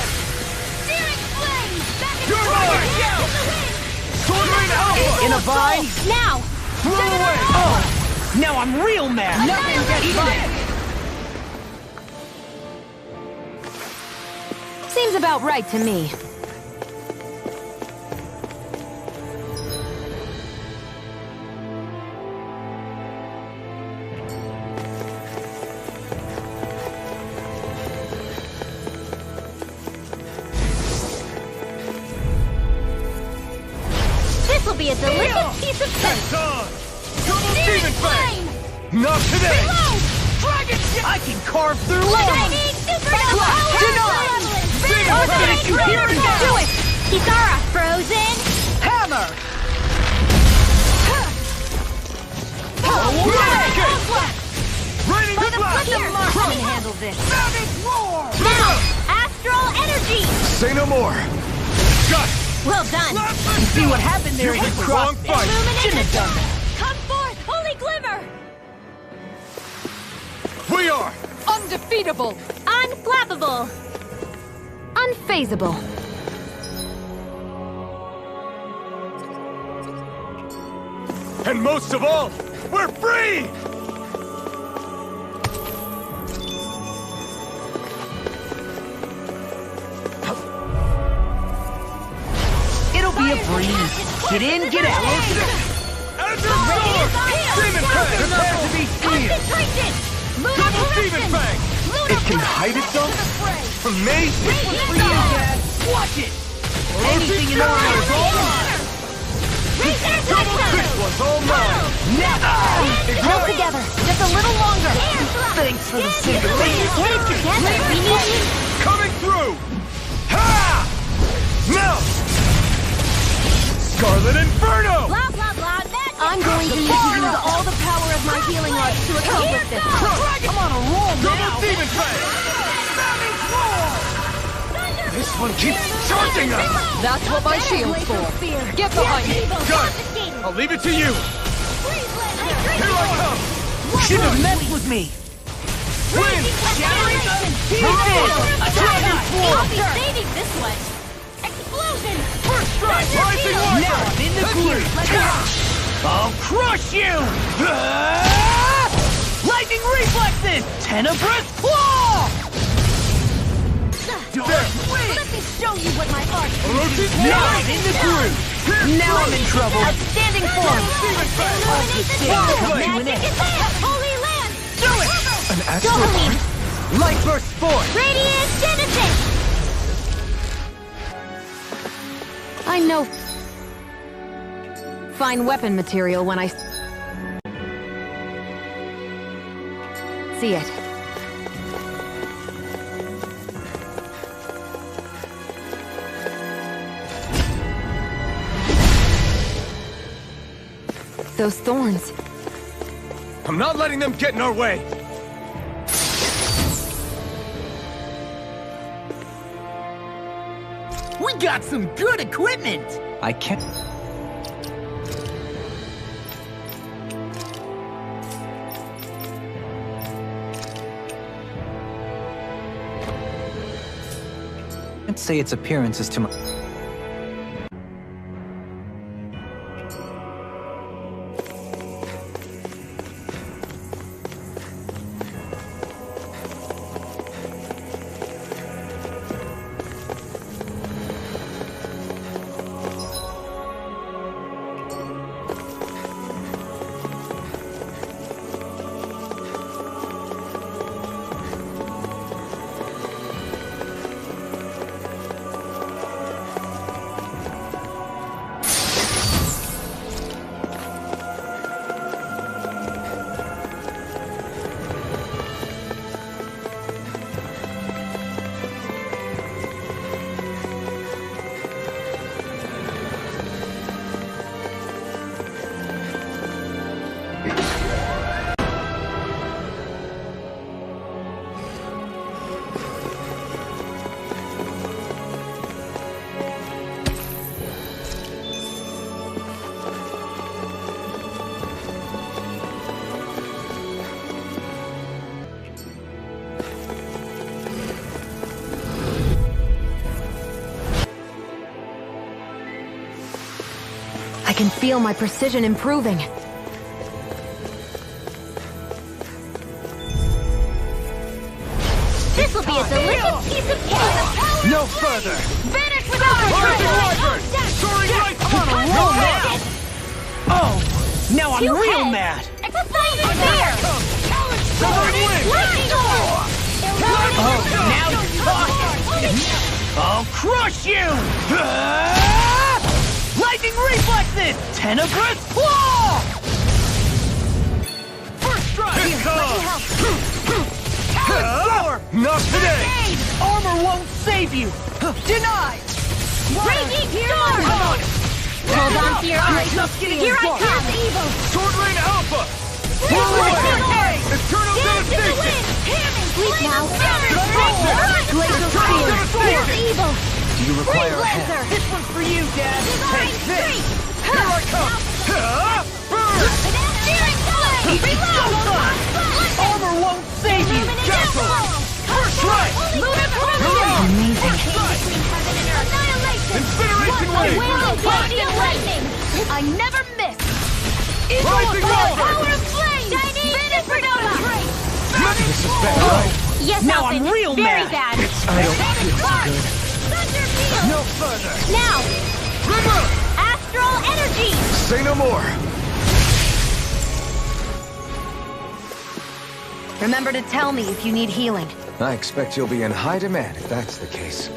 S1: Searing flame. Back and
S2: You're
S1: forth.
S2: mine.
S1: In the wind.
S2: Sword Rain Alpha!
S8: In a vine?
S1: Now.
S2: Throw away!
S8: Oh! Now I'm real mad!
S14: Nothing gets by.
S9: Seems about right to me.
S1: This'll be a delicious piece of cake.
S2: Double
S1: Searing
S2: Demon Fang!
S1: flame.
S2: Not today!
S1: Reload.
S8: Dragon shit! I can carve through
S1: Lightning supernova.
S8: I'll finish you here and now!
S1: Do it. Kisara. Frozen.
S8: Hammer!
S2: Raining
S1: By
S2: the
S1: the
S2: blast!
S1: Here, let me handle this.
S8: Savage roar!
S1: Now, astral energy.
S2: Say no more! Got it!
S1: Well done.
S8: You see what happened there?
S2: You
S8: You
S2: picked the wrong
S8: crossed me.
S2: fight!
S8: Shouldn't have done that.
S1: Come forth, holy glimmer.
S2: We are!
S14: Undefeatable!
S1: Unflappable.
S9: Unfazable.
S2: And most of all, we're free!
S8: It'll be a breeze. Get in, get out.
S2: Azure Sword! Demon Fang! Prepare to be seen!
S1: Concentration. Lunar
S2: Double Demon
S1: corruption.
S2: Fang!
S1: Lunar
S2: It can
S1: blast.
S2: hide itself? From me?
S8: For you, Dad. Watch it. Anything in armor is all mine.
S2: This one's all mine!
S1: Hold together. Just a little longer.
S8: Thanks for the simulation.
S1: Get it together. We need you.
S2: Coming through! Ha! Now! Scarlet Inferno!
S1: Blah, blah, blah. Magic. I'm going to need to use all the power of my healing arts to accomplish this.
S8: I'm on a roll
S2: Double
S8: now.
S2: Demon Fang! This one keeps charging us!
S14: That's what my shield's for. Get behind me.
S2: Good! I'll leave it to you! Here I come!
S8: Shouldn't have messed with me.
S2: Wind!
S8: He's in. A dragon
S1: I'll
S8: swarm.
S1: be saving this one. Explosion!
S2: First strike! Rising
S8: Now
S2: Warrior!
S8: I'm in the groove. I'll crush you. Lightning reflexes. Tenebrous claw.
S1: Let me show you what my art is.
S8: Now I'm in the groove. Now I'm in trouble.
S1: Outstanding form.
S8: All good things come to an end.
S1: Holy land.
S8: Do it.
S2: An astral
S1: Domain.
S2: Light Burst Force!
S1: Radiant Genesis.
S9: I know. Fine weapon material when I see it. Those thorns.
S2: I'm not letting them get in our way!
S8: We got some good equipment.
S5: I can't... Can't say its appearance is too much.
S7: I can feel my precision improving.
S1: This will be a delicious piece of cake!
S12: No further!
S1: Vanish without a trace!
S12: Soaring right on a roll now! Oh! Now I'm
S1: Two
S12: real
S1: heads.
S12: mad!
S1: Explain it there! Lightning storm!
S12: Oh, now you're talking! I'll crush you! Lightning reflexes! Tenebrous claw! First strike!
S2: Here comes! Not today!
S12: Armor won't save you! Denied!
S1: Raging storm! Hold on to your arms! Here I come! Evil!
S2: Sword Lane Alpha! Eternal devastation!
S1: Sleep now! Glacial spear! Evil!
S12: Do you require a
S1: Laser!
S12: hand? This one's for you, Dad! Take this!
S2: Here I come! Burn!
S1: Searing flame! Reload!
S12: Armor won't save you!
S2: First strike!
S1: Amazing!
S2: Incineration wave!
S1: Lightning! I never miss!
S2: Rising Rover!
S1: Power of flame! Chinese supernova!
S2: This is bad, right?
S1: Yes,
S12: Now
S1: Alvin.
S12: I'm real
S1: Very
S12: mad.
S1: bad.
S2: I don't feel so good.
S1: Thunder field!
S12: No further!
S1: Now!
S2: Rena!
S1: Astral energy!
S2: Say no more!
S7: Remember to tell me if you need healing.
S6: I expect you'll be in high demand if that's the case.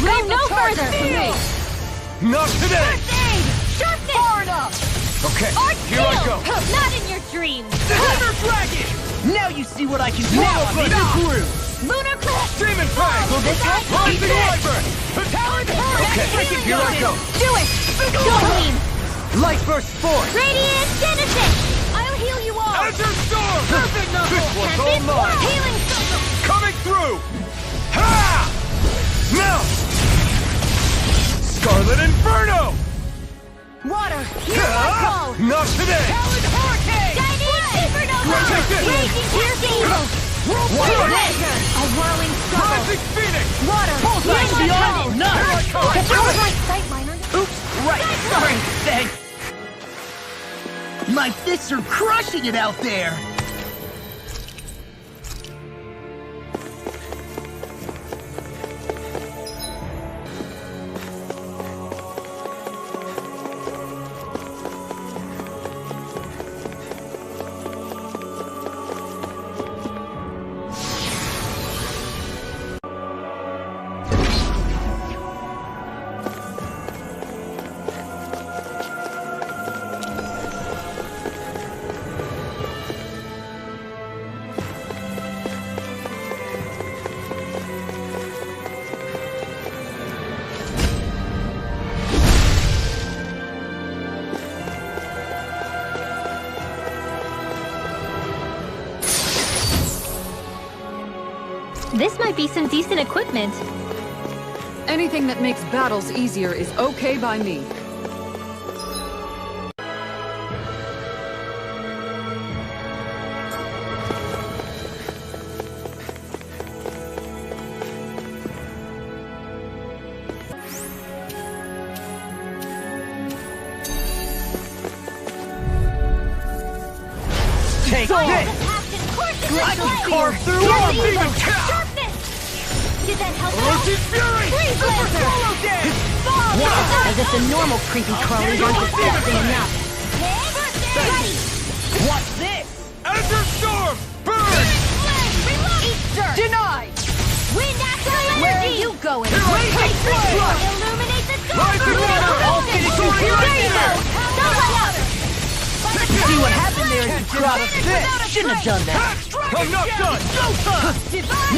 S1: Go no further!
S2: Not today!
S1: First aid! Sharpness! Far enough!
S2: Okay,
S1: Art
S2: here I
S1: field!
S2: go!
S1: Not in your dreams!
S12: Lunar Dragon! Now you see what I can do! Now I'm in your groove!
S1: Lunar Cross!
S2: Demon Fang!
S1: Will this help?
S2: Rising Wyvern! Okay, here I go!
S1: Do it! Go, Queen!
S12: Light burst forth!
S1: Radiant Genesis! I'll heal you all!
S2: Azure Storm!
S12: Perfect knuckle!
S2: This one's all mine!
S1: Healing circle!
S2: Coming through! Ha! Now! Scarlet Inferno!
S1: Water! Hear my call!
S2: Not today!
S12: Talon Hurricane!
S1: Chinese supernova!
S2: Take this!
S1: Raging piercing!
S12: What's this?
S1: A whirling struggle!
S2: Rising Phoenix!
S1: Water!
S12: Bullseye
S1: Heal my
S12: beyond
S1: call!
S12: none!
S1: That was my sight liner!
S12: Oops! Right! Sorry! Thanks! My fists are crushing it out there!
S3: This might be some decent equipment.
S14: Anything that makes battles easier is okay by me.
S12: Take this! I can carve through all of you!
S1: Did that help?
S2: Roach's Fury!
S1: Freeze laser!
S7: As if the normal creepy crawlers aren't disgusting enough.
S1: Ready!
S12: What's this?
S2: Azure Storm! Burn!
S1: Easter!
S12: Denied!
S1: Wind Astral Energy!
S7: Where are you going?
S1: Illuminate the dark!
S2: Rising Water!
S12: I'll finish you here and there! See what happened there as you dropped this! Shouldn't have done that!
S2: I'm not done!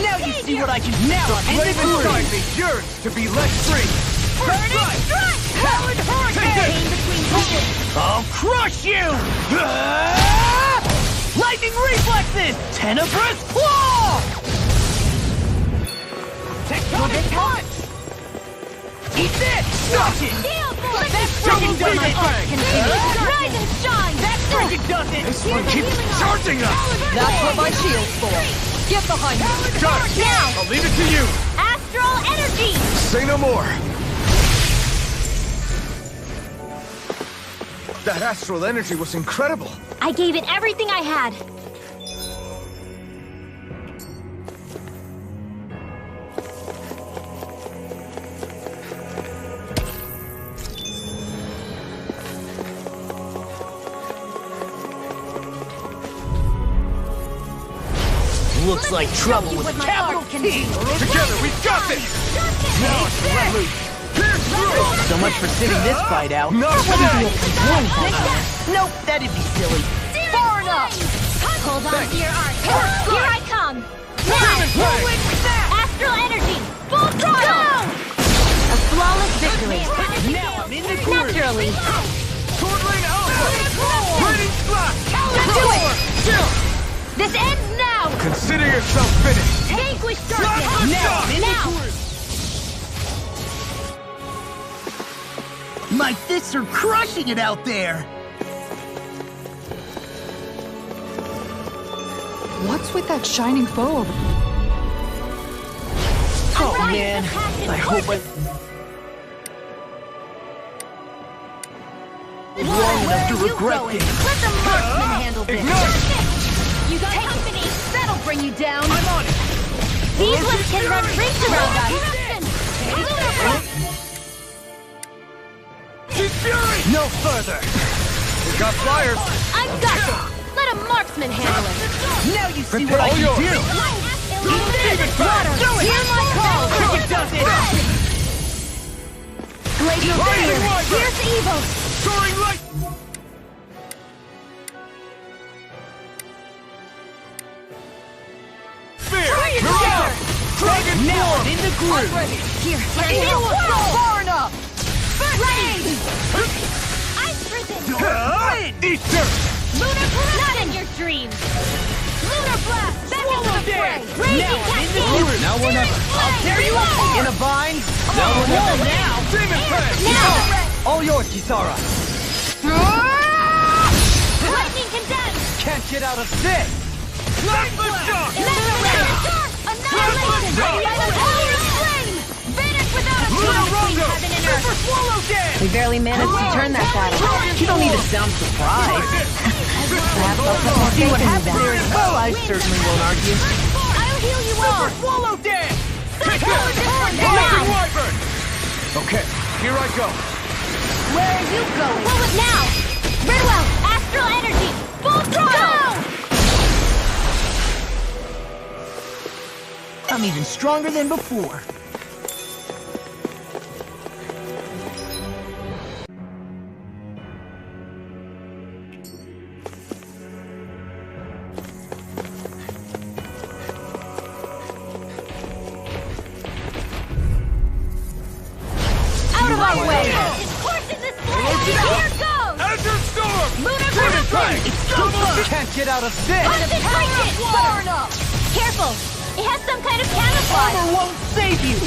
S12: Now you see what I can do! Now I'm in the
S2: Flame
S12: groove!
S2: inside me yearns to be let free!
S1: Burning strike!
S12: Talon Hurricane!
S1: Between punches!
S12: I'll crush you! Lightning reflexes! Tenebrous claw! Tectonic punch! Eat this! Stop it!
S1: That's freaking does it! Rise and shine!
S12: That freaking does it!
S2: This one keeps charging us!
S14: That's what my shield's for. Get behind me.
S2: Got it!
S1: Now!
S2: I'll leave it to you!
S1: Astral energy!
S2: Say no more! That astral energy was incredible!
S1: I gave it everything I had.
S8: Looks like trouble with a capital T.
S2: Together, we've got this! Now it's let loose! Pierce through!
S8: So much for sitting this fight out.
S2: Not
S8: That wouldn't be a
S2: today!
S8: complaint. Nope, that'd be silly.
S1: Far enough! Hold on to your arc. Here I come! Now! Astral energy! Full throttle! A flawless victory.
S8: Now I'm in the groove.
S1: Naturally.
S2: Totaling Alpha! Raining Slash!
S1: Do it! This ends now!
S2: Consider yourself finished!
S1: Vanquish darkness!
S8: Now I'm in the
S1: Now!
S8: groove. My fists are crushing it out there.
S14: What's with that shining foe?
S8: Oh man, I hope I... Long enough to regret this.
S1: Let the marksman handle this.
S2: Ignite!
S1: You got company. That'll bring you down.
S8: I'm on it.
S1: These ones can run rings around us.
S2: She's fury!
S8: No further.
S2: We got flyers!
S1: I've got this. Let a marksman handle it.
S8: Now you see what I
S2: All
S8: can
S2: yours.
S8: do.
S2: Demon Fire!
S1: Hear my call.
S8: It does it.
S1: Glacial
S2: Rising
S1: Barrier.
S2: Wyvern.
S1: Here's evil.
S2: Soaring light! Fear! Mirage! Dragon
S8: Now
S2: Form!
S8: I'm in the groove.
S1: Here.
S14: Far enough!
S1: Rain. Ice prison.
S2: Eat dirt!
S1: Lunar Blast. Not in your dreams. Lunar Blast. Back into the fray. Raging
S8: Now I'm in the
S1: Cascade.
S8: groove.
S12: Now or never.
S1: I'll tear you apart.
S12: In a bind? Now or
S8: Whoa,
S12: never.
S8: now.
S2: Demon Fang!
S1: Now.
S12: All yours, Kisara.
S1: Lightning condensed.
S12: Can't get out of this.
S2: Plasma Shock!
S1: Annihilation. Flame. Vanish without a trace between heaven and earth.
S2: Swallow Dance!
S9: We barely managed to turn that battle.
S8: You don't need to sound surprised.
S9: Perhaps I'll put more
S8: See
S9: faith
S8: what
S9: in you
S8: happens.
S9: then.
S8: Well, I certainly won't argue.
S1: I'll heal you all.
S2: Swallow Dance!
S1: Kick
S2: Kick
S1: it.
S2: it!
S1: Now.
S2: Rising Wyvern! Okay, here I go.
S1: Where are you going? Forward now. Very well. Astral energy. Full throttle.
S8: I'm even stronger than before.
S1: Out of our way. Course in this place. Here goes.
S2: Azure Storm!
S1: Lunar
S2: Demon
S1: Blast.
S2: Fang!
S12: Can't get out of this.
S1: Far enough. Careful. It has some kind of camouflage.
S8: Armor won't save you.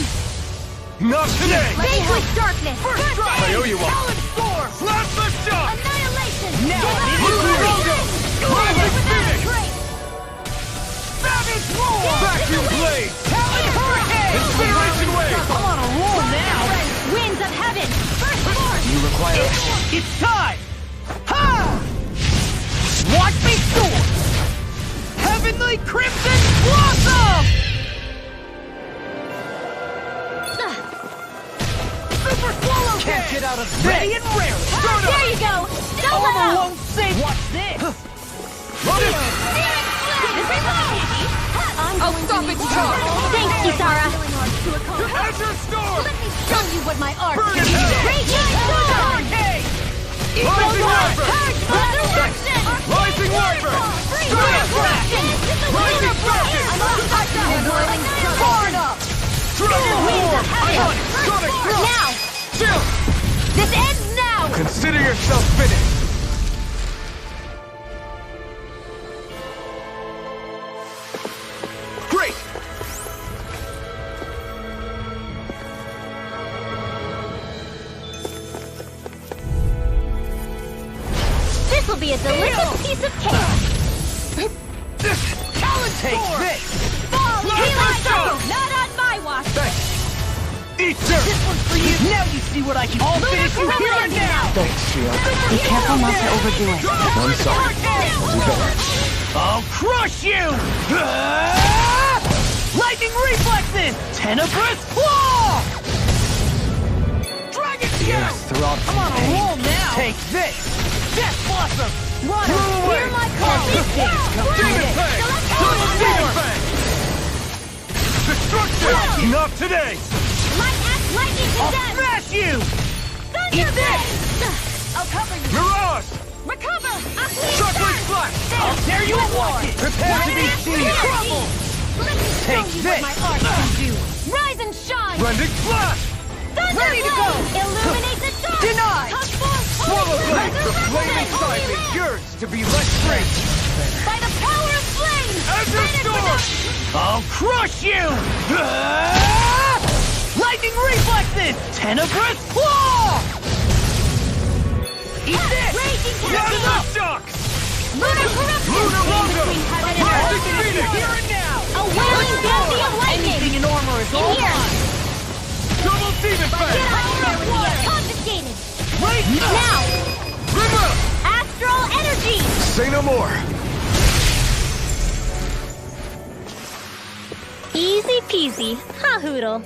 S2: Not today!
S1: Vanquish darkness. First
S2: I owe you one.
S1: Storm.
S2: Plasma Shock!
S1: Annihilation.
S8: Now I'm in
S2: Blue
S8: the groove.
S2: Rogo! Rising Phoenix!
S1: Savage roar.
S2: Vacuum Blade! Incineration Wave!
S8: I'm on a roll now.
S1: Winds of heaven. First force.
S12: You require...
S8: It's time. Ha! Watch me soar. Heavenly Crimson Blossom. Super Swallow
S12: Can't get out of this.
S8: Ready and rare.
S1: There you go. Double
S8: Armor
S1: up.
S8: won't save. Watch this.
S1: I'll stop its charge. Thanks, Kisara.
S2: Azure Storm!
S1: Let me show you what my art
S2: Burn
S1: can
S2: it
S1: do.
S2: hell.
S1: Raging storm.
S2: Rising Wyvern!
S1: Resurrection.
S2: Rising Wyvern!
S1: Lunar Blast.
S2: Rising Falcon!
S1: Far enough.
S2: Dragon Form! I'm on it! Sonic Thrust!
S1: Now.
S2: Still!
S1: This ends now.
S2: Consider yourself finished! Great!
S1: be a delicious piece of cake.
S12: Take this!
S1: Fall, healing circle! Not on my watch!
S2: Eat dirt!
S12: This one's for you! Now you see what I can... I'll finish you here and now!
S6: Thanks, Shion.
S9: Be careful not to overdo it.
S6: I'm sorry. I'll do better.
S12: I'll crush you! Lightning reflexes! Tenebrous claw! Dragon shoot! I'm on a roll now! Take this! Death blossom! Run!
S1: Hear my call!
S2: Demon Fang! Double Demon Fang! Destruction! Not today!
S1: Light axe lightning
S12: I'll
S1: condemned!
S12: smash you!
S1: Thunder Blade! I'll cover you!
S2: Mirage!
S1: Recover!
S2: Shockwave Flash!
S12: I'll tear you apart!
S2: Prepare to be seen!
S12: Trouble!
S1: Let me show
S12: Take
S1: you
S12: this!
S1: what my art can do! Rise and shine!
S2: Blending Flash!
S1: Thunder
S12: Ready to go!
S1: Blade! Illuminate the dark!
S12: Denied!
S1: Come forth!
S2: Swallow Blade! The flame
S1: Resurrection!
S2: inside me yearns to be let free!
S1: By the power of flame!
S2: Azure Storm!
S12: I'll crush you! Lightning reflexes! Tenebrous claw! Eat this!
S1: Raging
S2: Not
S1: Cascade!
S2: enough shocks!
S1: Lunar corruption!
S2: Lunar Rondo!
S1: Between heaven and
S2: Magic
S1: earth!
S2: Phoenix!
S12: Here and now!
S1: A wailing bounty of lightning!
S12: Anything in armor is all
S1: Here!
S12: mine!
S2: Double Demon
S1: Get
S2: Fang!
S1: out of here! Confiscated!
S12: Wait!
S1: Now!
S2: Rena!
S1: Astral energy!
S2: Say no more!
S1: Easy peasy. Ha hoodle.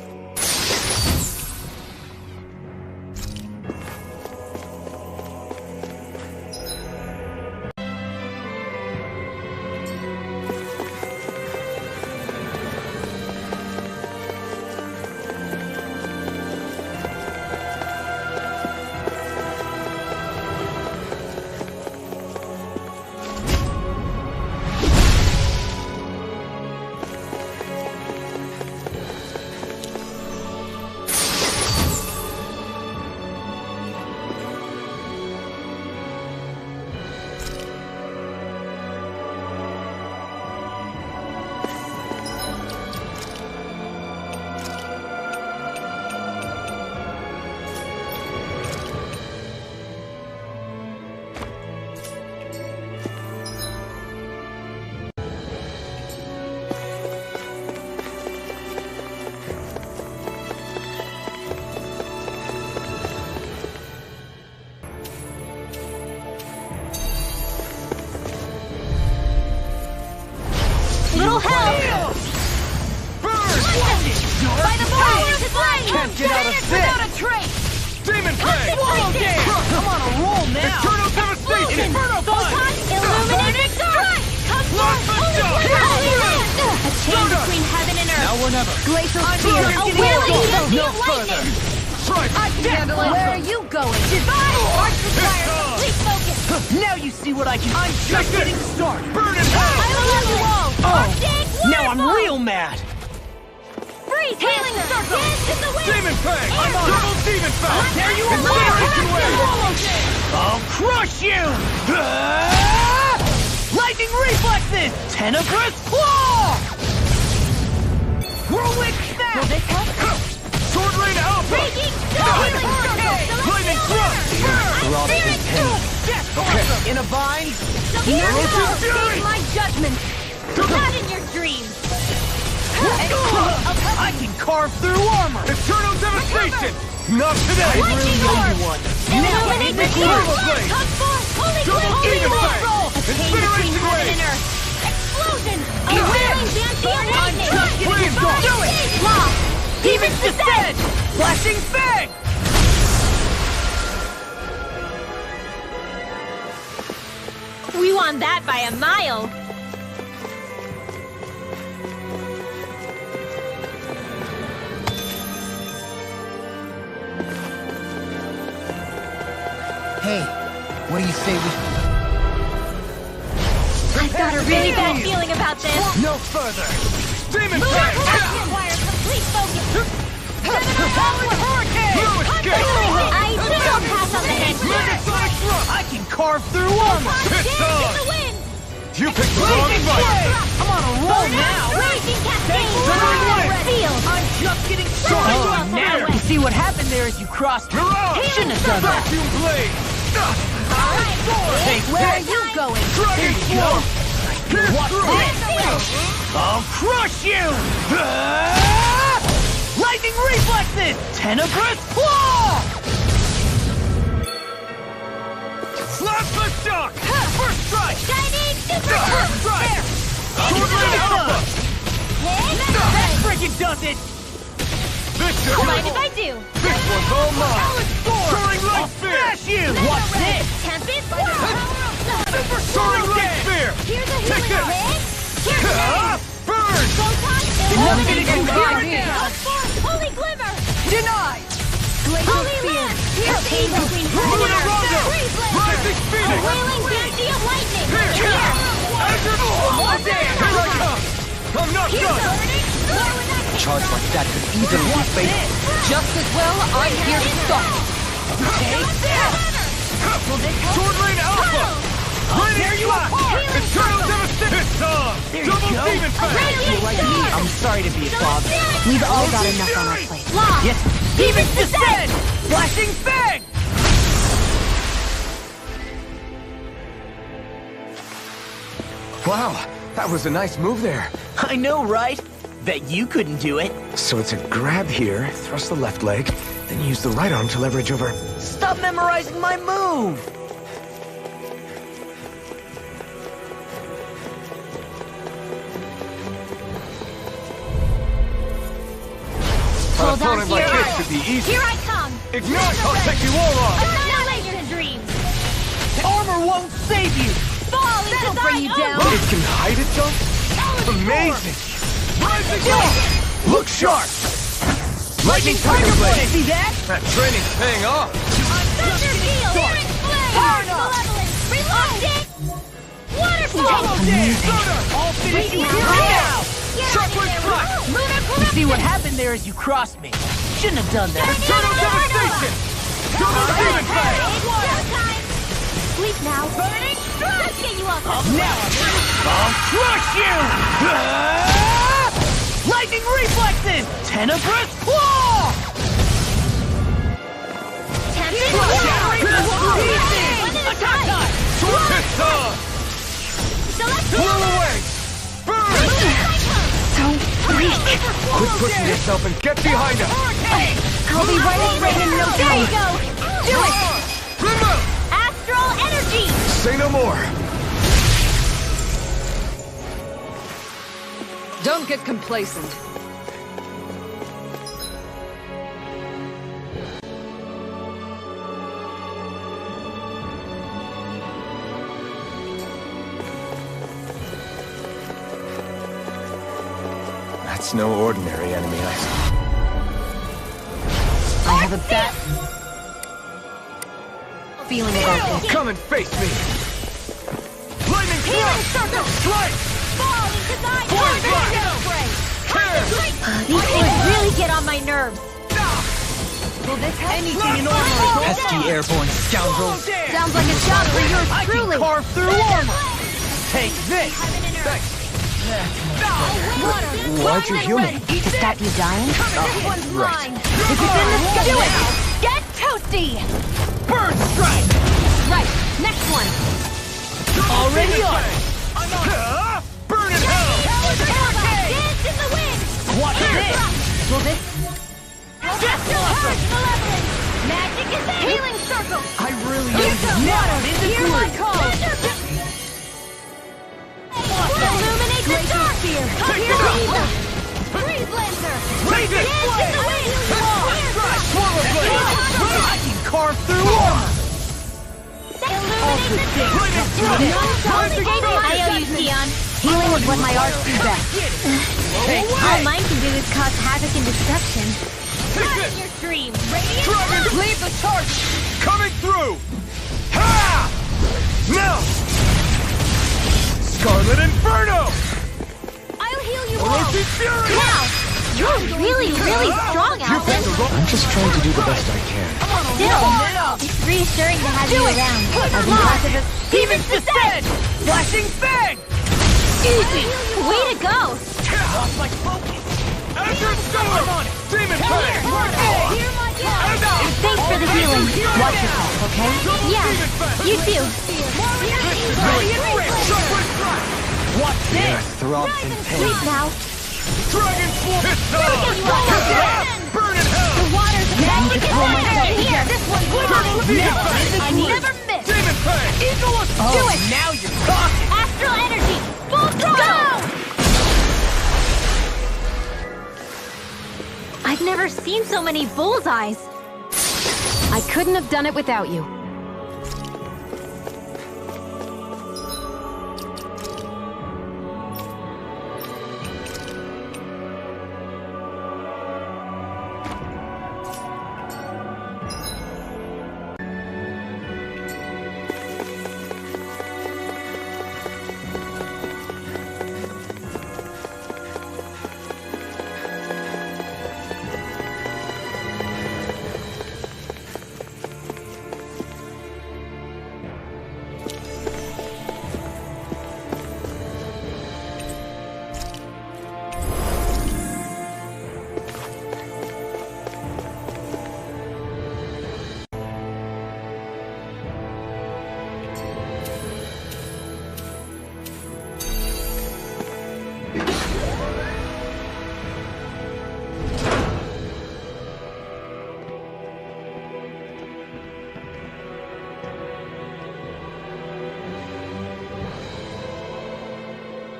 S1: Little help! By the power of flame!
S12: Can't get out of this!
S1: Without a trace!
S2: Demon Fang!
S12: Swallow game! I'm on a roll now!
S2: Eternal Devastation!
S12: Inferno punch!
S1: Illuminating strike! Come forth! A chain between heaven and earth!
S12: Now or never!
S1: Glacial
S12: I'm
S1: spear!
S12: here.
S1: A
S12: Get
S1: wailing
S12: here.
S1: bounty
S12: No
S1: of lightning!
S2: Strike!
S1: I can handle it! Where are you going? Divine! Arch requires complete focus!
S12: Now you see what I can... I'm just
S2: Take this.
S12: getting started!
S2: Burn in hell!
S1: I will love you all! Arctic
S12: Now I'm
S1: waterfall!
S12: real mad!
S1: Freeze! Healing circle! Dance in the wind!
S2: Demon Fang!
S12: I'm on
S2: Double Demon Fang!
S12: Tear you
S2: Incineration Wave!
S12: I'll crush you! Lightning reflexes! Tenebrous claw! Whirlwind snap!
S1: Will this help?
S2: Sword Rain Alpha!
S1: Raging healing circle!
S2: Lightning Thrust!
S1: Spirit tube!
S12: Death blossom! In a bind?
S1: Here
S2: Ultra
S1: goes
S2: Fury!
S1: my judgment! Not in your dreams!
S12: I can carve through armor!
S2: Eternal Devastation! Not today!
S12: I really owe you one.
S1: Illuminate the
S2: Swallow
S1: shield!
S2: Blade!
S1: Come forth! Holy
S2: Double
S1: Holy
S2: Demon Fang!
S1: roll! A chain between
S2: Incineration
S1: heaven
S2: Wave!
S1: and earth! Explosion! A
S12: Eat
S1: wailing
S12: this!
S1: dancing
S12: I'm
S1: lightning!
S12: just getting started! Do it!
S1: Lost!
S12: Demon's Descent! Flashing Fang!
S1: We won that by a mile!
S12: Hey, what do you say we...
S1: I've got a really bad feeling about this!
S12: No further!
S2: Demon
S1: Lunar
S2: Fang!
S1: corruption requires complete focus!
S12: Hurricane!
S2: No escape!
S1: I don't pass on the head!
S2: Sonic Thrust!
S12: I can carve through armor!
S2: It's
S1: Dance in
S2: on!
S1: the wind!
S2: You picked the wrong fight!
S12: I'm on a roll now!
S1: Raging cascade! Sealed!
S12: I'm just getting started!
S1: Oh,
S12: now! You see what happened there is you crossed...
S2: Mirage!
S12: Shouldn't have done that!
S2: Vacuum Blade!
S1: Where are you going?
S12: There you go. Watch this. I'll crush you. Lightning reflexes. Tenebrous claw.
S2: Slap the shock!
S12: First strike.
S1: Shining super
S12: First strike.
S2: Alpha!
S12: That freaking does it.
S2: This should
S1: Mind if I do?
S2: This one's all mine! Soaring
S12: I'll
S2: light spear!
S12: smash you. Watch this.
S1: Tempest Whirl!
S12: Super
S2: Soaring light spear!
S1: Here's a
S2: Take
S1: healing
S2: this!
S1: hit! Here's a
S2: Burn!
S1: Photon
S12: Nothing
S1: illumination!
S12: can harm me.
S1: Holy glimmer!
S12: Denied.
S1: Holy lamp! Here's evil between
S2: Luna Rondo!
S1: Freeze blast!
S2: Rising
S1: A
S2: Phoenix!
S1: wailing banshee of lightning!
S2: Here!
S1: More damage!
S2: Here I come! I'm not
S1: Here's
S2: done!
S1: burning! More with that
S5: A charge like that could easily be fatal.
S14: Just as well, I'm here to stop.
S2: Sword Lane Alpha!
S12: Tear you apart.
S2: Eternal Devastation! It's on!
S12: There you
S2: Double
S12: go.
S2: Demon Fang!
S12: Like me, I'm sorry to be a father.
S9: We've all got enough on our plate.
S12: Yes. Demon's Descent! Flashing Fang!
S2: Wow, that was a nice move there.
S8: I know, right? Bet you couldn't do it.
S6: So it's a grab here, thrust the left leg, then use the right arm to leverage over.
S8: Stop memorizing my move!
S1: Hold on
S2: opponent
S1: to
S2: like
S1: your
S2: this
S1: arrow.
S2: should be easy.
S1: Here I come!
S2: Ignite! I'll take you all on!
S1: Annihilation dreams!
S8: Armor won't save you!
S1: Fall into
S14: bring you
S1: thine
S14: down.
S1: own
S2: It can hide itself? Amazing! Rising Storm! Look sharp! Lightning Tiger Blade!
S8: See that?
S2: That training's paying off!
S1: Thunder Field! Searing Flame! Malevolence! Reload it! Waterfall!
S8: All finished you right now!
S2: Sharpwood Strike!
S8: You see what happened there is you crossed me. Shouldn't have done that.
S2: Eternal Devastation! Double Demon Fang!
S1: Showtime! Sleep now. Burning Strike! Let's get you off the
S8: Now I'll crush you! Lightning reflexes! Tenebrous claw!
S1: Tempest
S8: Attack time!
S2: It's on! Blow away! Burn! Quit pushing yourself and get behind us!
S1: I'll be right at Rena in no time. There you go! Do it!
S2: Remove!
S1: Astral energy!
S2: Say no more!
S14: Don't get complacent.
S2: That's no ordinary enemy, I
S9: I have a bad feeling about this.
S2: Come and face me! Lightning
S1: Healing
S2: Thrust!
S1: circle!
S2: Strike!
S1: Fall into thine
S2: Force
S1: own
S2: Blast!
S1: shadow spray!
S2: Here!
S1: These things really get on my nerves.
S8: Anything in armor is
S5: Pesky airborne scoundrel.
S1: Sounds like a job for yours
S8: I
S1: truly.
S8: can carve through armor! Take this!
S2: Why'd you heal me?
S9: To stop you dying?
S1: This one's
S2: right.
S1: mine. If it's in the sky, do it! Get toasty!
S8: Burn strike!
S1: Right, next one.
S8: Already on!
S2: Burn in hell!
S1: Dance in the wind!
S8: Watch this!
S1: Will this... Malevolence! Magic is there! Healing circle!
S8: I really
S1: Here
S8: am
S1: goes
S8: now
S1: water!
S8: in the
S1: Hear my
S8: groove.
S1: call! Illuminate the dark! Here's Jesus! Freeze Lancer!
S2: Raise it!
S1: Dance in the wind!
S8: I can carve through armor!
S1: Illuminate the dark! I owe you, Sion.
S9: Healing is what my arts do best.
S1: All mine can do is cause havoc and destruction. Run in your dreams! Radiant!
S2: Leave the charge! Coming through! Ha! Now! Scarlet Inferno!
S1: I'll heal you all!
S2: Orossi Fury!
S1: Wow! You're really, really strong, Alvin!
S6: I'm just trying to do the best I can.
S1: Still, it's reassuring to have you around. As positive as...
S8: Demon's Descent! Flashing Fang!
S1: Easy! Way to go!
S8: Lost my focus!
S2: Azure Storm! Demon Fang!
S1: Hear my Thanks for the healing. Watch yourself, okay? Yeah, you too.
S12: Watch
S5: Yes,
S12: this!
S5: throbs in pain.
S1: Sleep now.
S2: Dragon Force! Burn in hell!
S1: The water's about to pull myself here. This one's mine. I never miss.
S2: Demon Fang!
S1: Do it.
S12: Now you're talking!
S1: Astral energy. Full throttle. I've never seen so many bullseyes.
S9: I couldn't have done it without you.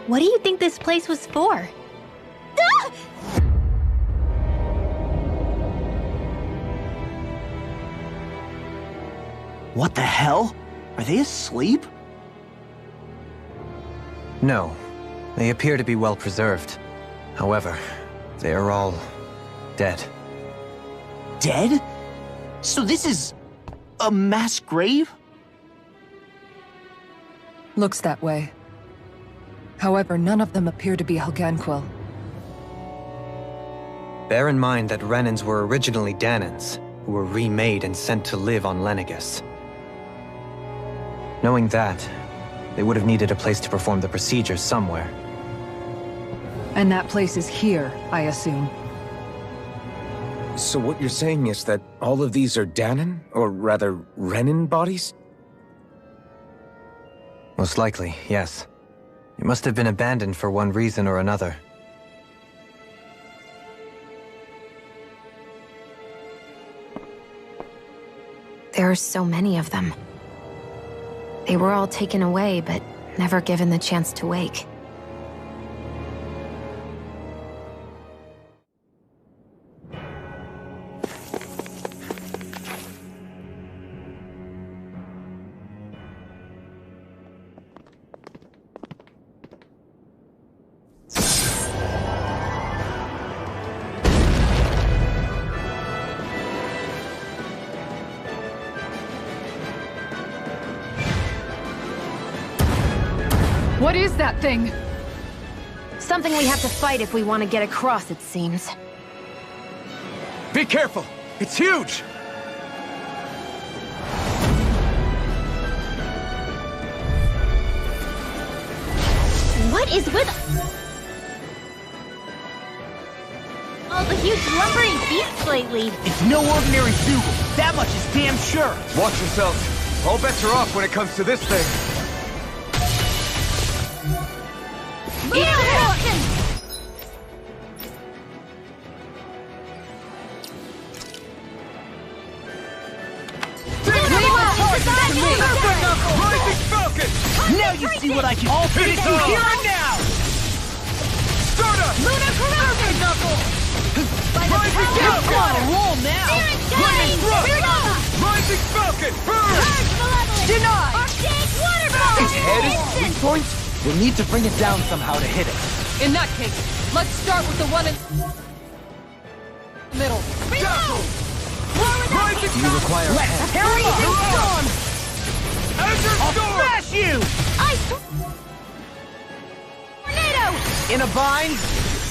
S3: What do you think this place was for?
S8: What the hell? Are they asleep?
S5: No, they appear to be well preserved. However, they are all dead.
S8: Dead? So this is a mass grave?
S14: Looks that way. However, none of them appear to be Alganquil.
S5: Bear in mind that Renans were originally Danans, who were remade and sent to live on Lenegus. Knowing that, they would have needed a place to perform the procedures somewhere.
S14: And that place is here, I assume.
S6: So what you're saying is that all of these are Danan, or rather, Renan bodies?
S5: Most likely, yes. It must have been abandoned for one reason or another.
S9: There are so many of them. They were all taken away, but never given the chance to wake.
S14: What is that thing?
S9: Something we have to fight if we want to get across, it seems.
S2: Be careful! It's huge!
S1: What is with all the huge lumbering beasts lately?
S8: It's no ordinary Dougal. That much is damn sure.
S2: Watch yourselves. All bets are off when it comes to this thing.
S8: Now you see what I can all finish you here and now!
S2: Stardust!
S1: Luna Corruption Knuckle!
S8: You're on a roll now!
S2: Lightning Thrust! Rising Falcon! Burn!
S1: Deny! Arctic Waterfall!
S12: Its head is 3 points? We'll need to bring it down somehow to hit it.
S14: In that case, let's start with the one in... middle.
S12: Do you require a hand?
S8: Rising Storm!
S2: Azure
S8: I'll
S2: Storm!
S8: smash you!
S1: Tornado!
S12: In a bind?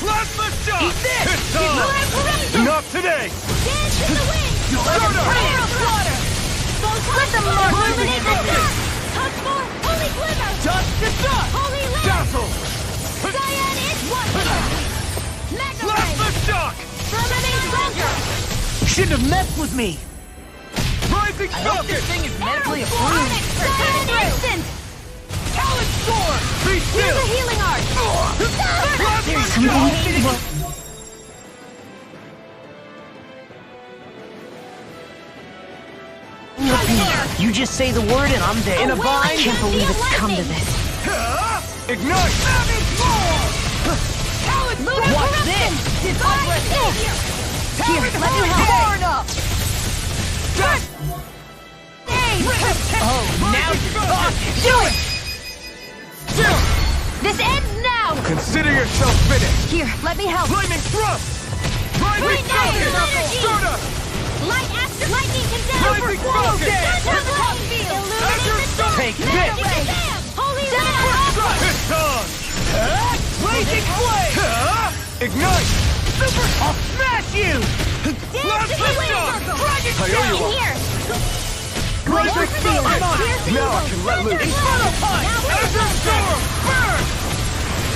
S2: Plasma Shock!
S8: Eat this!
S2: It's on! Not today!
S1: Dance in the wind!
S8: Slaughter!
S1: Let them illuminate the dark! Touch more! Holy Glimmer!
S8: Dust to dust!
S1: Holy Lamp!
S2: Dazzle!
S1: Cyan is one!
S2: Plasma
S1: Magna
S2: Shock!
S1: Fermenting Bunker!
S8: shouldn't have messed with me!
S12: Rising
S8: I hope this thing is medically approved!
S1: Instant!
S12: Talent Storm! Be
S1: Here's
S12: still!
S1: a healing art!
S8: You just say the word and I'm there.
S1: In a bind?
S7: I can't believe it's come to this.
S12: Ignite! Talent Storm!
S8: What's this?
S1: Divine Savior!
S12: Here,
S1: let me help.
S12: Far enough!
S8: Oh, now you're talking!
S1: Do it! This ends now!
S2: Consider yourself finished!
S1: Here, let me help!
S12: Flaming Thrust! Rising
S1: Falcon!
S12: Falcon! Soda!
S1: Light after lightning condemn!
S12: Rising Falcon!
S8: Take this!
S1: Holy
S12: It's on! Blazing Flame!
S2: Ignite!
S8: I'll smash you!
S1: Dance in the wind!
S2: I owe you one.
S1: Here! Glacier Steel!
S2: Now I can let loose!
S12: Inferno Punch! Azure Storm! Burn!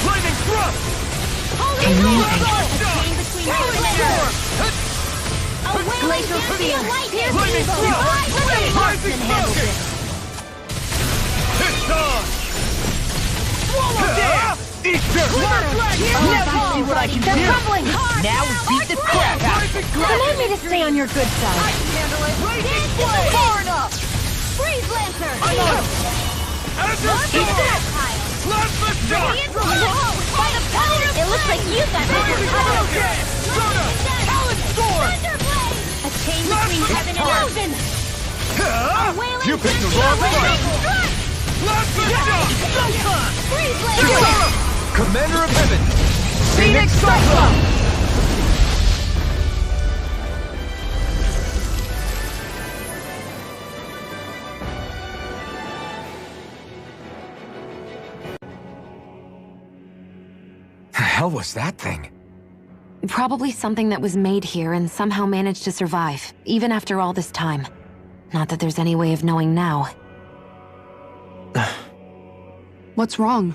S12: Flaming Thrust!
S1: Glacier Steel!
S12: Flaming Thrust! Rising Falcon! It's on! Swallow Dance!
S2: Eat dirt!
S8: Now you see what I can do!
S1: Crumbling!
S8: Now we beat the crap out of it!
S1: Remind me to stay on your good side.
S12: Rising Flame!
S1: Far enough! Freeze Lancer!
S12: Azure Storm! Plasma Shock!
S1: By the power of it looks like you got
S12: Falcon! Soda! Talent Storm!
S1: A chain between heaven and earth.
S2: You picked the wrong fight!
S12: Plasma Shock!
S1: Freeze Lancer!
S2: Commander of Heaven!
S12: Phoenix Cyclone!
S6: The hell was that thing?
S7: Probably something that was made here and somehow managed to survive, even after all this time. Not that there's any way of knowing now.
S14: What's wrong?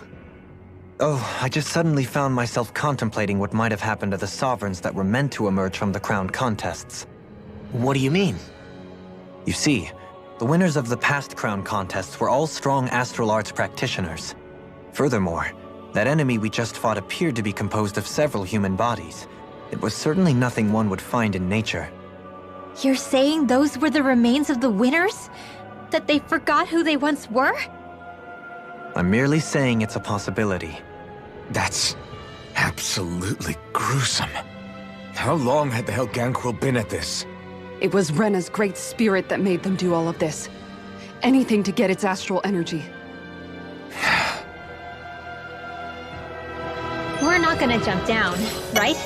S5: Oh, I just suddenly found myself contemplating what might have happened to the sovereigns that were meant to emerge from the crown contests.
S8: What do you mean?
S5: You see, the winners of the past crown contests were all strong astral arts practitioners. Furthermore, that enemy we just fought appeared to be composed of several human bodies. It was certainly nothing one would find in nature.
S3: You're saying those were the remains of the winners? That they forgot who they once were?
S5: I'm merely saying it's a possibility.
S6: That's absolutely gruesome. How long had the Helganquil been at this?
S14: It was Rena's great spirit that made them do all of this. Anything to get its astral energy.
S3: We're not gonna jump down, right?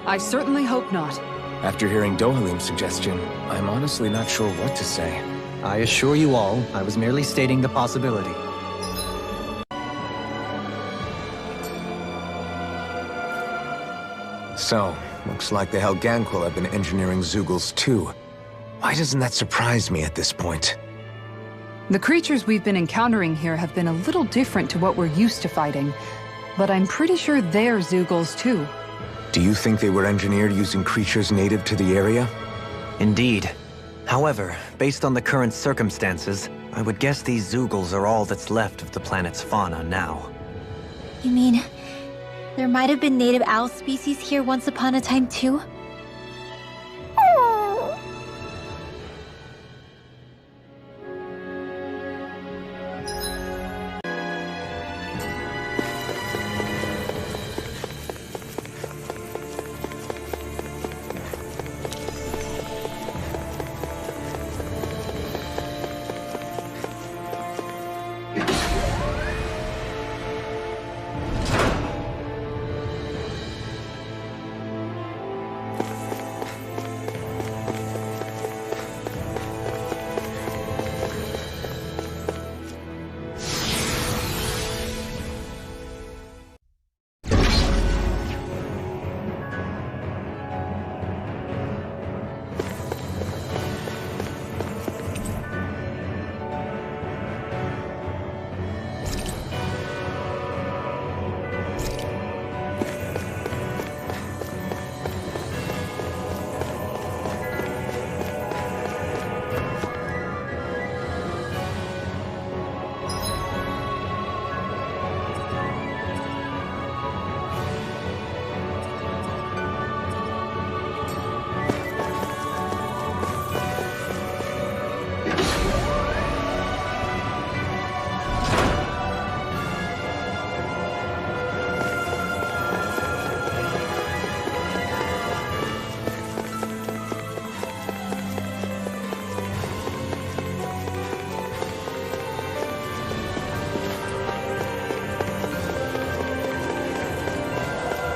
S14: I certainly hope not.
S6: After hearing Dohalim's suggestion, I'm honestly not sure what to say.
S5: I assure you all, I was merely stating the possibility.
S6: So, looks like the Helganquil have been engineering Zeugles too. Why doesn't that surprise me at this point?
S14: The creatures we've been encountering here have been a little different to what we're used to fighting, but I'm pretty sure they're Zeugles too.
S6: Do you think they were engineered using creatures native to the area?
S5: Indeed. However, based on the current circumstances, I would guess these Zeugles are all that's left of the planet's fauna now.
S3: You mean, there might have been native owl species here once upon a time too?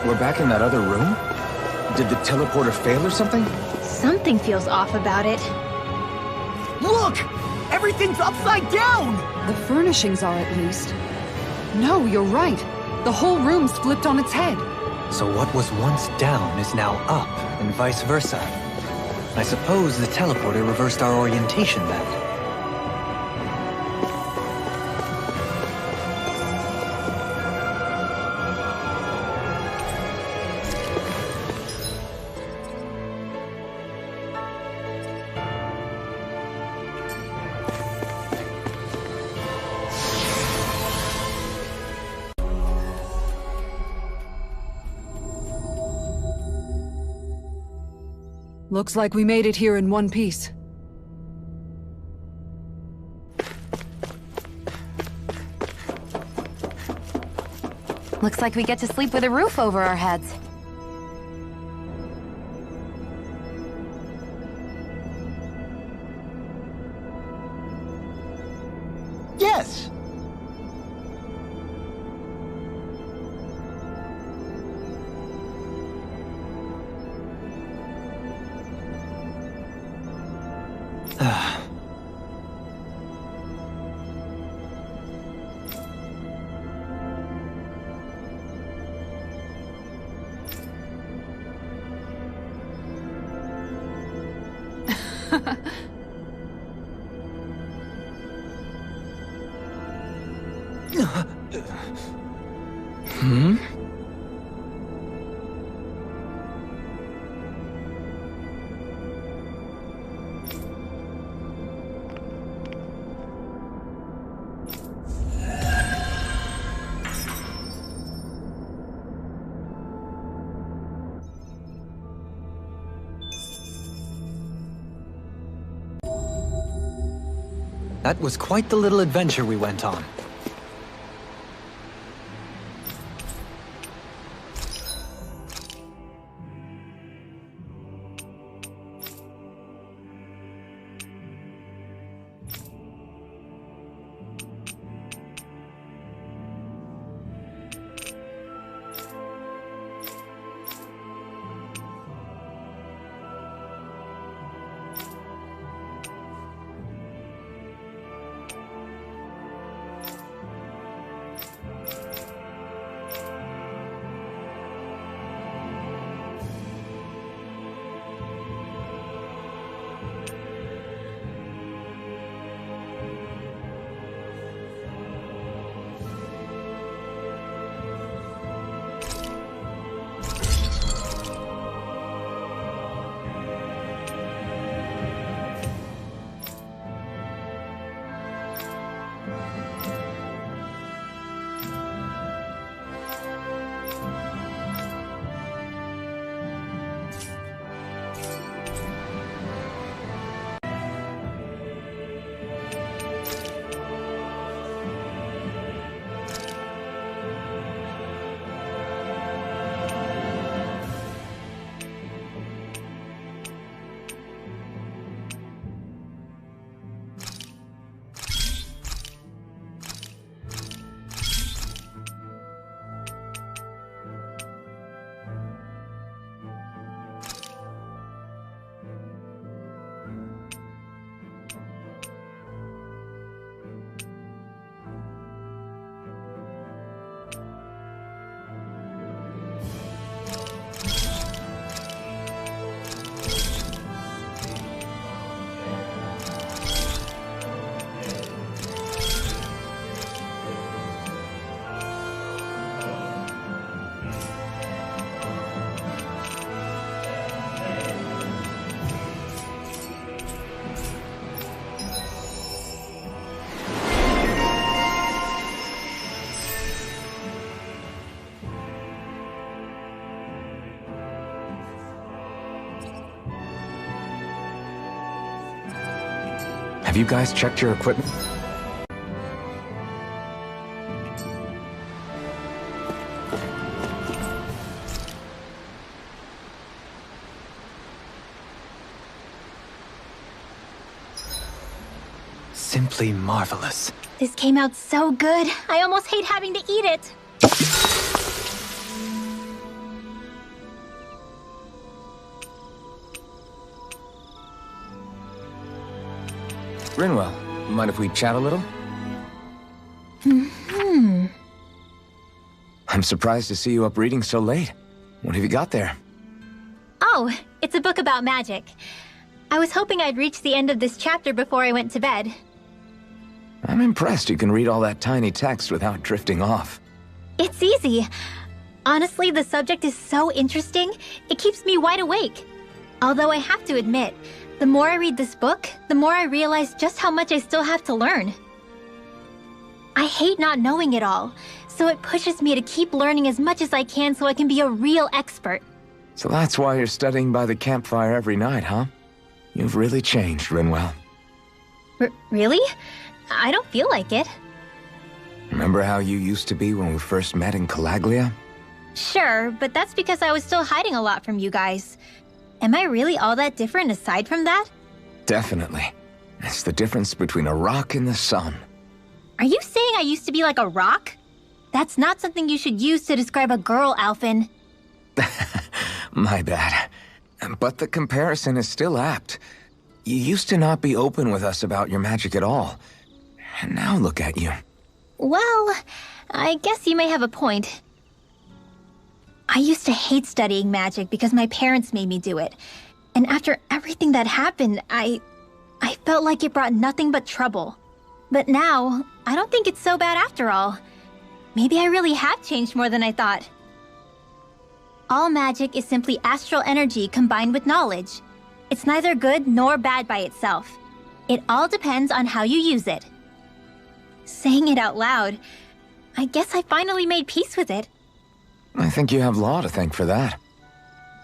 S6: We're back in that other room? Did the teleporter fail or something?
S3: Something feels off about it.
S8: Look! Everything's upside down!
S14: The furnishings are, at least. No, you're right. The whole room's flipped on its head.
S5: So what was once down is now up, and vice versa. I suppose the teleporter reversed our orientation then.
S14: Looks like we made it here in one piece.
S9: Looks like we get to sleep with a roof over our heads.
S8: Yes!
S6: Hmm?
S5: That was quite the little adventure we went on.
S6: Have you guys checked your equipment?
S5: Simply marvelous.
S3: This came out so good, I almost hate having to eat it.
S6: Rinwell, mind if we chat a little? I'm surprised to see you up reading so late. What have you got there?
S3: Oh, it's a book about magic. I was hoping I'd reach the end of this chapter before I went to bed.
S6: I'm impressed you can read all that tiny text without drifting off.
S3: It's easy. Honestly, the subject is so interesting, it keeps me wide awake. Although I have to admit, the more I read this book, the more I realize just how much I still have to learn. I hate not knowing it all, so it pushes me to keep learning as much as I can so I can be a real expert.
S6: So that's why you're studying by the campfire every night, huh? You've really changed, Rinwell.
S3: Really? I don't feel like it.
S6: Remember how you used to be when we first met in Calaglia?
S3: Sure, but that's because I was still hiding a lot from you guys. Am I really all that different aside from that?
S6: Definitely. It's the difference between a rock and the sun.
S3: Are you saying I used to be like a rock? That's not something you should use to describe a girl, Alphen.
S6: My bad. But the comparison is still apt. You used to not be open with us about your magic at all. And now look at you.
S3: Well, I guess you may have a point. I used to hate studying magic because my parents made me do it. And after everything that happened, I felt like it brought nothing but trouble. But now, I don't think it's so bad after all. Maybe I really have changed more than I thought. All magic is simply astral energy combined with knowledge. It's neither good nor bad by itself. It all depends on how you use it. Saying it out loud, I guess I finally made peace with it.
S6: I think you have Law to thank for that.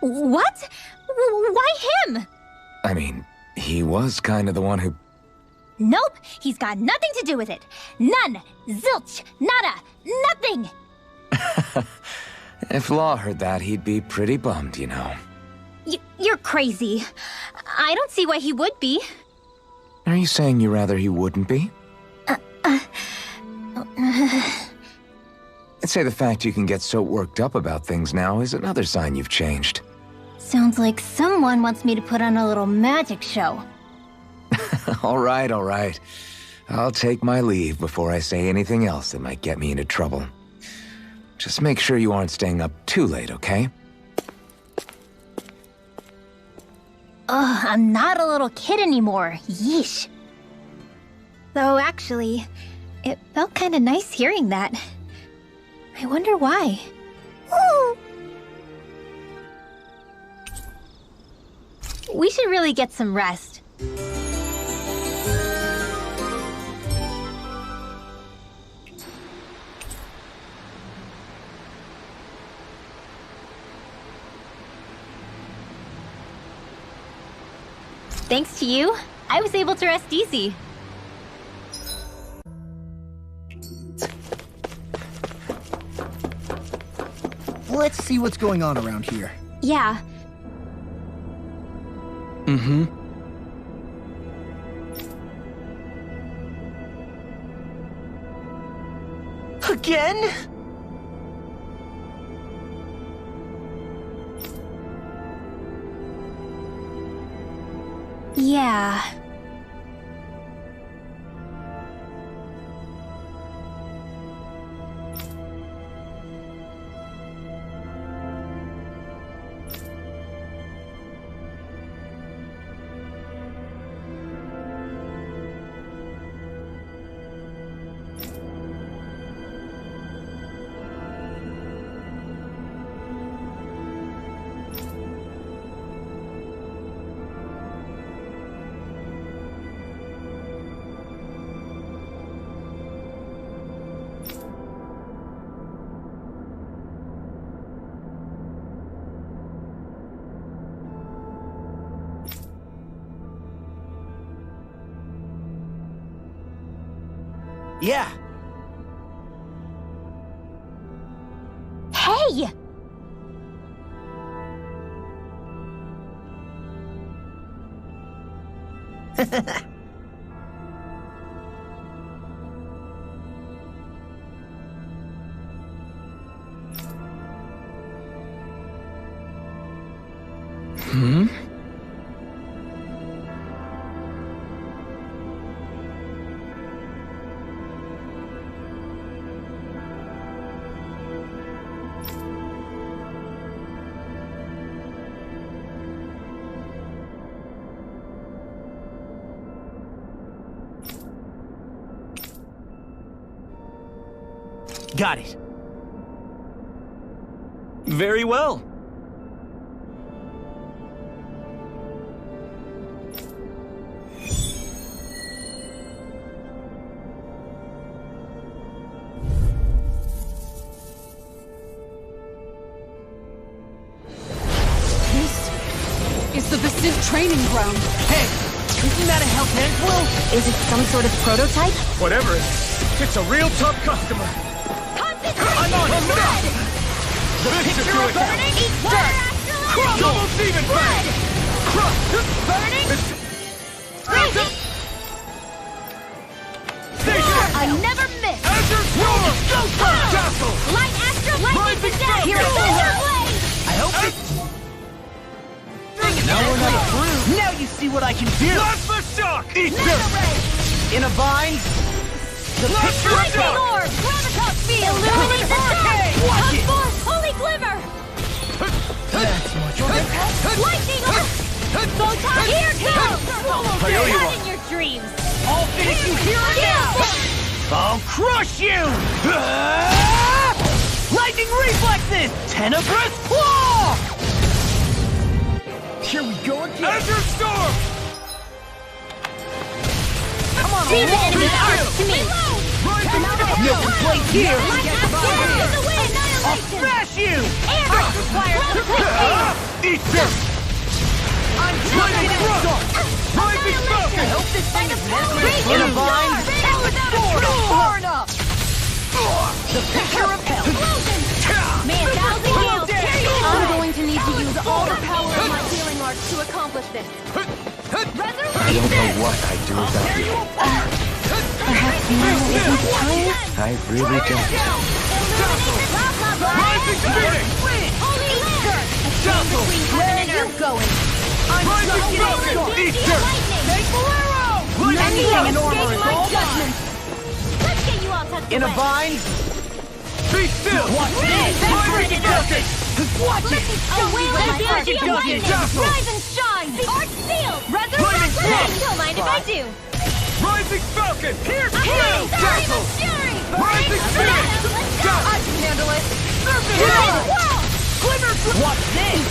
S3: What? Why him?
S6: I mean, he was kind of the one who...
S3: Nope, he's got nothing to do with it. None. Zilch. Nada. Nothing.
S6: If Law heard that, he'd be pretty bummed, you know.
S3: You're crazy. I don't see why he would be.
S6: Are you saying you rather he wouldn't be? I'd say the fact you can get so worked up about things now is another sign you've changed.
S3: Sounds like someone wants me to put on a little magic show.
S6: All right, all right. I'll take my leave before I say anything else that might get me into trouble. Just make sure you aren't staying up too late, okay?
S3: Ugh, I'm not a little kid anymore. Yeesh. Though actually, it felt kind of nice hearing that. I wonder why. Ooh. We should really get some rest. Thanks to you, I was able to rest easy.
S12: Let's see what's going on around here.
S3: Yeah.
S12: Mm-hmm.
S8: Again?
S3: Yeah.
S8: Yeah.
S3: Hey!
S8: Got it.
S12: Very well.
S14: Is the Basin training ground.
S8: Hey, isn't that a Hell's Will?
S3: Is it some sort of prototype?
S2: Whatever it is, it's a real top customer.
S1: I'm on him now!
S2: The picture of
S1: Burning! Eat dirt!
S2: It's almost even,
S1: Red! Burning! Crazy! I never miss!
S2: Azure Storm! Dazzle!
S1: Light Astral Lightning today!
S2: Here it
S1: is!
S8: I hope it... Now we're not through. Now you see what I can do.
S2: Plasma Shock! Eat this!
S8: In a vine. The picture of
S1: Lightning Orb! Gravitas Field! Illuminate the sun!
S8: Watch it!
S1: Force! Holy Glimmer!
S8: That's much better.
S1: Lightning Orb! Photon! Here comes!
S2: I owe you
S1: Not
S2: one.
S1: in your dreams!
S8: I'll finish you here and now! I'll crush you! Lightning reflexes! Tenebrous Claw! Here we go again!
S2: Azure Storm!
S8: Come on,
S1: See the enemy arc to me!
S8: No complaint here!
S1: Light Astral the wind!
S8: I'll
S1: Annihilation!
S8: smash you!
S1: Air Arc requires complete
S2: Eat this!
S8: I'm trying to
S2: Rising Falcon!
S1: I hope this thing is
S8: In a vine.
S1: Far enough!
S8: The picture of hell!
S1: May a thousand gales carry you
S3: I'm
S1: away!
S3: going to need to use all the power of my healing arts to accomplish this.
S6: I don't know what I'd do without you.
S3: Perhaps now isn't the time?
S6: I really don't.
S2: Rising Phoenix!
S1: Holy Lantern!
S2: Dazzle!
S1: Where are you going?
S2: Rising Falcon! Eat this!
S1: Nothing
S8: Lightning
S1: can
S8: armor
S1: escape
S8: is
S1: my
S8: all
S1: judgment! Let's get you all tucked
S8: In a
S1: away!
S8: vine.
S2: Be still!
S8: Watch this!
S2: Rising Falcon!
S8: Watch it!
S1: A wailing energy of lightning!
S2: Dazzle!
S1: Rise and shine! The arch sealed!
S2: Lightning
S1: Resurrection!
S2: Thrust!
S1: Don't mind if I do!
S2: Rising Falcon! Here!
S1: Healing!
S2: Dazzle!
S1: Fury!
S2: Rising Phoenix!
S1: I can handle it!
S2: Dazzle!
S8: Glimmer! Watch this!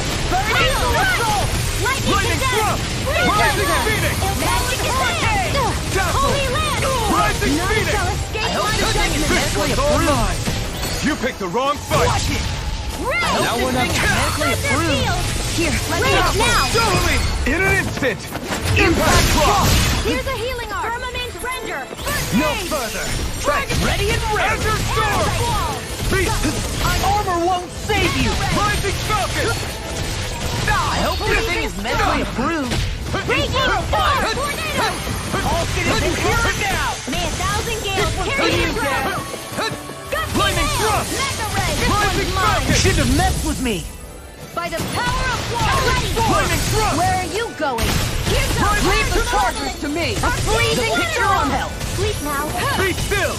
S1: Lightning
S2: Lightning Thrust! Rising Phoenix!
S1: Magic Attack!
S2: Dazzle!
S1: Holy Land!
S2: Rising
S1: None
S2: Phoenix!
S1: shall escape my judgment!
S2: This one's all mine! You picked the wrong fight!
S8: Watch it!
S1: Red!
S8: Now we're not mechanically approved.
S1: Here, let me up now!
S2: Double me! In an instant! Impact Cross!
S1: Here's a healing arc! Firmament Render!
S8: No further! Ready and ready!
S2: Azure Storm! Beast!
S8: Armor won't save you!
S2: Rising Falcon!
S8: I hope this thing is mentally approved.
S1: Raging Storm! Tornado!
S8: All citizens here and now!
S1: May a thousand gales carry
S8: you,
S1: your breath!
S2: Lightning Thrust!
S1: Mega Ray! This
S2: Rising
S1: one's mine!
S2: Falcon!
S8: Shouldn't have messed with me!
S1: By the power of war!
S2: Lightning Thrust!
S1: Where are you going? Here's the
S8: Leave the chargers to me!
S1: A freezing
S8: Picture on hell!
S1: Sleep now!
S2: Be still!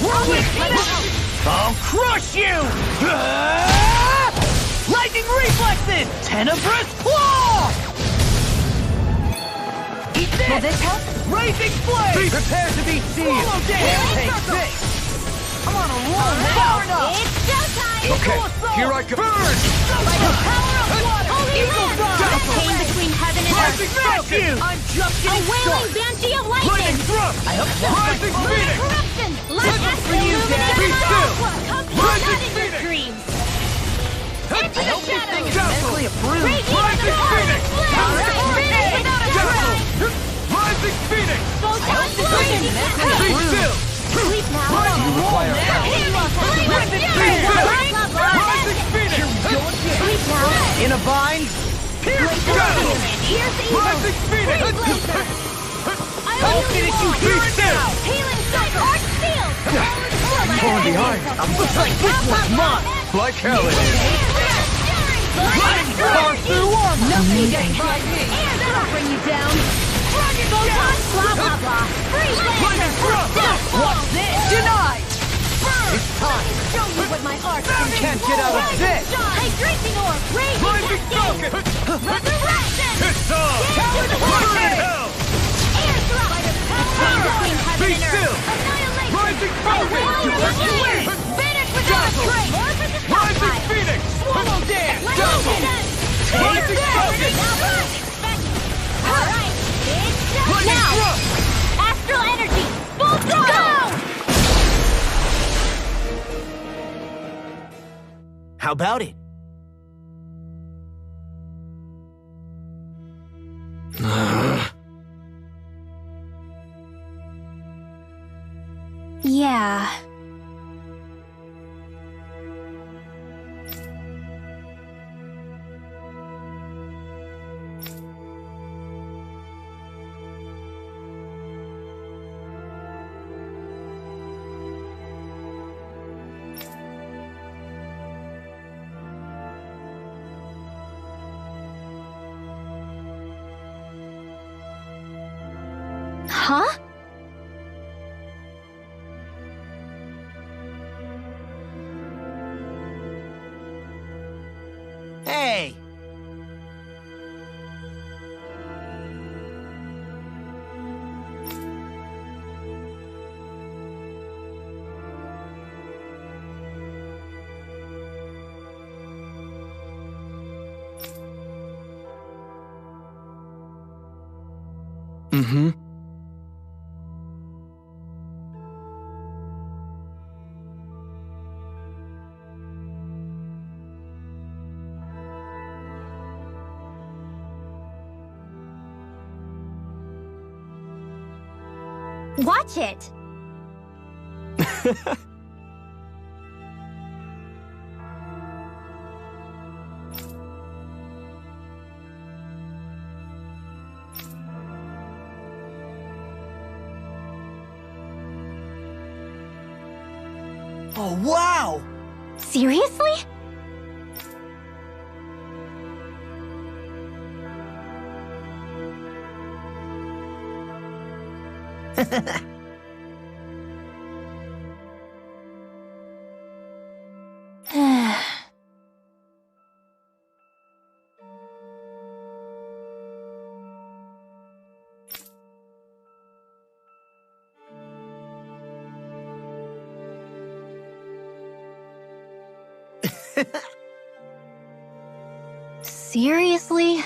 S8: I'll crush you! Lightning reflexes! Tenebrous Claw! Eat this!
S1: Will this help?
S8: Raising Flame!
S2: Prepare to be sealed!
S8: Swallow down! Take this! I'm on a roll now!
S1: It's showtime!
S2: Okay, here I go! Burn!
S1: By the power of water! Holy
S8: Eagle
S1: Land!
S8: Dawn!
S1: Came between heaven and earth!
S2: Rising Falcon!
S8: I'm just
S1: A
S8: getting
S1: wailing
S8: started!
S1: banshee of
S2: Lightning
S1: lightning!
S2: Thrust!
S8: I hope
S2: Rising Phoenix!
S1: Corruption! Light
S2: This is for you,
S1: illuminate
S2: Dad. Be
S1: the
S2: still.
S1: aqua! Come
S2: Rising
S1: not in your
S2: Phoenix.
S1: dreams!
S8: I
S1: Into the
S8: hope this thing is
S1: shadows!
S8: mentally approved!
S1: Raging
S2: Rising
S1: Phoenix!
S2: Phoenix.
S1: Finish without a try!
S2: Rising Phoenix!
S1: Photon
S8: this thing is
S1: blade!
S8: mentally
S2: Be
S8: approved!
S2: still!
S1: Sleep now!
S2: You require
S1: Rising
S2: Phoenix! Rising Phoenix!
S1: Sleep now!
S8: In a vine?
S1: Here's the evil!
S2: Rising Phoenix!
S8: I'll finish you here and now!
S1: Healing strike! Arch sealed!
S2: Falling behind.
S8: Looks like this one's mine!
S2: Like hell it is.
S8: Lightning Thrust through armor!
S1: Nothing gets by me! That'll bring you down! Blah blah blah! Freeze!
S2: Lightning Thrust!
S8: Watch this! Denied!
S2: It's time.
S1: Show me what my art can do!
S2: Can't get out of this.
S1: Hydration orb!
S2: Rising
S1: Raging
S2: Falcon!
S1: Resurrection!
S2: It's on!
S1: Coward
S2: Burn in hell!
S1: Air thrust! By the power between heaven
S2: Be
S1: and earth!
S2: still!
S1: Annihilation!
S2: Rising Falcon!
S1: Finish with
S8: How about it?
S3: Yeah. Huh?
S8: Hey!
S2: Mm-hmm.
S3: Watch it!
S8: Oh, wow!
S3: Seriously? Seriously?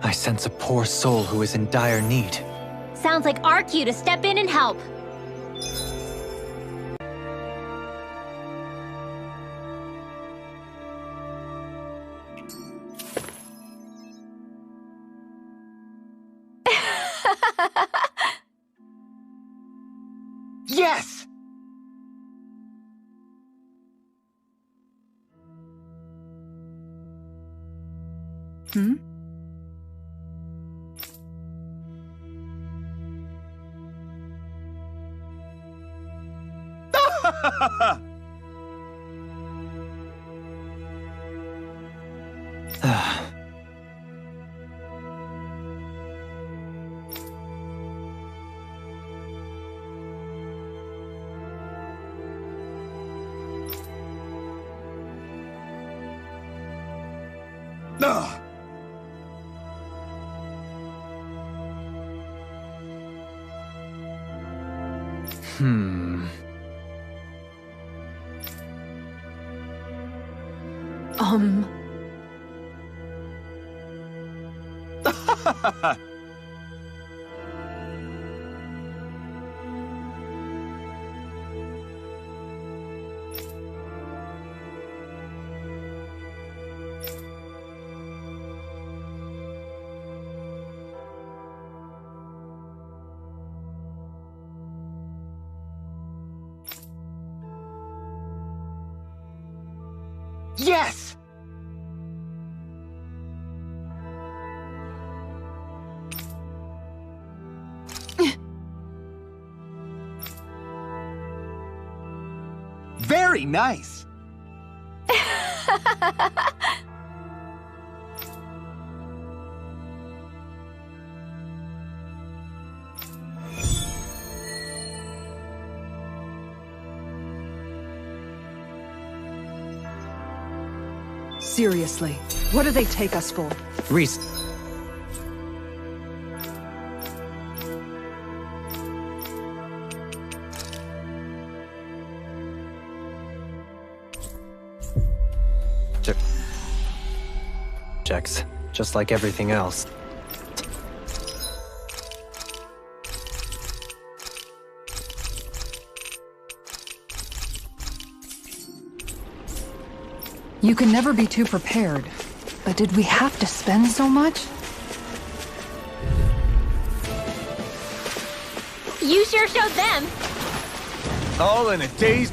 S5: I sense a poor soul who is in dire need.
S3: Sounds like our cue to step in and help.
S8: Yes!
S14: Hmm?
S8: Ugh.
S5: Hmm.
S8: Yes! Very nice.
S14: Seriously, what do they take us for?
S5: Reese. Checks, just like everything else.
S14: You can never be too prepared. But did we have to spend so much?
S1: You sure showed them.
S2: All in a day's...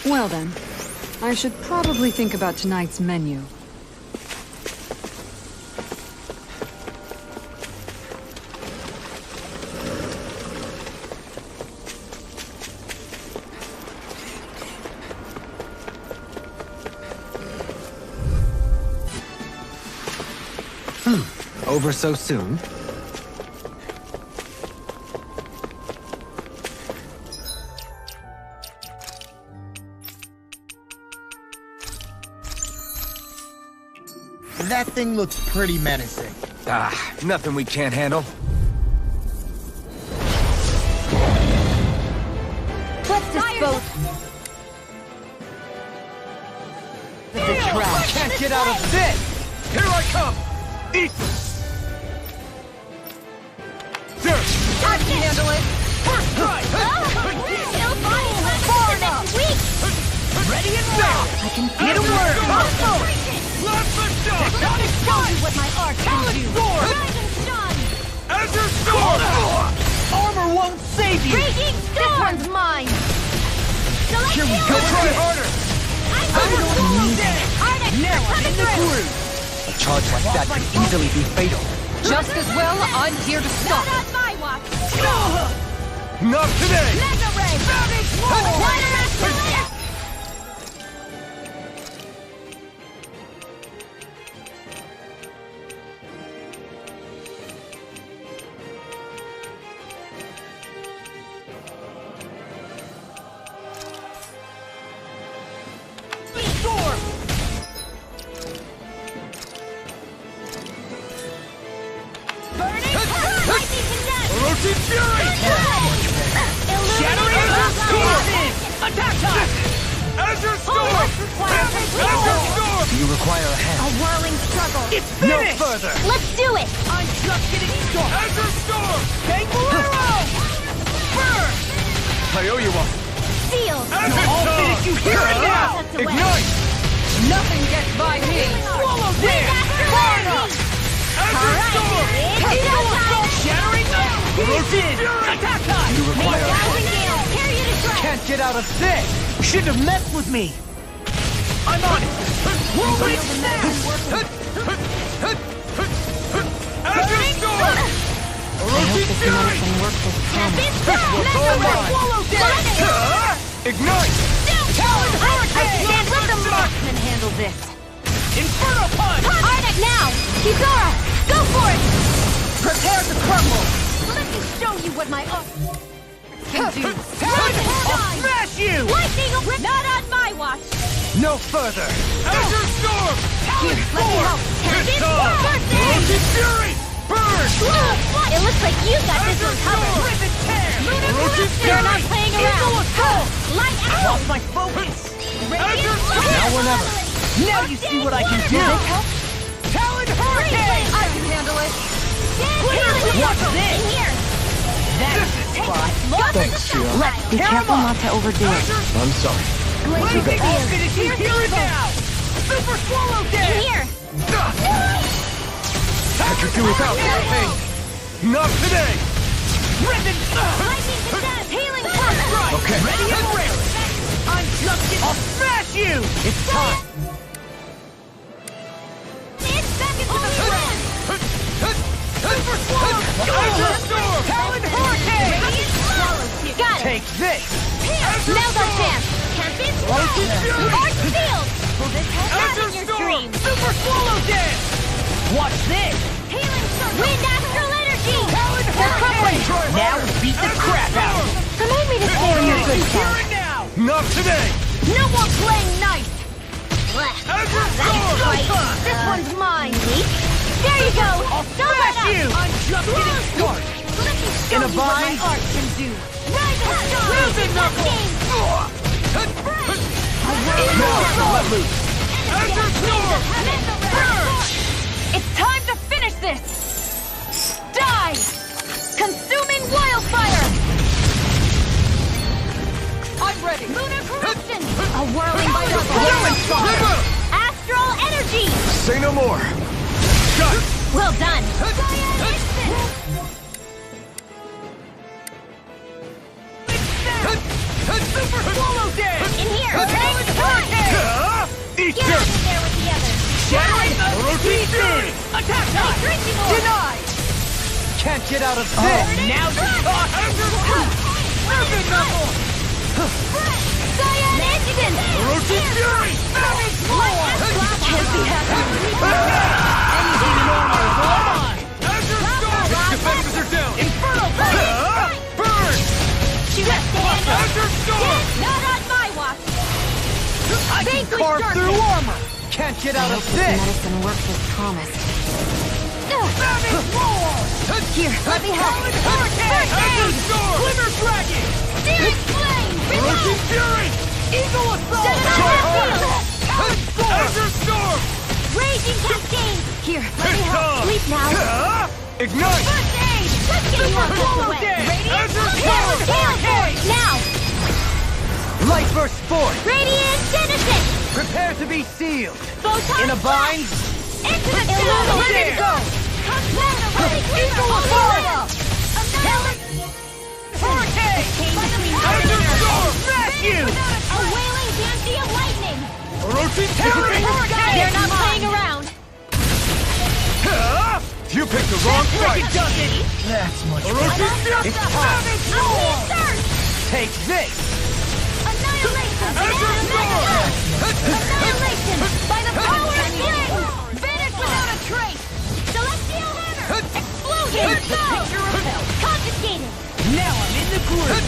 S14: Well then, I should probably think about tonight's menu.
S5: Over so soon?
S8: That thing looks pretty menacing.
S2: Nothing we can't handle.
S1: Let's dispose
S12: The trash can't get out of this!
S2: Here I come! Eat! There!
S12: I can handle it!
S2: First strike!
S1: It'll far enough. Weak.
S12: Ready and now! I can get a word!
S2: Let's go!
S12: I'll expose you what my art can do!
S1: Rising sun.
S2: Azure Storm!
S12: Armor won't save you!
S1: Raging storm. This one's mine.
S12: Here we go!
S2: Try harder!
S12: Never in the groove!
S5: A charge like that could easily be fatal.
S14: Just as well, I'm here to stop
S1: Not
S14: it.
S1: on my watch.
S2: Not today!
S1: Mega ray. Water accelerator.
S2: Rotate Fury!
S12: Shattering attack time!
S2: Azure Storm! Azure Storm!
S5: You require a hand.
S1: A whirling struggle.
S12: It's
S5: No
S12: finished!
S5: further!
S1: Let's do it.
S12: I'm just getting started!
S2: Azure Storm!
S12: Bangalero! Burn!
S2: I owe you one.
S1: Sealed.
S2: Azure
S12: I'll
S2: Storm!
S12: finish you here and now!
S1: That's away.
S2: Ignite!
S14: Nothing gets by me.
S12: Swallow this!
S1: Burn up.
S2: Azure Storm!
S1: It's showtime.
S12: Shattering pieces! Attack time!
S5: You require a hand.
S1: Rising gale. Tear you to shreds.
S12: Can't get out of this! Shouldn't have messed with me! I'm on it! Whirlwind snap!
S2: Azure Storm! Rotate Fury!
S12: Swallow this!
S2: Ignite!
S1: Can't let the marksman handle this.
S12: Inferno punch!
S1: Arctic now. Kizora, go for it.
S12: Prepare to crumble!
S1: Let me show you what my art can do.
S12: I'll smash you!
S1: Lightning, not on my watch.
S5: No further!
S2: Azure Storm!
S1: Here, let me help.
S2: Hit
S1: Tempest,
S2: time!
S1: first aid.
S2: Rotate Fury! Burn!
S1: It looks like you got this one covered.
S12: Rip and tear!
S2: Rotate
S1: They're not
S2: Fury!
S1: playing around. Light out.
S12: Lost my focus!
S2: Azure Storm!
S5: Now or never!
S12: Now you see what I can do! Talon Hurricane!
S14: I can handle it.
S12: What's this?
S1: Here.
S12: That's the spot!
S5: Thanks, Shira.
S9: Let's be careful not to overdo it.
S5: I'm sorry.
S12: Blazing I'll finish you here and now! Super Swallow Dance!
S1: Here.
S2: I could do without that pain. Not today!
S12: Ribbon!
S1: Lightning to death. Healing punch.
S2: Okay.
S12: Ready and raring! I'm just getting... I'll smash you! It's time!
S1: It's back into the ring.
S12: Super Swallow!
S2: Azure Storm!
S12: Talon Hurricane!
S1: Got it.
S12: Take this!
S1: Now's our chance. Tempest, Heart sealed. Will this help out in your stream?
S12: Super Swallow Dance! Watch this!
S1: Healing circle. Wind astral energy.
S12: Talon
S1: They're covering.
S12: Hurricane! Now beat the crap out!
S1: Remind me to stay on your good
S12: Here
S1: side.
S12: and now!
S2: Not today!
S1: No more playing nice! That's right! This one's mine! There you go!
S12: I'll smash you! I'm just getting started! In a vine?
S1: Art can do! Rise and shine!
S12: Losing knuckle!
S1: Let loose!
S14: It's time to finish this! Die! Consuming wildfire! I'm ready!
S1: Lunar corruption!
S14: A whirling by the
S1: Astral energy!
S2: Say no more! Shut!
S1: Well done!
S12: Super swallow dance!
S1: In here!
S2: Eat
S1: Get out of there with the others!
S12: Shattering Fury! Attack time! Denied! Can't get out of this! Now you're talking! Losing knuckle!
S1: Cyan instant!
S12: Fury! Savage roar!
S1: Can't be happy!
S12: Anything normal is all mine!
S2: Defenses are down!
S12: Infernal fire! Burn!
S1: Shoot up, stand up! Not on my watch!
S12: I can carve through armor! Can't get out of
S7: This
S12: this!
S7: medicine works as promised.
S12: Savage roar!
S1: Here, let me help!
S12: Hurricane! Glimmer dragon!
S1: Spirit flame!
S12: Roaching fury! Eagle assault! Azure storm!
S1: Raging cascade! Here, let me help! Sleep now!
S2: Ignite!
S1: First aid! Let's get you out of the way! Radiant now!
S12: Light burst forth!
S1: Radiant genesis!
S12: Prepare to be sealed!
S1: Photon
S12: In a bind!
S1: into the sky!
S12: Let
S1: Let
S12: it
S1: it
S12: go!
S1: go! Come down the way!
S12: Eagle assault! Hurricane! Azure storm! Smash you!
S1: A wailing dancy of lightning!
S12: Orochi terror! Hurricane!
S1: They're not playing around!
S2: You picked the wrong fight!
S12: That's much better. It's time! Take this!
S1: Annihilation! Annihilation! By the power of flame! Vanish without a trace! Celestial hammer! Explosion! Picture repelled! Confiscated!
S12: Now I'm in the groove!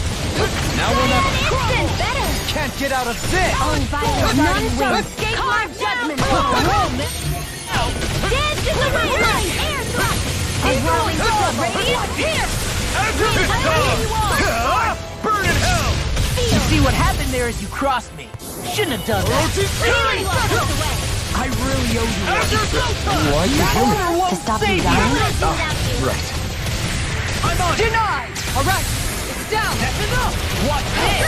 S12: Now we're not
S1: Instant! Better!
S12: Can't get out of this!
S1: Unviolent none shall escape my judgment! Dance in the right light! Air thrust! A whirling ball radiant pierce!
S12: Burn in hell! You see what happened there is you crossed me. Shouldn't have done that. I really owe you one.
S2: Why you doing it?
S7: To stop you dying?
S2: Right.
S12: I'm on. Denied! Alright, it's down. That's enough. Watch this.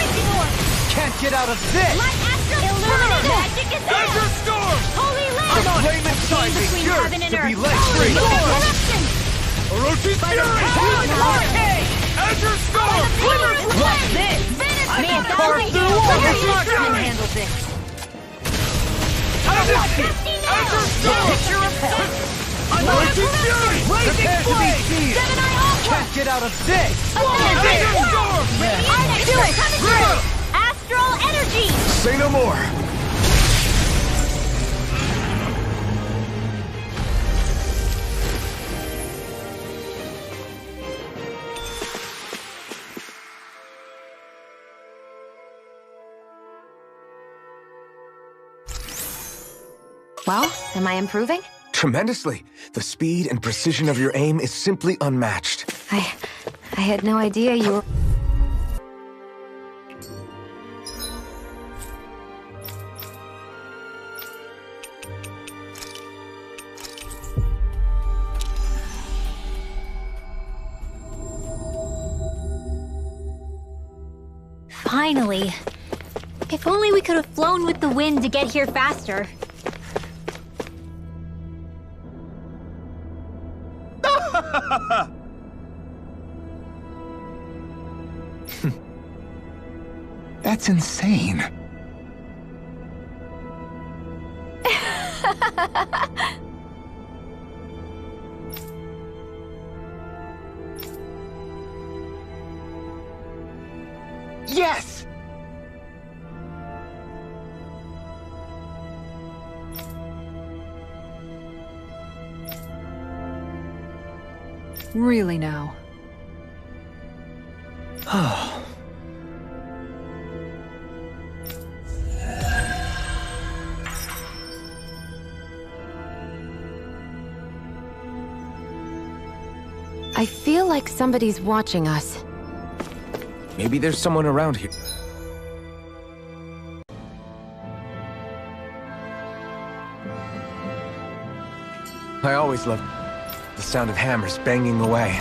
S12: Can't get out of this.
S1: Light astral illuminated! Magic is there!
S12: Azure storm!
S1: Holy land!
S12: I'm on. Flame inside me.
S1: Between
S12: Yours
S1: heaven and
S12: to be
S1: earth!
S12: let free.
S1: Corruption!
S12: Orochi fury! Hurricane! Azure storm! Watch this. I can carve through all
S1: Can
S12: handle this. Azure storm! Picture repelled. I'm on. Prepare to be sealed. Can't get out of this. Azure storm!
S1: Do it! Coming through! Astral energy!
S2: Say no more!
S7: Well, am I improving?
S6: Tremendously. The speed and precision of your aim is simply unmatched.
S7: I had no idea you were...
S3: Finally. If only we could have flown with the wind to get here faster.
S6: That's insane.
S12: Yes!
S14: Really now.
S7: I feel like somebody's watching us.
S6: Maybe there's someone around here. I always loved the sound of hammers banging away.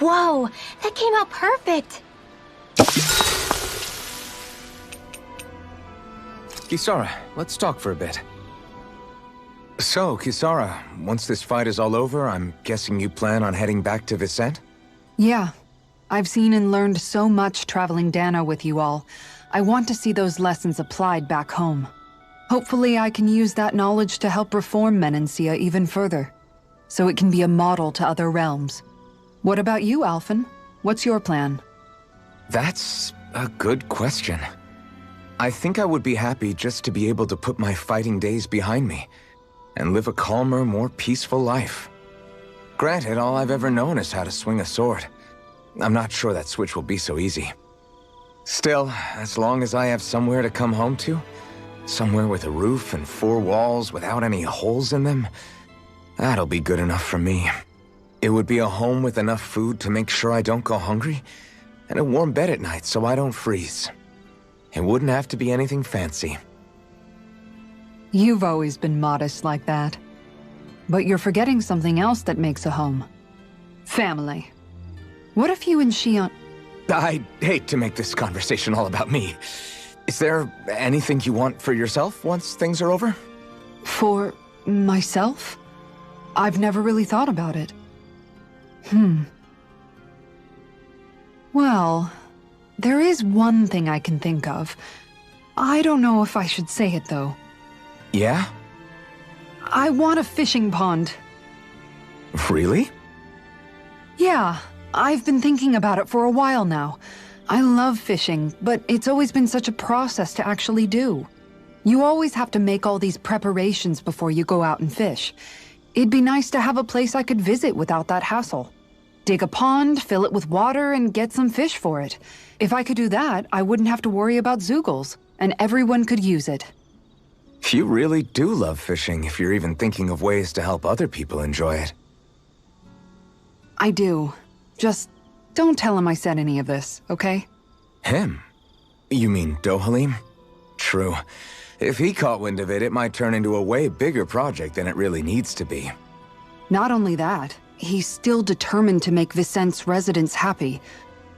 S3: Whoa, that came out perfect!
S6: Kisara, let's talk for a bit. So, Kisara, once this fight is all over, I'm guessing you plan on heading back to Vicente?
S14: Yeah. I've seen and learned so much traveling Dano with you all. I want to see those lessons applied back home. Hopefully I can use that knowledge to help reform Menancia even further, so it can be a model to other realms. What about you, Alphen? What's your plan?
S6: That's a good question. I think I would be happy just to be able to put my fighting days behind me and live a calmer, more peaceful life. Granted, all I've ever known is how to swing a sword. I'm not sure that switch will be so easy. Still, as long as I have somewhere to come home to, somewhere with a roof and 4 walls without any holes in them, that'll be good enough for me. It would be a home with enough food to make sure I don't go hungry, and a warm bed at night so I don't freeze. It wouldn't have to be anything fancy.
S14: You've always been modest like that. But you're forgetting something else that makes a home. Family. What if you and Shion...
S6: I'd hate to make this conversation all about me. Is there anything you want for yourself once things are over?
S14: For myself? I've never really thought about it. Well, there is one thing I can think of. I don't know if I should say it, though.
S6: Yeah?
S14: I want a fishing pond.
S6: Really?
S14: Yeah, I've been thinking about it for a while now. I love fishing, but it's always been such a process to actually do. You always have to make all these preparations before you go out and fish. It'd be nice to have a place I could visit without that hassle. Dig a pond, fill it with water, and get some fish for it. If I could do that, I wouldn't have to worry about Zeugles, and everyone could use it.
S6: You really do love fishing if you're even thinking of ways to help other people enjoy it.
S14: I do. Just don't tell him I said any of this, okay?
S6: Him? You mean Dohalim? True. If he caught wind of it, it might turn into a way bigger project than it really needs to be.
S14: Not only that, he's still determined to make Vicente's residents happy.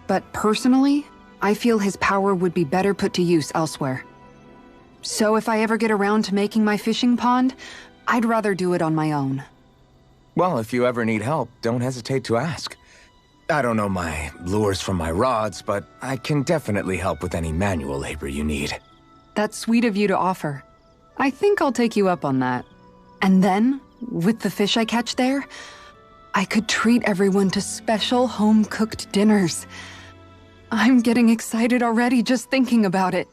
S14: But personally, I feel his power would be better put to use elsewhere. So if I ever get around to making my fishing pond, I'd rather do it on my own.
S6: Well, if you ever need help, don't hesitate to ask. I don't know my lures from my rods, but I can definitely help with any manual labor you need.
S14: That's sweet of you to offer. I think I'll take you up on that. And then, with the fish I catch there, I could treat everyone to special home-cooked dinners. I'm getting excited already just thinking about it.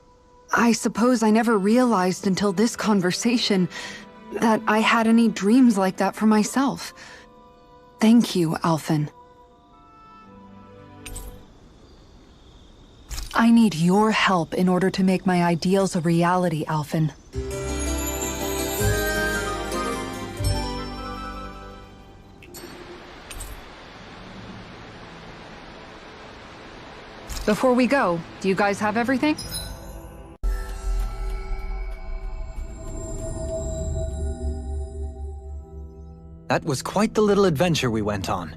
S14: I suppose I never realized until this conversation that I had any dreams like that for myself. Thank you, Alphen. I need your help in order to make my ideals a reality, Alphen. Before we go, do you guys have everything?
S5: That was quite the little adventure we went on.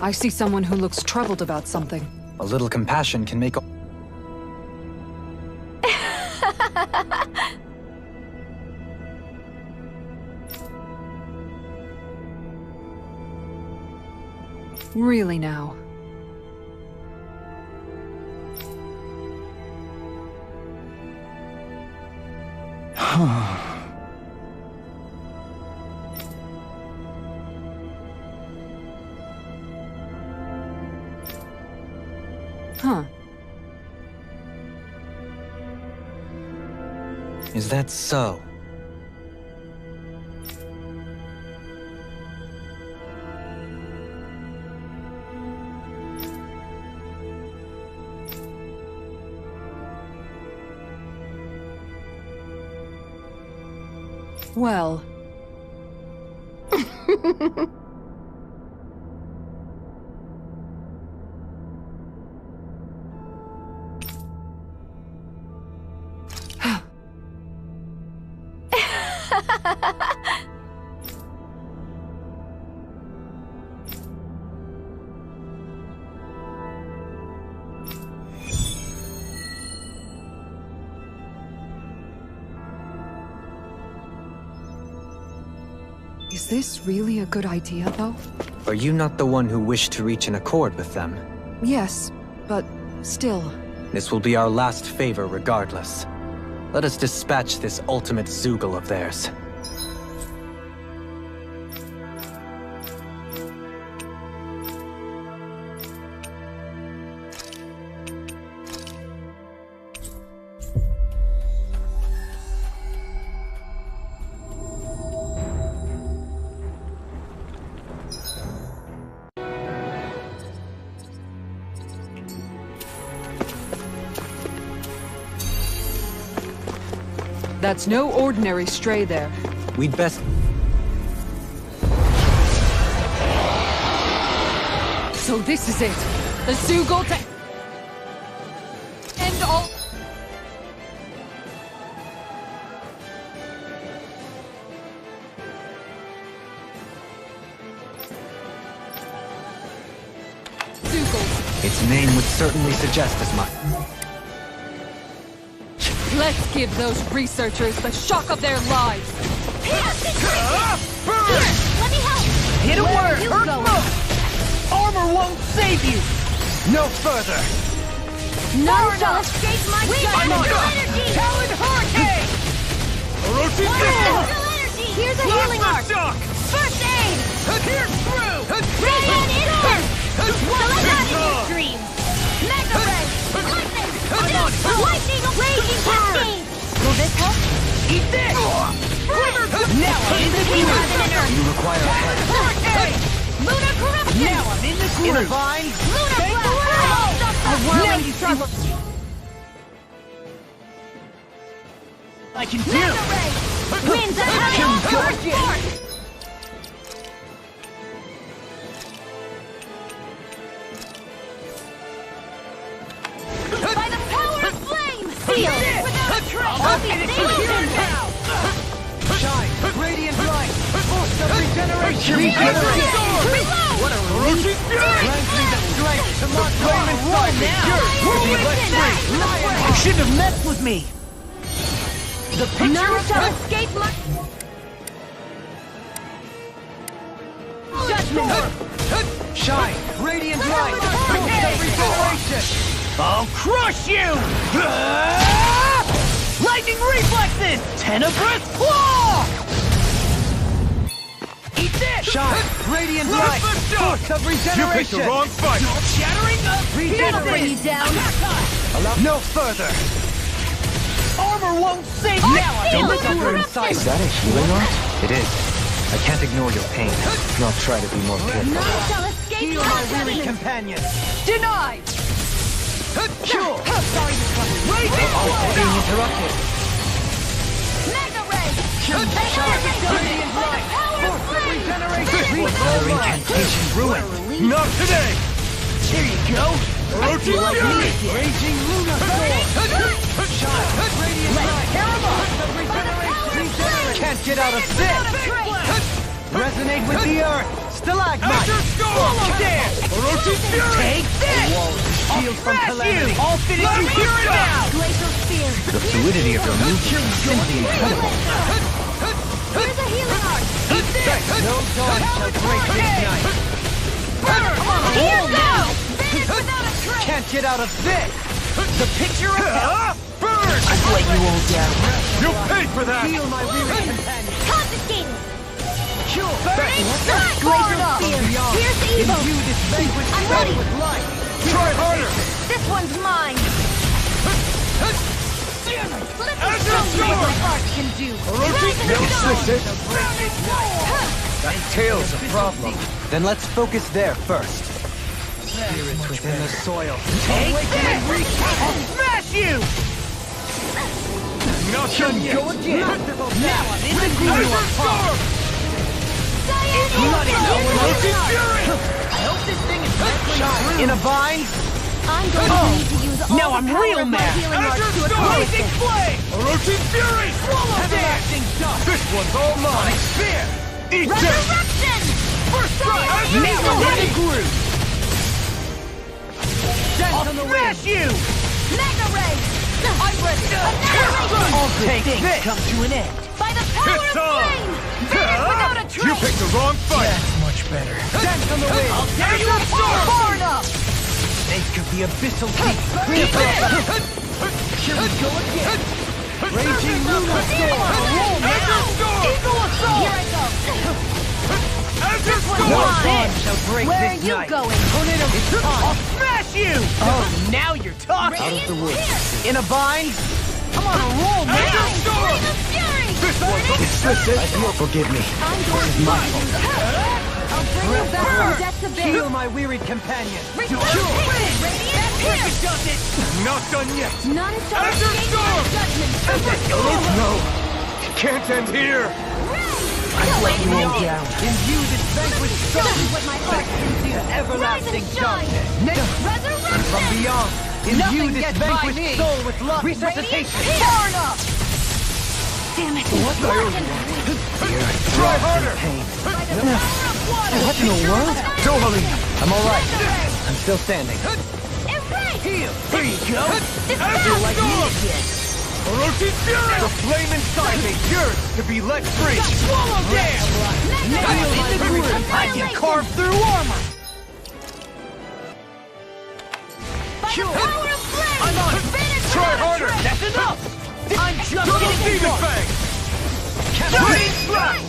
S14: I see someone who looks troubled about something.
S5: A little compassion can make...
S14: Really now. Huh.
S5: Is that so?
S14: Well... Is this really a good idea, though?
S5: Are you not the one who wished to reach an accord with them?
S14: Yes, but still...
S5: This will be our last favor regardless. Let us dispatch this ultimate Zoogle of theirs.
S14: That's no ordinary stray there.
S5: We'd best...
S14: So this is it! The Zoogle to... end all... Zoogles.
S5: Its name would certainly suggest as much.
S14: Let's give those researchers the shock of their lives!
S1: Here, let me help!
S12: Hit a word!
S1: You
S12: Hurt
S1: go.
S12: smoke! Armor won't save you! No further!
S1: None shall escape my judgment! Energy!
S12: Talon Hurricane!
S1: Elemental energy! Here's a healing arc! First aid!
S12: Here's through!
S1: Radiant instant! Telepathic streams! Mega ray! Lightning! Lightning! Raging cascade! Will this help?
S12: Eat this! Now I'm in the groove!
S5: You require a head.
S1: Lunar corruption!
S12: Now I'm in the groove! In a vine!
S1: Lunar
S12: Take the
S1: blast! A whirling struggle!
S12: I can do!
S1: Mega ray! Winds of hell! First force! By the power of flame! Sealed! Without a trace! I'll be illusion now!
S12: Shine! Radiant light! Force of regeneration!
S1: Regeneration!
S12: What a relief! Grant me the strength to march flame inside me! You shouldn't have messed with me! The picture
S1: None
S12: of
S1: shall
S12: the...
S1: escape my... Judgment!
S12: Shine! Radiant light! Force of regeneration! I'll crush you! Lightning reflexes! Tenebrous claw! Eat this! Shine! Radiant light! Force of regeneration!
S2: You picked the wrong fight!
S12: Shattering up!
S1: That'll bring you down!
S12: No further! Armor won't save you! Now I'm
S1: feel
S12: in the
S1: the
S12: inside!
S6: Is that a healing art?
S5: It is. I can't ignore your pain.
S6: I'll try to be more careful.
S1: None shall escape
S12: Heal
S1: my
S12: my weary
S1: judgment!
S12: companion! Denied! Sure! Sorry to trouble you.
S5: Being interrupted.
S1: Mega ray!
S12: Radiant light! Force of regeneration! Incantation ruin!
S2: Not today!
S12: Here you go!
S2: Orochi Fury!
S12: Raging Luna Sword! Shine! Radiant light! Force of regeneration! Can't get out of this! Resonate with the earth! Stalagmite!
S2: After storm!
S12: Follow there!
S2: Orochi Fury!
S12: Take this! Shield from calamity! I'll finish you here and now!
S1: Glacial spear!
S5: The fluidity of your movement is simply incredible.
S1: Here's a healing arc!
S12: No dawn shall break this night!
S1: Here goes! Finish without a trace!
S12: Can't get out of this! The picture of hell! Burn! I've let you all down.
S2: You'll pay for that!
S12: Heal my weary companion!
S1: Confiscated!
S12: Cure!
S1: Burning strike! Glacial spear! Here's the evil!
S12: Imbue this vanquished
S1: I'm ready.
S12: with light!
S2: Try harder!
S1: This one's mine! Let me show you what my art can do!
S2: This it? That tail's a problem.
S5: Then let's focus there first. Spirits within the soil.
S8: Take this! I'll smash you!
S2: Not done yet.
S8: Go again! Now I'm in the groove! I hope this thing is meant
S12: In a bind?
S1: I'm going to need to use all
S8: now
S1: the
S8: I'm
S1: power
S8: real
S1: of my
S8: mad!
S1: healing art to accomplish
S8: Blazing
S1: this!
S8: flame!
S2: Orochi Fury!
S8: Swallow
S2: Everlasting dust! This one's all mine! Spear! Eat this!
S1: Resurrection!
S8: First strike! Now I'm in the groove! I'll smash you!
S1: Mega Ray! I'm ready! Annihilation!
S8: All good things come to an end.
S1: By the power of flame! Finish without a
S2: You
S1: trace!
S2: picked the wrong fight!
S8: That's much better.
S12: Dance on the wind!
S8: I'll tear you apart!
S1: Far enough!
S12: Think of the abyssal deep!
S8: Here we go again!
S12: Raging Luna Storm!
S8: Eagle Assault!
S1: Here I go!
S8: This
S12: No bond shall break
S1: Where
S12: this
S1: are you
S12: night!
S1: going?
S12: Tornado is
S8: I'll
S12: time!
S8: smash you! Oh, now you're talking!
S1: Radiant Spear!
S12: In a bind?
S8: I'm on a roll, man!
S1: Flame of Fury!
S2: This one's all...
S5: Forgive me.
S1: I'm going to
S5: my
S1: use you! I'll bring you back from death's abyss!
S12: Heal my wearied companion!
S1: Resuscitation! Radiant Spear!
S2: Not done yet!
S1: None shall escape my judgment!
S2: No! It can't end here!
S12: I let you all down. Imbue this vanquished
S1: Show
S12: soul
S1: me what my art can do!
S12: everlasting
S1: Rise and shine!
S12: darkness.
S1: Resurrection!
S12: From beyond, imbue
S8: Nothing
S12: this
S8: gets by
S12: vanquished
S8: me.
S12: soul with love.
S1: Radiant
S12: Resuscitation.
S1: Spear! Far enough! Damn it! Blackened!
S2: Try harder!
S1: By the power of water!
S5: What in the world?
S2: Dohalim!
S5: I'm alright.
S1: Mega Ray!
S5: I'm still standing.
S1: Erase!
S8: There you go!
S1: Dispel!
S8: Like me again!
S2: Orochi Fury! The flame inside me yearns to be let free!
S8: Swallow down!
S1: Mega
S8: I'm
S1: Ray!
S8: in the groove! I can carve through armor!
S1: By the power of flame!
S8: I'm on it!
S1: Finish
S2: Try
S1: without a
S2: harder!
S1: trace!
S8: That's enough! I'm just
S2: Double
S8: getting
S2: Demon
S8: started!
S2: Fang!
S8: Giant strike!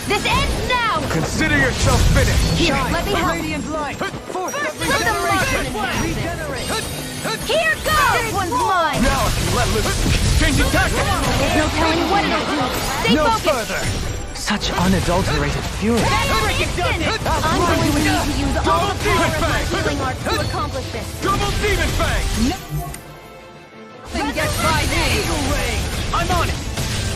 S1: This ends now!
S2: Consider yourself finished!
S1: Here, let me help!
S12: Radiant light. Force
S1: First,
S12: of
S1: let the motion
S12: regeneration.
S1: enhance it.
S12: Regenerate.
S1: Here goes! This one's mine!
S2: Now I can let loose! Changing tactics!
S1: There's no telling what it'll do! Stay
S2: No
S1: focused!
S2: further!
S5: Such unadulterated fury.
S1: Instant! I'm going to need to use all the power of my healing art to accomplish this.
S2: Double Demon Fang!
S8: Nothing gets by me! Eagle Ray! I'm on it!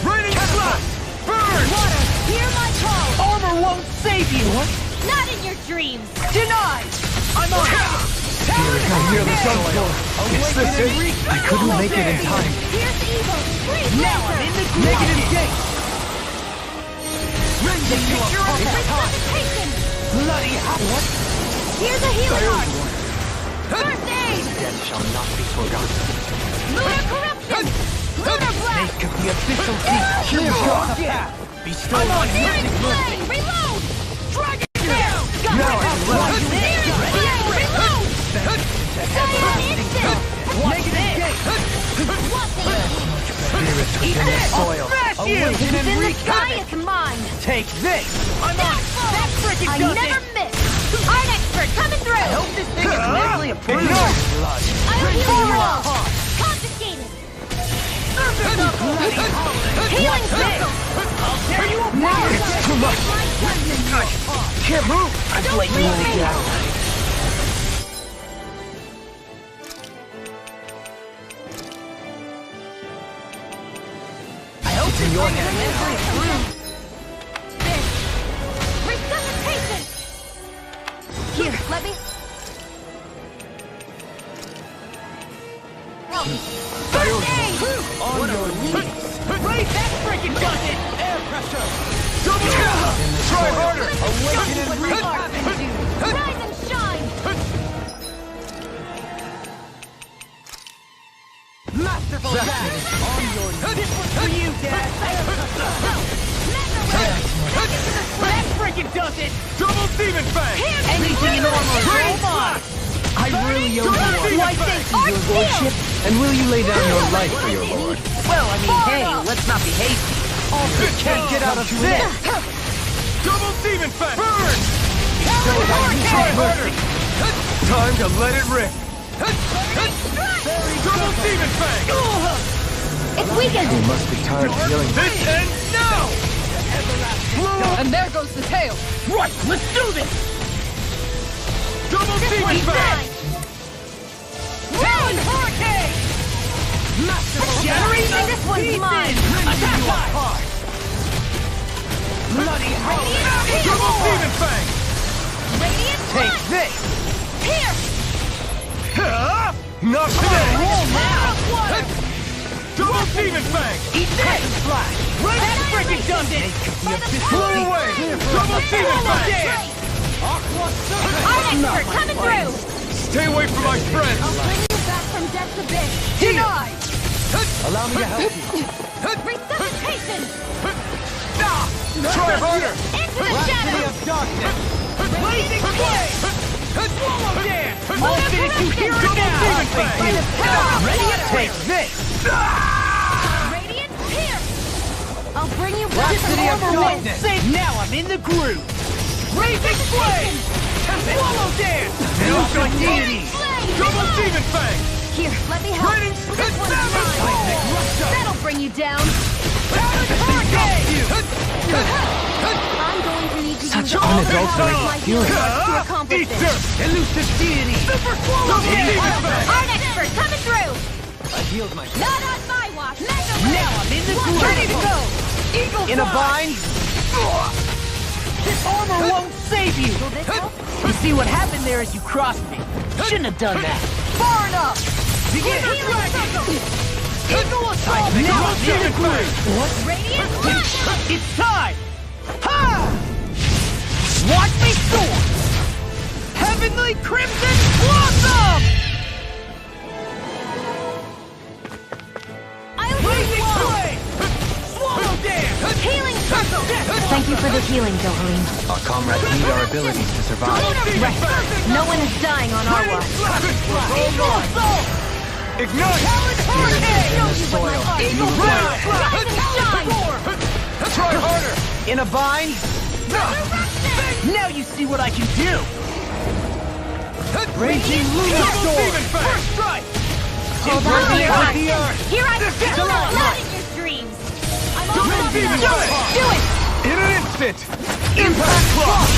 S2: Raining Slash! Burn!
S1: Water, hear my call!
S8: Armor won't save you!
S1: Not in your dreams!
S8: Denied! I'm on it!
S2: I hear the sun floor. Is this it?
S5: I couldn't make it in time.
S1: Here's evil! Freeze
S8: Now I'm in the groove!
S12: Negative gate.
S8: Rending you apart!
S1: Resuscitation!
S8: Bloody hell!
S1: Here's a healing art! First aid!
S5: Death shall not be forgotten.
S1: Lunar corruption! Lunar blast!
S12: Think of the abyssal deep. Clear across the path. Bestow on
S1: Searing flame! Reload!
S8: Dragon down!
S2: Now I can let loose!
S1: Searing flame! Reload! Cyan instant!
S12: Negative gate.
S1: What the?
S5: Spirits within the soil.
S8: Smash you!
S12: Awaken and
S1: In the
S12: wreak
S1: sky,
S12: havoc.
S1: it's mine!
S12: Take this.
S8: I'm on it! That freaking
S1: I
S8: does
S1: never
S8: it!
S1: miss! Art expert coming through!
S8: I hope this thing is mentally approved!
S1: I'll heal you all! Confiscated! Healing system!
S8: I'll tear you apart!
S2: It's too much!
S1: My judgment!
S2: Can't move!
S1: Don't leave me!
S8: I hope this thing is mentally approved!
S1: Resuscitation! Here, let me... First aid!
S8: On your knees! Right, that freaking does it! Air pressure!
S2: Double Try harder!
S1: Awaken and wreak havoc! Rise and shine!
S12: Masterful dash. On your knees.
S8: This one's for you, Dad! That freaking does it!
S2: Double Demon Fang!
S8: Anything in armor is all mine!
S12: I really owe you one.
S8: Why, thank you, your lordship!
S5: And will you lay down your life for your lord?
S8: Well, I mean, hey, let's not be hasty. Also,
S12: Can't get out of this.
S2: Double Demon Fang! Burn! Try harder! Time to let it rip! Double Demon Fang!
S3: It's weakened!
S6: You must be tired of dealing with
S2: This ends now!
S14: And there goes the tail.
S8: Right, let's do this!
S2: Double Demon Fang!
S8: Talon Hurricane! Shattering the
S3: This one's mine!
S8: Attack time! Bloody
S2: Double Demon Fang!
S1: Radiant
S12: Take
S1: Punch!
S12: this!
S1: Here!
S2: Not today!
S1: Water!
S2: Double Demon Fang!
S8: Eat this! Right, freaking done it!
S2: Blow away! Double Demon Fang!
S1: Our expert coming through!
S2: Stay away from my friends!
S1: I'll bring you back from death's abyss!
S12: Denied! Allow me to help you.
S1: Resuscitation!
S2: Try harder!
S1: Into the
S12: Rhapsody
S1: shadows!
S12: of darkness!
S8: Blazing flame! Swallow dance!
S1: I'll
S8: I'll finish you here and now!
S2: Demon Fang!
S8: Ready?
S12: Take this!
S1: Radiant Pierce! I'll bring you back to
S12: Rhapsody of
S1: normal wind!
S12: darkness!
S8: Say now I'm in the groove! Blazing flame! Swallow dance!
S2: Use your
S8: deities!
S2: Double Demon Fang!
S1: Here, let me help!
S2: Raining
S1: This one's mine! That'll bring you down!
S8: Talon Hurricane!
S1: I'm going to need to
S5: Such
S1: use all the power
S5: unadulterated
S1: of my healing arts to accomplish
S2: Eat
S1: this!
S2: dirt!
S8: Elusive deity! Super swallow dance!
S1: Our expert coming through!
S5: I healed myself.
S1: Not on my watch! Mega
S8: Now I'm in the groove!
S1: Ready to go!
S8: Eagle
S12: In a
S8: fly!
S12: bind?
S8: This armor won't save you!
S1: Will this help?
S8: You see what happened there is you crossed me. Shouldn't have done that. Far enough! Begin! Eagle assault! Now I'm in the groove! What?
S1: Radiant Blast!
S8: It's time! Ha! Watch me soar! Heavenly Crimson Blossom!
S1: I'll heal
S8: Blazing
S1: you all!
S8: flame! Swallow dance!
S1: Healing circle!
S3: Thank you for the healing, Dohalim.
S5: Our comrades need our abilities to survive.
S3: No one is dying on our watch.
S8: Eagle assault!
S2: Ignite!
S8: Talon Hurricane! Eagle blast!
S1: Rise and shine!
S2: Try harder!
S12: In a bind?
S8: Now you see what I can do!
S12: Raging
S2: Double
S12: Lunar
S2: Demon Fang!
S8: First strike!
S1: Hold on to your
S12: Break
S1: heart!
S12: the earth!
S1: Here I go! Not in your dreams! I'm all
S2: Double
S1: up
S2: Demon
S1: now!
S2: Fang!
S1: Do it!
S2: In an instant! Impact Clock!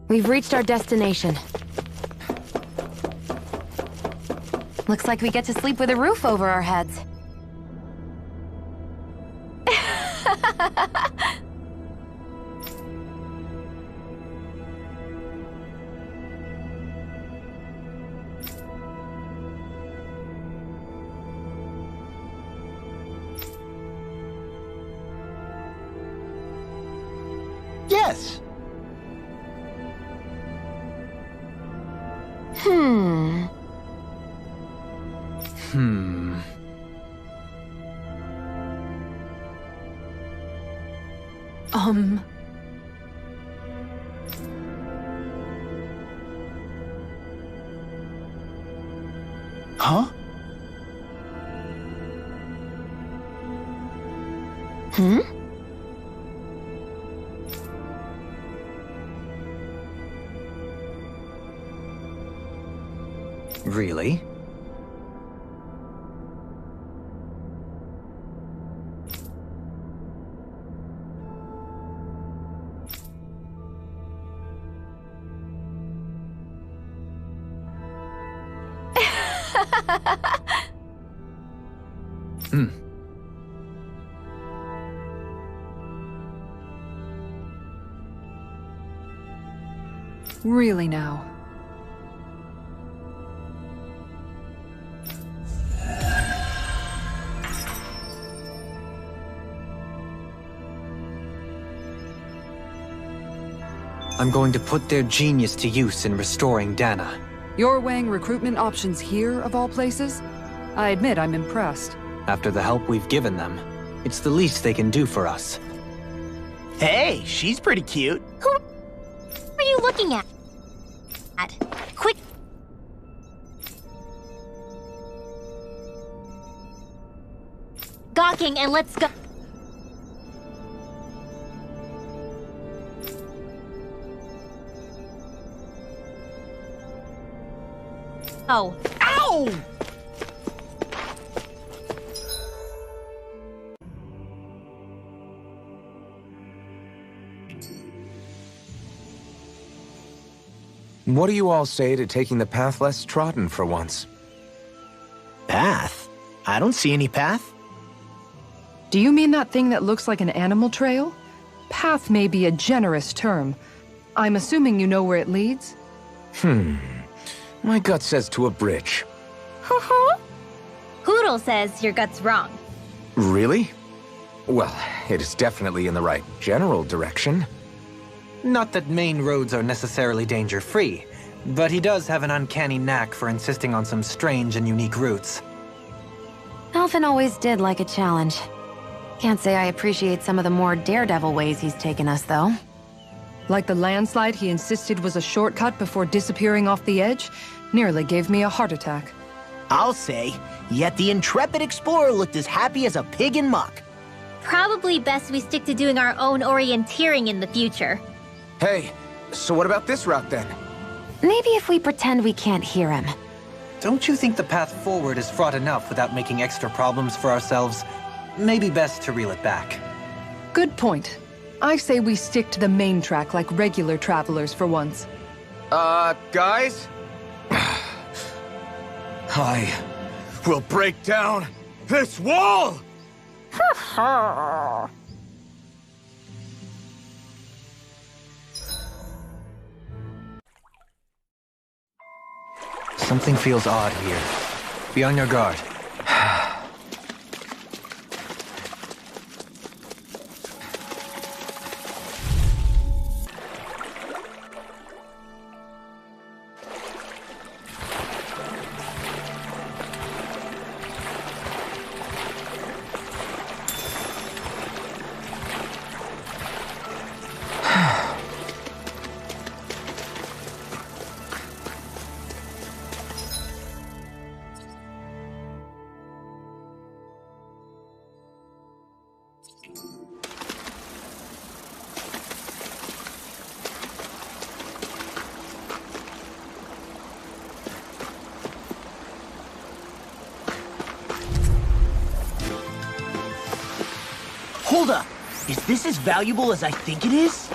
S9: We've reached our destination. Looks like we get to sleep with a roof over our heads.
S12: Yes!
S9: Hmm.
S12: Huh?
S9: Hmm?
S5: Really?
S14: Really now.
S5: I'm going to put their genius to use in restoring Dana.
S14: You're weighing recruitment options here, of all places? I admit I'm impressed.
S5: After the help we've given them, it's the least they can do for us.
S8: Hey, she's pretty cute.
S1: Who are you looking at? Quick! Gawking and let's go. Oh.
S8: Ow!
S6: What do you all say to taking the path less trodden for once?
S8: Path? I don't see any path.
S14: Do you mean that thing that looks like an animal trail? Path may be a generous term. I'm assuming you know where it leads?
S6: My gut says to a bridge.
S1: Hoodle says your gut's wrong.
S6: Really? Well, it is definitely in the right general direction.
S5: Not that main roads are necessarily danger-free, but he does have an uncanny knack for insisting on some strange and unique routes.
S9: Alphen always did like a challenge. Can't say I appreciate some of the more daredevil ways he's taken us, though.
S14: Like the landslide he insisted was a shortcut before disappearing off the edge? Nearly gave me a heart attack.
S8: I'll say, yet the intrepid explorer looked as happy as a pig in muck.
S1: Probably best we stick to doing our own orienteering in the future.
S6: Hey, so what about this route then?
S9: Maybe if we pretend we can't hear him.
S5: Don't you think the path forward is fraught enough without making extra problems for ourselves? Maybe best to reel it back.
S14: Good point. I say we stick to the main track like regular travelers for once.
S2: Guys? I will break down this wall!
S5: Something feels odd here. Be on your guard.
S8: Hold up! Is this as valuable as I think it is?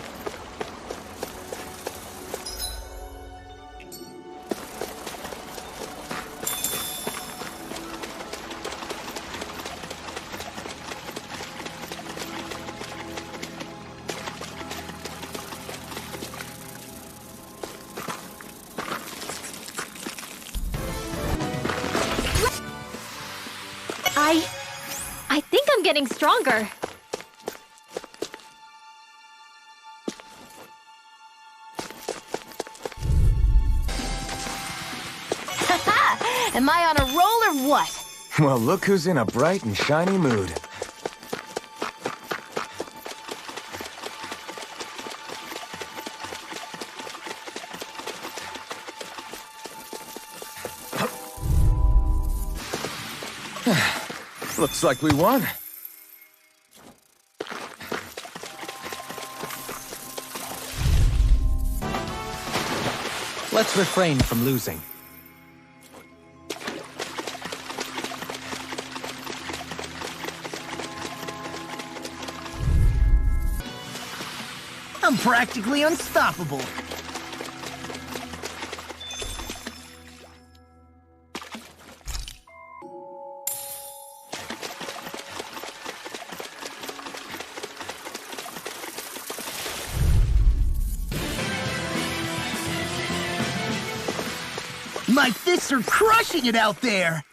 S1: I think I'm getting stronger.
S8: Am I on a roll or what?
S6: Well, look who's in a bright and shiny mood. Looks like we won.
S5: Let's refrain from losing.
S8: I'm practically unstoppable. My fists are crushing it out there!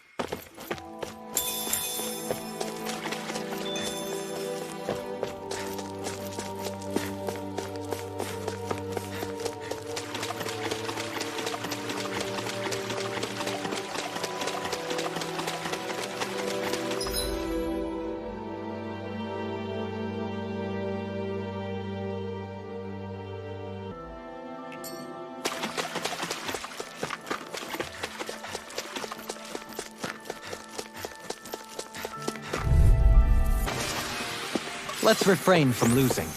S5: Let's refrain from losing.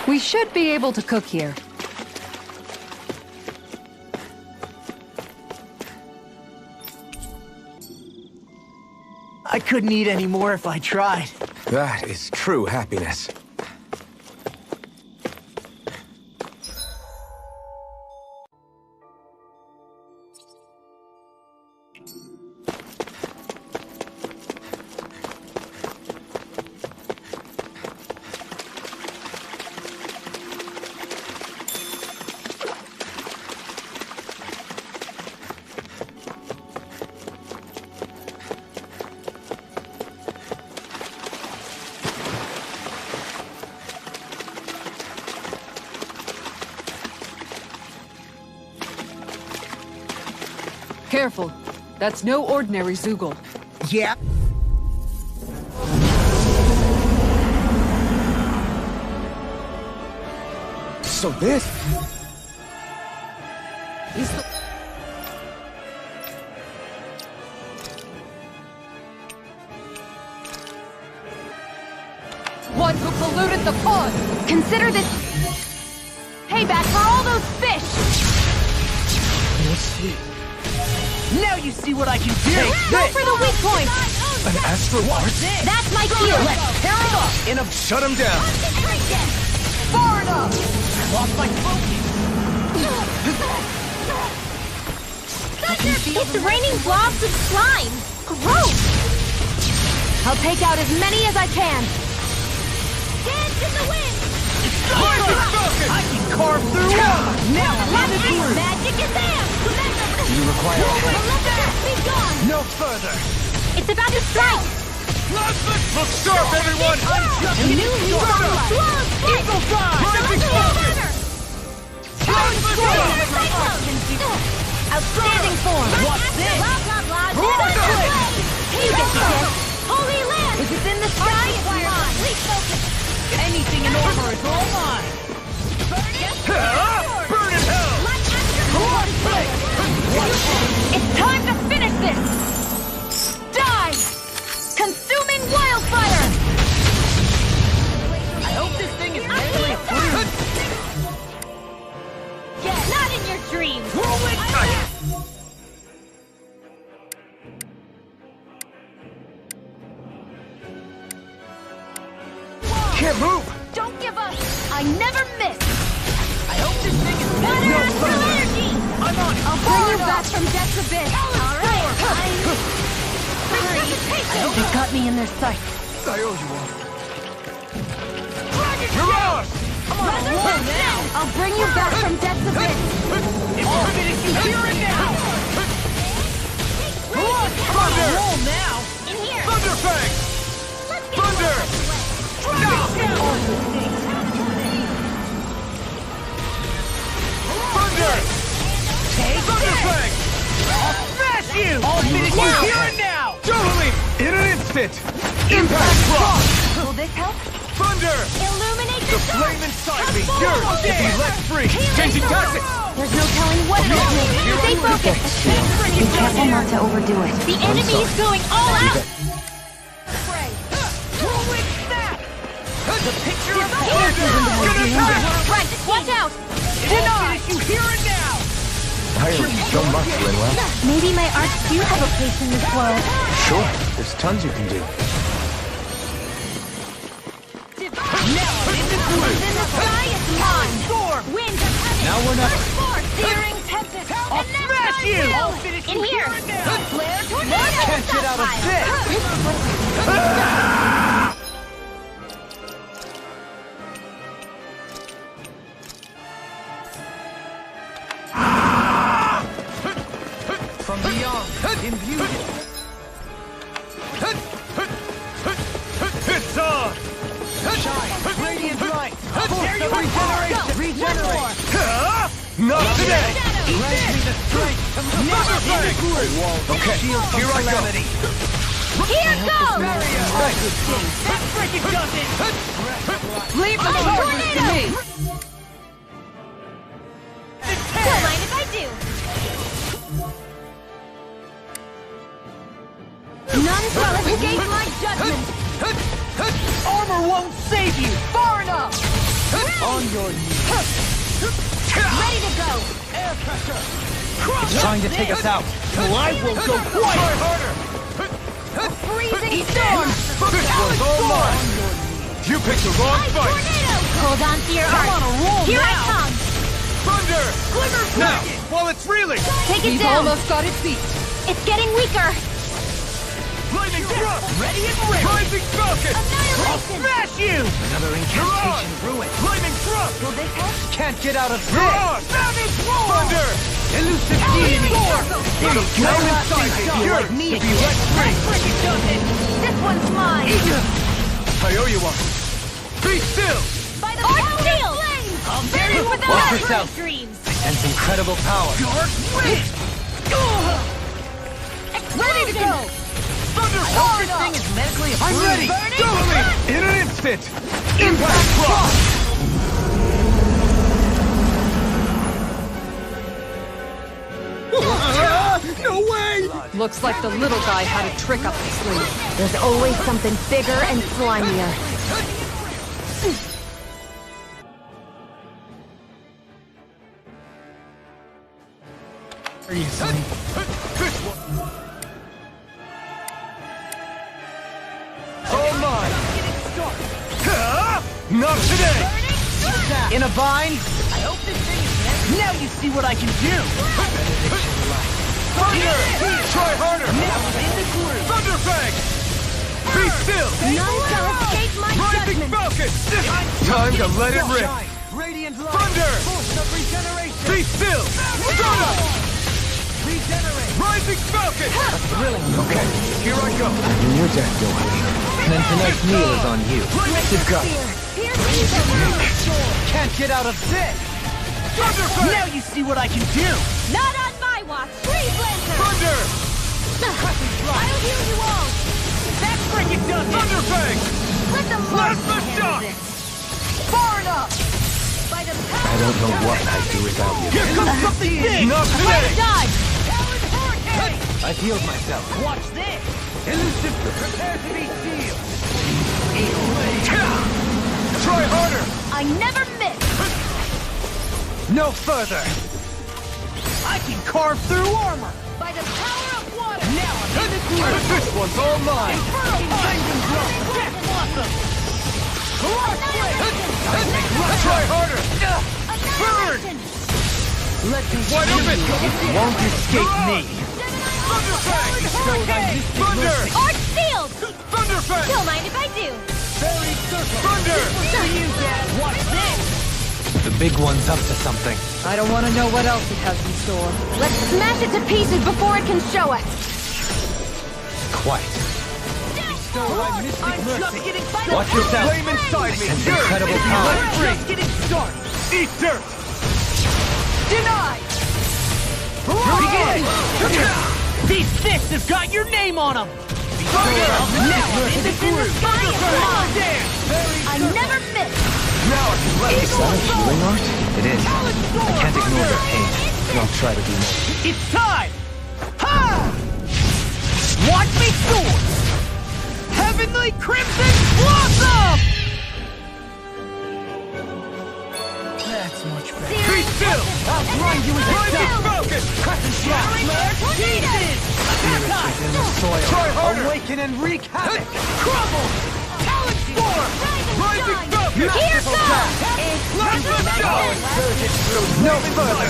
S14: We should be able to cook here.
S8: I couldn't eat any more if I tried.
S6: That is true happiness.
S14: Careful. That's no ordinary Zoogle.
S8: Yeah.
S2: So this...
S14: He's the... one who polluted the pond!
S1: Consider this payback for all those fish!
S8: Now you see what I can do!
S1: Go for the weak point!
S2: An astral art?
S1: That's my cue!
S8: Let's tear him up!
S2: In a... Shut him down!
S8: Far enough! I lost my focus!
S1: It's raining blobs of slime! Gross! I'll take out as many as I can! Dance in the wind!
S8: I can carve through lava! Now I'm in the groove!
S1: Magic is there!
S2: Do you require...
S1: Be gone!
S8: No further!
S1: It's about to strike!
S2: Look sharp, everyone!
S1: A new sunlight! Eagle Outstanding form!
S8: What's this?
S1: Blah, blah, blah! You get the gift! Holy land! If it's in the sky, it's mine! Please focus!
S8: Anything in armor is all mine!
S2: Burn in hell!
S1: It's time to finish this! Die! Consuming wildfire!
S8: I hope this thing is mentally approved!
S1: Yeah, not in your dreams!
S2: Can't move!
S1: Don't give up! I never miss!
S8: I hope this thing is
S1: Water
S8: no
S1: astral
S8: further!
S1: energy!
S8: I'm on!
S1: I'll bring you back from death's abyss! Alright! They got me in their sights!
S2: I owe you one. Mirage!
S8: I'm on a roll now!
S1: I'll bring you back from death's abyss!
S8: I'll finish you here and now! I'm on a roll now!
S1: In here!
S2: Thunder Fang! Thunder! Thunder! Thunder Fang!
S8: I'll smash you! I'll finish you here and now!
S2: Totally! In an instant! Impact Rock!
S1: Will this help?
S2: Thunder!
S1: Illuminate
S2: The
S1: the dark!
S2: flame inside me! Yours! If he lets free! Changing tactics!
S1: There's no telling what it'll do! Stay focused!
S9: Be careful not to overdo it.
S1: The enemy is going all out!
S8: The picture of
S1: Right, watch out!
S8: I'll finish you here and now!
S6: I owe you so much, Rena.
S1: Maybe my arts do have a place in this world.
S6: Sure, there's tons you can do.
S8: Now I'm in the groove!
S1: In the sky, it's mine!
S8: Storm!
S1: Winds of heaven!
S2: Now we're not...
S1: Force! Searing tempest!
S8: I'll
S1: and never
S8: smash you!
S1: will.
S8: I'll finish
S1: In
S8: you
S1: here!
S8: here and now!
S1: Flare tornado!
S2: Can't get out of
S12: From beyond, imbued. Regenerate!
S2: Not today!
S12: Grant me the strength to
S2: Okay, here I go.
S1: Here goes!
S12: That freaking does it!
S1: Leave the charges to me! Don't mind if I do. None shall escape my judgment.
S12: Armor won't save you! Far enough! On your knees.
S1: Ready to go.
S12: Air pressure!
S5: It's trying to take us out.
S12: Well, I will go quiet!
S2: Try harder!
S1: Freezing storm.
S2: This one's all mine! You picked the wrong fight!
S1: Tornado. Hold on to your
S12: I'm
S1: arc.
S12: on a roll
S1: Here I
S12: now!
S1: come.
S2: Thunder!
S12: Glimmer
S2: Now,
S12: dragon!
S2: while it's reeling!
S1: Take it
S14: We've
S1: down.
S14: almost got it beat.
S1: It's getting weaker.
S2: Lightning thrust!
S12: Ready and ready!
S2: Rising falcon!
S1: Annihilation.
S12: Smash you!
S5: Another incantation ruined.
S2: Lightning thrust!
S1: Will this help?
S5: Can't get out of
S2: You're
S5: this.
S2: on!
S12: Savage roar!
S2: Thunder!
S5: Elusive
S12: Storm!
S5: deity.
S2: No inside here
S12: like me
S2: to be let free!
S12: freaking does it!
S1: This one's mine.
S2: I owe you one. Be still!
S1: By the power of flames.
S12: I'll bury you with
S1: Without
S5: Watch
S1: my
S5: yourself.
S1: dreams.
S5: And incredible power.
S12: dark wind!
S1: Ready to go.
S2: Thunder!
S12: This thing is medically
S2: I'm
S12: approved.
S2: ready! Go me! In an instant! Impact cross! No way!
S14: Looks like the little guy had a trick up his sleeve.
S9: There's always something bigger and slimier.
S12: Are you sonny?
S2: This one! All mine! Not today!
S12: In a bind? I hope this thing is dead. Now you see what I can do!
S2: Thunder! Try harder! Thunder Fang! Be still!
S1: None shall escape my
S2: Rising
S1: judgment.
S2: Falcon! Time to let it rip!
S12: Radiant light!
S2: Thunder!
S12: Force of regeneration!
S2: Be still! Sona!
S12: Regenerate!
S2: Rising Falcon!
S5: Thrilling.
S2: Okay, here I go!
S5: In your death, Johan. Then tonight's meal is on you.
S2: You've got it.
S12: Can't get out of this!
S2: Thunder Fang!
S12: Now you see what I can do!
S1: Not on my watch. Freeze Lancer.
S2: Thunder!
S1: I'll heal you all.
S12: That freaking does it!
S2: Thunder Fang!
S1: Let them
S2: Blast the shot!
S12: Far enough!
S1: by the
S6: I
S1: power
S6: don't know what I'd do without you.
S12: Here comes something big!
S2: Not
S1: Try to
S2: today!
S1: dodge.
S5: I've healed myself.
S12: Watch this! Elusive, prepare to be sealed!
S2: Try harder!
S1: I never miss.
S5: No further.
S12: I can carve through armor!
S1: By the power of water.
S12: Now I'm in the groove!
S2: This one's all mine!
S12: Death blossom!
S2: Try harder!
S1: Annihilation.
S12: Legends
S2: Wide open!
S5: Won't escape me.
S2: Thunder Fang! Thunder!
S1: Arch sealed.
S2: Thunder Fang!
S1: Don't mind if I do.
S2: Thunder!
S12: Watch this!
S5: The big one's up to something.
S14: I don't want to know what else it has in store.
S1: Let's smash it to pieces before it can show us.
S5: Quite.
S12: I'm just getting started!
S5: Watch yourself.
S2: Flame inside me!
S5: And
S2: Dirt!
S5: incredible
S2: If you
S5: power.
S2: let free!
S12: Just getting started!
S2: Eat dirt!
S12: Denied! These fists have got your name on them! Now I'm in the groove!
S1: I never miss.
S2: Now I can let
S6: Is that a healing art?
S5: It is. I can't ignore their pain, and I'll try to do more.
S12: It's time! Ha! Watch me soar! Heavenly Crimson Blossom! That's much better.
S2: Be still!
S12: I'll blind you with a
S2: Rising
S12: dove!
S2: Falcon!
S12: Crescent shot! Pieces! Attack!
S5: In the soil.
S2: Try harder!
S5: Awaken and wreak havoc.
S12: Crumble! Talon Storm!
S2: Rising Falcon!
S1: Here goes.
S2: Blast the shot!
S5: No further.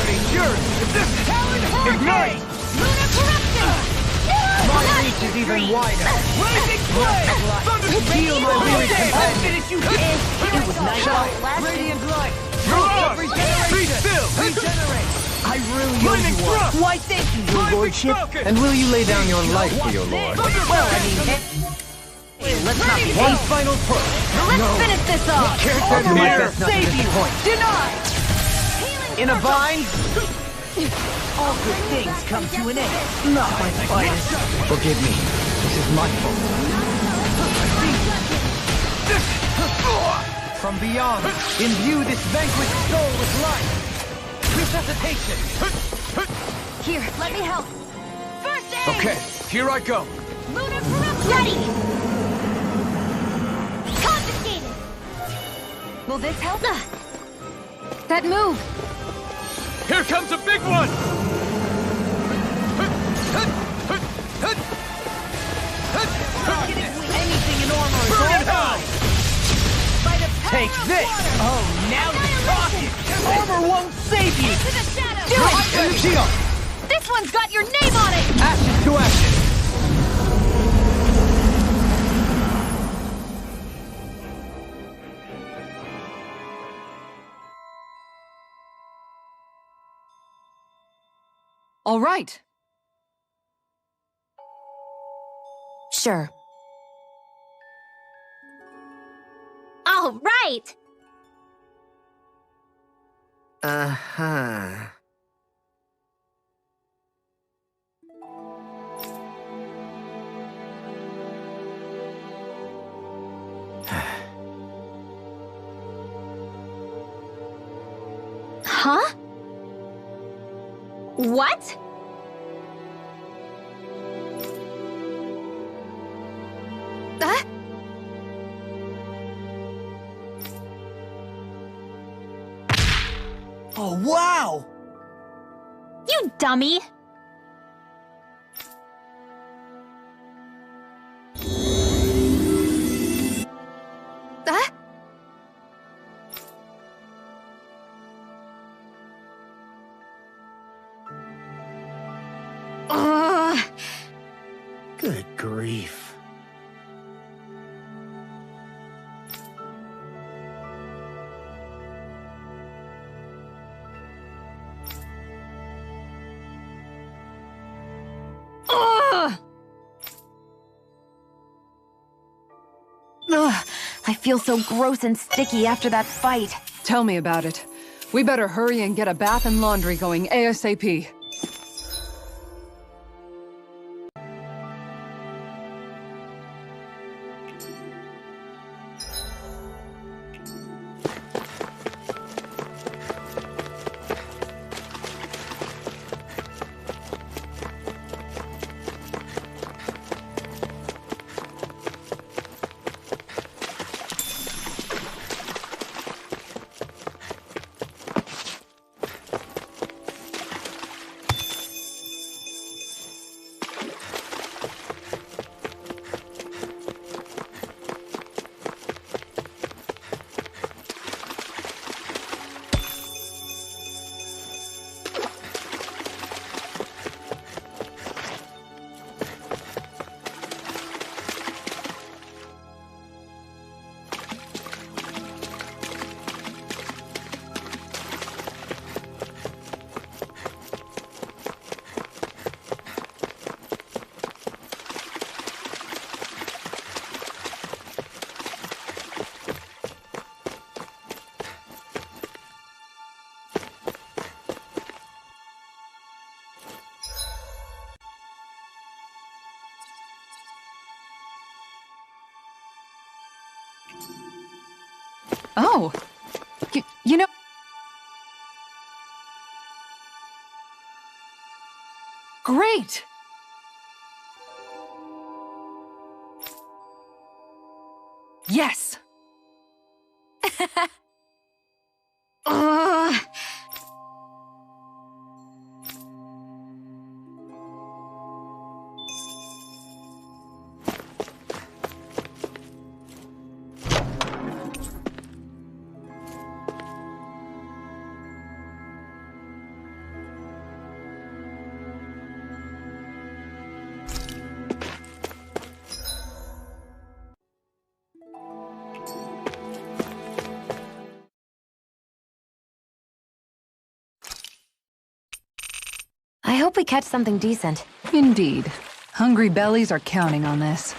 S2: Ignite!
S1: Lunar corruption.
S5: My reach is even wider.
S12: Rising Flame!
S5: Heal my weary companion.
S12: Finish you here! It was nice.
S5: Radiant light.
S2: You're on! Be still!
S12: Regenerate! I really owe
S2: Lightning
S12: you one.
S2: thrust!
S12: Why, thank you, your
S2: Rising
S12: lordship.
S2: Falcon!
S5: And will you lay down your life for your lord?
S12: Well, I mean, let's not be one final push.
S1: Let's finish this off!
S5: I'll do my
S12: Here,
S5: best not to
S12: save you!
S5: disappoint.
S12: Deny! In a vine, all good things come to an end. Not my finest.
S5: Forgive me. This is my fault.
S12: From beyond, imbue this vanquished soul with life. Resuscitation.
S1: Here, let me help. First aid!
S2: Okay, here I go.
S1: Lunar corruption! Ready! Confiscated! Will this help? That move!
S2: Here comes a big one!
S12: Anything in armor is all mine. Take this! Oh, now you're talking! Armor won't save you!
S1: Into the shadows!
S12: Do it!
S5: Energia!
S1: This one's got your name on it!
S12: Ashes to ashes!
S14: All right.
S9: Sure.
S3: All right!
S8: Uh-huh.
S3: Huh? What?
S8: Oh, wow!
S3: You dummy!
S8: Good grief.
S9: Ugh, I feel so gross and sticky after that fight.
S14: Tell me about it. We better hurry and get a bath and laundry going ASAP. Oh, you know... Great! Yes!
S9: I hope we catch something decent.
S14: Indeed. Hungry bellies are counting on this.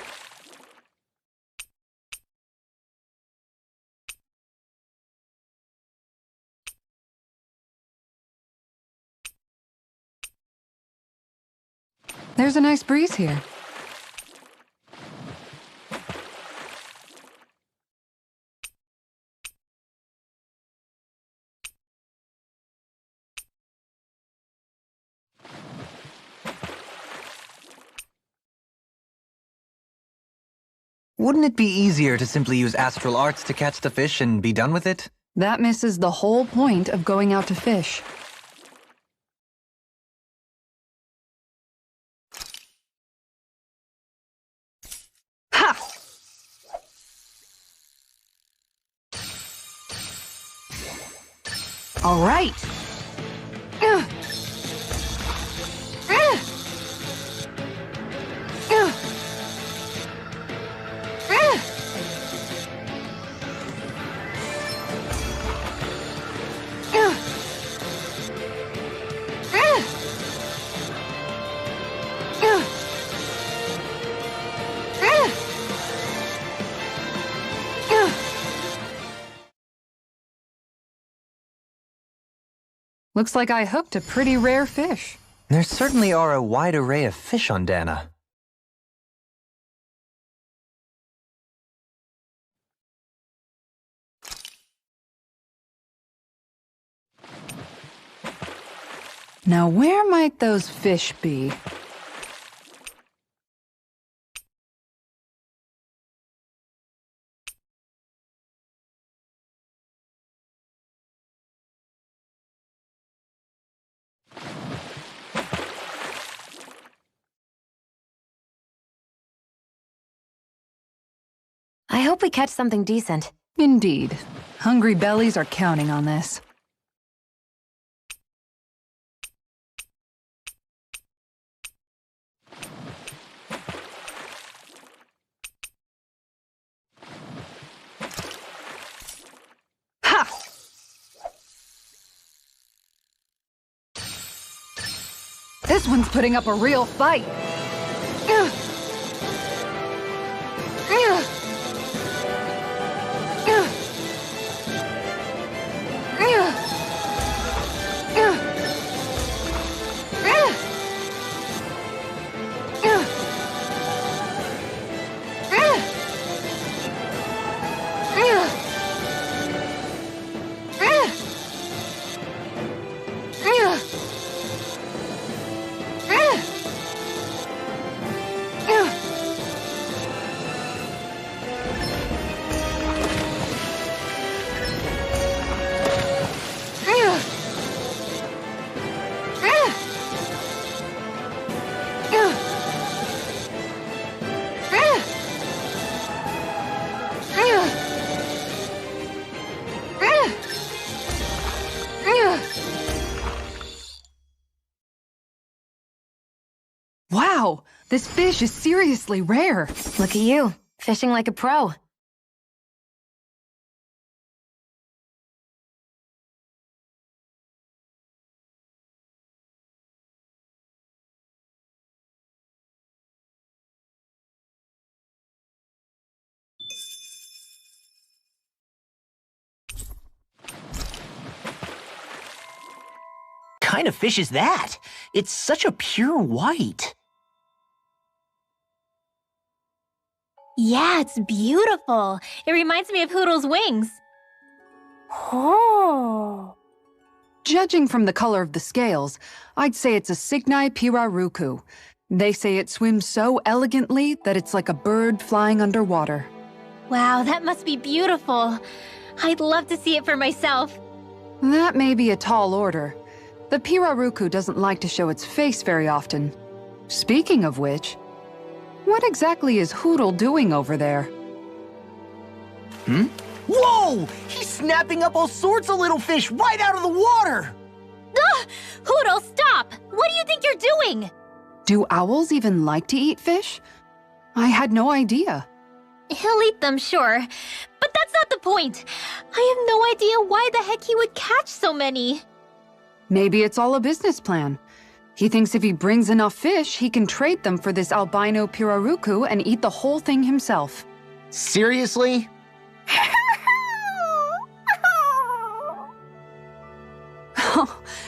S14: There's a nice breeze here.
S5: Wouldn't it be easier to simply use astral arts to catch the fish and be done with it?
S14: That misses the whole point of going out to fish. Ha!
S8: All right.
S14: Looks like I hooked a pretty rare fish.
S5: There certainly are a wide array of fish on Dana.
S14: Now where might those fish be?
S9: I hope we catch something decent.
S14: Indeed. Hungry bellies are counting on this. Ha! This one's putting up a real fight. Wow, this fish is seriously rare.
S9: Look at you, fishing like a pro.
S8: Kind of fish is that? It's such a pure white.
S3: Yeah, it's beautiful. It reminds me of Hoodle's wings.
S1: Oh.
S14: Judging from the color of the scales, I'd say it's a Cygnai piraruku. They say it swims so elegantly that it's like a bird flying underwater.
S3: Wow, that must be beautiful. I'd love to see it for myself.
S14: That may be a tall order. The piraruku doesn't like to show its face very often. Speaking of which, what exactly is Hoodle doing over there?
S8: Whoa! He's snapping up all sorts of little fish right out of the water!
S3: Ah! Hoodle, stop! What do you think you're doing?
S14: Do owls even like to eat fish? I had no idea.
S3: He'll eat them, sure. But that's not the point. I have no idea why the heck he would catch so many.
S14: Maybe it's all a business plan. He thinks if he brings enough fish, he can trade them for this albino piraruku and eat the whole thing himself.
S8: Seriously?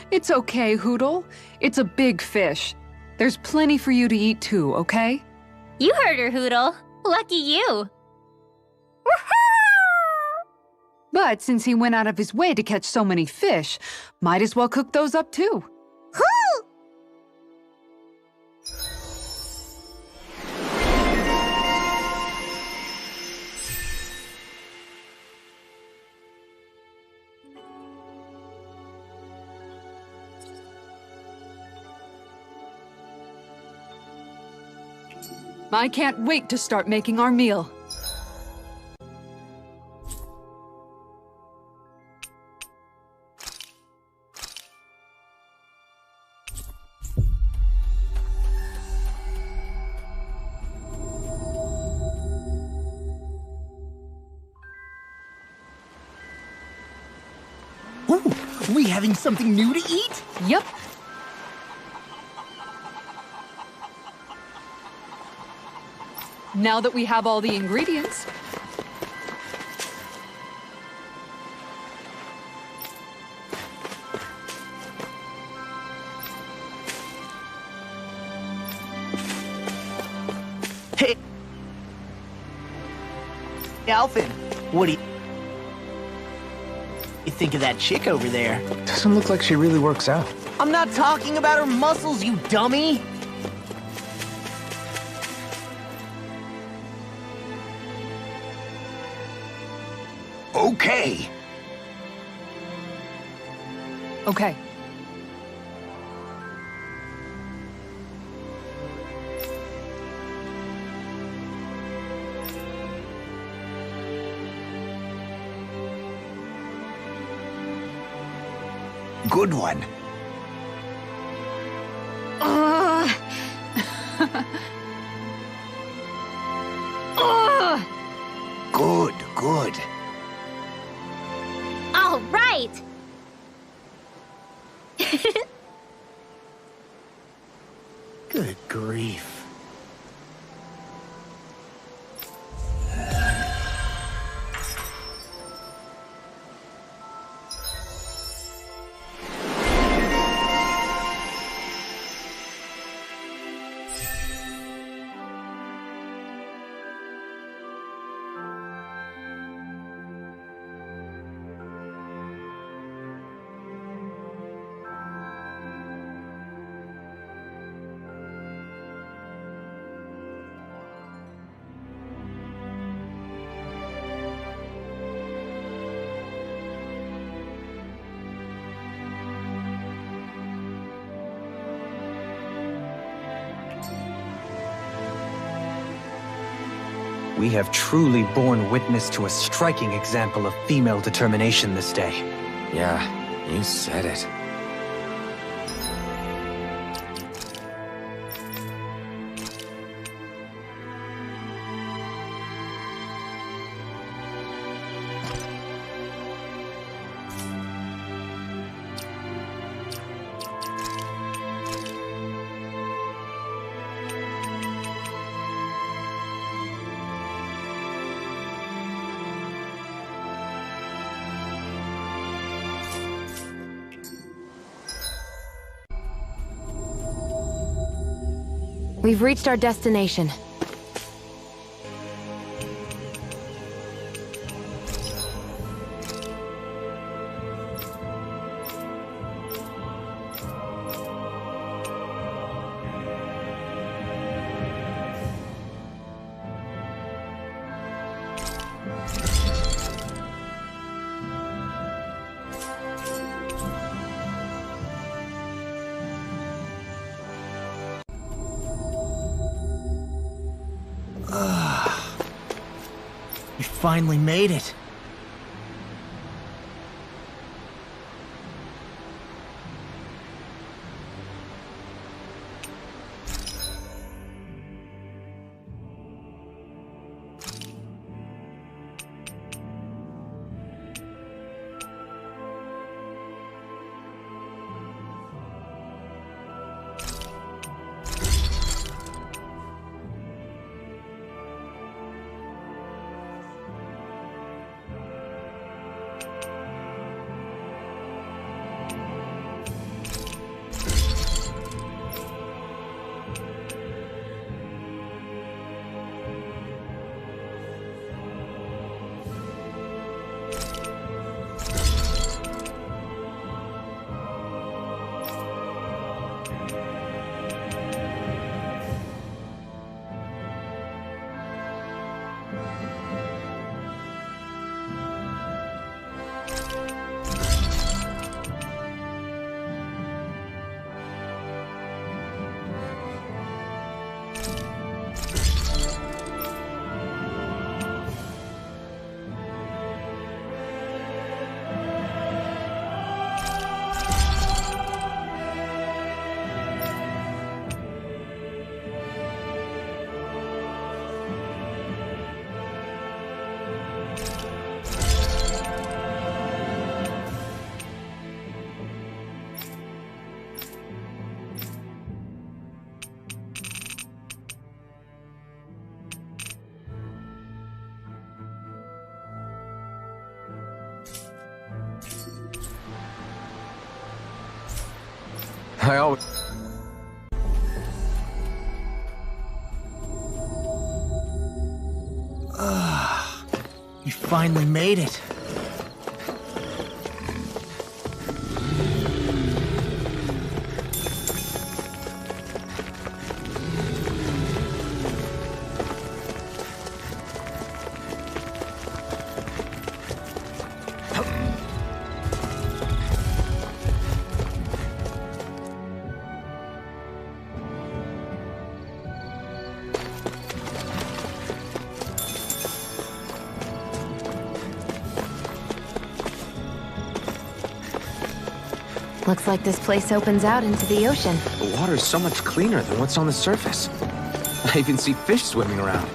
S14: It's okay, Hoodle. It's a big fish. There's plenty for you to eat too, okay?
S1: You heard her, Hoodle. Lucky you.
S14: But since he went out of his way to catch so many fish, might as well cook those up too. I can't wait to start making our meal.
S8: Ooh, we having something new to eat?
S14: Yep. Now that we have all the ingredients.
S8: Hey, Alvin, what do you think of that chick over there?
S6: Doesn't look like she really works out.
S8: I'm not talking about her muscles, you dummy! Okay.
S14: Okay.
S8: Good one. Good, good.
S1: All right.
S8: Good grief.
S5: We have truly borne witness to a striking example of female determination this day.
S6: Yeah, you said it.
S9: We've reached our destination.
S8: We finally made it.
S6: I always...
S8: You finally made it.
S9: Looks like this place opens out into the ocean.
S6: The water's so much cleaner than what's on the surface. I even see fish swimming around.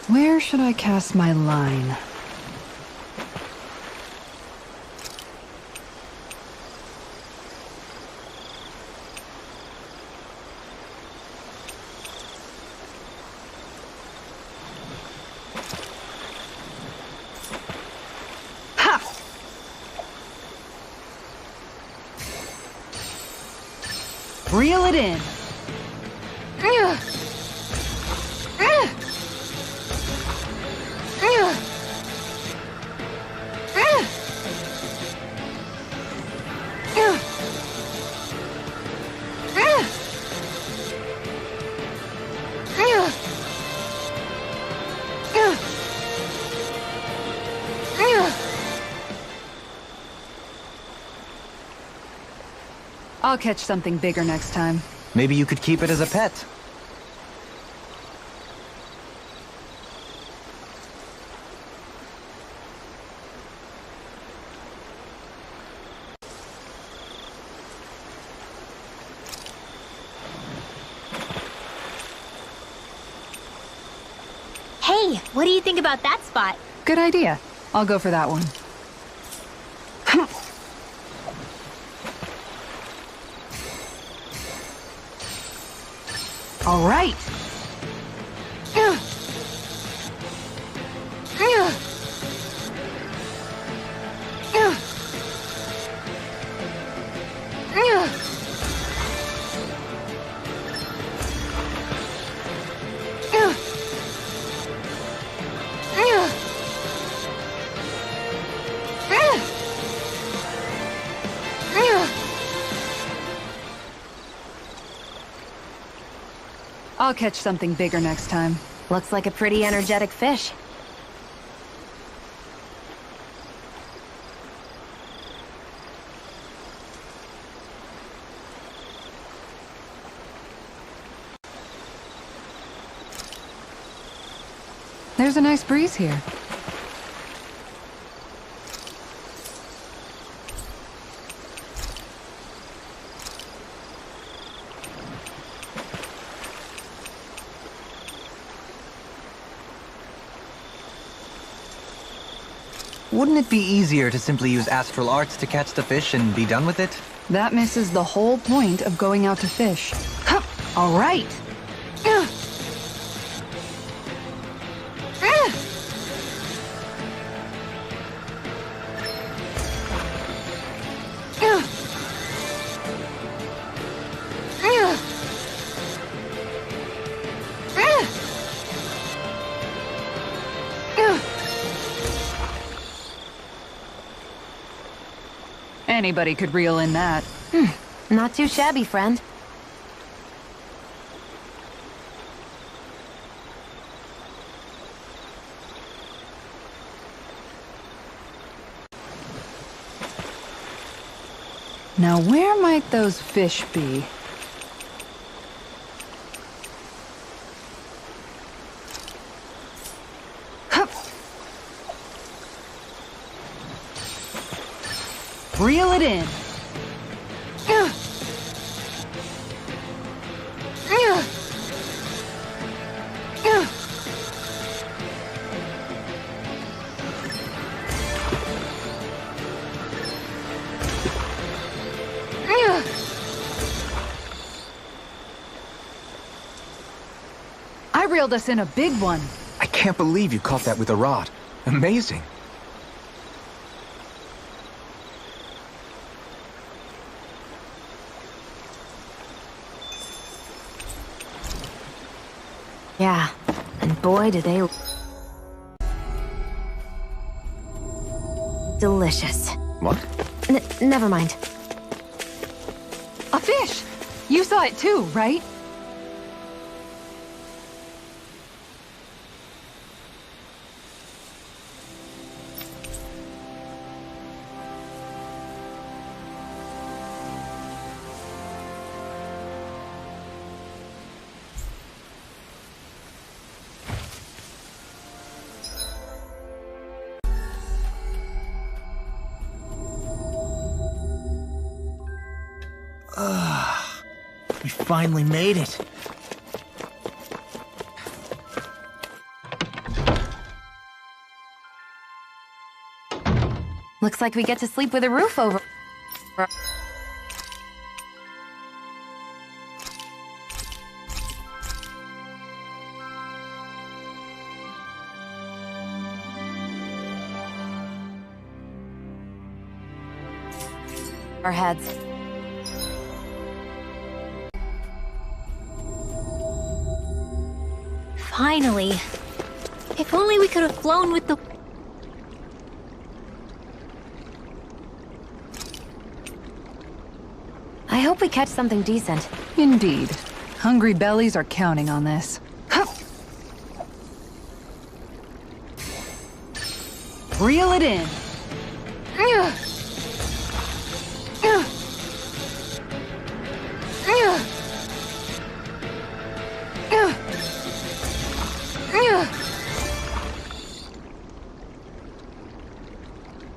S14: Where should I cast my line? Reel it in. I'll catch something bigger next time.
S5: Maybe you could keep it as a pet.
S3: Hey, what do you think about that spot?
S14: Good idea. I'll go for that one. All right. I'll catch something bigger next time.
S9: Looks like a pretty energetic fish.
S14: There's a nice breeze here.
S5: Wouldn't it be easier to simply use astral arts to catch the fish and be done with it?
S14: That misses the whole point of going out to fish. All right. Anybody could reel in that.
S9: Not too shabby, friend.
S14: Now where might those fish be? Reel it in. I reeled us in a big one.
S6: I can't believe you caught that with a rod. Amazing.
S9: Yeah, and boy, do they... delicious.
S6: What?
S9: Never mind.
S14: A fish! You saw it too, right?
S8: We finally made it.
S9: Looks like we get to sleep with a roof over our heads.
S3: Finally. If only we could have flown with the...
S9: I hope we catch something decent.
S14: Indeed. Hungry bellies are counting on this. Reel it in.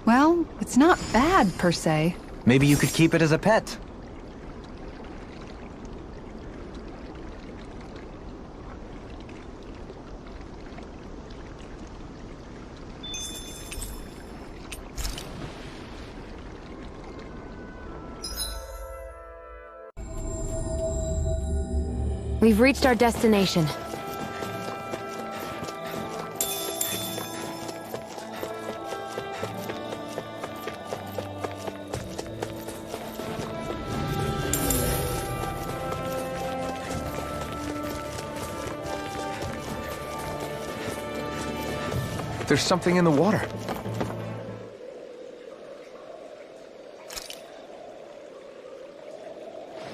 S14: Well, it's not bad, per se.
S5: Maybe you could keep it as a pet.
S9: We've reached our destination.
S2: There's something in the water.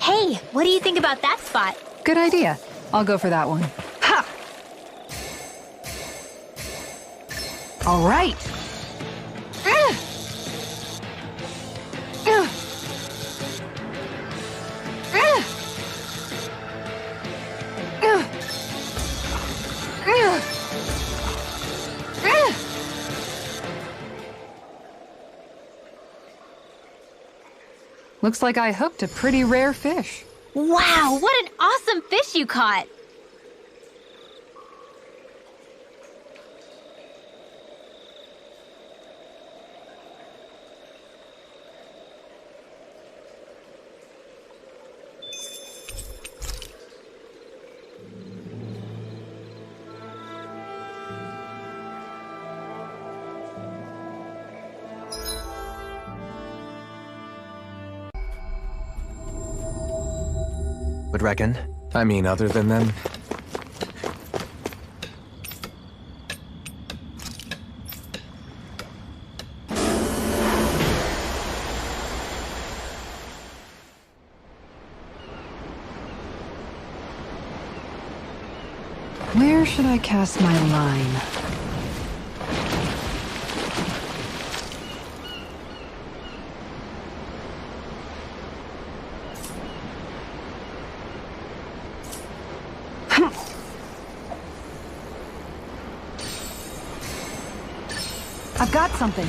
S3: Hey, what do you think about that spot?
S14: Good idea. I'll go for that one. Ha! All right. Looks like I hooked a pretty rare fish.
S3: Wow, what an awesome fish you caught!
S5: Would reckon.
S6: I mean, other than them?
S14: Where should I cast my line? I've got something.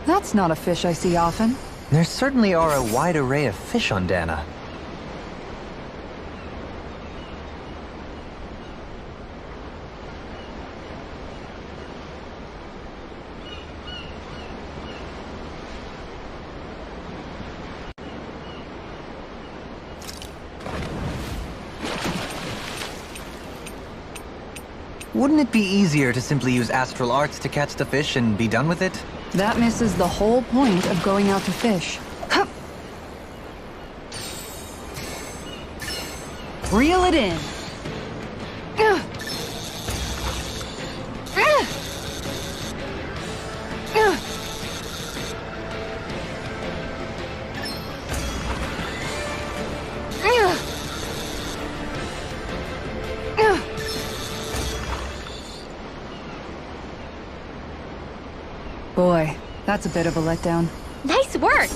S14: That's not a fish I see often.
S5: There certainly are a wide array of fish on Dana. Wouldn't it be easier to simply use astral arts to catch the fish and be done with it?
S14: That misses the whole point of going out to fish. Hup. Reel it in. Boy, that's a bit of a letdown.
S3: Nice work!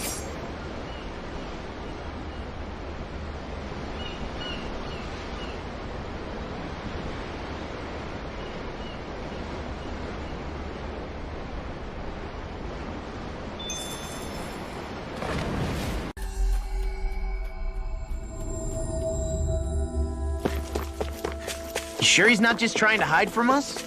S8: You sure he's not just trying to hide from us?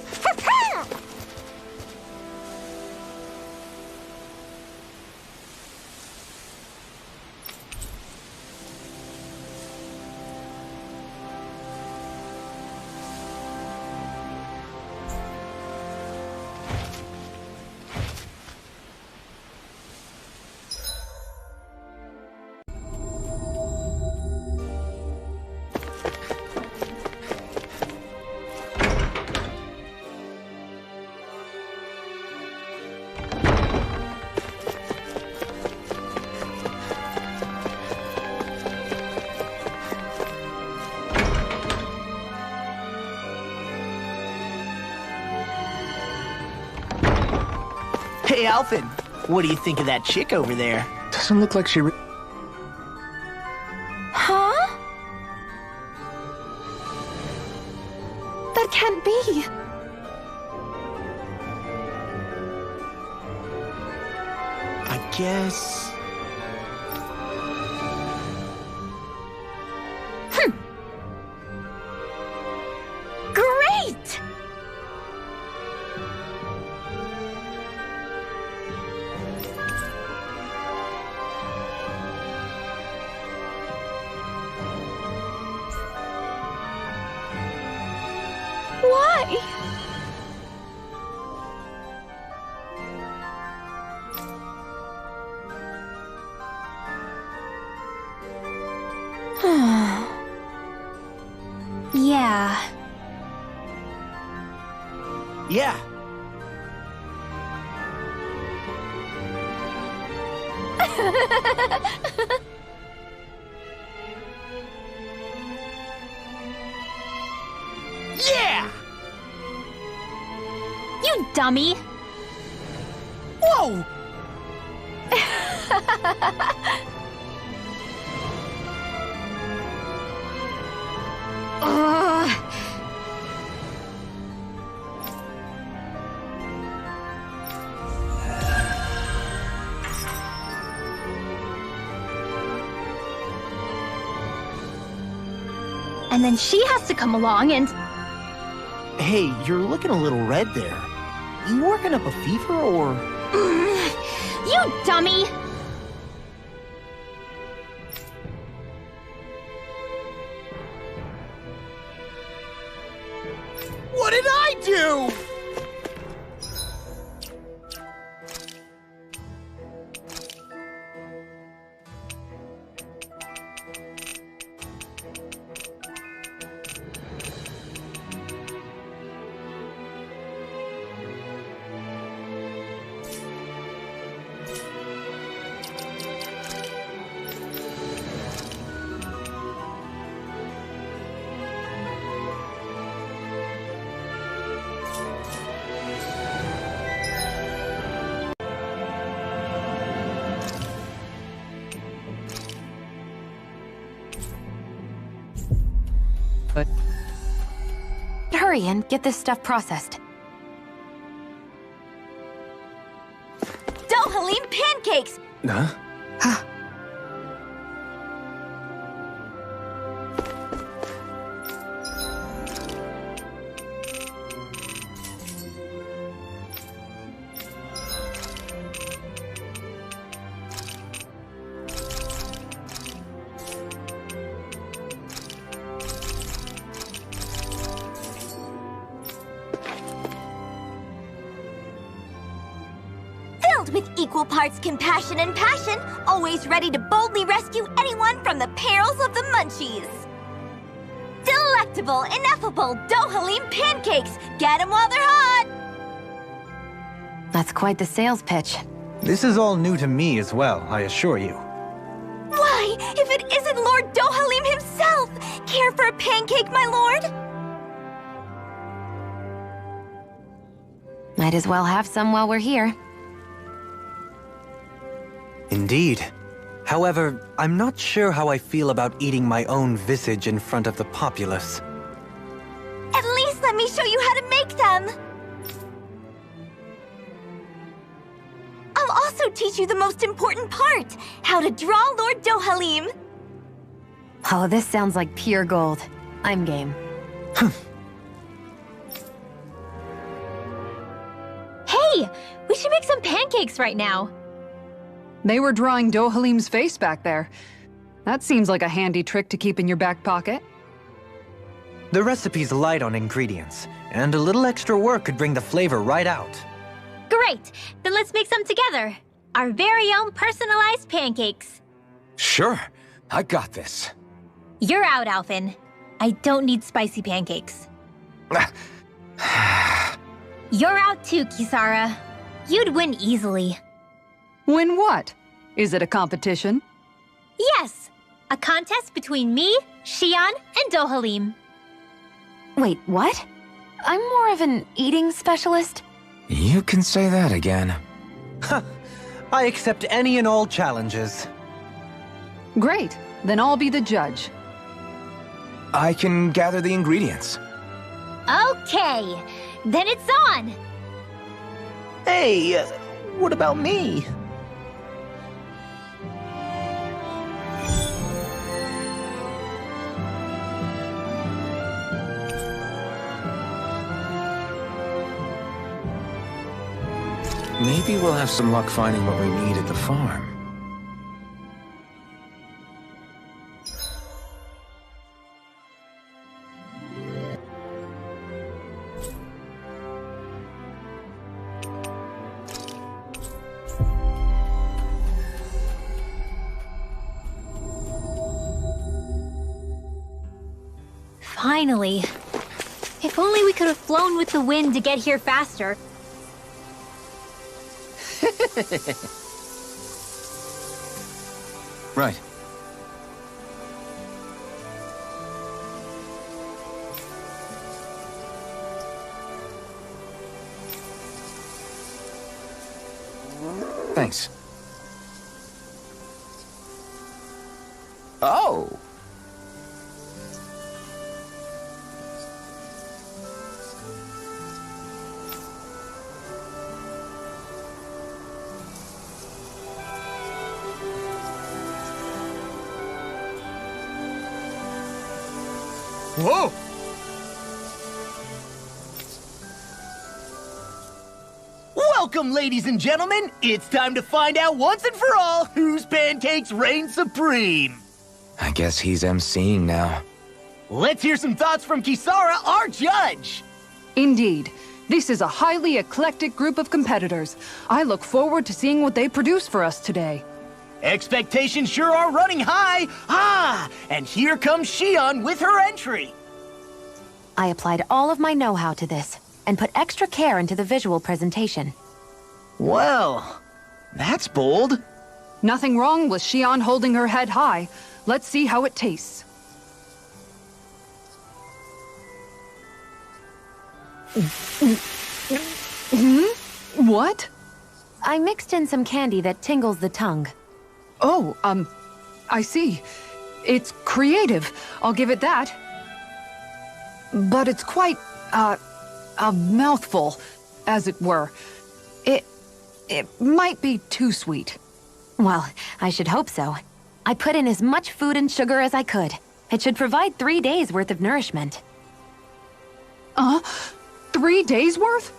S8: Hey, Alphen, what do you think of that chick over there?
S6: Doesn't look like she
S9: Huh? That can't be.
S8: I guess...
S3: Great! Why? Yeah.
S8: Yeah. Yeah!
S3: You dummy!
S8: Whoa!
S3: And then she has to come along and...
S8: Hey, you're looking a little red there. You working up a fever, or...?
S3: You dummy!
S8: What did I do?
S9: Hurry and get this stuff processed.
S3: Dohalim pancakes!
S6: Huh?
S1: filled with equal parts compassion and passion, always ready to boldly rescue anyone from the perils of the munchies. Delectable, ineffable Dohalim pancakes! Get them while they're hot!
S9: That's quite the sales pitch.
S5: This is all new to me as well, I assure you.
S1: Why, if it isn't Lord Dohalim himself! Care for a pancake, my lord?
S9: Might as well have some while we're here.
S5: Indeed. However, I'm not sure how I feel about eating my own visage in front of the populace.
S1: At least let me show you how to make them! I'll also teach you the most important part, how to draw Lord Dohalim.
S9: Oh, this sounds like pure gold. I'm game.
S3: Hey! We should make some pancakes right now.
S14: They were drawing Dohalim's face back there. That seems like a handy trick to keep in your back pocket.
S5: The recipe's light on ingredients, and a little extra work could bring the flavor right out.
S3: Great! Then let's make some together. Our very own personalized pancakes.
S2: Sure, I got this.
S3: You're out, Alphen. I don't need spicy pancakes. You're out too, Kisara. You'd win easily.
S14: Win what? Is it a competition?
S3: Yes! A contest between me, Xion, and Dohalim.
S9: Wait, what? I'm more of an eating specialist.
S6: You can say that again.
S5: I accept any and all challenges.
S14: Great. Then I'll be the judge.
S6: I can gather the ingredients.
S3: Okay, then it's on!
S8: Hey, what about me?
S6: Maybe we'll have some luck finding what we need at the farm.
S3: Finally. If only we could have flown with the wind to get here faster.
S6: Right. Thanks. Oh!
S2: Whoa!
S8: Welcome, ladies and gentlemen. It's time to find out once and for all whose pancakes reign supreme.
S6: I guess he's emceeing now.
S8: Let's hear some thoughts from Kisara, our judge.
S14: Indeed. This is a highly eclectic group of competitors. I look forward to seeing what they produce for us today.
S8: Expectations sure are running high. And here comes Xion with her entry.
S9: I applied all of my know-how to this, and put extra care into the visual presentation.
S8: Well, that's bold.
S14: Nothing wrong with Xion holding her head high. Let's see how it tastes. What?
S9: I mixed in some candy that tingles the tongue.
S14: Oh, I see. It's creative. I'll give it that. But it's quite, a mouthful, as it were. It might be too sweet.
S9: Well, I should hope so. I put in as much food and sugar as I could. It should provide 3 days' worth of nourishment.
S14: 3 days' worth?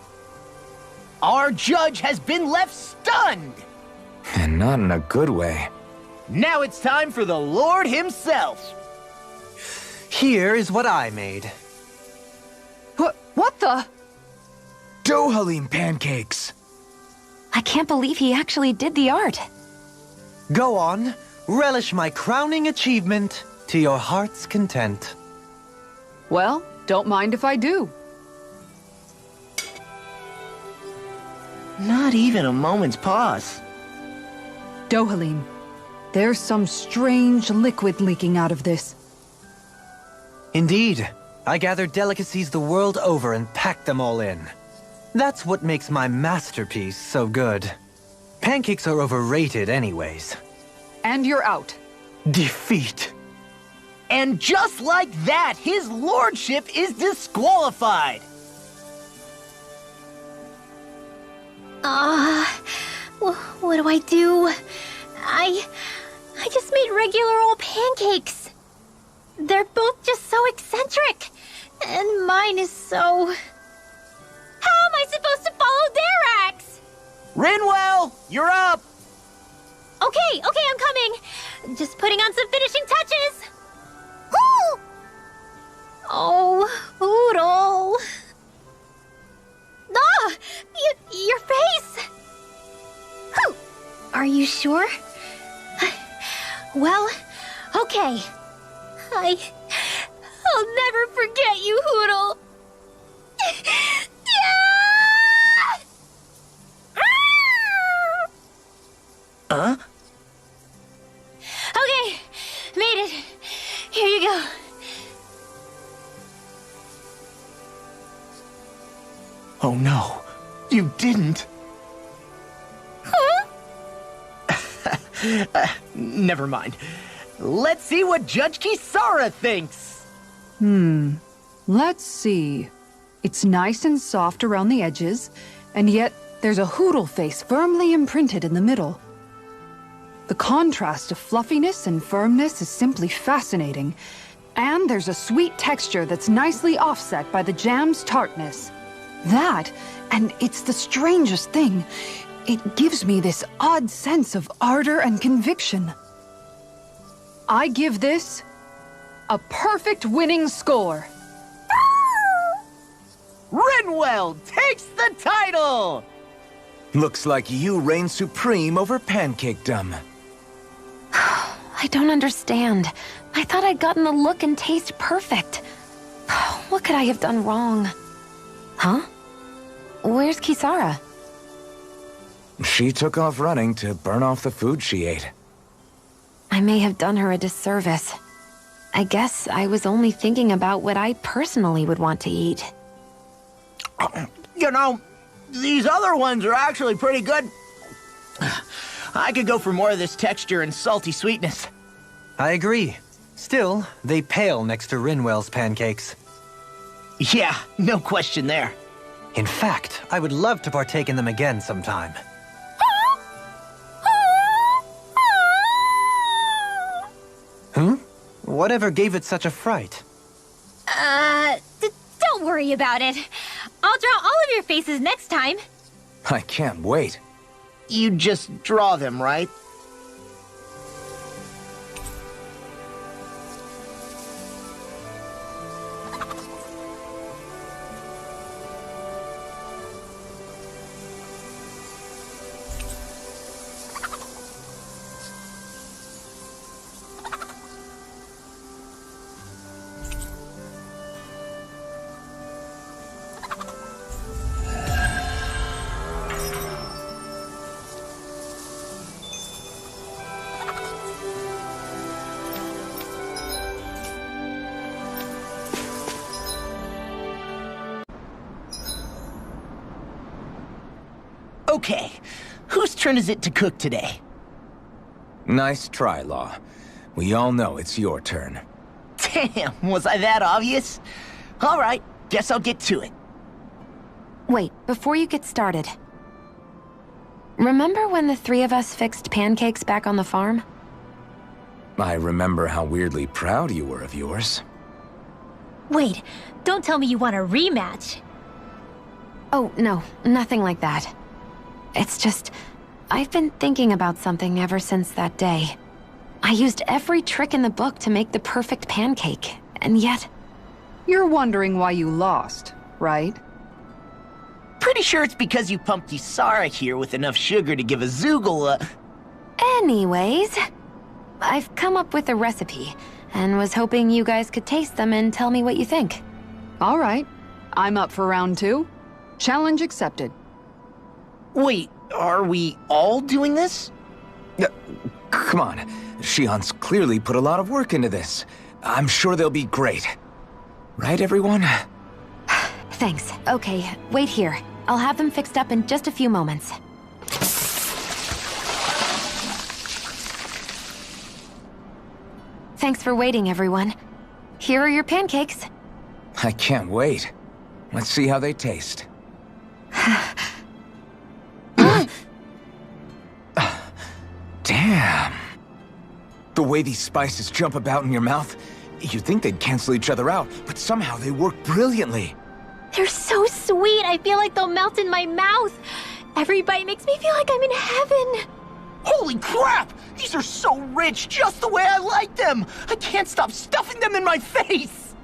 S8: Our judge has been left stunned.
S6: And not in a good way.
S8: Now it's time for the Lord himself.
S5: Here is what I made.
S14: What the?
S6: Dohalim pancakes!
S9: I can't believe he actually did the art.
S5: Go on, relish my crowning achievement to your heart's content.
S14: Well, don't mind if I do.
S8: Not even a moment's pause.
S14: Dohalim, there's some strange liquid leaking out of this.
S5: Indeed. I gathered delicacies the world over and packed them all in. That's what makes my masterpiece so good. Pancakes are overrated anyways.
S14: And you're out.
S5: Defeat.
S8: And just like that, his lordship is disqualified!
S3: What do I do? I just made regular old pancakes. They're both just so eccentric. And mine is so... How am I supposed to follow their acts?
S8: Rinwell, you're up!
S3: Okay, I'm coming. Just putting on some finishing touches. Woo! Oh, Oodle. Ah! Your face! Whew. Are you sure? Well, okay. I'll never forget you, Hoodle.
S8: Huh?
S3: Okay, made it. Here you go.
S8: Oh no, you didn't.
S3: Huh?
S8: Never mind. Let's see what Judge Kisara thinks.
S14: Let's see. It's nice and soft around the edges, and yet there's a Hoodle face firmly imprinted in the middle. The contrast of fluffiness and firmness is simply fascinating. And there's a sweet texture that's nicely offset by the jam's tartness. That, and it's the strangest thing, it gives me this odd sense of ardor and conviction. I give this a perfect winning score.
S8: Rinwell takes the title!
S6: Looks like you reign supreme over pancakedom.
S9: I don't understand. I thought I'd gotten the look and taste perfect. What could I have done wrong? Huh? Where's Kisara?
S6: She took off running to burn off the food she ate.
S9: I may have done her a disservice. I guess I was only thinking about what I personally would want to eat.
S8: You know, these other ones are actually pretty good. I could go for more of this texture and salty sweetness.
S5: I agree. Still, they pale next to Rinwell's pancakes.
S8: Yeah, no question there.
S5: In fact, I would love to partake in them again sometime. Whatever gave it such a fright?
S3: Don't worry about it. I'll draw all of your faces next time.
S6: I can't wait.
S8: You just draw them, right? Okay, whose turn is it to cook today?
S6: Nice try, Law. We all know it's your turn.
S8: Damn, was I that obvious? All right, guess I'll get to it.
S9: Wait, before you get started. Remember when the three of us fixed pancakes back on the farm?
S6: I remember how weirdly proud you were of yours.
S3: Wait, don't tell me you want a rematch.
S9: Oh, no, nothing like that. It's just, I've been thinking about something ever since that day. I used every trick in the book to make the perfect pancake, and yet...
S14: You're wondering why you lost, right?
S8: Pretty sure it's because you pumped Isara here with enough sugar to give a Zoogle a...
S9: Anyways, I've come up with a recipe, and was hoping you guys could taste them and tell me what you think.
S14: All right. I'm up for round 2. Challenge accepted.
S8: Wait, are we all doing this?
S6: Come on. Shion's clearly put a lot of work into this. I'm sure they'll be great. Right, everyone?
S9: Thanks. Okay, wait here. I'll have them fixed up in just a few moments. Thanks for waiting, everyone. Here are your pancakes.
S6: I can't wait. Let's see how they taste. Damn. The way these spices jump about in your mouth, you'd think they'd cancel each other out, but somehow they work brilliantly.
S3: They're so sweet, I feel like they'll melt in my mouth. Every bite makes me feel like I'm in heaven.
S8: Holy crap! These are so rich, just the way I like them! I can't stop stuffing them in my face!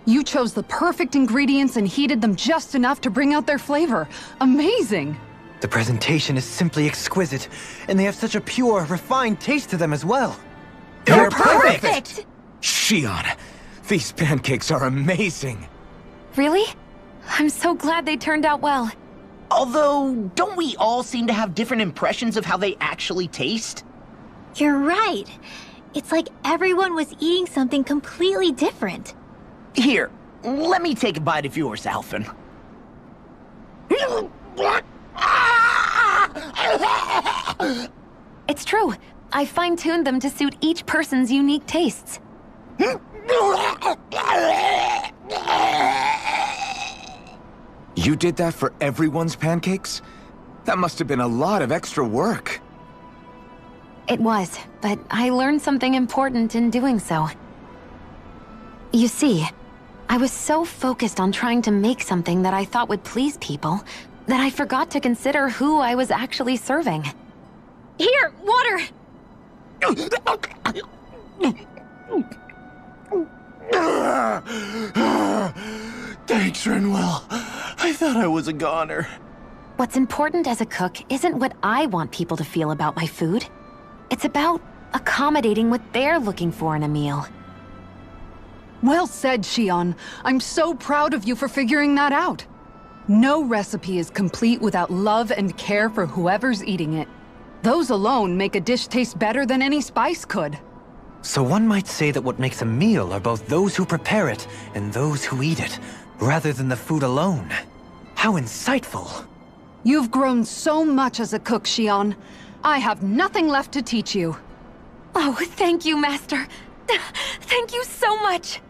S14: You chose the perfect ingredients and heated them just enough to bring out their flavor. Amazing!
S5: The presentation is simply exquisite, and they have such a pure, refined taste to them as well.
S8: They're perfect!
S6: Shion, these pancakes are amazing.
S9: Really? I'm so glad they turned out well.
S8: Although, don't we all seem to have different impressions of how they actually taste?
S3: You're right. It's like everyone was eating something completely different.
S8: Here, let me take a bite of yours, Alphen.
S9: It's true. I fine-tuned them to suit each person's unique tastes.
S6: You did that for everyone's pancakes? That must have been a lot of extra work.
S9: It was, but I learned something important in doing so. You see, I was so focused on trying to make something that I thought would please people that I forgot to consider who I was actually serving.
S3: Here, water!
S8: Thanks, Renwell. I thought I was a goner.
S9: What's important as a cook isn't what I want people to feel about my food. It's about accommodating what they're looking for in a meal.
S14: Well said, Shion. I'm so proud of you for figuring that out. No recipe is complete without love and care for whoever's eating it. Those alone make a dish taste better than any spice could.
S5: So one might say that what makes a meal are both those who prepare it and those who eat it, rather than the food alone. How insightful.
S14: You've grown so much as a cook, Shion. I have nothing left to teach you.
S9: Oh, thank you, Master. Thank you so much.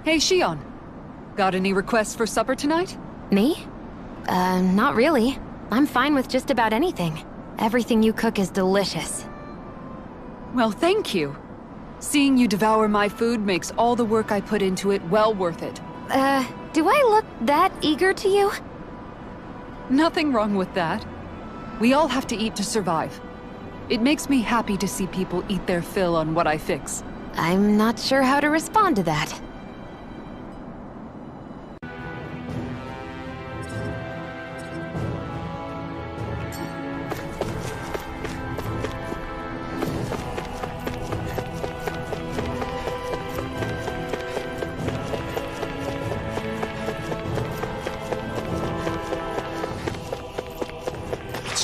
S14: Hey, Shion. Got any requests for supper tonight?
S9: Me? Not really. I'm fine with just about anything. Everything you cook is delicious.
S14: Well, thank you. Seeing you devour my food makes all the work I put into it well worth it.
S9: Do I look that eager to you?
S14: Nothing wrong with that. We all have to eat to survive. It makes me happy to see people eat their fill on what I fix.
S9: I'm not sure how to respond to that.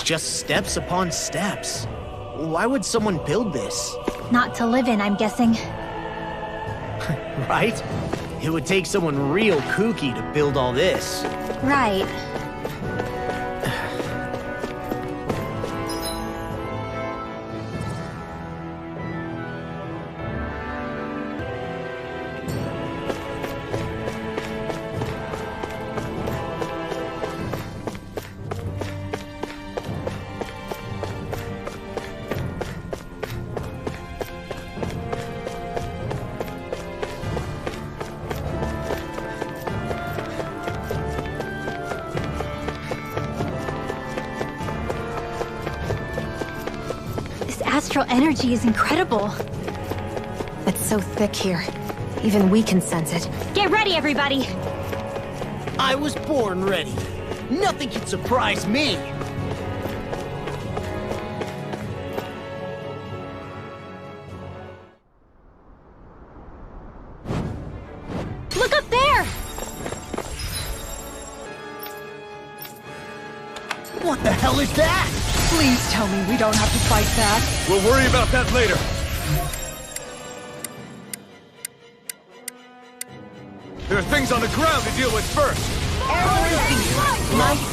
S8: Just steps upon steps. Why would someone build this?
S3: Not to live in, I'm guessing.
S8: Right? It would take someone real kooky to build all this.
S3: Right. Astral energy is incredible.
S7: It's so thick here. Even we can sense it.
S3: Get ready, everybody!
S8: I was born ready. Nothing can surprise me.
S3: Look up there!
S8: What the hell is that?
S14: Please tell me we don't have to fight that.
S2: We'll worry about that later. There are things on the ground to deal with first.
S14: Nice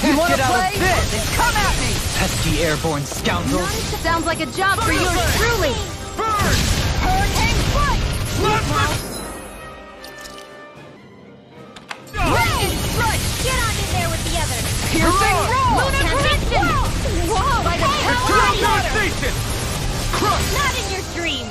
S12: Can't get out of this!
S14: Then come at me!
S12: Pesky airborne scoundrels!
S3: Sounds like a job for yours truly!
S2: Burn!
S14: Hurricane strike!
S1: Rain! Get on in there with the others!
S14: Piercing roll!
S1: Lunar prediction! Whoa! By the power of water!
S2: Devastation! Crush!
S1: Not in your dreams!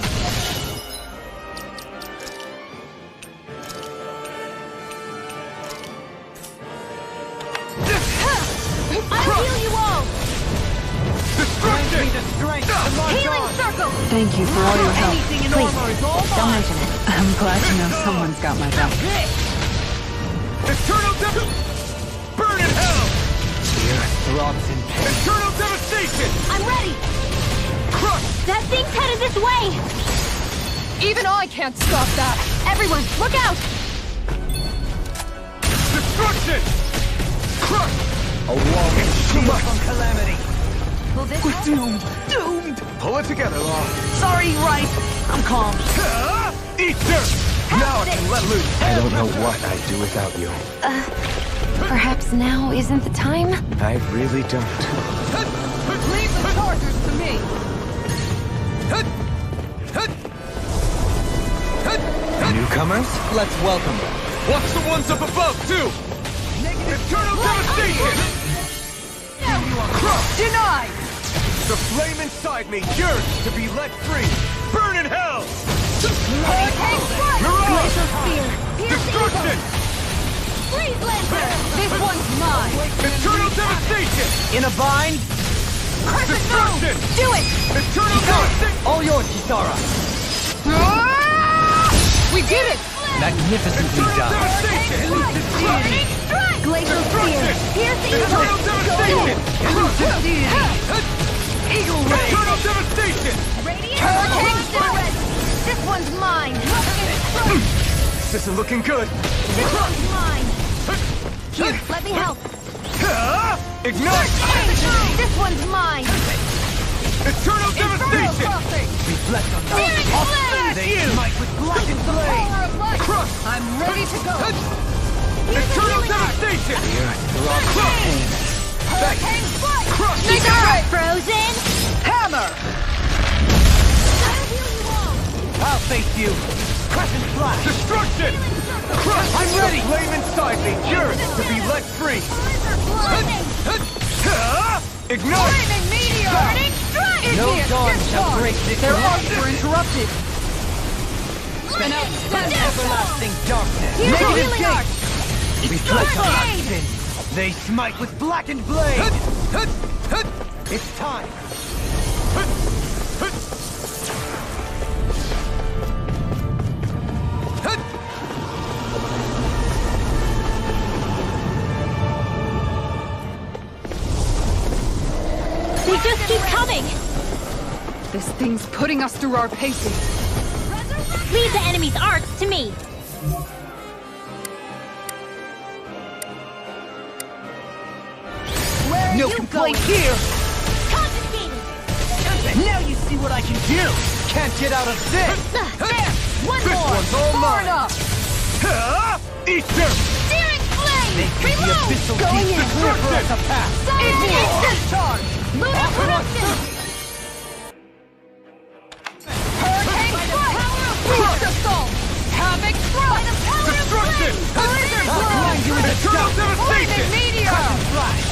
S1: I'll heal you all!
S2: Destruction!
S12: The strength to march
S1: Healing
S12: on!
S1: circle!
S14: Thank you for all your help.
S8: Anything in armor is all
S7: Don't
S8: mine.
S7: mention it.
S14: I'm glad to know someone's got my back.
S2: Eternal Burn in hell!
S12: The earth throbs in pain.
S2: Eternal devastation!
S1: I'm ready!
S2: Crush!
S3: That thing's headed this way!
S14: Even I can't stop that.
S3: Everyone, look out!
S2: Destruction! Crush!
S12: A wall of shield from calamity.
S8: We're doomed. Doomed.
S2: Pull it together, Law.
S8: Sorry, right. I'm calm.
S2: Eat dirt! Now I can let loose.
S6: I don't know what I'd do without you.
S7: Perhaps now isn't the time?
S6: I really don't.
S14: Leave the chargers to me.
S5: Newcomers, let's welcome them.
S2: Watch the ones up above, too! Eternal devastation! Crush!
S14: Denied!
S2: The flame inside me yearns to be let free! Burn in hell!
S14: Hurricane strike!
S2: Mirage!
S14: Glacial spear!
S2: Destruction!
S1: Freeze Lancer!
S14: This one's mine!
S2: Eternal devastation!
S12: In a bind,
S2: Destruction!
S14: Do it!
S2: Eternal devastation!
S12: all yours, Kisara.
S14: We did it!
S5: Magnificently done.
S2: Devastation!
S14: Glacial spear!
S1: Pierce evil!
S2: Eternal devastation!
S14: Eagle ray!
S2: Eternal devastation!
S14: Hurricane strike!
S1: This one's mine!
S2: This isn't looking good.
S1: This one's mine! Here, let me help!
S2: Ignite!
S1: This one's mine!
S2: Eternal devastation!
S12: Reflect on that.
S1: Searing flame!
S12: They smite with blackened blade.
S14: Power of light!
S2: Crush!
S14: I'm ready to go!
S2: Eternal devastation!
S14: Hurricane strike!
S2: Crush!
S1: Frozen!
S14: Hammer!
S1: I'll heal you all!
S12: I'll face you. Crescent flash.
S2: Destruction! Crush!
S12: I'm ready.
S2: The flame inside me yearns to be let free!
S1: Lightning!
S2: Ignite!
S14: Flaming meteor!
S1: Burning strike!
S12: No
S14: Idiot,
S12: dawn
S14: discharge!
S12: shall break this
S14: Their
S12: illusion.
S14: arms were interrupted!
S12: Spin out spell everlasting darkness.
S1: Here's the
S12: Negative
S1: healing arc!
S12: gate. Reflect on that
S1: Blade!
S12: sin. They smite with blackened blade. It's time.
S3: They just keep coming!
S14: This thing's putting us through our paces.
S3: Leave the enemy's arts to me!
S14: Where
S12: No complaints here! Now you see what I can do! Can't get out of this!
S1: One
S2: This
S1: more!
S2: one's all
S1: Far
S2: mine.
S1: enough!
S2: Easter!
S1: Searing flame!
S12: Make the abyssal
S1: Going
S12: deep
S1: in!
S12: clear for us a path!
S1: Instant!
S12: Charge!
S1: Lunar corruption! Hurricane strike! Beast assault! Havoc strike!
S2: Destruction!
S1: Blizzard blow!
S2: Eternal devastation!
S1: Flaming meteor!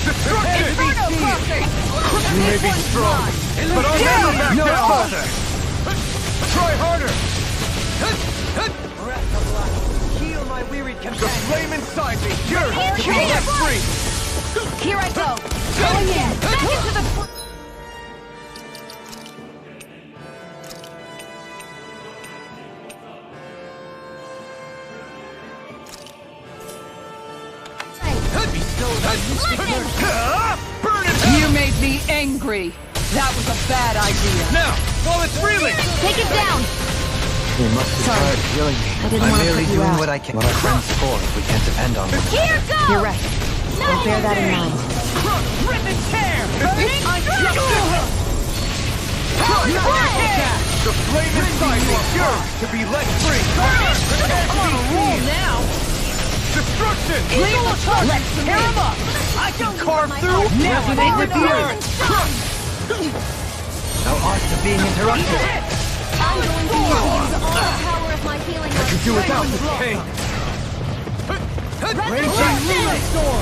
S2: Destruction!
S1: Inferno crossing!
S2: You may be strong, but I'll never back
S12: No
S2: down!
S12: further!
S2: Try harder!
S12: Breath of life! Heal my wearied
S2: The
S12: companion!
S2: flame inside me yearns
S1: Here
S2: to be
S1: comes
S2: let
S1: the
S2: free!
S1: Here I go! Going in! Back into the...
S2: Burn it!
S14: You made me angry. That was a bad idea.
S2: Now, while it's reeling!
S1: Take it down!
S6: You must be tired of healing me.
S9: I didn't
S5: I'm
S9: want to
S5: merely
S9: put you
S5: doing
S9: out.
S5: what I can. What are friends for if we can't depend on them?
S1: Here goes!
S9: You're right. I'll bear that in mind.
S12: Rip and tear!
S1: Burning
S2: The flame inside me yearns to be let free!
S12: I'm on a roll now!
S2: Destruction!
S12: Let's tear him up! I can carve through! Never make the earth!
S5: No art to being interrupted.
S1: I'm going to use all the power of my healing
S2: I can do without this pain!
S12: Raging storm!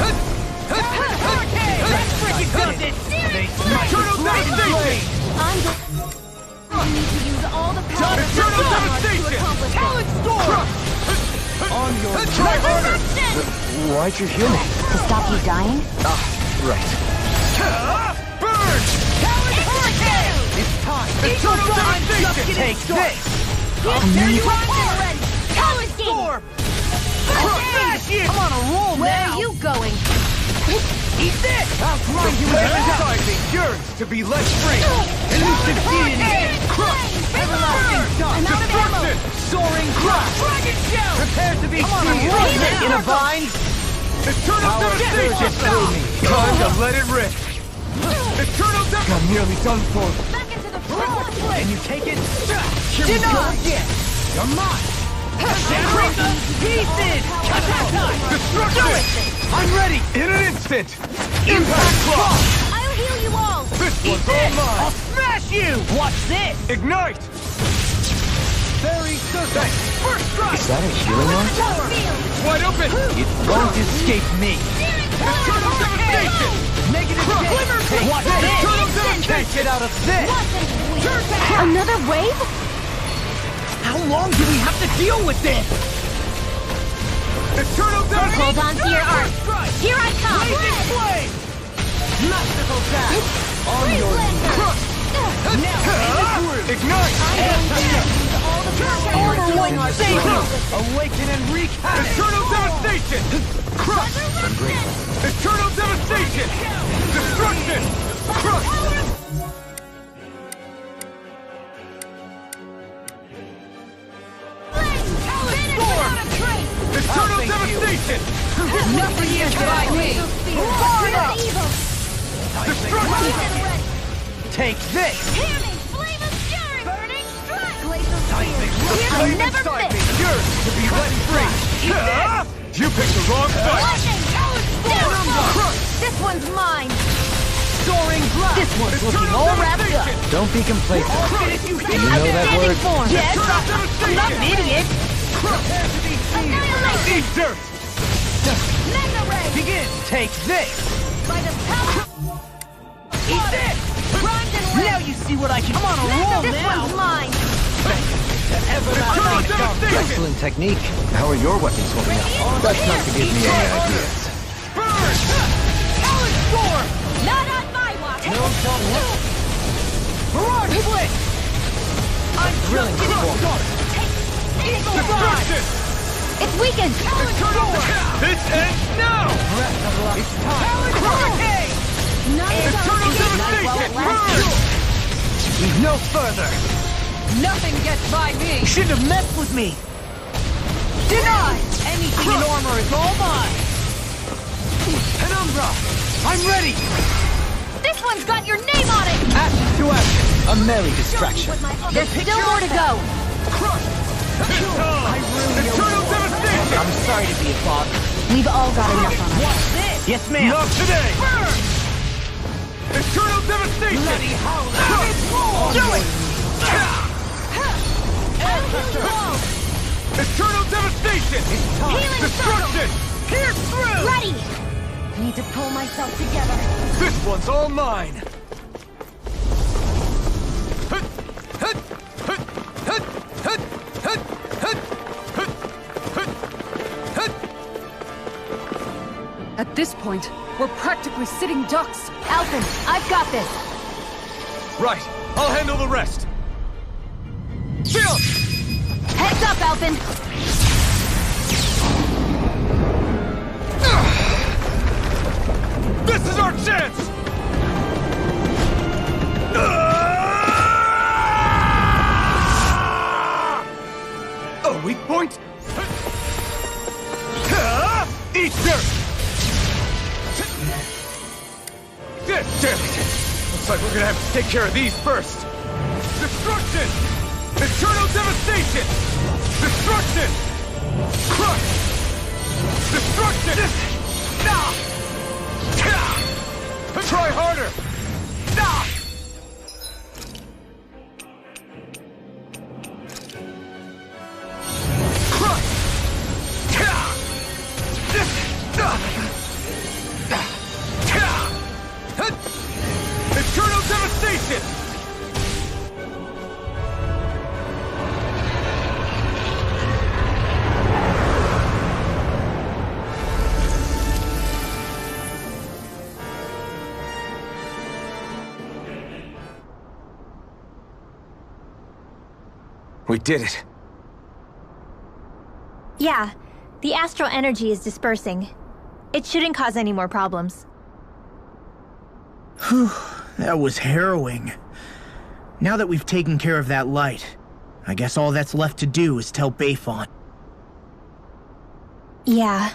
S12: Let's freaking does it!
S2: Eternal devastation!
S1: I'm going to use all the power of
S2: Eternal
S1: my
S2: devastation!
S1: to accomplish
S12: Talent storm!
S2: On your try harder!
S6: Why'd you heal me?
S9: To stop you dying?
S6: Right.
S2: Burn!
S12: It's time!
S2: Eternal devastation!
S12: Take this!
S1: There you are already! Talent
S12: Storm! Smash you! I'm on a roll
S1: Where
S12: now!
S1: are you going?
S12: Eat this! I'll
S2: The
S12: grind you
S2: flame
S12: with
S2: inside me yearns to be let free!
S12: elusive DNA! Everlasting
S1: I'm
S12: dust!
S1: out of ammo!
S2: Destruction!
S12: Soaring crash! Dragon shell! Prepare to be sealed! In a vine!
S2: Eternal devastation! Time to let it rip! Eternal devastation! I'm nearly done for.
S1: Back into the front!
S12: And you take it? Here we go again! You're mine! Shattering the pieces!
S2: Destruction!
S12: I'm ready!
S2: In an instant!
S12: Impact Claw!
S1: I'll heal you all!
S2: This one's all
S12: I'll
S2: mine!
S12: smash you! Watch this!
S2: Ignite!
S12: Very surface! First strike!
S6: Is that a healing art?
S2: It's wide open!
S12: It won't escape me!
S2: Eternal devastation!
S12: Negative glimmer! Watch this!
S2: Eternal
S12: Can't
S2: devastation!
S12: get out of this!
S1: Another wave?
S12: How long do we have to deal with this?
S2: Eternal devastation!
S1: Hold on to your art! Here I come!
S12: Blazing flame! Masterful dash! On your
S2: Ignite!
S12: Overwhelming save you! Awaken and wreak havoc!
S2: Eternal devastation! Crush! Eternal devastation! Destruction! Crush! Eternal devastation!
S14: Nothing is by me.
S2: Destruction!
S12: Take this!
S2: The flame inside me yearns to be let free! You picked the wrong fight!
S1: This one's mine!
S12: Soaring blast! This one's looking all wrapped up!
S5: Don't be complacent.
S12: You
S5: know that word?
S12: Yes! I'm not an idiot! Prepare to be sealed!
S2: Eat dirt!
S1: Mega Ray!
S12: Begin! Take this!
S1: By the power...
S12: Eat this!
S1: Bronze and red!
S12: Now you see what I can... I'm on a roll
S1: This
S12: now!
S1: one's mine!
S2: Eternal devastation!
S5: Excellent technique.
S6: How are your weapons holding up? That's not to give me any ideas.
S2: Burn!
S12: Talent storm!
S1: Not on my watch!
S12: No trouble. Mirage Blitz! I'm
S5: Thrilling
S12: just getting
S5: performance.
S12: started! Eagle Ride!
S2: Destruction!
S1: It's weakened!
S2: Eternal This ends now!
S12: Breath of life! It's time! Talent Hurricane!
S2: Eternal devastation! Burn!
S12: No further!
S14: Nothing gets by me.
S12: Shouldn't have messed with me! Denied! Anything in armor is all mine! Penumbra! I'm ready!
S1: This one's got your name on it!
S12: Action to action. A merry distraction.
S1: There's still more to go!
S2: Eternal devastation!
S8: I'm sorry to be a bother.
S1: We've all got enough on us.
S8: Yes, ma'am.
S2: Not today! Eternal devastation!
S12: Bloody howl.
S2: Do it! Eternal devastation!
S1: Healing
S2: Destruction!
S1: Pierce through! Ready! Need to pull myself together.
S2: This one's all mine!
S14: At this point, we're practically sitting ducks.
S1: Alphen, I've got this.
S2: Right, I'll handle the rest. Shield!
S1: Heads up, Alphen.
S2: This is our chance! A weak point? Eat dirt! Damn it! Looks like we're gonna have to take care of these first. Destruction! Eternal devastation! Destruction! Crush! Destruction! Try harder! Eternal devastation! We did it.
S3: Yeah, the astral energy is dispersing. It shouldn't cause any more problems.
S8: Whew, that was harrowing. Now that we've taken care of that light, I guess all that's left to do is tell Bayfon.
S3: Yeah.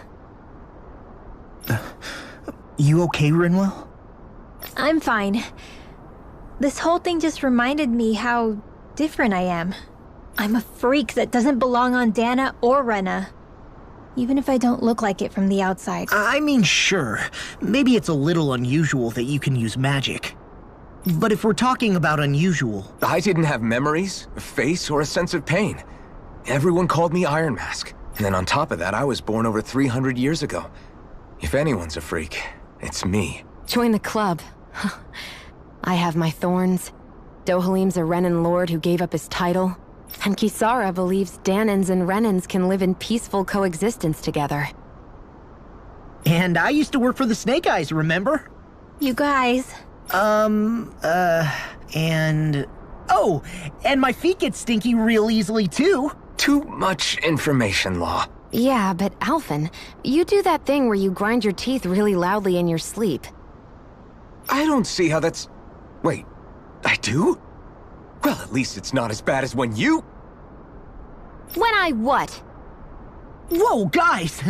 S8: You okay, Rinwell?
S3: I'm fine. This whole thing just reminded me how different I am. I'm a freak that doesn't belong on Dana or Rena. Even if I don't look like it from the outside.
S8: I mean, sure. Maybe it's a little unusual that you can use magic. But if we're talking about unusual...
S6: I didn't have memories, a face, or a sense of pain. Everyone called me Iron Mask. And then on top of that, I was born over 300 years ago. If anyone's a freak, it's me.
S9: Join the club. I have my thorns. Dohalim's a Renan lord who gave up his title. And Kisara believes Danans and Renans can live in peaceful coexistence together.
S8: And I used to work for the Snake Eyes, remember?
S3: You guys...
S8: and... Oh, and my feet get stinky real easily, too.
S6: Too much information, Law.
S9: Yeah, but Alphen, you do that thing where you grind your teeth really loudly in your sleep.
S6: I don't see how that's... Wait, I do? Well, at least it's not as bad as when you...
S9: When I what?
S8: Whoa, guys!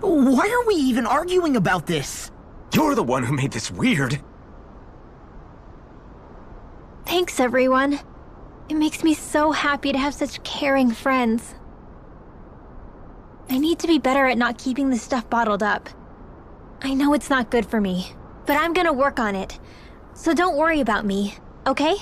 S8: Why are we even arguing about this?
S6: You're the one who made this weird.
S3: Thanks, everyone. It makes me so happy to have such caring friends. I need to be better at not keeping this stuff bottled up. I know it's not good for me, but I'm gonna work on it. So don't worry about me, okay?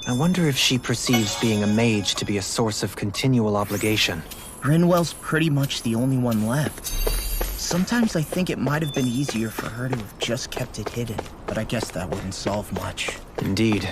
S5: I wonder if she perceives being a mage to be a source of continual obligation.
S8: Rinwell's pretty much the only one left. Sometimes I think it might have been easier for her to have just kept it hidden, but I guess that wouldn't solve much.
S5: Indeed.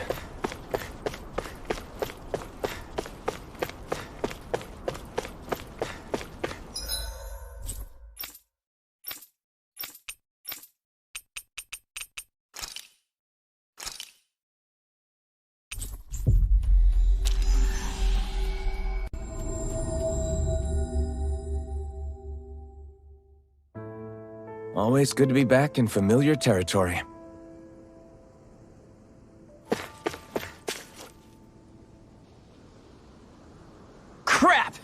S6: Always good to be back in familiar territory.
S12: Crap!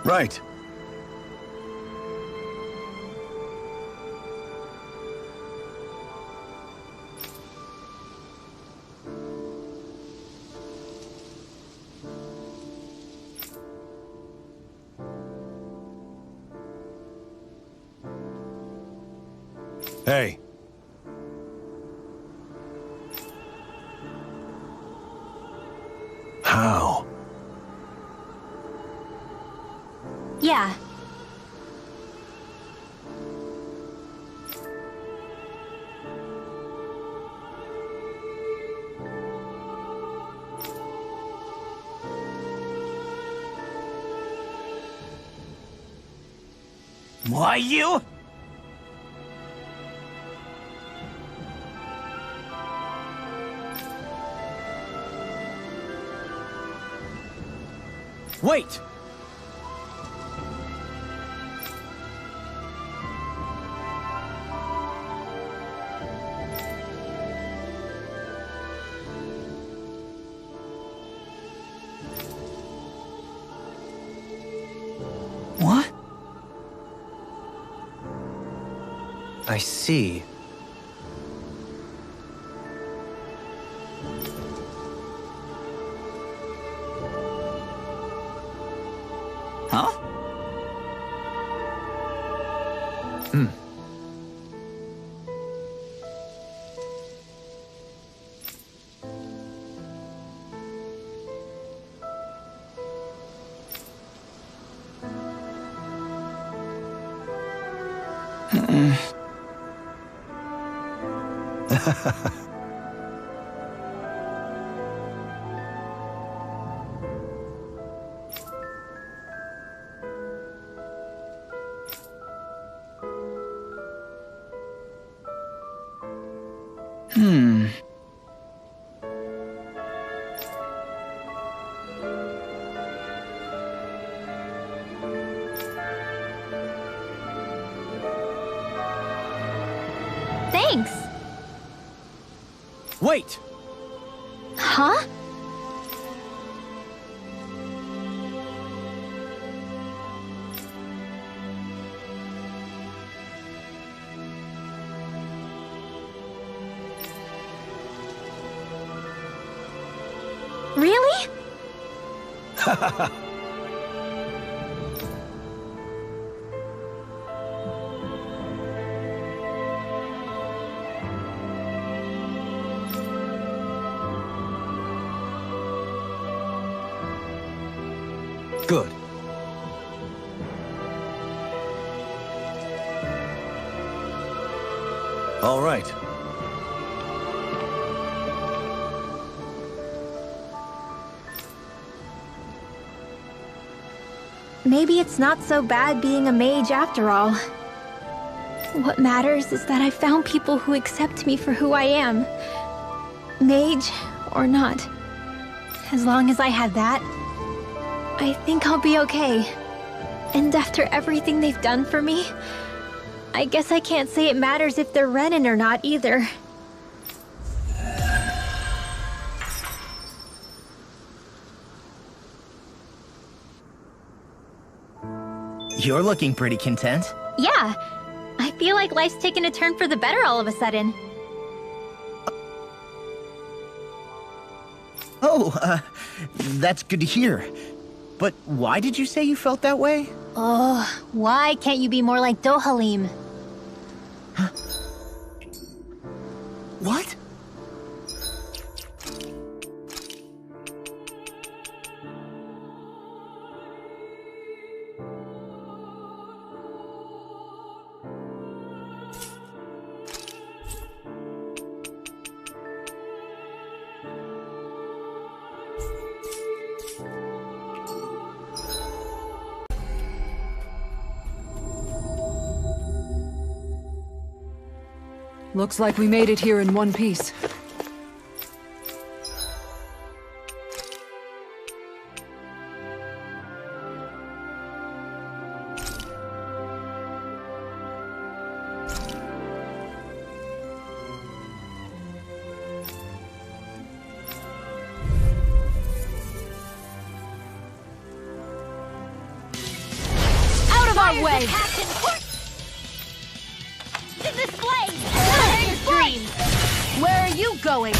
S15: Right.
S6: Hey. How?
S3: Yeah.
S8: Why you?
S5: Wait!
S8: What?
S5: I see.
S8: Huh?
S3: Thanks.
S5: Wait!
S3: Huh? Really?
S5: Good. All right.
S3: Maybe it's not so bad being a mage after all. What matters is that I found people who accept me for who I am. Mage or not. As long as I have that, I think I'll be okay. And after everything they've done for me, I guess I can't say it matters if they're Renan or not either.
S8: You're looking pretty content.
S3: Yeah, I feel like life's taken a turn for the better all of a sudden.
S8: Oh, that's good to hear. But why did you say you felt that way?
S3: Oh, why can't you be more like Dohalim?
S8: Huh? What?
S14: Looks like we made it here in one piece.
S1: Out of our way! Where are you going?
S2: The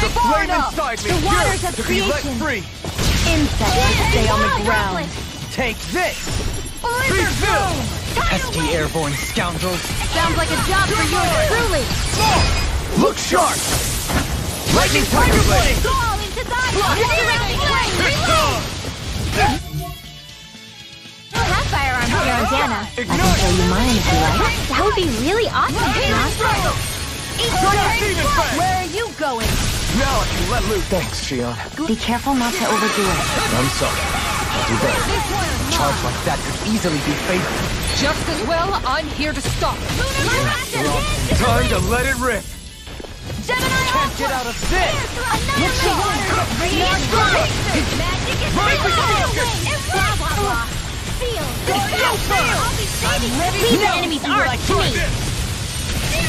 S2: flame inside me!
S1: The waters
S2: Here,
S1: of
S2: to
S1: creation!
S2: be let free!
S1: Insects stay on the ground!
S5: Take this!
S1: Blizzard Boom!
S5: Pesky airborne scoundrels.
S1: Sounds like a job for yours truly.
S2: Look sharp! Lightning Tiger Blade!
S1: Fall into thy surrounding flame! We'll have firearms here on Dana.
S9: I can show you mine if you like.
S3: That would be really awesome, Shion.
S1: Where are you going?
S2: Now I can let loose. Thanks, Shion.
S9: Be careful not to overdo it.
S2: I'm sorry. I'll do better. A charge like that could easily be fatal.
S4: Just as well, I'm here to stop it.
S2: Time to let it rip.
S1: Gemini
S12: Can't get out of this!
S1: Leave the enemy's arc to me!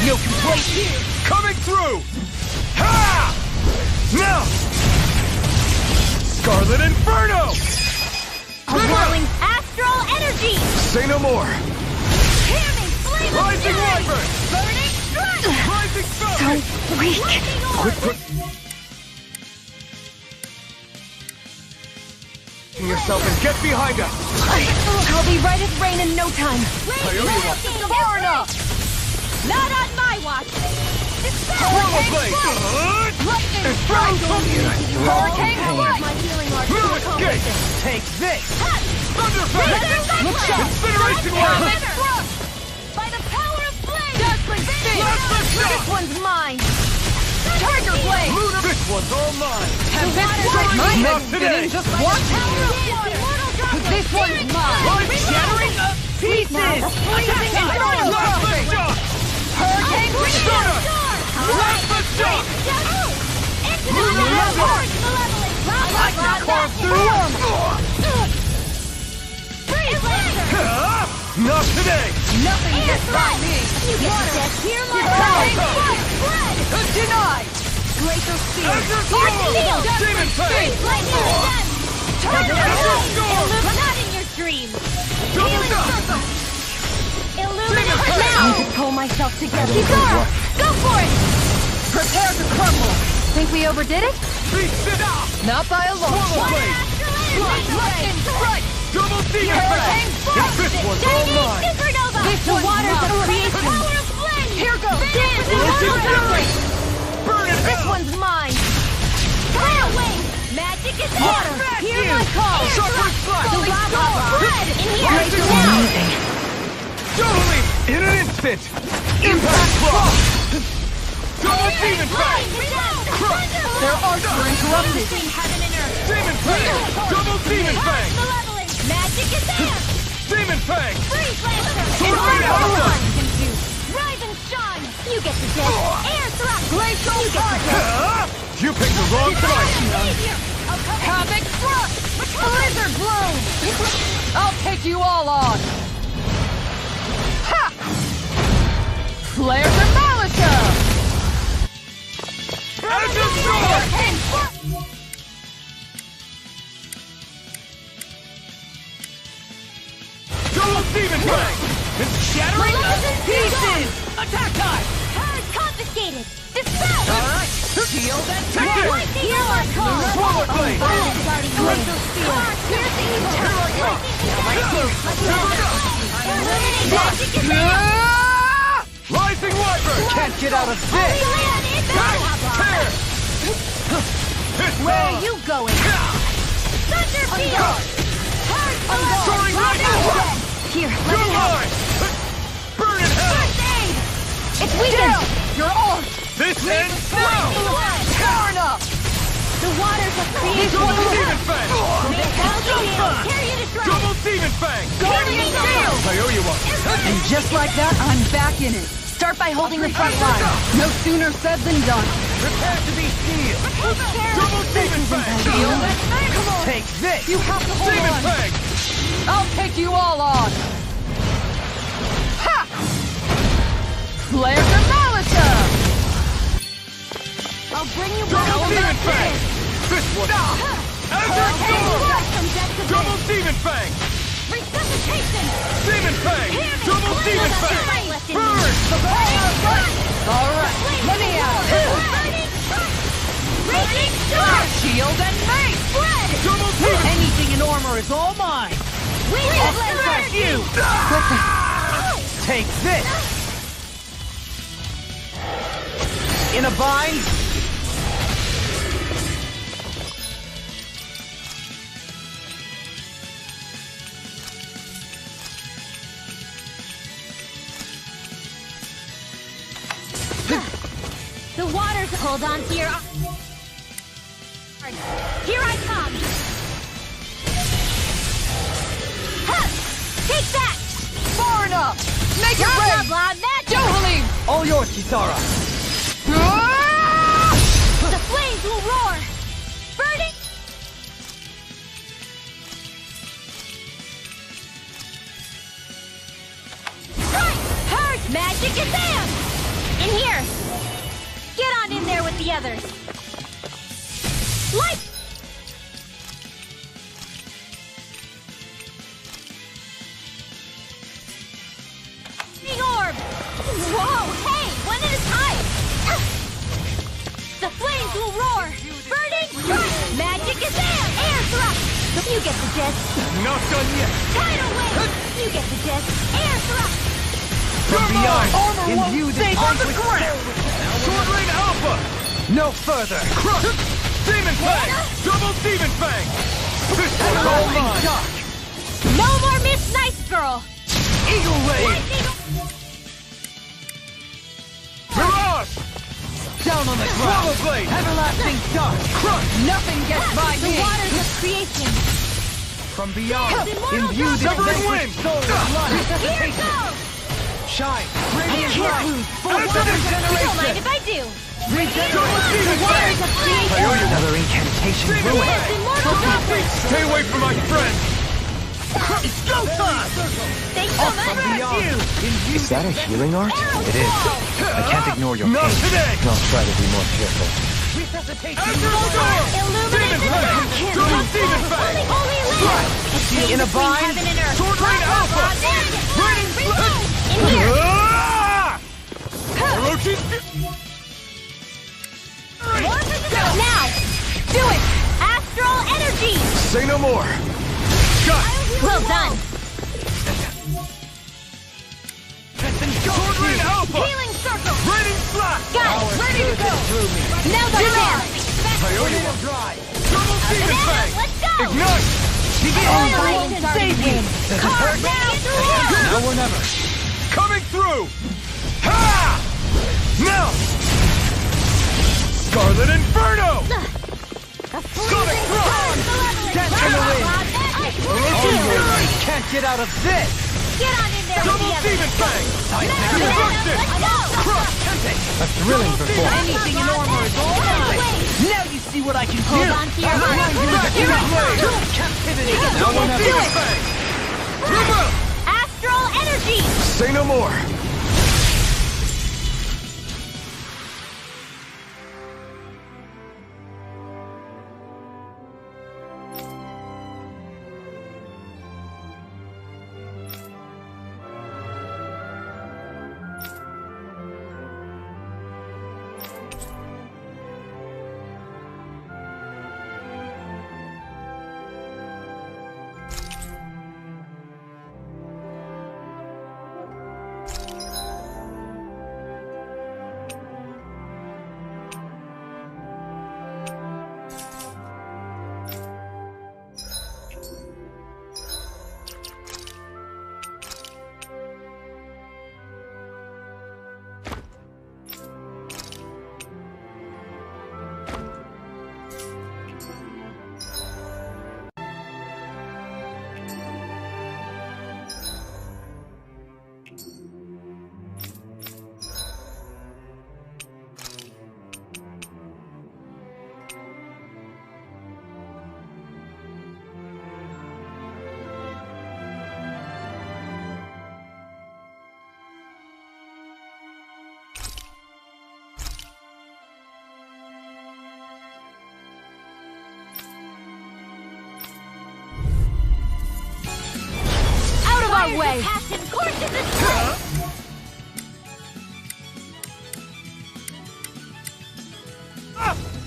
S2: No complaint here! Coming through! Ha! Now! Scarlet Inferno!
S1: Allowing astral energy!
S2: Say no more!
S1: Hear me! Flame of
S2: Rising
S1: fury!
S2: Wyvern!
S1: Burning strike!
S2: Rising Sun!
S9: So weak.
S2: Quick! Yourself and get behind us!
S1: I'll be right as rain in no time!
S2: Longplay!
S1: Not on my watch!
S2: Hurricane
S1: My healing arc to accomplish this!
S12: Take this!
S2: Look sharp! Incineration Wave!
S1: By the power of flame! Dazzling Sting! This one's mine! Tiger Blade!
S2: This one's all mine!
S4: Mine
S2: today!
S4: just one.
S1: This one's mine!
S12: Shattering up pieces!
S1: Hurricane
S2: Shut up! Not today!
S1: Nothing gets by me! You get to death here, my friend!
S4: Denied!
S1: Glacial Spear!
S2: Demon Fang!
S1: Lightning Gun! Not in your dreams! Healing Circle! Illuminate now! I need to pull myself together. Kizara! Go for it!
S4: Prepare to crumble!
S1: Think we overdid it?
S4: Not by a long
S2: Longplay!
S1: Lightning Strike!
S2: Double Demon Fang! This one's all mine!
S1: Supernova! The waters of creation! Power of flame! Here goes! Dance!
S2: Burn it!
S1: This one's mine! Fire wing! Magic is water! Hear my call!
S2: Sharper Slash!
S1: The lava spread! In here! Now!
S2: Totally! In an instant! Impact Frost! Double Demon Fang! Crush!
S4: Their arcs were interrupted.
S1: Between heaven and earth!
S2: Demon Fang! Double Demon Fang!
S1: Malevolent! Magic is there!
S2: Demon Fang!
S1: Freeze Lancer!
S2: Tornado!
S1: Rise and shine! You get to death! Air thrust! Glacial you get to death!
S2: You picked the wrong fight!
S4: Havoc thrust! Blizzard bloom! I'll take you all on! Ha! Flare the Malika!
S2: Double Demon Fang!
S12: It's shattering up pieces! Attack time!
S1: Power confiscated! Dispel!
S12: Alright! Shield and
S2: Take
S12: power!
S2: it!
S1: Hear my call!
S2: Swallow Blade!
S1: Glacial Steel! Piercing
S2: Rising Wyvern!
S12: Can't get out of this!
S2: Tear!
S1: Where are you going? Thunder Field!
S2: Soaring Lightning!
S1: Here, let
S2: Go
S1: me help!
S2: hard! Burn in hell!
S1: First aid! It's weakened!
S4: You're on!
S2: This ends now!
S4: Far enough!
S1: The waters of creation!
S2: Double Demon Fang!
S1: Carry you to shrine!
S2: Double Demon Fang!
S1: Guardian Shield!
S2: I owe you one.
S4: And just like that, I'm back in it. Start by holding the front line. No sooner said than done.
S12: Prepare to be sealed!
S2: Double Demon Fang!
S12: Come on! Take this!
S4: You have to hold
S2: Demon
S4: on.
S2: Fang!
S4: I'll take you all on. Ha! Flare the Malika!
S1: I'll bring you
S2: Double
S1: back!
S2: Demon Fang! This one! Azure Storm!
S1: From death to
S2: Double
S1: death!
S2: Demon Fang!
S1: Resuscitation!
S2: Demon Fang! Double Demon Fang! Burn!
S4: All right, let me out.
S1: Raging Storm!
S4: Shield and mace!
S1: Spread!
S2: Double Demon!
S12: Anything in armor is all mine!
S1: We
S12: I'll smash you! Take this! In a bind?
S1: The waters hold on to your... Here I come! Huh! Take that!
S12: Far enough! Make it
S1: Blah,
S12: rain!
S1: blah, blah, magic!
S12: Johalim! All yours, Kisara!
S1: The flames will roar! Burning! Strike! Hurt! Magic and bam! In here! Get on in there with the others! Light! Orb! Whoa! Hey! One at a time! The flames will roar! Burning! Strike! Magic is there! Air thrust! You get the gist!
S2: Not done yet!
S1: Tidal wave! You get the gist! Air thrust!
S12: From beyond,
S2: Armor
S12: imbue
S2: won't
S12: this
S2: save on the
S12: vanquished
S2: ground! Sword Rain Alpha!
S12: No further!
S2: Crush! Demon Fang! Double Demon Fang! This one's all mine!
S12: Dark!
S1: No more Miss Nice Girl!
S12: Eagle Ray!
S1: Lightning!
S2: Mirage!
S12: Down on the ground!
S2: Swallow Blade!
S12: Everlasting dark!
S2: Crush!
S12: Nothing gets by
S1: The
S12: me!
S1: waters of creation!
S12: From beyond,
S1: Immortal
S12: imbue this
S2: Severing
S12: vanquished
S2: Wind!
S12: soul with light!
S1: Here it goes!
S12: Shine!
S1: I
S12: Radiant
S1: can't
S12: light!
S1: lose!
S12: For
S2: Answer
S12: one
S2: this!
S1: You don't mind
S12: regeneration!
S1: if I do!
S12: Regeneration!
S1: Waters of creation!
S12: Another incantation
S2: Demon
S12: ruined!
S2: Fang!
S1: Immortal Droppers!
S2: Stay away from my friend!
S12: It's go time!
S1: Thanks so much!
S6: Is that a healing art?
S5: It is. I can't ignore your
S2: Not
S5: pain.
S2: today!
S6: I'll try to be more careful.
S12: Resuscitation!
S2: Azure Storm!
S1: Illuminate
S2: Demon
S1: the
S2: Fang!
S1: night!
S2: Double Demon Fang!
S1: Holy land! It's
S12: In a
S1: between
S12: bind?
S1: heaven and earth!
S2: Sword Rain Alpha!
S1: Raining in here!
S2: Ah! Orochi's...
S1: Now! Do it! Astral energy!
S2: Say no more! Shut!
S1: Well done!
S2: Sword Rain Alpha!
S1: Healing circle!
S2: Raining Slash!
S1: Got it! Ready to go! Now the man!
S2: Double Demon Fang!
S1: Let's go!
S2: Ignite!
S1: Annihilation! Save me! Carve down through all!
S12: Now or never!
S2: Coming through! Ha! Now! Scarlet Inferno! Sonic Thrust!
S12: Dance in the wind! Can't get out of this!
S1: Get on in there
S2: Double
S1: with the
S2: Demon Fang!
S1: Let's go!
S5: A thrilling performance.
S12: Anything in armor is all mine! Now you see what I can do!
S1: Hold on to your heart! Here I come!
S12: Captivity!
S2: Double Demon Fang! Remote!
S1: Astral energy!
S2: Say no more!
S1: Our way! Captain course in this way!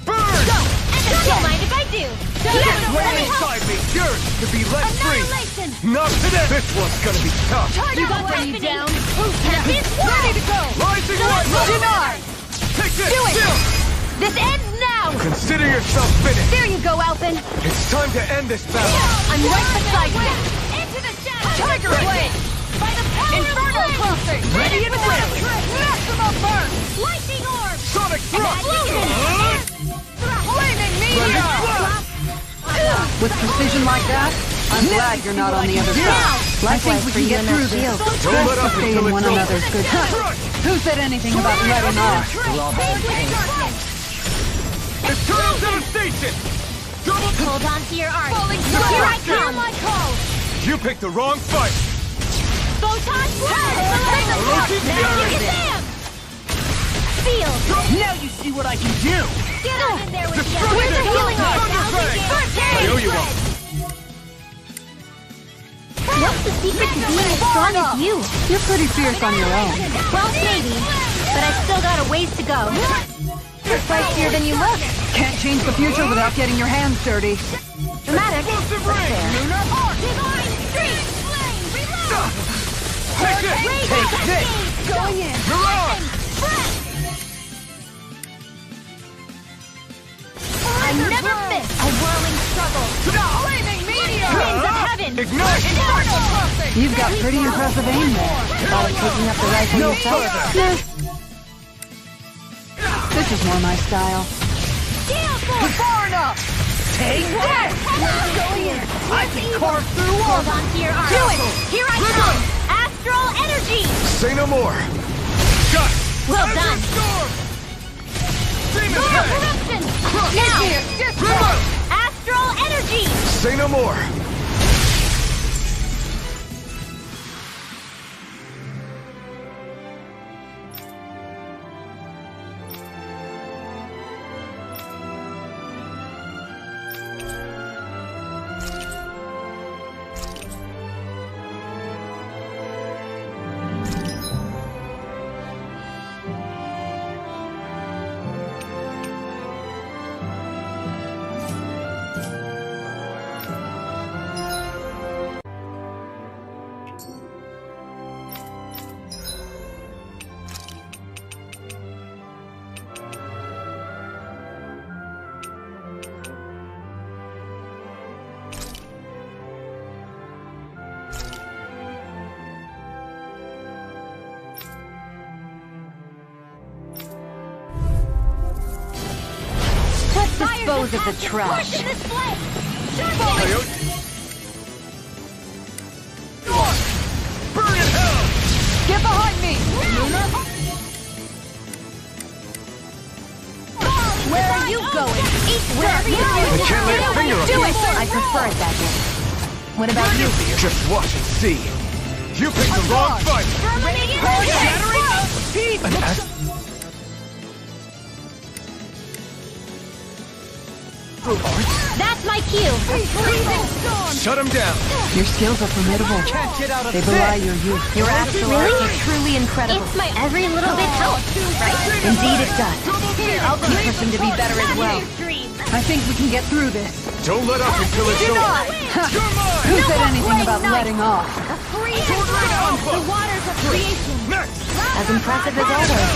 S2: Burn!
S1: Go! And don't mind if I do! you!
S2: Right inside me! Yours to be let free!
S1: Annihilation!
S2: Not today! This one's gonna be tough!
S1: You got bring you down! Ready to go!
S2: Rising one!
S1: Deny!
S2: Take this!
S1: Do it! This ends now!
S2: Consider yourself finished!
S1: There you go, Alphen!
S2: It's time to end this battle!
S1: I'm right beside you! Into the shadows! Tiger Blade! By the power Inferno crossing! Ready and ready! Maximum burn! Lightning orb!
S2: Sonic thrust!
S1: Flaming meteor!
S14: With precision like that, I'm glad you're not on the other side. I think we can get through this.
S2: Don't let up
S14: Let's stay
S2: until
S14: in one
S2: it's over.
S14: another's good time. Who said anything about letting off?
S2: Eternal devastation! Double
S1: Hold on to your arm! Here I come! My call!
S2: You picked the wrong fight!
S1: Photon blast! Now you can Sealed!
S8: Now you see what I can do!
S1: Get on in there with the other! Where's the healing orb?
S2: I owe you one!
S3: What's the secret to being as strong as you?
S14: You're pretty fierce on your own.
S3: Well, maybe. But I've still got a ways to go. You're spicier than you look.
S14: Can't change the future without getting your hands dirty.
S3: Dramatic.
S2: Explosive rain!
S1: Lunar arc! Divine streak! Reload!
S2: Take this!
S1: Take this!
S14: Going in.
S2: You're on!
S1: I never miss a whirling struggle! Flaming meteor! Winds of heaven!
S2: Ignite!
S1: Inferno crossing!
S14: You've got pretty impressive aim there.
S3: Thought of picking up the rifle
S2: No
S3: yourself?
S2: further!
S14: This is more my style.
S1: Gale force!
S8: Far enough! Take that!
S1: Going in!
S8: I can carve through
S1: Hold
S8: armor!
S1: on to your arm! Do it! Here I come! Astral energy!
S2: Say no more! Got it!
S1: Well done!
S2: Storm! Demon
S1: More
S2: Head!
S1: corruption!
S2: Crush!
S1: Now! Astral energy!
S2: Say no more!
S1: Let's
S9: dispose of the trash.
S1: Push in this flame!
S2: Burn in hell!
S14: Get behind me!
S1: Where are you going? Wherever you
S2: I can't lay a finger on
S1: do
S2: you.
S1: it!
S9: I prefer it that way. What about you?
S2: Just watch and see. You picked the wrong fight!
S1: That's my cue!
S2: Shut him down!
S14: Your skills are formidable.
S2: Can't get out of
S14: They belie your youth.
S9: Your astral arts are truly incredible.
S3: It's my every little bit helps, right?
S9: Indeed it does. I'll keep pushing to be better as well.
S14: I think we can get through this.
S2: Don't let up until it's over!
S14: Who said anything about letting off?
S1: The waters of creation!
S2: Next!
S9: As impressive as always.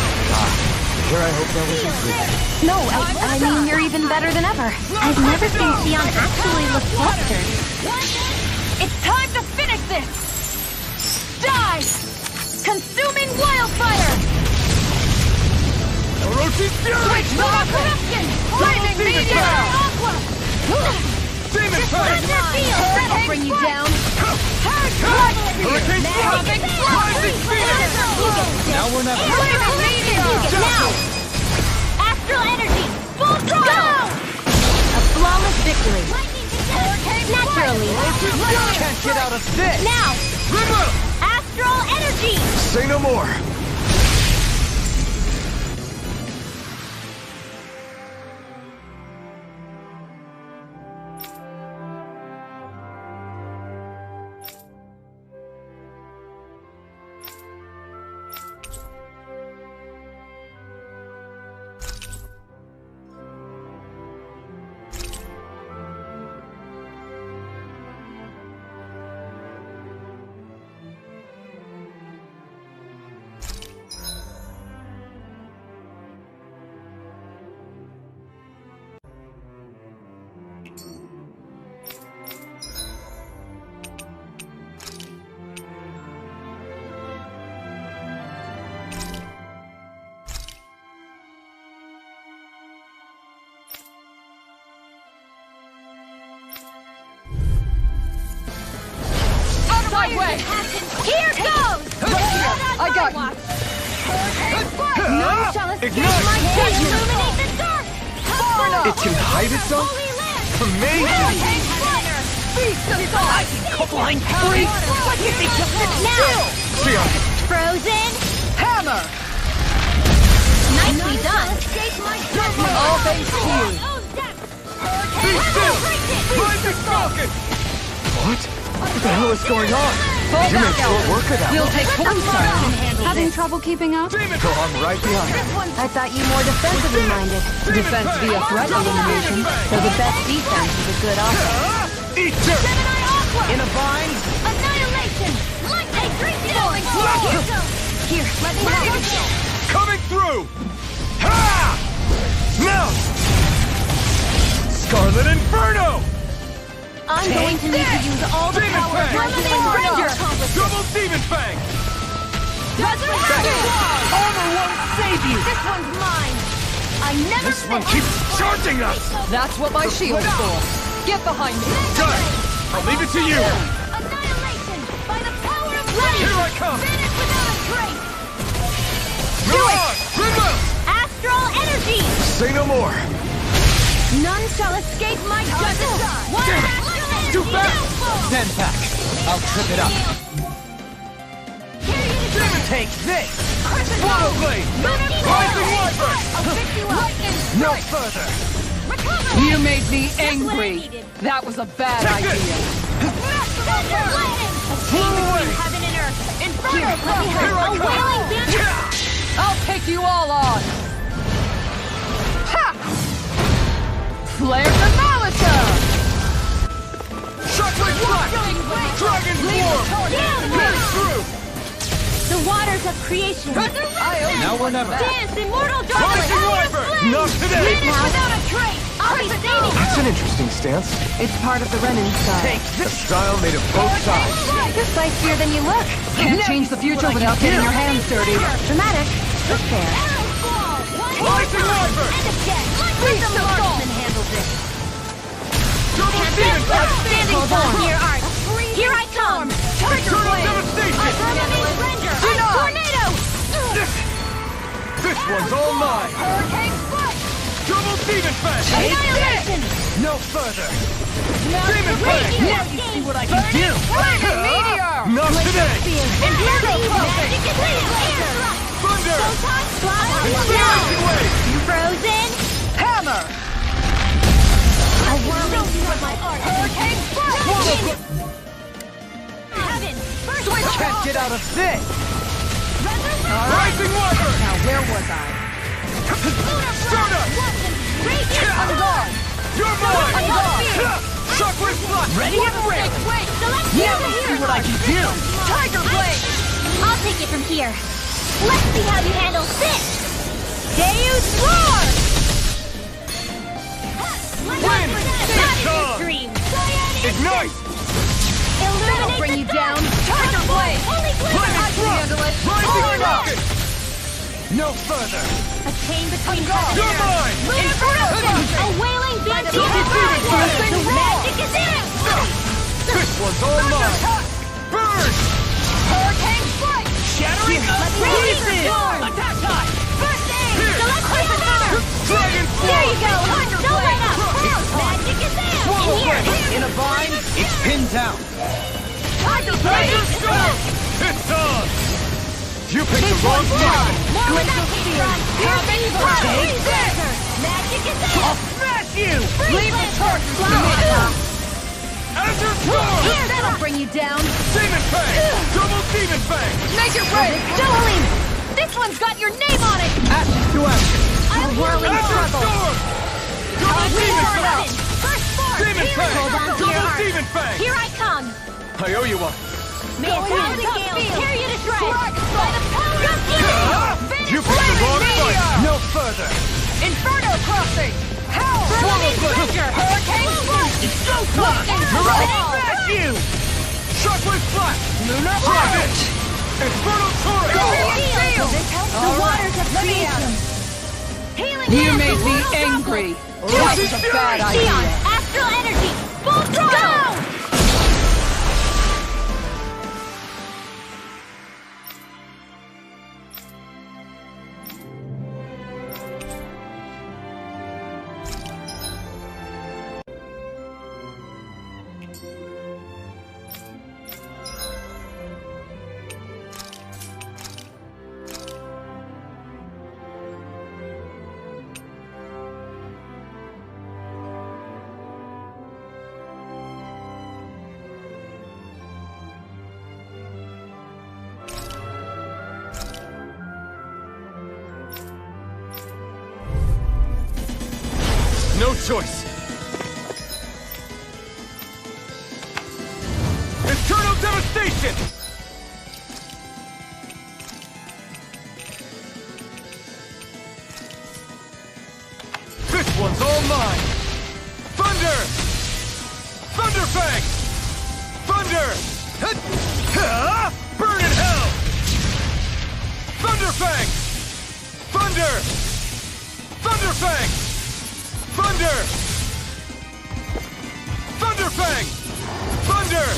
S6: Here I hope that was included.
S9: No, I mean you're even better than ever.
S3: I've never seen Xion actually look flustered.
S1: It's time to finish this! Die! Consuming wildfire!
S2: Orochi's Fury!
S1: Switch to corruption! Flaming meteor! Aqua!
S2: Demon Fire!
S1: I'll bring you down!
S2: Hurricane Storm! Rising Phoenix!
S1: Now we're not... Flaming meteor! Now! Astral energy! Full throttle!
S9: A flawless victory.
S1: Naturally!
S2: Can't get out of this!
S1: Now! Astral energy!
S2: Say no more!
S14: Out of my way!
S1: Here goes!
S14: I got you.
S1: None shall escape
S2: Ignite!
S1: my judgment! Illuminate the dark!
S2: It can hide itself? Amazing!
S14: Beast of God!
S8: Blind freak! What did they just
S1: Now!
S2: Xion!
S1: Frozen!
S14: Hammer!
S1: Nicely done!
S14: All thanks to you.
S2: Be still! Rising Falcon! What? What the hell is going on?
S14: Fall
S2: You
S14: back
S2: made
S14: out.
S2: short work of that
S14: You'll
S2: one.
S14: take points,
S10: Having trouble keeping up?
S2: Go on right behind.
S9: I thought you more defensively minded.
S14: Defense via threat elimination.
S9: So the best defense is a good offense.
S2: Eat dirt!
S8: In a bind?
S1: Annihilation! Lightning! Going Here, let me have it!
S2: Coming through! Ha! Now! Scarlet Inferno!
S1: I'm going to need to use all the
S2: Demon
S1: power of
S2: Fang!
S1: my Ranger!
S2: Double Demon Fang!
S8: Armor won't save you!
S1: This one's mine! I never
S2: This one keeps charging us!
S14: That's what my shield's for. Get behind me.
S2: Done! I'll leave it to you!
S1: Annihilation! By the power of light!
S2: Here I come!
S1: Finish without a trace!
S2: Mirage! Rimbo!
S1: Astral energy!
S2: Say no more!
S1: None shall escape my judgment! One
S2: Damn it!
S1: astral energy!
S2: Too fast!
S5: Stand back. I'll trip it up.
S8: Take this!
S2: Swallow Blade! Rising Wyvern!
S1: I'll fix you up!
S2: No further!
S14: You made me angry. That was a bad idea.
S1: A chain between heaven and earth! Inferno! Let me
S2: Here
S1: have
S2: I
S1: a
S2: come!
S1: wailing bandit!
S14: I'll take you all on. Ha! Flare the Malata!
S2: Shockwave Flash! Dragon Swarm! Pierce through!
S1: The waters of creation!
S5: Now or never.
S1: Dance, immortal
S2: Rising
S1: darling!
S2: Wyvern! Not today!
S1: Finish without a trace! I'll be saving
S2: That's an interesting stance.
S14: It's part of the Renan style.
S2: A style made of both sides.
S9: You're spicier than you look.
S14: Can't change the future without getting your hands dirty.
S9: Dramatic, but fair.
S2: Rising Wyvern!
S1: And again! Let the marksman handle this!
S2: Double Demon Fang!
S1: Standing tall to your art! Here I come!
S2: Eternal Devastation!
S1: Firmament Ranger! Tornado!
S2: This one's all mine!
S1: Hurricane Foot!
S2: Double Demon Fang!
S1: Annihilation!
S2: No further!
S1: Now
S2: Demon Fang!
S1: now you see what I
S8: can do!
S14: Flaming meteor!
S2: Not today!
S1: Inferno Magic is here!
S2: Thunder!
S1: Fly
S2: Inspiration Wave!
S1: Frozen!
S14: Hammer!
S1: A whirling from my art! Hurricane Foot! Heaven! First
S8: Can't get out of this!
S2: Rising Wyvern!
S14: Now where was I?
S2: Stardust!
S1: On guard!
S2: You're mine!
S1: On guard!
S2: Shockwave Flash!
S8: Ready and ready!
S1: Wait! Select
S8: Now let's see what I can do!
S1: Tiger Blade! I'll take it from here. Let's see how you handle this! Deus Roar!
S2: Wind! Charge!
S1: Dream!
S2: Ignite!
S1: Illuminate
S14: Bring
S1: the
S14: you
S1: dark!
S14: down.
S1: Tiger Blade! Holy
S2: Lightning
S1: Glitter!
S2: Thrust! Rising Rocket! No further!
S1: A chain between heaven
S2: You're
S1: and earth!
S2: mine!
S1: Inferno! A wailing bandit! The magic is in it!
S2: This one's all mine! Burn!
S1: Hurricane Strike!
S8: Shattering the pieces!
S1: Attack time! First aid! Celestial Hammer!
S2: Dragon
S1: There you go! Don't let up! Magic is in! In here!
S8: In a bind, it's pinned down.
S1: Tiger Blade!
S2: It's on! You picked the wrong time!
S1: Glacial Spear! Heaven Blade! Magic is in!
S8: I'll smash you!
S1: Leave the torches to me!
S2: Azure Storm!
S1: Here, that'll bring you down!
S2: Demon Fang! Double Demon Fang!
S14: Make it ready!
S1: Jolene! This one's got your name on it!
S5: Action to action.
S1: A whirling
S2: Azure
S1: struggle!
S2: Storm! Double Demon Fang!
S1: First form!
S2: Demon Fang!
S1: Hold on to your
S2: Double
S1: heart!
S2: Demon Fang!
S1: Here I come!
S2: I owe you one.
S1: May a thousand gales tear you to shreds! By the power of evil!
S2: You picked the wrong fight!
S5: No further.
S14: Inferno crossing! Hell!
S1: Firmament Ranger! Hurricane Strike!
S12: Slap! Smash you!
S2: Shockwave Flash!
S12: Lunar
S2: Drop
S12: Heart!
S2: it! Infernal Torrent!
S1: Seal! The waters of creation! Healing
S14: You
S1: hand,
S14: made me
S1: Immortal
S14: angry.
S1: Grapple.
S14: That was a bad idea.
S1: Xeon, Astral Energy! Full throttle!
S2: No choice. Eternal Devastation! This one's all mine! Thunder! Thunder Fang! Thunder! Burn in hell! Thunder Fang! Thunder! Thunder Fang! Thunder! Thunder Fang! Thunder!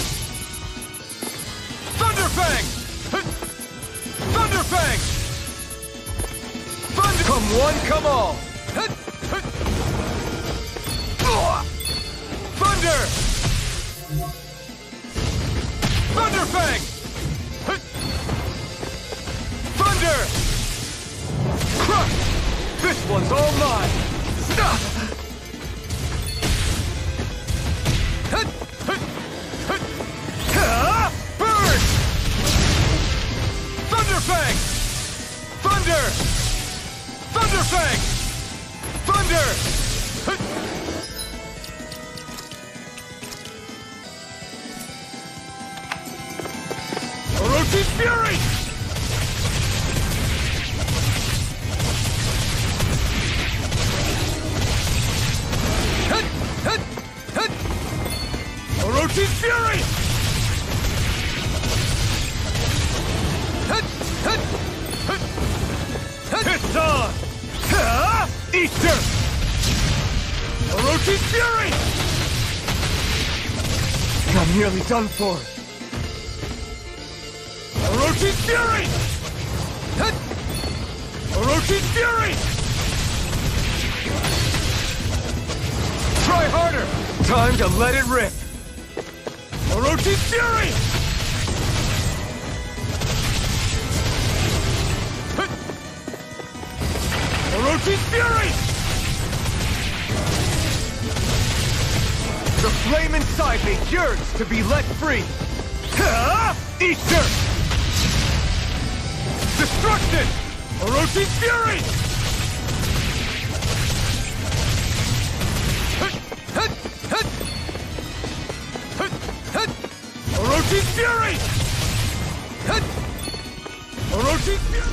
S2: Thunder Fang! Thunder Fang! Thunder! Come one, come all! Thunder! Thunder Fang! Thunder! Crush! This one's all mine! Burn! Thunder Fang! Thunder! Thunder Fang! Thunder! Orochi's Fury! Orochi's Fury! It's on! Easter! Orochi's Fury! I'm nearly done for. Orochi's Fury! Orochi's Fury! Try harder! Time to let it rip! Orochi's Fury! Orochi's Fury! The flame inside me yearns to be let free! Easter! Destruction! Orochi's Fury! Orochi's Fury! Orochi's Fury!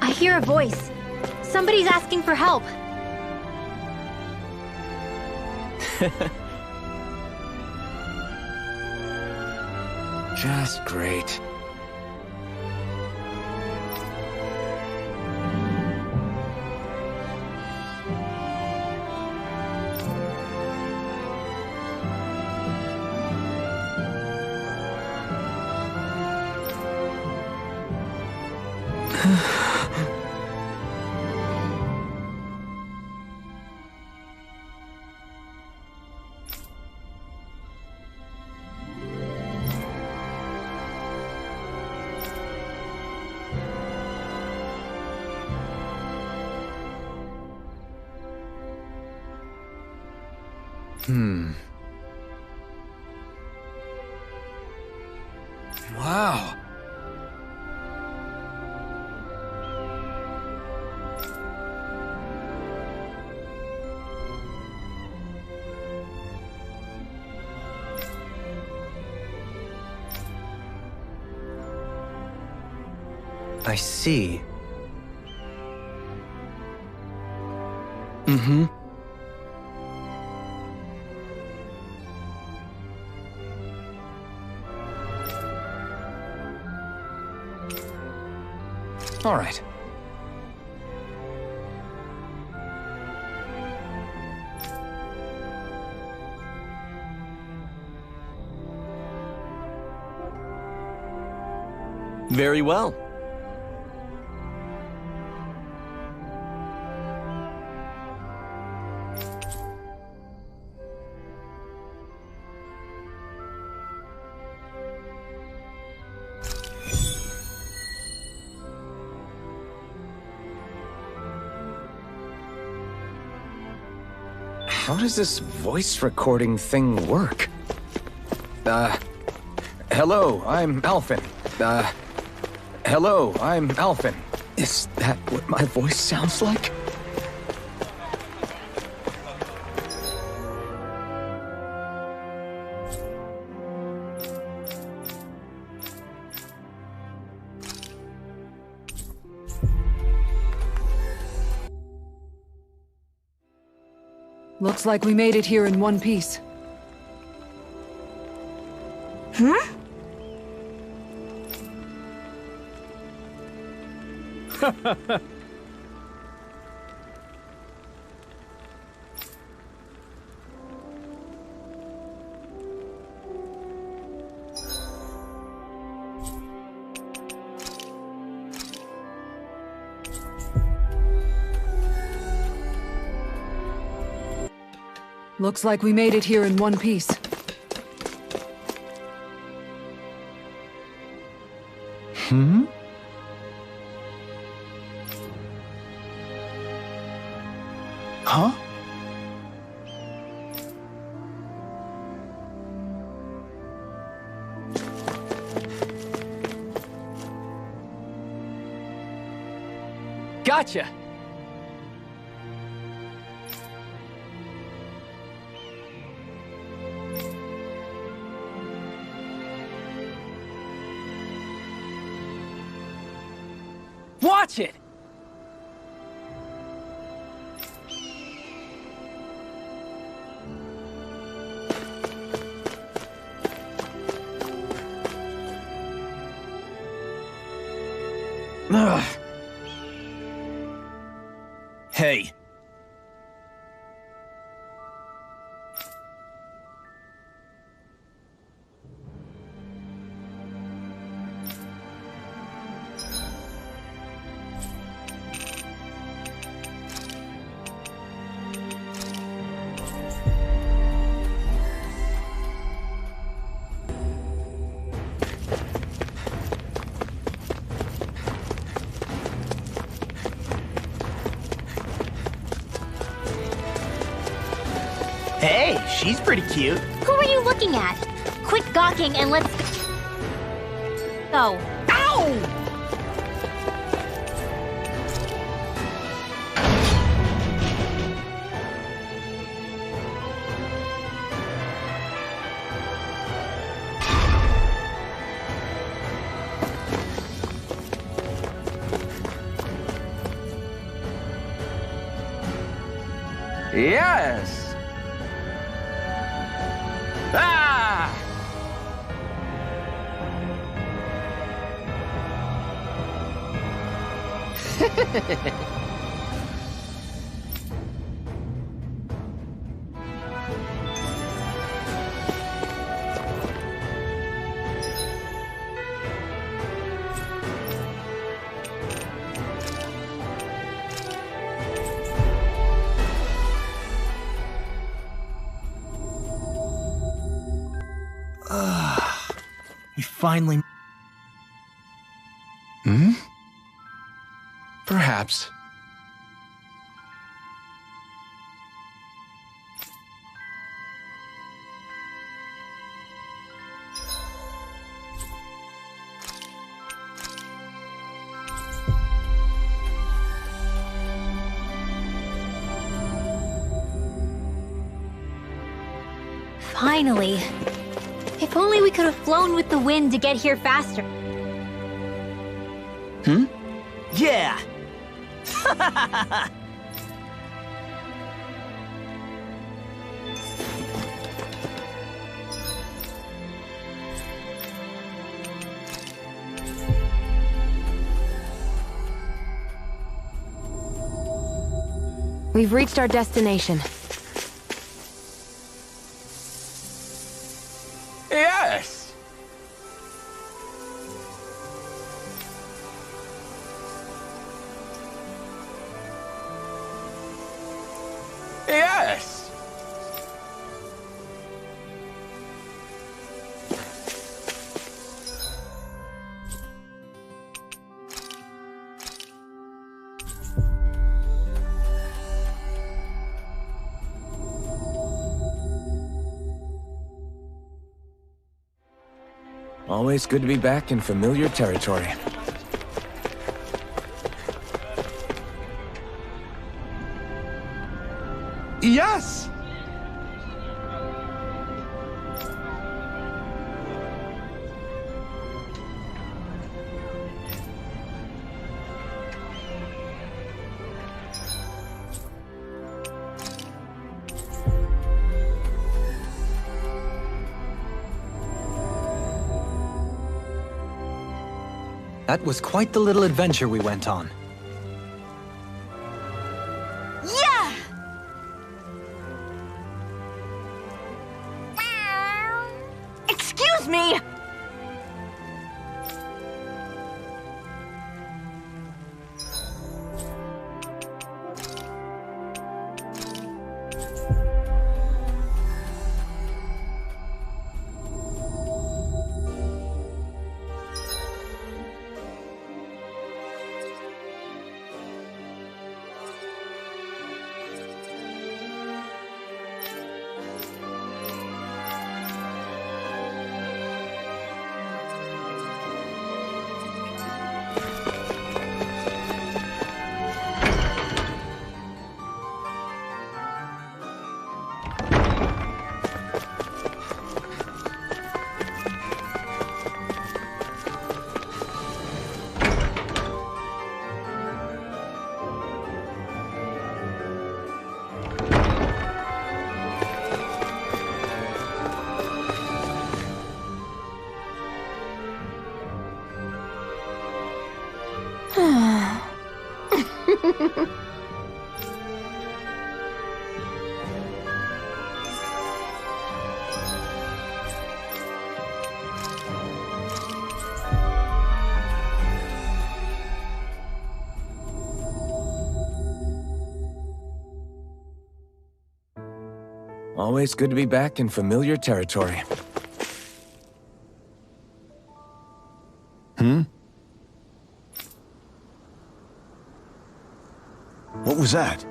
S3: I hear a voice. Somebody's asking for help.
S6: Just great.
S2: Wow.
S5: I see.
S2: Mm-hmm.
S6: All right.
S2: Very well.
S6: How does this voice recording thing work? Hello, I'm Alphen. Hello, I'm Alphen. Is that what my voice sounds like?
S14: Looks like we made it here in one piece. Looks like we made it here in one piece.
S6: Huh?
S12: Gotcha! Watch it!
S2: Ugh. Hey.
S8: Hey, she's pretty cute.
S1: Who are you looking at? Quit gawking and let's go.
S8: Ow!
S12: Yes! Ah!
S8: We finally...
S6: Perhaps.
S3: Finally. If only we could have flown with the wind to get here faster.
S8: Yeah!
S9: We've reached our destination.
S2: Yes! Yes!
S6: Always good to be back in familiar territory.
S2: Yes!
S5: That was quite the little adventure we went on.
S1: Yeah! Excuse me!
S6: Always good to be back in familiar territory.
S11: What was that?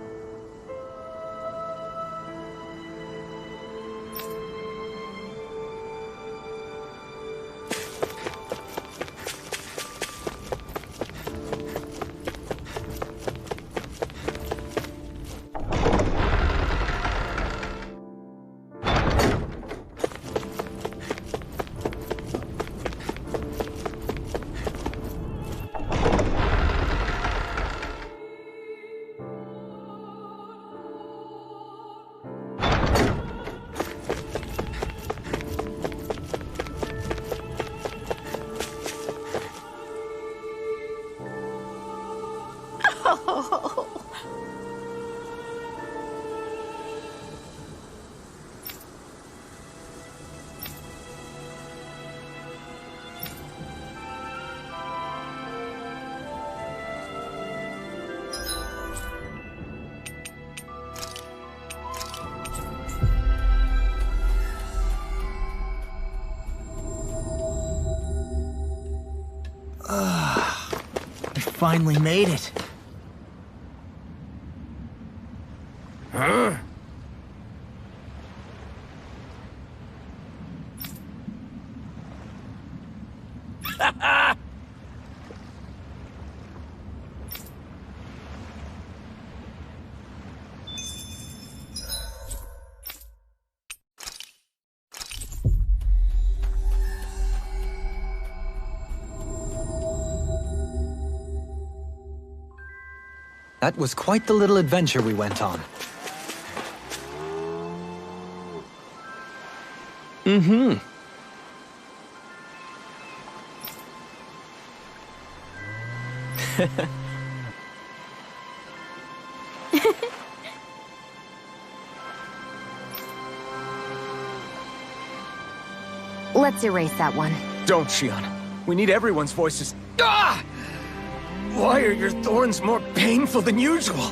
S8: We finally made it.
S13: Huh?
S5: That was quite the little adventure we went on.
S2: Mm-hmm.
S9: Let's erase that one.
S2: Don't, Shion. We need everyone's voices. Ah! Why are your thorns more painful than usual?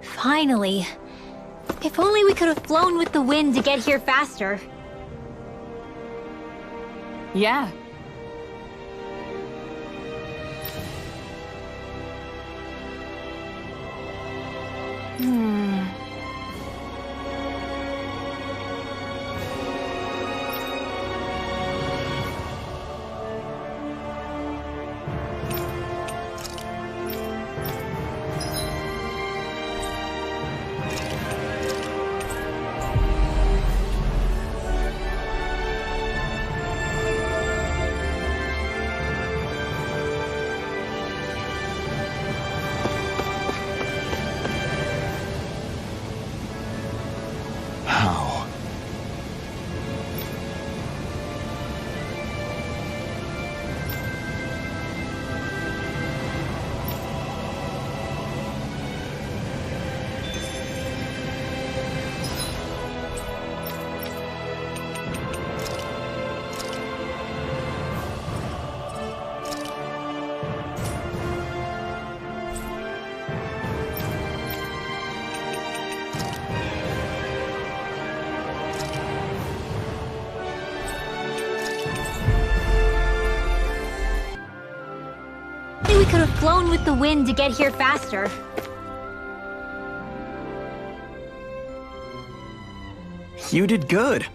S3: Finally. If only we could have flown with the wind to get here faster.
S14: Yeah.
S6: How?
S3: We could have flown with the wind to get here faster.
S2: You did good.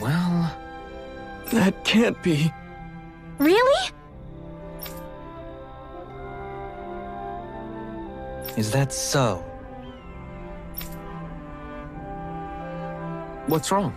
S2: Well, that can't be.
S3: Really?
S5: Is that so?
S2: What's wrong?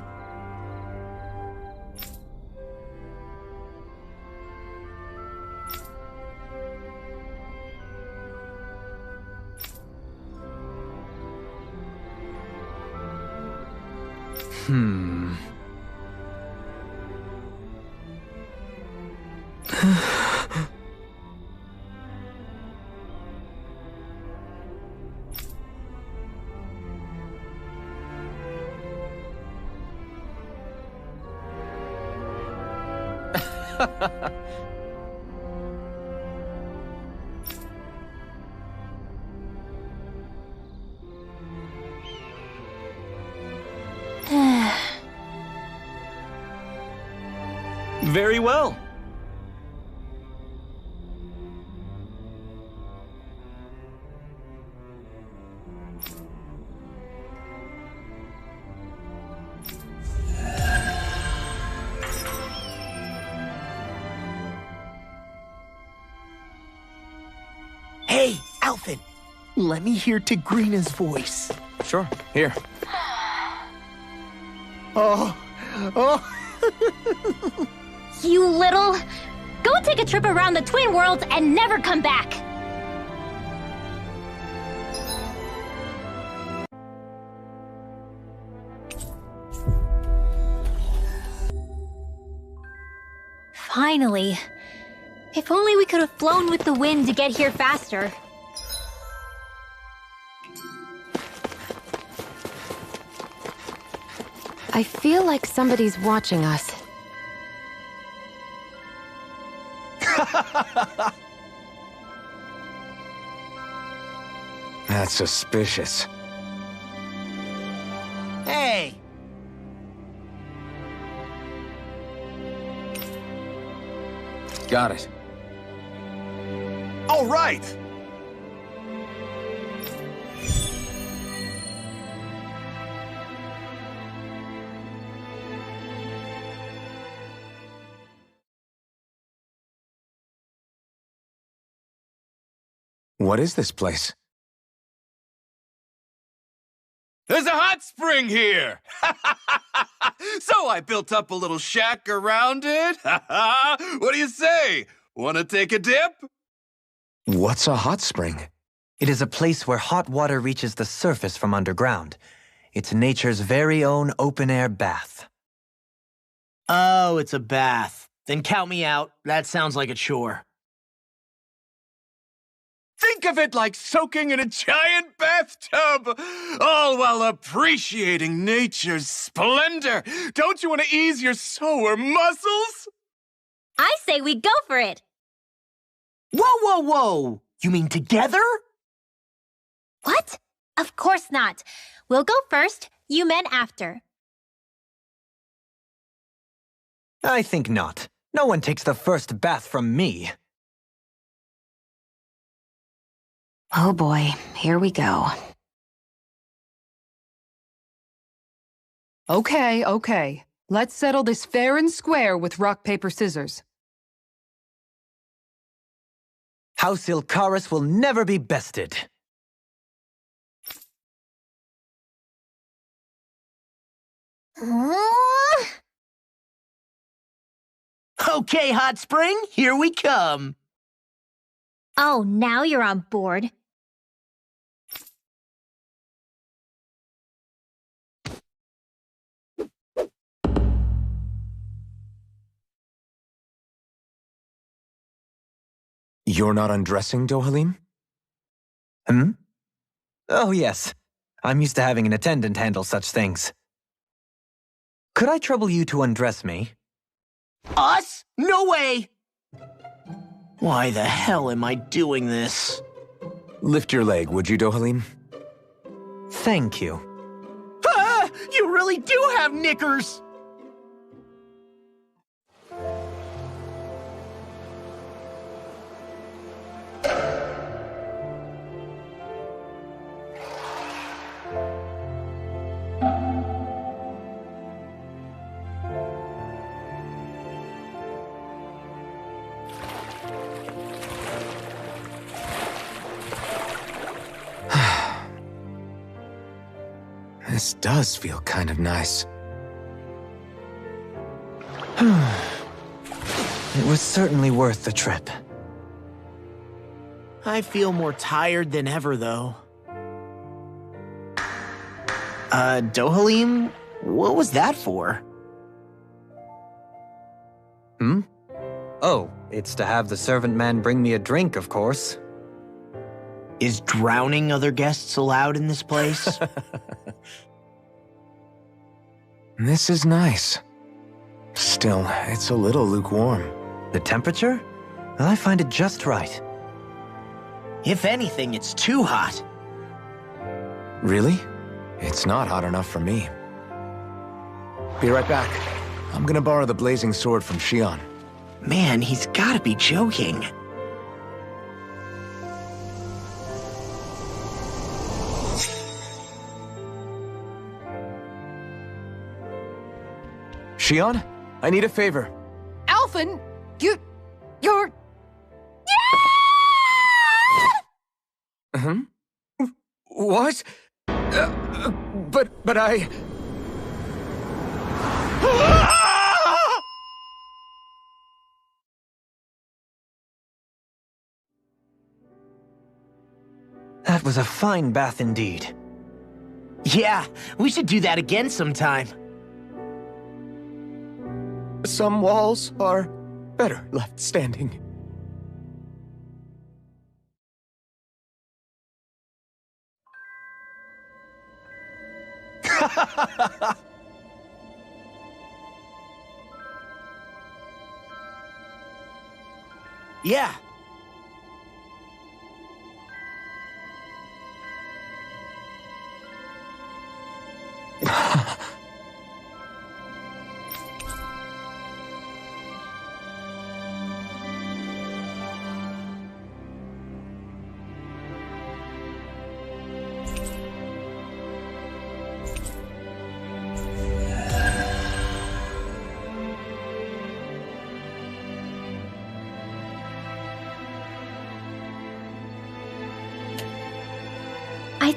S2: Very well.
S8: Hey, Alphen! Let me hear Tigrena's voice.
S2: Sure, here.
S8: Oh.
S1: You little... Go take a trip around the Twin Worlds and never come back!
S3: Finally. If only we could have flown with the wind to get here faster.
S9: I feel like somebody's watching us.
S6: That's suspicious.
S8: Hey!
S6: Got it.
S2: All right!
S6: What is this place?
S15: There's a hot spring here! So I built up a little shack around it. What do you say? Want to take a dip?
S6: What's a hot spring?
S5: It is a place where hot water reaches the surface from underground. It's nature's very own open-air bath.
S8: Oh, it's a bath. Then count me out. That sounds like a chore.
S15: Think of it like soaking in a giant bathtub, all while appreciating nature's splendor. Don't you want to ease your sore muscles?
S1: I say we go for it.
S8: Whoa, whoa, whoa! You mean together?
S1: What? Of course not. We'll go first, you men after.
S5: I think not. No one takes the first bath from me.
S9: Oh boy, here we go.
S14: Okay, okay. Let's settle this fair and square with rock, paper, scissors.
S5: House Ilkaris will never be bested.
S8: Okay, Hot Spring, here we come.
S1: Oh, now you're on board.
S6: You're not undressing, Dohalim?
S5: Hmm? Oh, yes. I'm used to having an attendant handle such things. Could I trouble you to undress me?
S8: Us? No way! Why the hell am I doing this?
S6: Lift your leg, would you, Dohalim?
S5: Thank you.
S8: Ah! You really do have knickers!
S6: This does feel kind of nice.
S5: It was certainly worth the trip.
S8: I feel more tired than ever, though. Dohalim? What was that for?
S5: Hmm? Oh, it's to have the servant man bring me a drink, of course.
S8: Is drowning other guests allowed in this place?
S6: This is nice. Still, it's a little lukewarm.
S5: The temperature? Well, I find it just right.
S8: If anything, it's too hot.
S6: Really? It's not hot enough for me. Be right back. I'm gonna borrow the blazing sword from Shion.
S8: Man, he's gotta be joking.
S6: Shion, I need a favor.
S14: Alphen, you're...
S2: What? But I...
S5: That was a fine bath indeed.
S8: Yeah, we should do that again sometime.
S2: Some walls are better left standing.
S8: Yeah.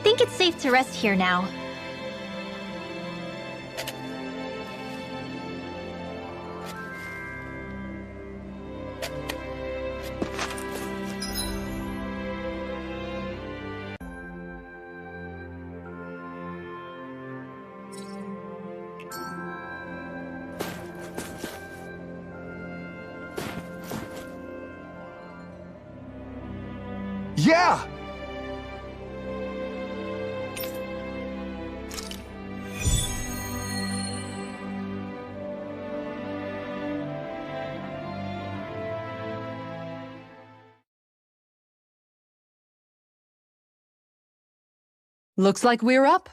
S3: think it's safe to rest here now.
S2: Yeah!
S14: Looks like we're up.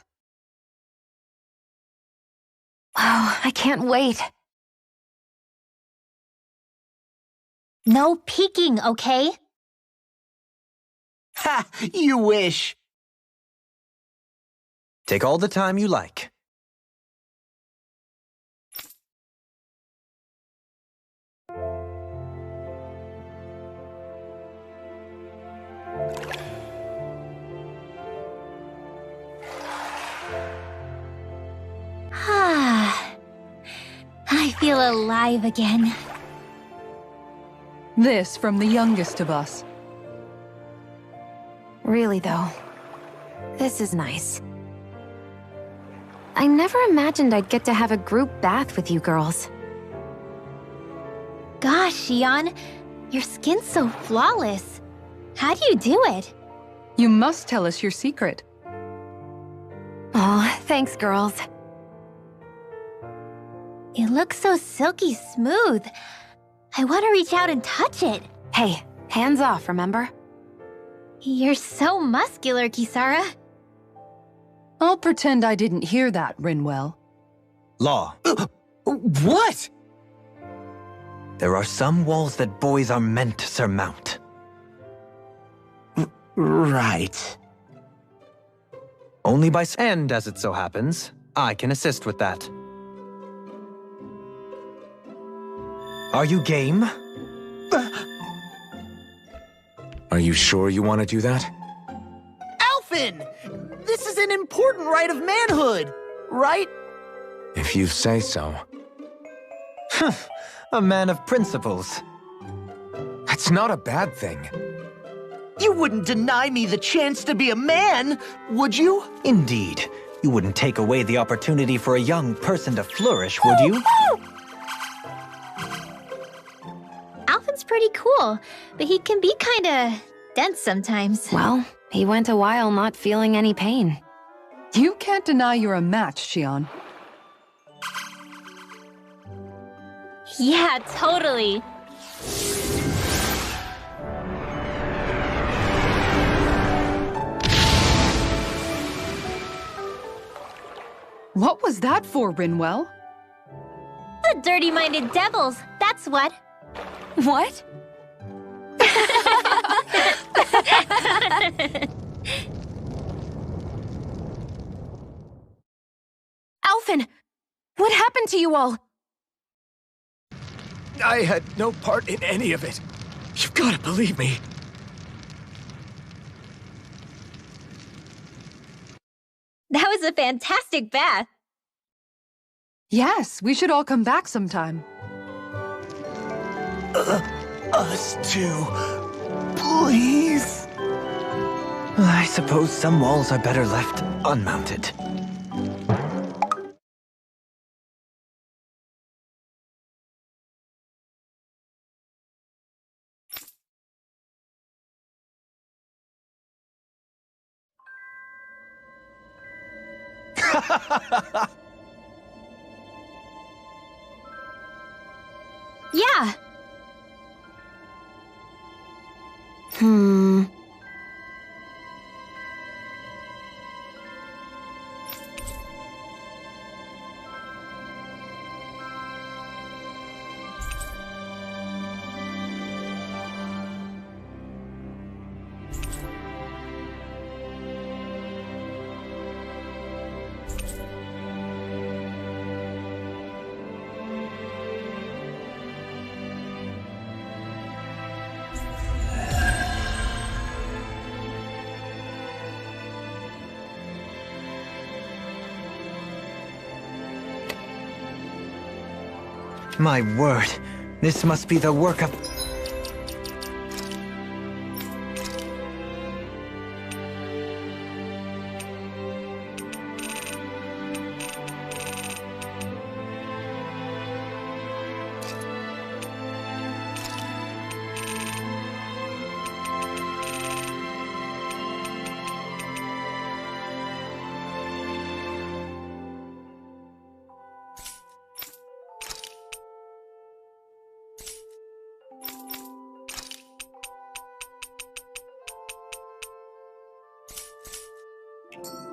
S9: Oh, I can't wait.
S3: No peeking, okay?
S8: Ha! You wish.
S5: Take all the time you like.
S3: I feel alive again.
S14: This from the youngest of us.
S9: Really, though. This is nice. I never imagined I'd get to have a group bath with you girls.
S3: Gosh, Xion, your skin's so flawless. How do you do it?
S14: You must tell us your secret.
S9: Aw, thanks, girls.
S3: It looks so silky smooth. I want to reach out and touch it.
S9: Hey, hands off, remember?
S3: You're so muscular, Kisara.
S14: I'll pretend I didn't hear that, Rinwell.
S5: Law.
S8: What?
S5: There are some walls that boys are meant to surmount.
S8: Right.
S5: Only by... And as it so happens, I can assist with that. Are you game?
S6: Are you sure you want to do that?
S8: Alphen! This is an important rite of manhood, right?
S6: If you say so.
S5: A man of principles.
S6: That's not a bad thing.
S8: You wouldn't deny me the chance to be a man, would you?
S5: Indeed. You wouldn't take away the opportunity for a young person to flourish, would you?
S3: Alphen's pretty cool, but he can be kinda dense sometimes.
S9: Well, he went a while not feeling any pain.
S14: You can't deny you're a match, Xion.
S3: Yeah, totally.
S14: What was that for, Rinwell?
S3: The dirty-minded devils, that's what.
S9: What? Alphen! What happened to you all?
S2: I had no part in any of it. You've got to believe me.
S3: That was a fantastic bath.
S14: Yes, we should all come back sometime.
S8: Us too. Please.
S5: I suppose some walls are better left unmounted.
S3: Yeah.
S5: My word, this must be the work of...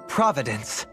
S5: Providence.